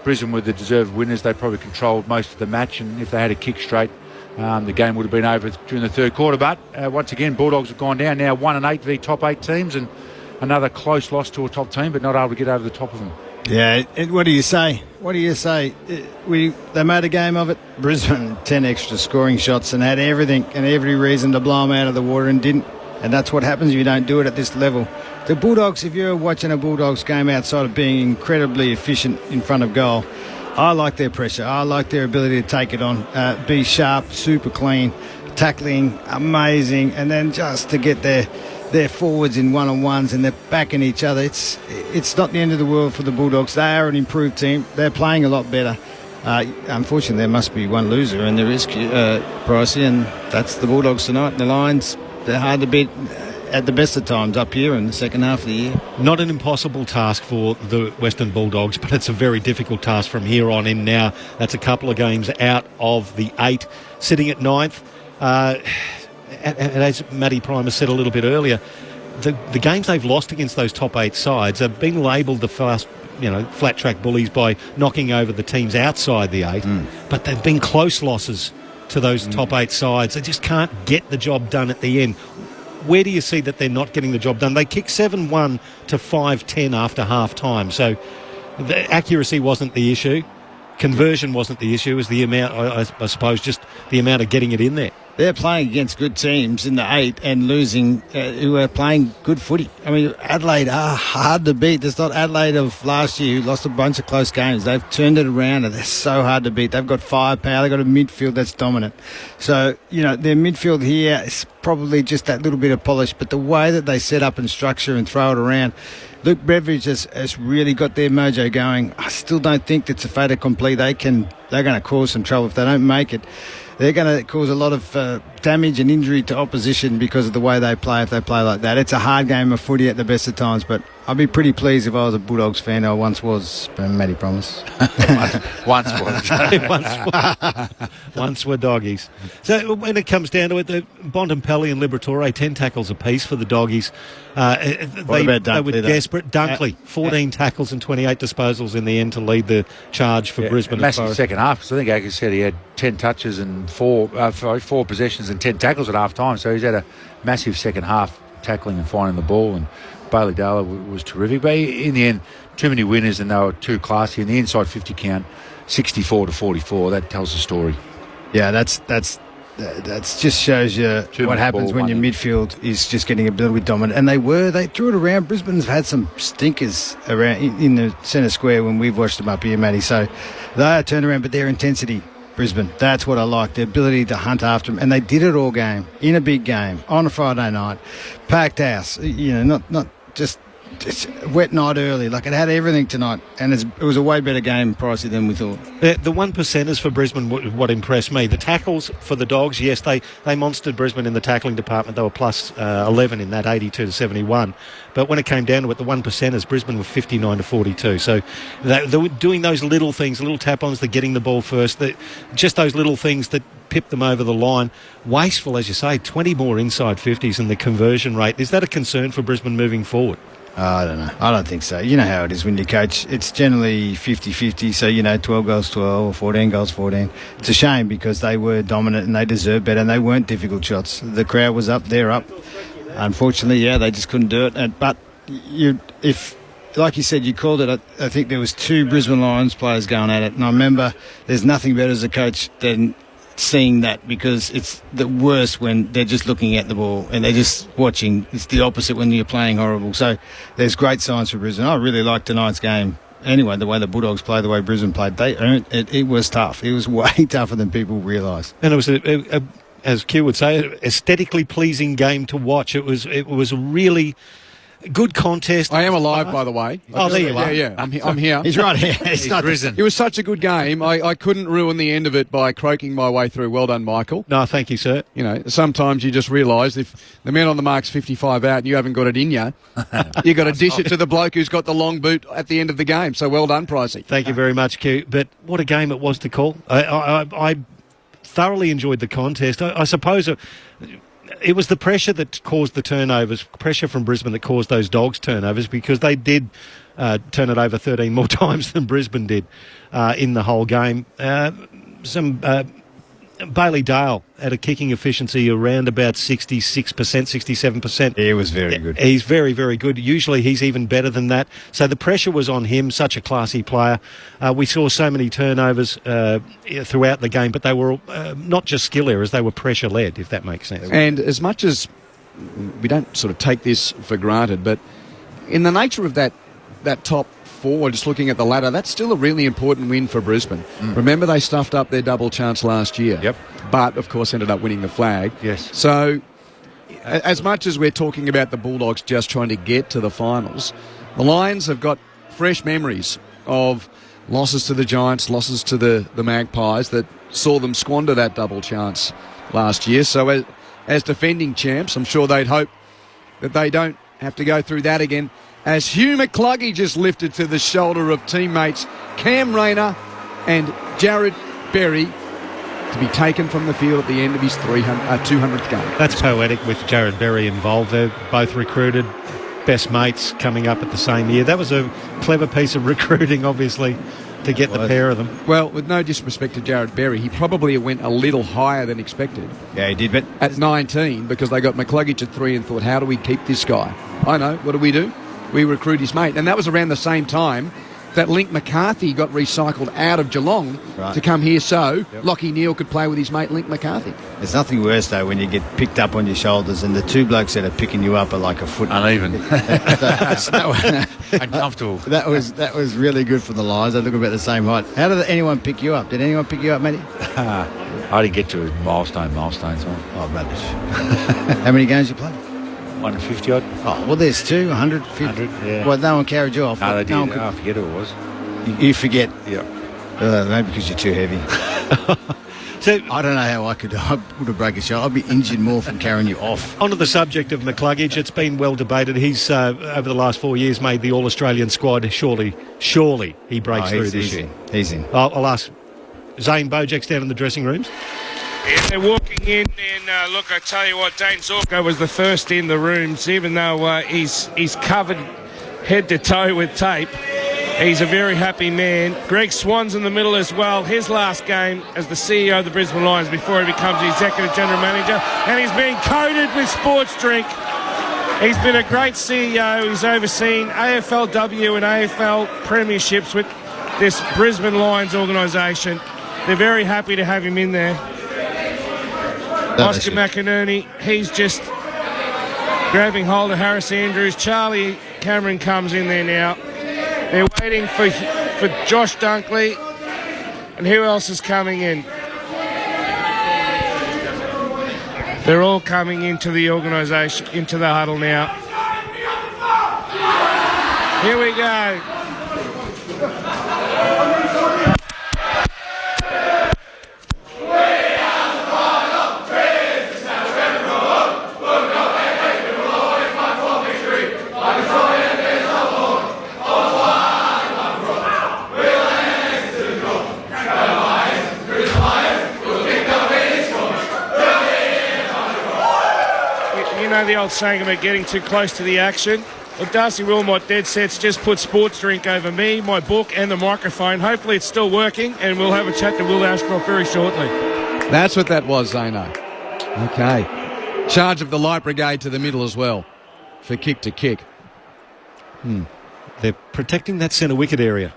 Brisbane were the deserved winners. They probably controlled most of the match, and if they had a kick straight, the game would have been over during the third quarter. But once again, Bulldogs have gone down now 1-8 v top 8 teams, and another close loss to a top team, but not able to get over the top of them. Yeah, what do you say? What do you say? They made a game of it. Brisbane 10 extra scoring shots and had everything and every reason to blow them out of the water and didn't. And that's what happens if you don't do it at this level. The Bulldogs, if you're watching a Bulldogs game outside of being incredibly efficient in front of goal, I like their pressure. I like their ability to take it on, be sharp, super clean, tackling, amazing, and then just to get their forwards in one-on-ones and they're backing each other. It's not the end of the world for the Bulldogs. They are an improved team. They're playing a lot better. Unfortunately, there must be one loser, and there is Pricey, and that's the Bulldogs tonight. The Lions, they're hard to beat at the best of times up here in the second half of the year. Not an impossible task for the Western Bulldogs, but it's a very difficult task from here on in now. That's a couple of games out of the 8, sitting at 9th. And as Matty Primus said a little bit earlier, the games they've lost against those top 8 sides have been labelled the fast, flat track bullies by knocking over the teams outside the 8, but they've been close losses to those top 8 sides. They just can't get the job done at the end. Where do you see that they're not getting the job done? They kicked 7-1 to 5-10 after half-time, so the accuracy wasn't the issue. Conversion wasn't the issue. It was the amount, I suppose, just the amount of getting it in there. They're playing against good teams in the 8 and losing, who are playing good footy. I mean, Adelaide are hard to beat. It's not Adelaide of last year who lost a bunch of close games. They've turned it around and they're so hard to beat. They've got firepower. They've got a midfield that's dominant. So, their midfield here is probably just that little bit of polish, but the way that they set up and structure and throw it around, Luke Beveridge has really got their mojo going. I still don't think it's a fait accompli. They're going to cause some trouble if they don't make it. They're going to cause a lot of damage and injury to opposition because of the way they play if they play like that. It's a hard game of footy at the best of times, but I'd be pretty pleased if I was a Bulldogs fan. I once was, Matty promise. once was. Once were doggies. So when it comes down to it, the Bontempelli and Liberatore, 10 tackles apiece for the doggies. They were desperate. Dunkley, 14 tackles and 28 disposals in the end to lead the charge for Brisbane. Massive second half, because I think Agus said he had 10 touches and four possessions and 10 tackles at half time. So he's had a massive second half tackling and finding the ball, and Bailey Dale was terrific. But in the end, too many winners, and they were too classy. In the inside 50 count, 64-44, that tells the story. Yeah, that's just shows you what happens when your midfield is just getting a little bit dominant. And they threw it around. Brisbane's had some stinkers around in the centre square when we've watched them up here, Matty. So they are turned around, but their intensity, Brisbane, that's what I like, the ability to hunt after them. And they did it all game, in a big game, on a Friday night, packed house, not just wet night early. Like, it had everything tonight, and it was a way better game, Pricey, than we thought. The 1%ers for Brisbane, what impressed me, the tackles for the Dogs, yes, they monstered Brisbane in the tackling department. They were plus 11 in that, 82-71. But when it came down to it, the 1%ers, Brisbane were 59-42. So they were doing those little things, little tap-ons, they're getting the ball first, just those little things that pipped them over the line. Wasteful, as you say, 20 more inside 50s, and the conversion rate. Is that a concern for Brisbane moving forward? I don't know. I don't think so. You know how it is when you coach. It's generally 50-50, so, 12 goals 12 or 14 goals 14. It's a shame because they were dominant and they deserved better, and they weren't difficult shots. The crowd was up, they're up. Unfortunately, they just couldn't do it. But like you said, you called it, I think there was 2 Brisbane Lions players going at it, and I remember there's nothing better as a coach than seeing that, because it's the worst when they're just looking at the ball and they're just watching. It's the opposite when you're playing horrible. So there's great signs for Brisbane. I really liked tonight's game. Anyway, the way the Bulldogs played, the way Brisbane played, they earned it. It was tough. It was way tougher than people realise. And it was, as Q would say, an aesthetically pleasing game to watch. It was a really good contest. I am alive, by the way. Oh, there you are. Yeah. I'm here. He's right here. He's risen. It was such a good game. I couldn't ruin the end of it by croaking my way through. Well done, Michael. No, thank you, sir. Sometimes you just realise if the man on the mark's 55 out and you haven't got it in you, you've got to dish it to the bloke who's got the long boot at the end of the game. So well done, Pricey. Thank you very much, Q. But what a game it was to call. I thoroughly enjoyed the contest. I suppose it was the pressure that caused the turnovers, pressure from Brisbane that caused those Dogs turnovers, because they did turn it over 13 more times than Brisbane did in the whole game. Bailey Dale had a kicking efficiency around about 66%, 67%. He was very good. He's very, very good. Usually he's even better than that. So the pressure was on him, such a classy player. We saw so many turnovers throughout the game, but they were not just skill errors, they were pressure-led, if that makes sense. And as much as we don't sort of take this for granted, but in the nature of that top 4, just looking at the ladder, that's still a really important win for Brisbane. Remember, they stuffed up their double chance last year. Yep. But, of course, ended up winning the flag. Yes. So, as much as we're talking about the Bulldogs just trying to get to the finals, the Lions have got fresh memories of losses to the Giants, losses to the Magpies that saw them squander that double chance last year. So, as defending champs, I'm sure they'd hope that they don't have to go through that again. As Hugh McCluggey just lifted to the shoulder of teammates Cam Rayner and Jared Berry to be taken from the field at the end of his 200th game. That's poetic with Jared Berry involved. They're both recruited, best mates coming up at the same year. That was a clever piece of recruiting, obviously, to get the pair of them. Well, with no disrespect to Jared Berry, he probably went a little higher than expected. Yeah, he did, but at 19, because they got McCluggage at 3 and thought, how do we keep this guy? I know, what do? We recruit his mate. And that was around the same time that Link McCarthy got recycled out of Geelong to come here so Lachie Neale could play with his mate Link McCarthy. There's nothing worse, though, when you get picked up on your shoulders and the 2 blokes that are picking you up are like a foot. Uneven. Uncomfortable. That was really good for the Lions. They look about the same height. How did anyone pick you up? Did anyone pick you up, Matty? I didn't get to milestones. Oh, rubbish. How many games you played? 150 odd. Oh, well, there's 2, 150. 100, yeah. Well, no one carried you off. No, they did. I forget who it was. You forget? Yeah. Maybe because you're too heavy. So I don't know how I would have broken a shoulder. I'd be injured more from carrying you off. Onto the subject of McCluggage, it's been well debated. He's, over the last 4 years, made the All-Australian squad. Surely he breaks through this year. He's in. I'll ask Zane Bojak's down in the dressing rooms. Yeah, they're walking in, and look, I tell you what, Dane Zorko was the first in the rooms, even though he's covered head to toe with tape. He's a very happy man. Greg Swan's in the middle as well. His last game as the CEO of the Brisbane Lions before he becomes the Executive General Manager. And he's been coated with sports drink. He's been a great CEO. He's overseen AFLW and AFL premierships with this Brisbane Lions organisation. They're very happy to have him in there. Oscar McInerney, he's just grabbing hold of Harris Andrews. Charlie Cameron comes in there now. They're waiting for Josh Dunkley. And who else is coming in? They're all coming into the organisation, into the huddle now. Here we go. The old saying about getting too close to the action. Well, Darcy Wilmot, dead sets, just put sports drink over me, my book and the microphone. Hopefully it's still working, and we'll have a chat to Will Ashcroft very shortly. That's what that was, Zano. Okay. Charge of the Light Brigade to the middle as well for kick to kick. They're protecting that centre wicket area.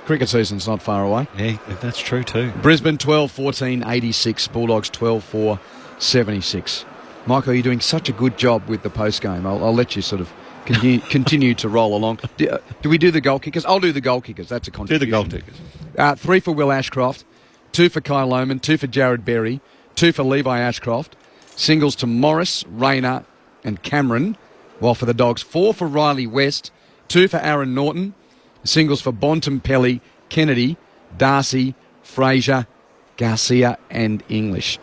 Cricket season's not far away. Yeah, that's true too. Brisbane 12-14, 86. Bulldogs 12-4, 76. Michael, you're doing such a good job with the post-game. I'll let you sort of continue to roll along. Do we do the goal kickers? I'll do the goal kickers. That's a contribution. Do the goal kickers. 3 for Will Ashcroft, 2 for Kyle Lohmann, 2 for Jared Berry, 2 for Levi Ashcroft, singles to Morris, Rayner and Cameron, while for the Dogs, 4 for Riley West, 2 for Aaron Norton, singles for Bontempelli, Kennedy, Darcy, Fraser, Garcia and English.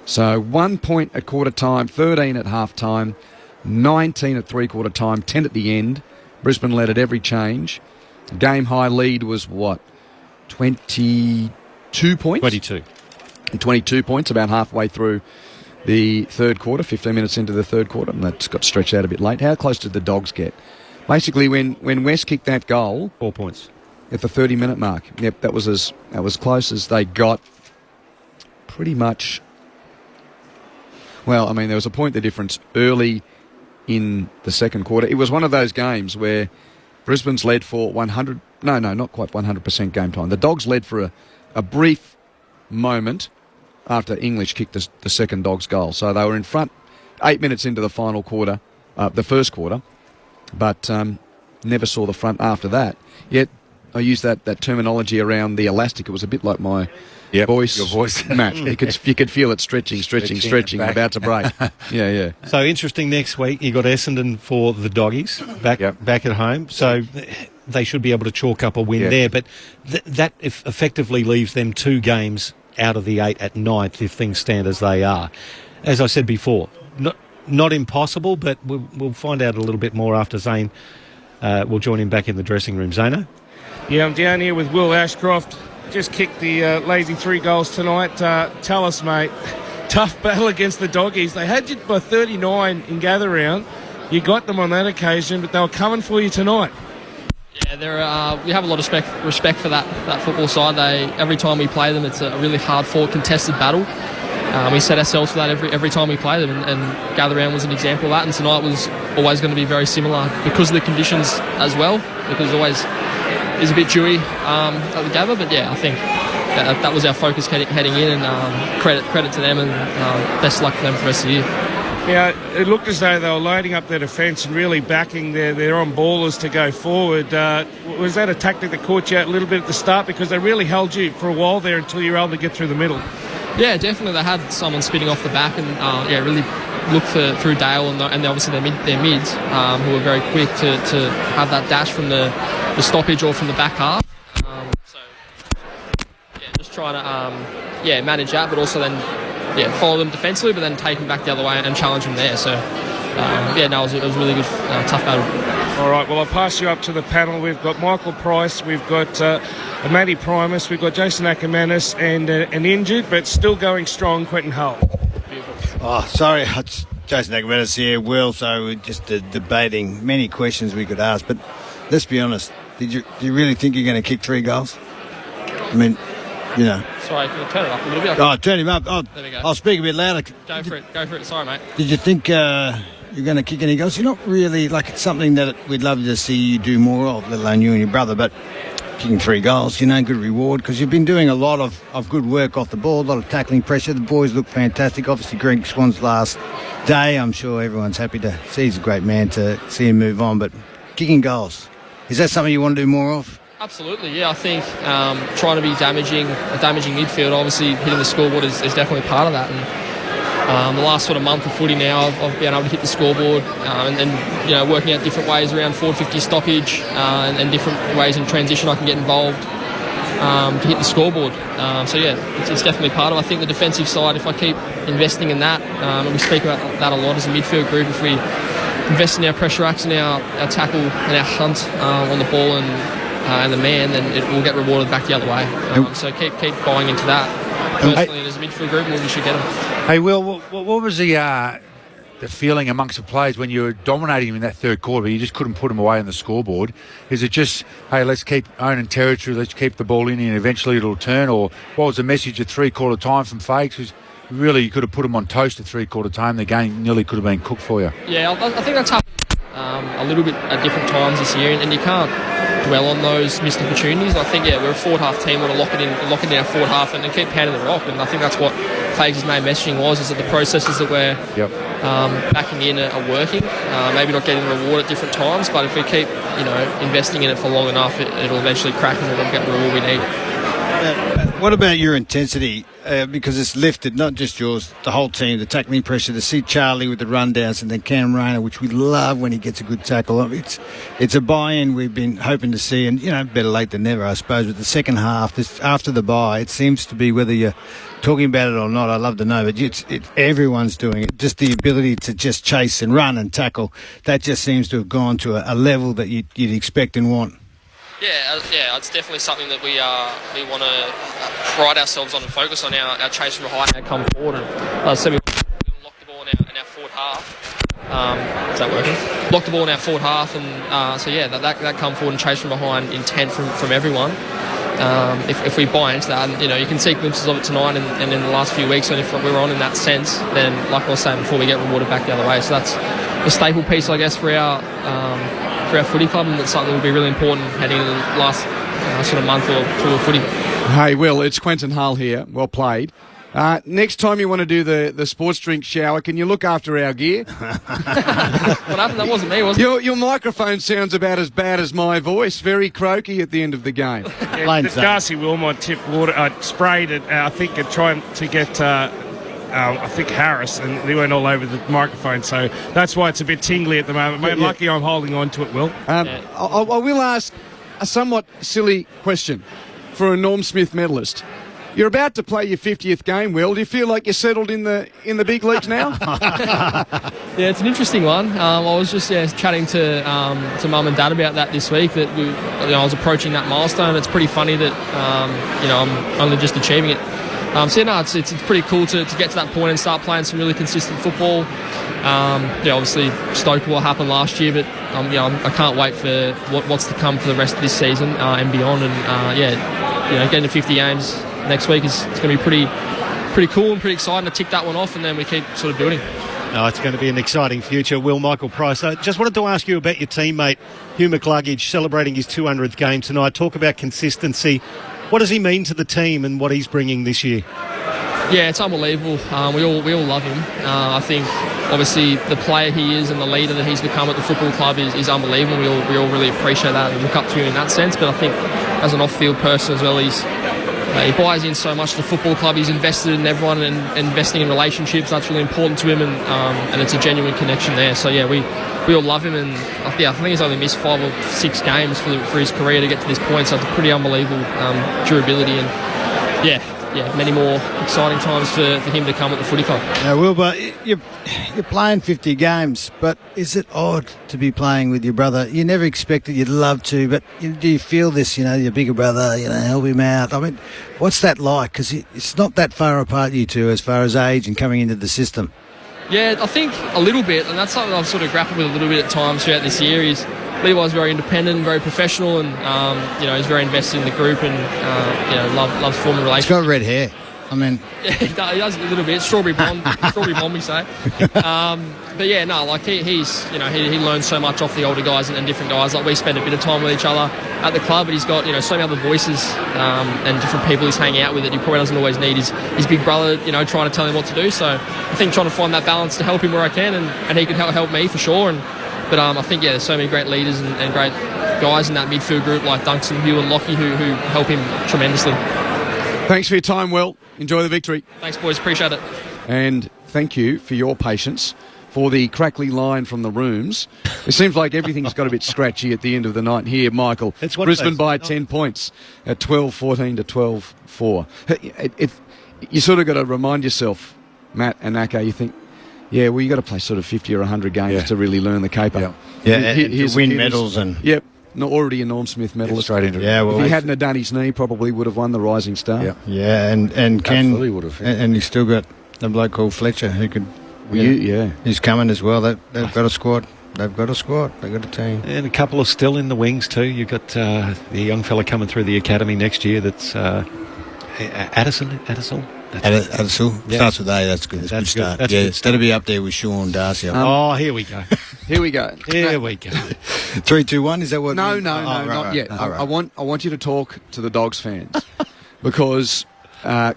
So 1 point at quarter time, 13 at half time, 19 at three-quarter time, 10 at the end. Brisbane led at every change. Game high lead was what? 22 points? 22. And 22 points about halfway through the third quarter, 15 minutes into the third quarter, and that's got stretched out a bit late. How close did the Dogs get? Basically, when West kicked that goal... 4 points. At the 30-minute mark. Yep, that was as close as they got pretty much... Well, I mean, there was a point the difference early in the second quarter. It was one of those games where Brisbane's led for 100... No, not quite 100% game time. The Dogs led for a brief moment after English kicked the second Dogs goal. So they were in front 8 minutes into the final quarter, the first quarter, but never saw the front after that. Yet I used that terminology around the elastic. It was a bit like my... voice, your voice, Matt. You could feel it stretching, about to break. Yeah. So interesting. Next week you got Essendon for the Doggies back at home. So they should be able to chalk up a win there. But that effectively leaves them 2 games out of the 8 at 9th if things stand as they are. As I said before, not impossible, but we'll find out a little bit more after Zane. We'll join him back in the dressing room. Zano? Yeah, I'm down here with Will Ashcroft. Just kicked the lazy 3 goals tonight. Tell us, mate. Tough battle against the Doggies. They had you by 39 in gather round. You got them on that occasion, but they were coming for you tonight. Yeah, we have a lot of respect for that football side. Every time we play them, it's a really hard-fought, contested battle. We set ourselves for that every time we play them, and gather round was an example of that. And tonight was always going to be very similar because of the conditions as well. Because it always is a bit dewy at the gather, but yeah, I think that was our focus heading in, and credit to them, and best of luck for them for the rest of the year. Yeah, it looked as though they were loading up their defence and really backing their on-ballers to go forward. Was that a tactic that caught you out a little bit at the start? Because they really held you for a while there until you were able to get through the middle. Yeah, definitely. They had someone spinning off the back, and really looked through Dale and obviously their mids, who were very quick to have that dash from the stoppage or from the back half. So, yeah, just trying to manage that, but also then follow them defensively, but then take them back the other way and challenge them there. So it was a really good, tough battle. All right, well, I'll pass you up to the panel. We've got Michael Price, we've got Matty Primus, we've got Jason Ackermanis, and an injured but still going strong, Quentin Hull. Oh, sorry, it's Jason Ackermanis here, Will, so we're just debating many questions we could ask, but let's be honest, do you really think you're going to kick 3 goals? I mean, Sorry, can you turn it up a little bit? Oh, turn him up. Oh, there we go. I'll speak a bit louder. Go for it. Sorry, mate. Did you think you're going to kick any goals? You're not really, it's something that we'd love to see you do more of, let alone you and your brother, but kicking 3 goals, good reward, because you've been doing a lot of good work off the ball, a lot of tackling pressure. The boys look fantastic. Obviously, Greg Swan's last day, I'm sure everyone's happy to see. He's a great man to see him move on, but kicking goals, is that something you want to do more of? Absolutely, yeah. I think trying to be a damaging midfield, obviously hitting the scoreboard is definitely part of that. And the last sort of month of footy now, I've been able to hit the scoreboard and working out different ways around forward 50 stoppage and different ways in transition I can get involved to hit the scoreboard. It's definitely part of it. I think the defensive side, if I keep investing in that, and we speak about that a lot as a midfield group, if we invest in our pressure acts and our tackle and our hunt on the ball and the man, then it will get rewarded back the other way. So keep buying into that. Personally, as a midfield group, we should get them. Hey, Will, what was the feeling amongst the players when you were dominating them in that third quarter, but you just couldn't put them away on the scoreboard? Is it just, hey, let's keep owning territory, let's keep the ball in and eventually it'll turn? Or what was the message at 3/4 time from Fakes? Because really you could have put them on toast at 3/4 time. The game nearly could have been cooked for you. Yeah, I think that's happened a little bit at different times this year, and you can't dwell on those missed opportunities. I think, we're a forward half team. We want to lock it in our forward half and keep pounding the rock. And I think that's what Fages' main messaging was, is that the processes that we're backing in are working. Maybe not getting the reward at different times, but if we keep, investing in it for long enough, it'll eventually crack and it'll get the reward we need. What about your intensity? Because it's lifted, not just yours, the whole team, the tackling pressure, to see Charlie with the rundowns and then Cam Rayner, which we love when he gets a good tackle. It's a buy-in we've been hoping to see, and, better late than never, I suppose. But the second half, after the bye, it seems to be, whether you're talking about it or not, I'd love to know, but everyone's doing it. Just the ability to just chase and run and tackle, that just seems to have gone to a level that you'd expect and want. Yeah, it's definitely something that we want to pride ourselves on and focus on, our chase from behind and come forward. And so we lock the ball in our forward half. Is that working? Lock the ball in our forward half, and that come forward and chase from behind intent from everyone. If we buy into that, and you can see glimpses of it tonight and in the last few weeks, and if we're on in that sense, then like I was saying before, we get rewarded back the other way. So that's a staple piece, I guess, for our footy club, and it's something that will be really important heading into the last sort of month or two of footy. Hey, Will, it's Quentin Hull here. Well played. Next time you want to do the sports drink shower, can you look after our gear? What happened? That wasn't me, was it? Your microphone sounds about as bad as my voice. Very croaky at the end of the game. Darcy Wilmot tipped water, sprayed it, I think, trying to get... I think Harris, and they went all over the microphone, so that's why it's a bit tingly at the moment. Mate, lucky I'm holding on to it, Will. I will ask a somewhat silly question for a Norm Smith medalist. You're about to play your 50th game, Will. Do you feel like you're settled in the big leagues now? Yeah, it's an interesting one. I was just chatting to Mum and Dad about that this week, that I was approaching that milestone. It's pretty funny that I'm only just achieving it. It's pretty cool to get to that point and start playing some really consistent football. Obviously stoked with what happened last year, but I can't wait for what's to come for the rest of this season and beyond. And getting to 50 games next week it's going to be pretty cool and pretty exciting to tick that one off, and then we keep sort of building. No, it's going to be an exciting future. Will, Michael Price, I just wanted to ask you about your teammate Hugh McCluggage celebrating his 200th game tonight. Talk about consistency. What does he mean to the team and what he's bringing this year? Yeah, it's unbelievable. We all love him. I think obviously the player he is and the leader that he's become at the football club is unbelievable. We all really appreciate that and look up to him in that sense. But I think as an off-field person as well, he buys in so much to the football club. He's invested in everyone and investing in relationships. That's really important to him, and it's a genuine connection there. So we all love him, and I think he's only missed 5 or 6 games for his career to get to this point. So it's a pretty unbelievable durability, and many more exciting times for him to come at the footy club. Wilbur, you're playing 50 games, but is it odd to be playing with your brother? You never expected, you'd love to, but do you feel this, your bigger brother, help him out? I mean, what's that like? Because it's not that far apart, you two, as far as age and coming into the system. Yeah, I think a little bit, and that's something I've sort of grappled with a little bit at times throughout this year, is Levi's very independent, very professional, and he's very invested in the group and loves forming relationships. He's got red hair. I mean, yeah, he does a little bit. Strawberry blonde, we say. But yeah, no, like he learns so much off the older guys and different guys. Like, we spend a bit of time with each other at the club, but he's got so many other voices and different people he's hanging out with that he probably doesn't always need his big brother, trying to tell him what to do. So I think trying to find that balance to help him where I can, and he can help me for sure. But I think, there's so many great leaders and great guys in that midfield group like Duncan, Hugh and Lockie who help him tremendously. Thanks for your time, Will. Enjoy the victory. Thanks, boys. Appreciate it. And thank you for your patience for the crackly line from the rooms. It seems like everything's got a bit scratchy at the end of the night here, Michael. Brisbane by 10 points at 12-14 to 12-4. You sort of got to remind yourself, Matt and Naka, you think, you got to play sort of 50 or 100 games to really learn the caper. And to win medals. Yep. Already a Norm Smith medalist. Straight into it. If he hadn't have done his knee, probably would have won the Rising Star. Yeah, and Ken, absolutely would have. And he's still got a bloke called Fletcher who could. He's coming as well. They've got a squad. They've got a team. And a couple are still in the wings too. You've got the young fella coming through the academy next year. That's Addison. Starts with A. That's good. That's a good start. That's good. That'll be up there with Sean Darcy. Here we go. Here we go. 3, 2, 1. Is that what? No, not yet. I want you to talk to the Dogs fans because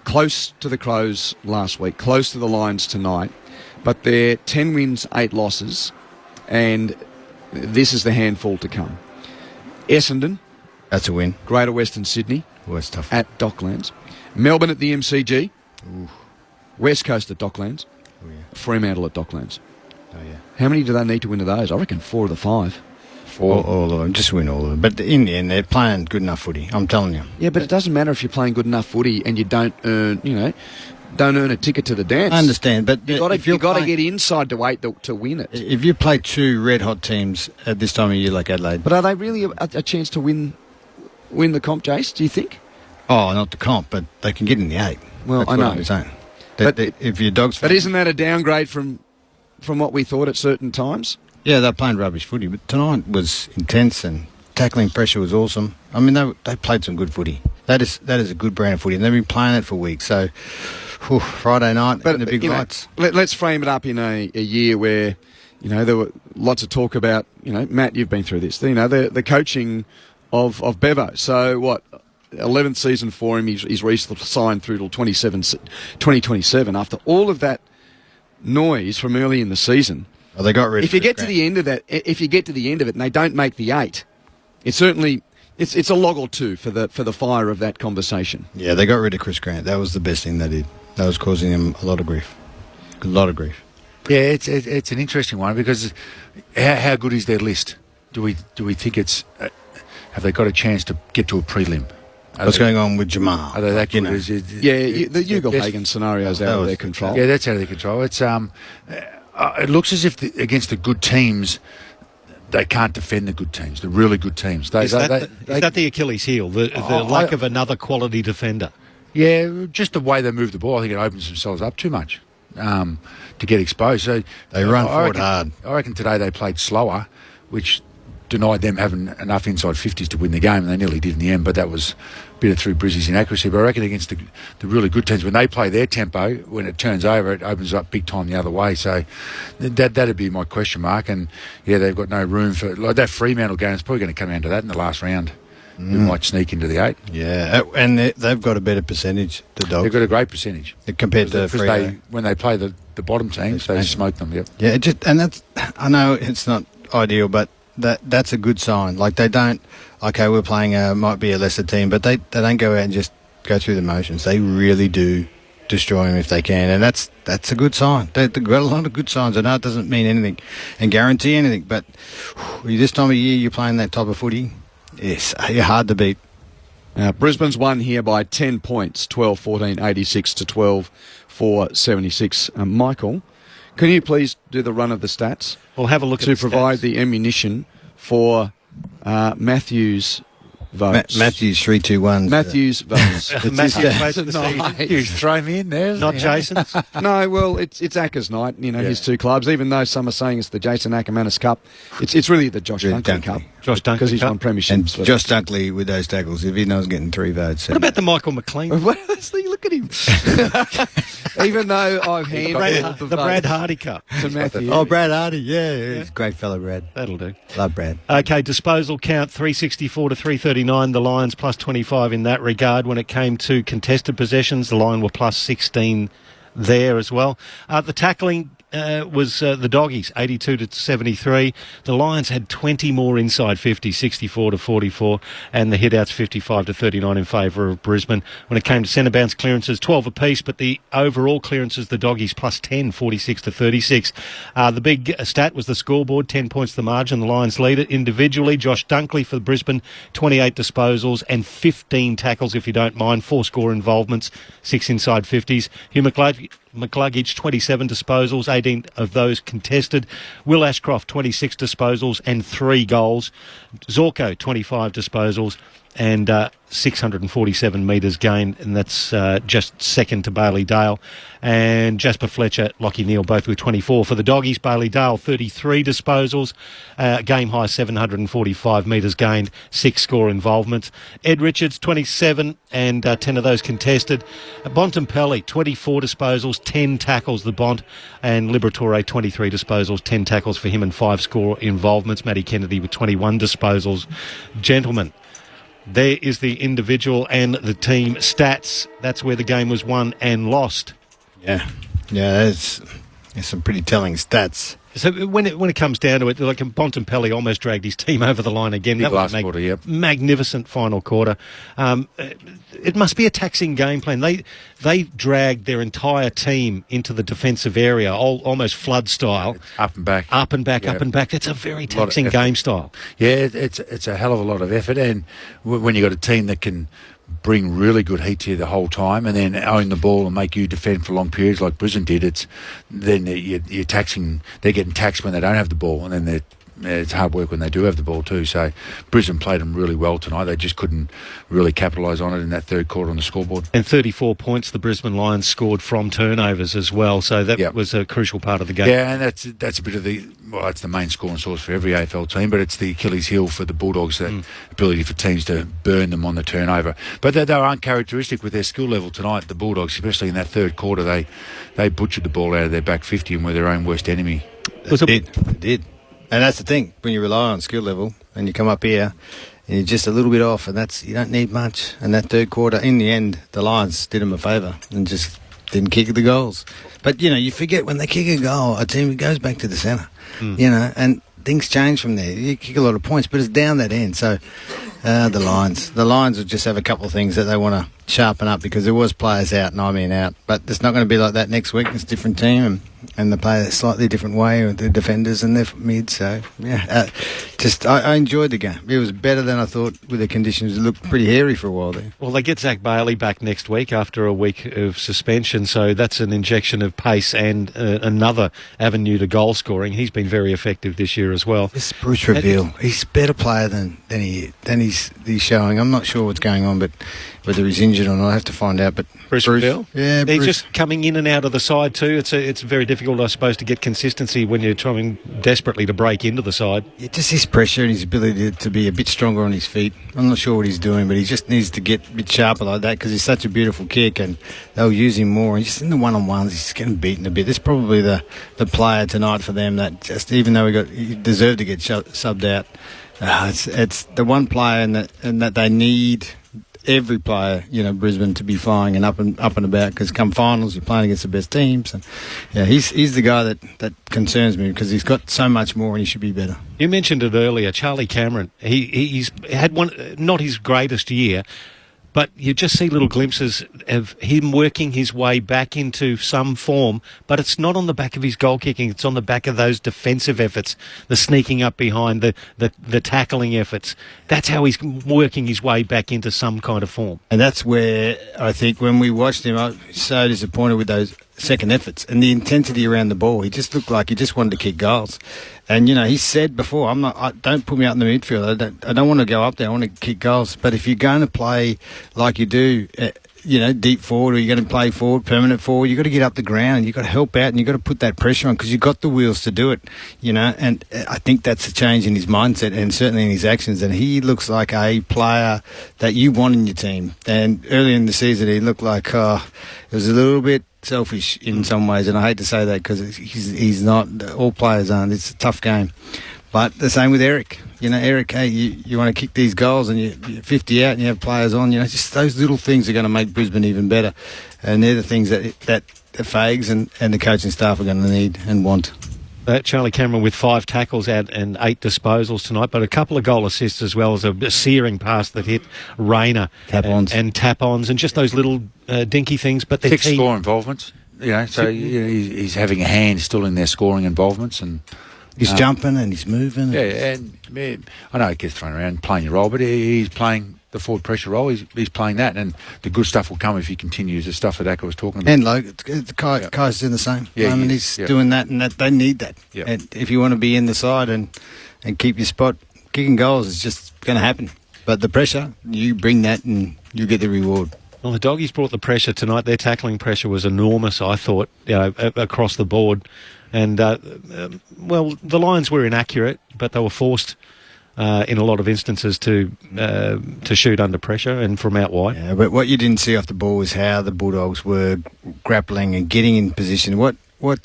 close to the Crows last week, close to the Lions tonight, but they're 10 wins, 8 losses, and this is the handful to come. Essendon. That's a win. Greater Western Sydney. That's tough. At Docklands. Melbourne at the MCG. Ooh. West Coast at Docklands. Oh, yeah. Fremantle at Docklands. Oh, yeah. How many do they need to win of those? I reckon 4 of the 5. 4. All of them. Just win all of them. But in the end, they're playing good enough footy. I'm telling you. Yeah, but it doesn't matter if you're playing good enough footy and you don't earn a ticket to the dance. I understand, but you've got to get inside to 8 to win it. If you play 2 red-hot teams at this time of year like Adelaide... But are they really a chance to win the comp, Jace, do you think? Oh, not the comp, but they can get in the 8. Well, that's I know. What I'm saying. If you're Dogs... But isn't that a downgrade from what we thought at certain times? Yeah, they're playing rubbish footy, but tonight was intense and tackling pressure was awesome. I mean, they played some good footy. That is a good brand of footy, and they've been playing it for weeks. So, Friday night, in the big lights. Let's frame it up in a year where, there were lots of talk about, Matt, you've been through this, the coaching of Bevo. So, what, 11th season for him, he's re-signed through till 2027. After all of that noise from early in the season, they got rid. If you get to the end of it, and they don't make the 8, it's certainly it's a log or two for the fire of that conversation. Yeah, they got rid of Chris Grant. That was the best thing they did. That was causing him a lot of grief. Yeah, it's an interesting one because how good is their list? Do we think it's have they got a chance to get to a prelim? What's going on with Jamal? Are they that good? The Ugle-Hagen scenario is out of their control. Yeah, that's out of their control. It's it looks as if against the good teams, they can't defend the good teams, the really good teams. Is that the Achilles heel, the lack of another quality defender? Yeah, just the way they move the ball, I think it opens themselves up too much to get exposed. So they run forward hard. I reckon today they played slower, which denied them having enough inside 50s to win the game, and they nearly did in the end, but that was a bit of through Brizzy's inaccuracy. But I reckon against the really good teams, when they play their tempo, when it turns over, it opens up big time the other way. So that'd be my question mark. And, yeah, they've got no room for... Like that Fremantle game is probably going to come down to that in the last round. It might sneak into the 8. Yeah, and they've got a better percentage, the Dogs. They've got a great percentage. Compared to Freo. When they play the bottom teams, they smoke them, yep. Yeah, I know it's not ideal, but that's a good sign. Like, they don't, okay, we're playing might be a lesser team, but they don't go out and just go through the motions. They really do destroy them if they can, and that's a good sign. They've got a lot of good signs. I know it doesn't mean anything and guarantee anything, but this time of year you're playing that type of footy, yes, you're hard to beat. Brisbane's won here by 10 points, 12-14, 86-12 for 76. Michael, can you please do the run of the stats? We'll have a look to at the provide stats. the ammunition for Matthew's votes. Matthew's 3-2-1. Matthew's votes. You throw me in there. Not Jason's. No, well, it's Acker's night. His two clubs. Even though some are saying it's the Jason Ackermanis Cup, it's really the Josh Dunkley Cup. Josh Dunkley because he's Cup. won premierships. And for Josh Dunkley with those tackles, if he knows getting 3 votes. What about the Michael McLean? Look at him. Even though I've handed the Brad Hardy Cup to Matthew. Oh, Brad Hardy, he's a great fellow, Brad. That'll do. Love Brad. Okay, disposal count 364 to 339. The Lions plus 25 in that regard. When it came to contested possessions, the Lions were plus 16 there as well. The tackling was the Doggies, 82 to 73. The Lions had 20 more inside 50, 64 to 44, and the hitouts 55 to 39 in favour of Brisbane. When it came to centre bounce clearances, 12 apiece, but the overall clearances, the Doggies plus 10, 46 to 36. The big stat was the scoreboard, 10 points the margin. The Lions lead it individually. Josh Dunkley for Brisbane, 28 disposals and 15 tackles, if you don't mind, 4 score involvements, 6 inside 50s. Hugh McCluggage, 27 disposals, 18 of those contested. Will Ashcroft, 26 disposals and 3 goals. Zorko, 25 disposals and 647 metres gained, and that's just second to Bailey Dale. And Jasper Fletcher, Lockie Neal, both with 24. For the Doggies, Bailey Dale, 33 disposals, game high 745 metres gained, 6 score involvements. Ed Richards, 27 and 10 of those contested. Bontempelli, 24 disposals, 10 tackles, the Bont. And Liberatore, 23 disposals, 10 tackles for him and 5 score involvements. Matty Kennedy with 21 disposals. Gentlemen, there is the individual and the team stats. That's where the game was won and lost. Yeah, there's some pretty telling stats. So when it comes down to it, like Bontempelli almost dragged his team over the line again. That last quarter, yep. Magnificent final quarter. It must be a taxing game plan. They dragged their entire team into the defensive area, almost flood style. Up and back. Up and back, Yep. up and back. That's a very taxing game style. Yeah, it's a hell of a lot of effort, and when you've got a team that can bring really good heat to you the whole time and then own the ball and make you defend for long periods like Brisbane did, then you're taxing. They're getting taxed when they don't have the ball, and then it's hard work when they do have the ball too. So Brisbane played them really well tonight. They just couldn't really capitalise on it in that third quarter on the scoreboard. And 34 points the Brisbane Lions scored from turnovers as well, so that was a crucial part of the game. Yeah, and that's a bit of that's the main scoring source for every AFL team, but it's the Achilles heel for the Bulldogs, that ability for teams to burn them on the turnover. But they were uncharacteristic with their skill level tonight, the Bulldogs, especially in that third quarter. They butchered the ball out of their back 50 and were their own worst enemy. They did. And that's the thing, when you rely on skill level and you come up here and you're just a little bit off, and you don't need much. And that third quarter, in the end, the Lions did them a favour and just didn't kick the goals. But, you forget when they kick a goal, a team goes back to the centre, and things change from there. You kick a lot of points, but it's down that end. So the Lions will just have a couple of things that they want to sharpen up, because there was players out and I mean out. But it's not going to be like that next week. It's a different team and they play a slightly different way with the defenders and their mid. So, I enjoyed the game. It was better than I thought with the conditions. It looked pretty hairy for a while there. Well, they get Zach Bailey back next week after a week of suspension, so that's an injection of pace and another avenue to goal scoring. He's been very effective this year as well. This Bruce Reveal, he's a better player than he's showing. I'm not sure what's going on, but whether he's injured or not, I have to find out. But Bruce Reveal? Yeah, He's Bruce. just coming in and out of the side too. It's very difficult, I suppose, to get consistency when you're trying desperately to break into the side. Yeah, just his pressure and his ability to be a bit stronger on his feet. I'm not sure what he's doing, but he just needs to get a bit sharper like that, because he's such a beautiful kick and they'll use him more. And just in the one-on-ones, he's getting beaten a bit. This is probably the player tonight for them that just, even though he deserved to get subbed out, it's the one player and that they need. Every player, Brisbane to be flying and up and about, because come finals you're playing against the best teams, and he's the guy that concerns me, because he's got so much more and he should be better. You mentioned it earlier, Charlie Cameron. He's had one, not his greatest year, But you just see little glimpses of him working his way back into some form, but it's not on the back of his goal kicking, it's on the back of those defensive efforts, the sneaking up behind, the tackling efforts. That's how he's working his way back into some kind of form. And that's where I think when we watched him, I was so disappointed with those second efforts and the intensity around the ball. He just looked like he just wanted to kick goals. And, he said before, don't put me out in the midfield. I don't want to go up there. I want to kick goals. But if you're going to play like you do, deep forward, or you're going to play forward, permanent forward, you've got to get up the ground and you've got to help out and you've got to put that pressure on because you've got the wheels to do it, And I think that's a change in his mindset and certainly in his actions. And he looks like a player that you want in your team. And early in the season, he looked like it was a little bit selfish in some ways, and I hate to say that because he's not. All players aren't. It's a tough game, but the same with Eric. Eric, hey, you want to kick these goals and you're 50 out and you have players on. Just those little things are going to make Brisbane even better, and they're the things that the Fags and the coaching staff are going to need and want. Charlie Cameron with 5 tackles out and 8 disposals tonight, but a couple of goal assists as well as a searing pass that hit Rayner. Tap-ons. And tap-ons and just those little dinky things. But 6 score involvements, so he's having a hand still in their scoring involvements. And he's jumping and he's moving. Yeah, and I know he gets thrown around playing your role, but he's playing the forward pressure role. He's playing that, and the good stuff will come if he continues the stuff that Acker was talking about. And Kai's doing the same. He's doing that, and that they need that. Yep. And if you want to be in the side and keep your spot, kicking goals is just going to happen. But the pressure, you bring that and you get the reward. Well, the Doggies brought the pressure tonight. Their tackling pressure was enormous, I thought, across the board. And, the Lions were inaccurate, but they were forced in a lot of instances to shoot under pressure and from out wide. Yeah, but what you didn't see off the ball was how the Bulldogs were grappling and getting in position. What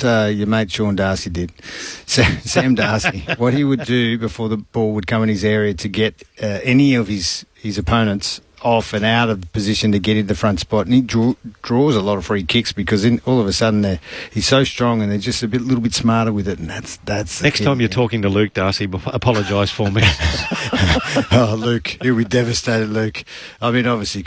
your mate Sean Darcy did, Sam Darcy, what he would do before the ball would come in his area to get any of his opponents off and out of position to get into the front spot, and he draws a lot of free kicks because all of a sudden he's so strong and they're just a little bit smarter with it, and that's next time you're talking to Luke Darcy, apologise for me. Oh, Luke, he'll be devastated. Luke, I mean, obviously,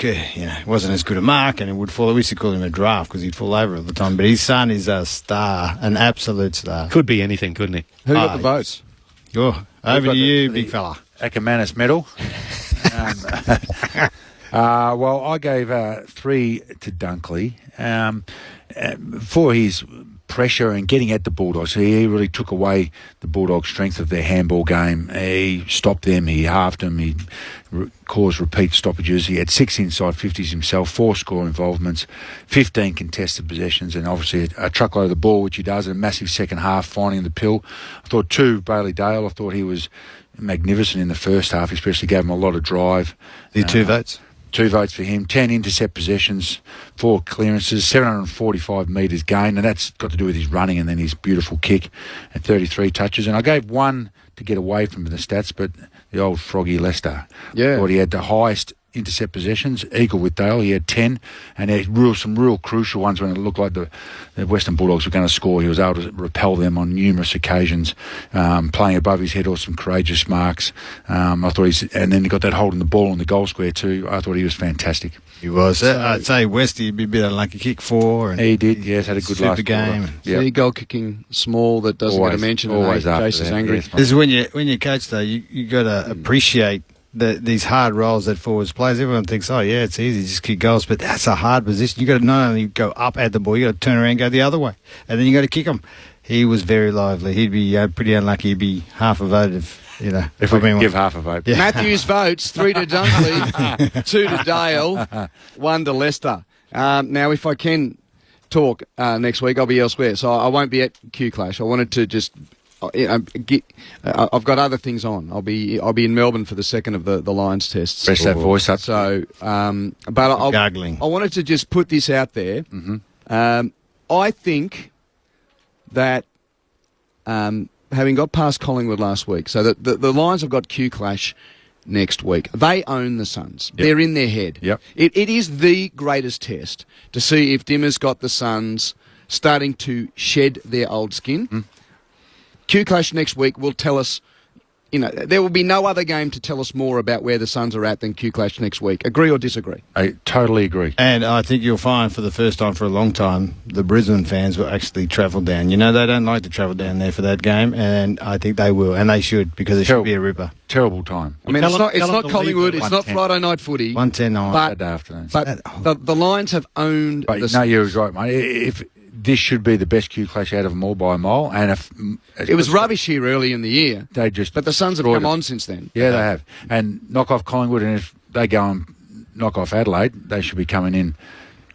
wasn't as good a mark, and it would fall. We used to call him a draft because he'd fall over all the time. But his son is a star, an absolute star. Could be anything, couldn't he? Who got the votes? Over to you, big fella. Ackermanis medal. Well, I gave 3 to Dunkley for his pressure and getting at the Bulldogs. He really took away the Bulldogs' strength of their handball game. He stopped them, he halved them, he caused repeat stoppages. He had 6 inside 50s himself, 4 score involvements, 15 contested possessions, and obviously a truckload of the ball, which he does, a massive second half, finding the pill. I thought 2, Bailey Dale, I thought he was magnificent in the first half, especially gave him a lot of drive. The 2 votes? 2 votes for him, 10 intercept possessions, 4 clearances, 745 metres gained, and that's got to do with his running and then his beautiful kick and 33 touches. And I gave 1 to get away from the stats, but the old Froggy Lester. Yeah. Thought he had the highest intercept possessions, equal with Dale. He had 10, and he had some real crucial ones when it looked like the Western Bulldogs were going to score. He was able to repel them on numerous occasions, playing above his head or some courageous marks. I thought and then he got that hold in the ball in the goal square too. I thought he was fantastic. He was. I'd say Westy would be a bit unlucky. Kick 4. And he did, yes, had a good last game. Yep. See, goal kicking small that doesn't get a mention. Always after Jason's angry. Yes. This is when you coach though. You got to appreciate these hard roles that forwards plays. Everyone thinks, oh yeah, it's easy, just kick goals, but that's a hard position. You got to not only go up at the ball, you got to turn around and go the other way, and then you got to kick them. He was very lively. He'd be pretty unlucky. He'd be half a vote if we can give half a vote. Yeah. Matthews votes 3 to Dunkley, 2 to Dale, 1 to Leicester. Now, if I can talk next week, I'll be elsewhere, so I won't be at Q Clash. I wanted to just. I've got other things on. I'll be in Melbourne for the second of the Lions tests. Rest that voice up. So, but I wanted to just put this out there. Mm-hmm. I think that having got past Collingwood last week, so that the Lions have got Q Clash next week. They own the Suns. Yep. They're in their head. Yep. It is the greatest test to see if Dimmer's got the Suns starting to shed their old skin. Mm. Q Clash next week will tell us there will be no other game to tell us more about where the Suns are at than Q-Clash next week. Agree or disagree? I totally agree. And I think you'll find for the first time for a long time, the Brisbane fans will actually travel down. They don't like to travel down there for that game, and I think they will, and they should, because it should be a ripper. Terrible time. I mean, it's not Collingwood, it's not Friday night footy. 1:10 Saturday afternoon. But the Lions have owned... No, you're right, mate. This should be the best Q-Clash out of them all by a mile. And it was rubbish here early in the year. But the Suns have come on since then. Yeah, they have. And knock off Collingwood, and if they go and knock off Adelaide, they should be coming in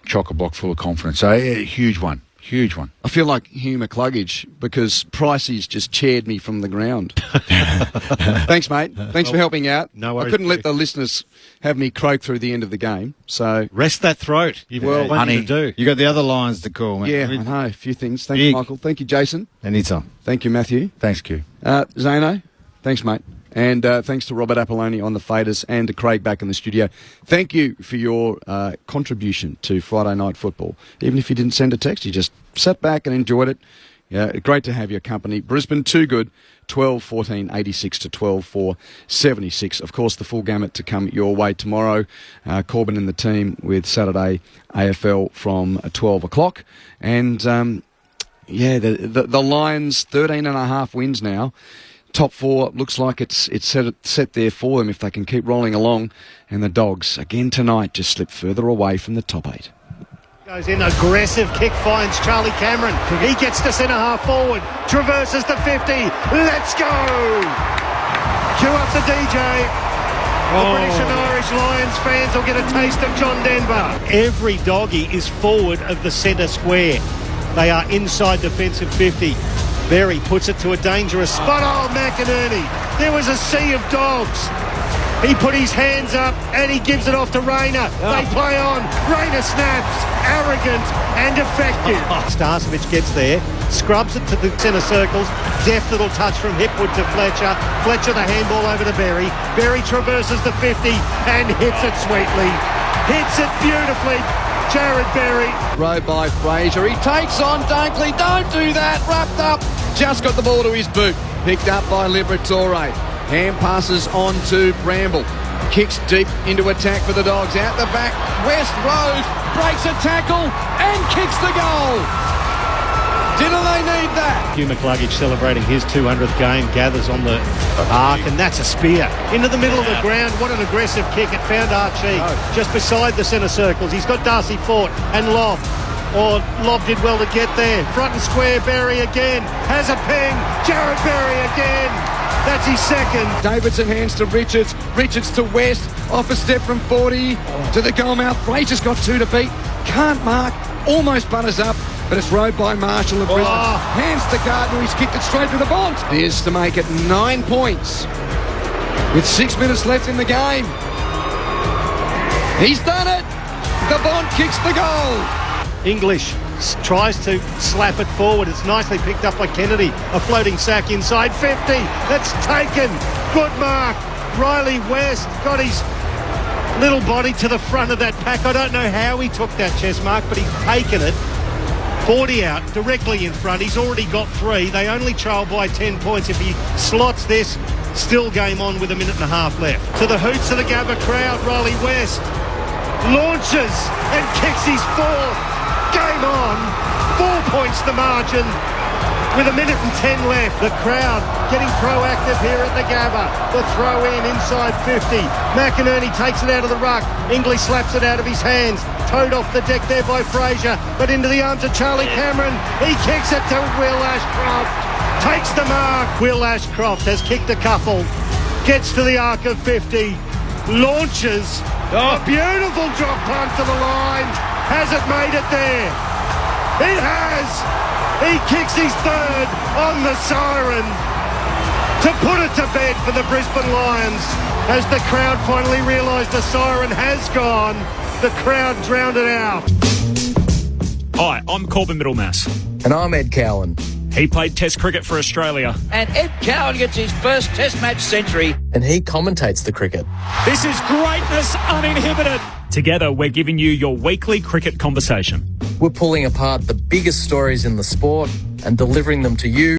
chock-a-block full of confidence. So, yeah, huge one. Huge one. I feel like Hugh McCluggage because Pricey's just chaired me from the ground. Thanks, mate. Thanks for helping out. No worries. I couldn't let the listeners have me croak through the end of the game. So rest that throat. You've got plenty to do. You got the other Lions to call, mate. Yeah, I know. A few things. Thank you, Michael. Thank you, Jason. Anytime. Thank you, Matthew. Thanks, Q. Zano. Thanks, mate. And thanks to Robert Apolloni on the faders and to Craig back in the studio. Thank you for your contribution to Friday Night Football. Even if you didn't send a text, you just sat back and enjoyed it. Yeah, great to have your company. Brisbane, too good. 12-14-86 to 12-4-76. Of course, the full gamut to come your way tomorrow. Corbin and the team with Saturday AFL from 12 o'clock. And, the Lions, 13.5 wins now. Top four looks like it's set there for them if they can keep rolling along. And the Dogs, again tonight, just slip further away from the top 8. Goes in, aggressive kick, finds Charlie Cameron. He gets to centre-half forward, traverses the 50. Let's go! Cue up the DJ. The British and Irish Lions fans will get a taste of John Denver. Every doggy is forward of the centre square. They are inside defensive 50. Berry puts it to a dangerous spot. Oh, McInerney. There was a sea of dogs. He put his hands up and he gives it off to Rayner. They play on. Rayner snaps. Arrogant and effective. Starcevich gets there, scrubs it to the centre circles. Deft little touch from Hipwood to Fletcher. Fletcher the handball over to Berry. Berry traverses the 50 and hits it sweetly. Hits it beautifully. Jared Berry. Row by Fraser. He takes on Dunkley. Don't do that. Wrapped up. Just got the ball to his boot. Picked up by Liberatore. Hand passes on to Bramble. Kicks deep into attack for the Dogs. Out the back. West Rose breaks a tackle and kicks the goal. Didn't they need that? Hugh McCluggage celebrating his 200th game, gathers on the arc, and that's a spear. Into the middle of the ground. What an aggressive kick. It found Archie just beside the centre circles. He's got Darcy Fort and Lobb. Lobb did well to get there. Front and square, Berry again. Has a ping. Jared Berry again. That's his second. Davidson hands to Richards. Richards to West. Off a step from 40 to the goal mouth. Fraser's got 2 to beat. Can't mark. Almost butters up. But it's rowed by Marshall of Brisbane. Hands to Gardner. He's kicked it straight to the Bont. Here's to make it 9 points. With 6 minutes left in the game. He's done it. The Bont kicks the goal. English tries to slap it forward. It's nicely picked up by Kennedy. A floating sack inside 50. That's taken. Good mark. Riley West got his little body to the front of that pack. I don't know how he took that chest mark, but he's taken it. 40 out, directly in front. He's already got 3. They only trail by 10 points. If he slots this, still game on with a minute and a half left. To the hoots of the Gabba crowd, Riley West launches and kicks his 4th. Game on. 4 points the margin with a minute and 10 left. The crowd getting proactive here at the Gabba. The throw in inside 50. McInerney takes it out of the ruck. English slaps it out of his hands. Towed off the deck there by Fraser, but into the arms of Charlie Cameron. He kicks it to Will Ashcroft. Takes the mark. Will Ashcroft has kicked a couple. Gets to the arc of 50. Launches. A beautiful drop punt to the line. Has it made it there? It has. He kicks his 3rd on the siren to put it to bed for the Brisbane Lions. As the crowd finally realised the siren has gone, the crowd drowned it out. Hi, I'm Corbin Middlemass. And I'm Ed Cowan. He played Test cricket for Australia. And Ed Cowan gets his first Test match century. And he commentates the cricket. This is greatness uninhibited. Together, we're giving you your weekly cricket conversation. We're pulling apart the biggest stories in the sport and delivering them to you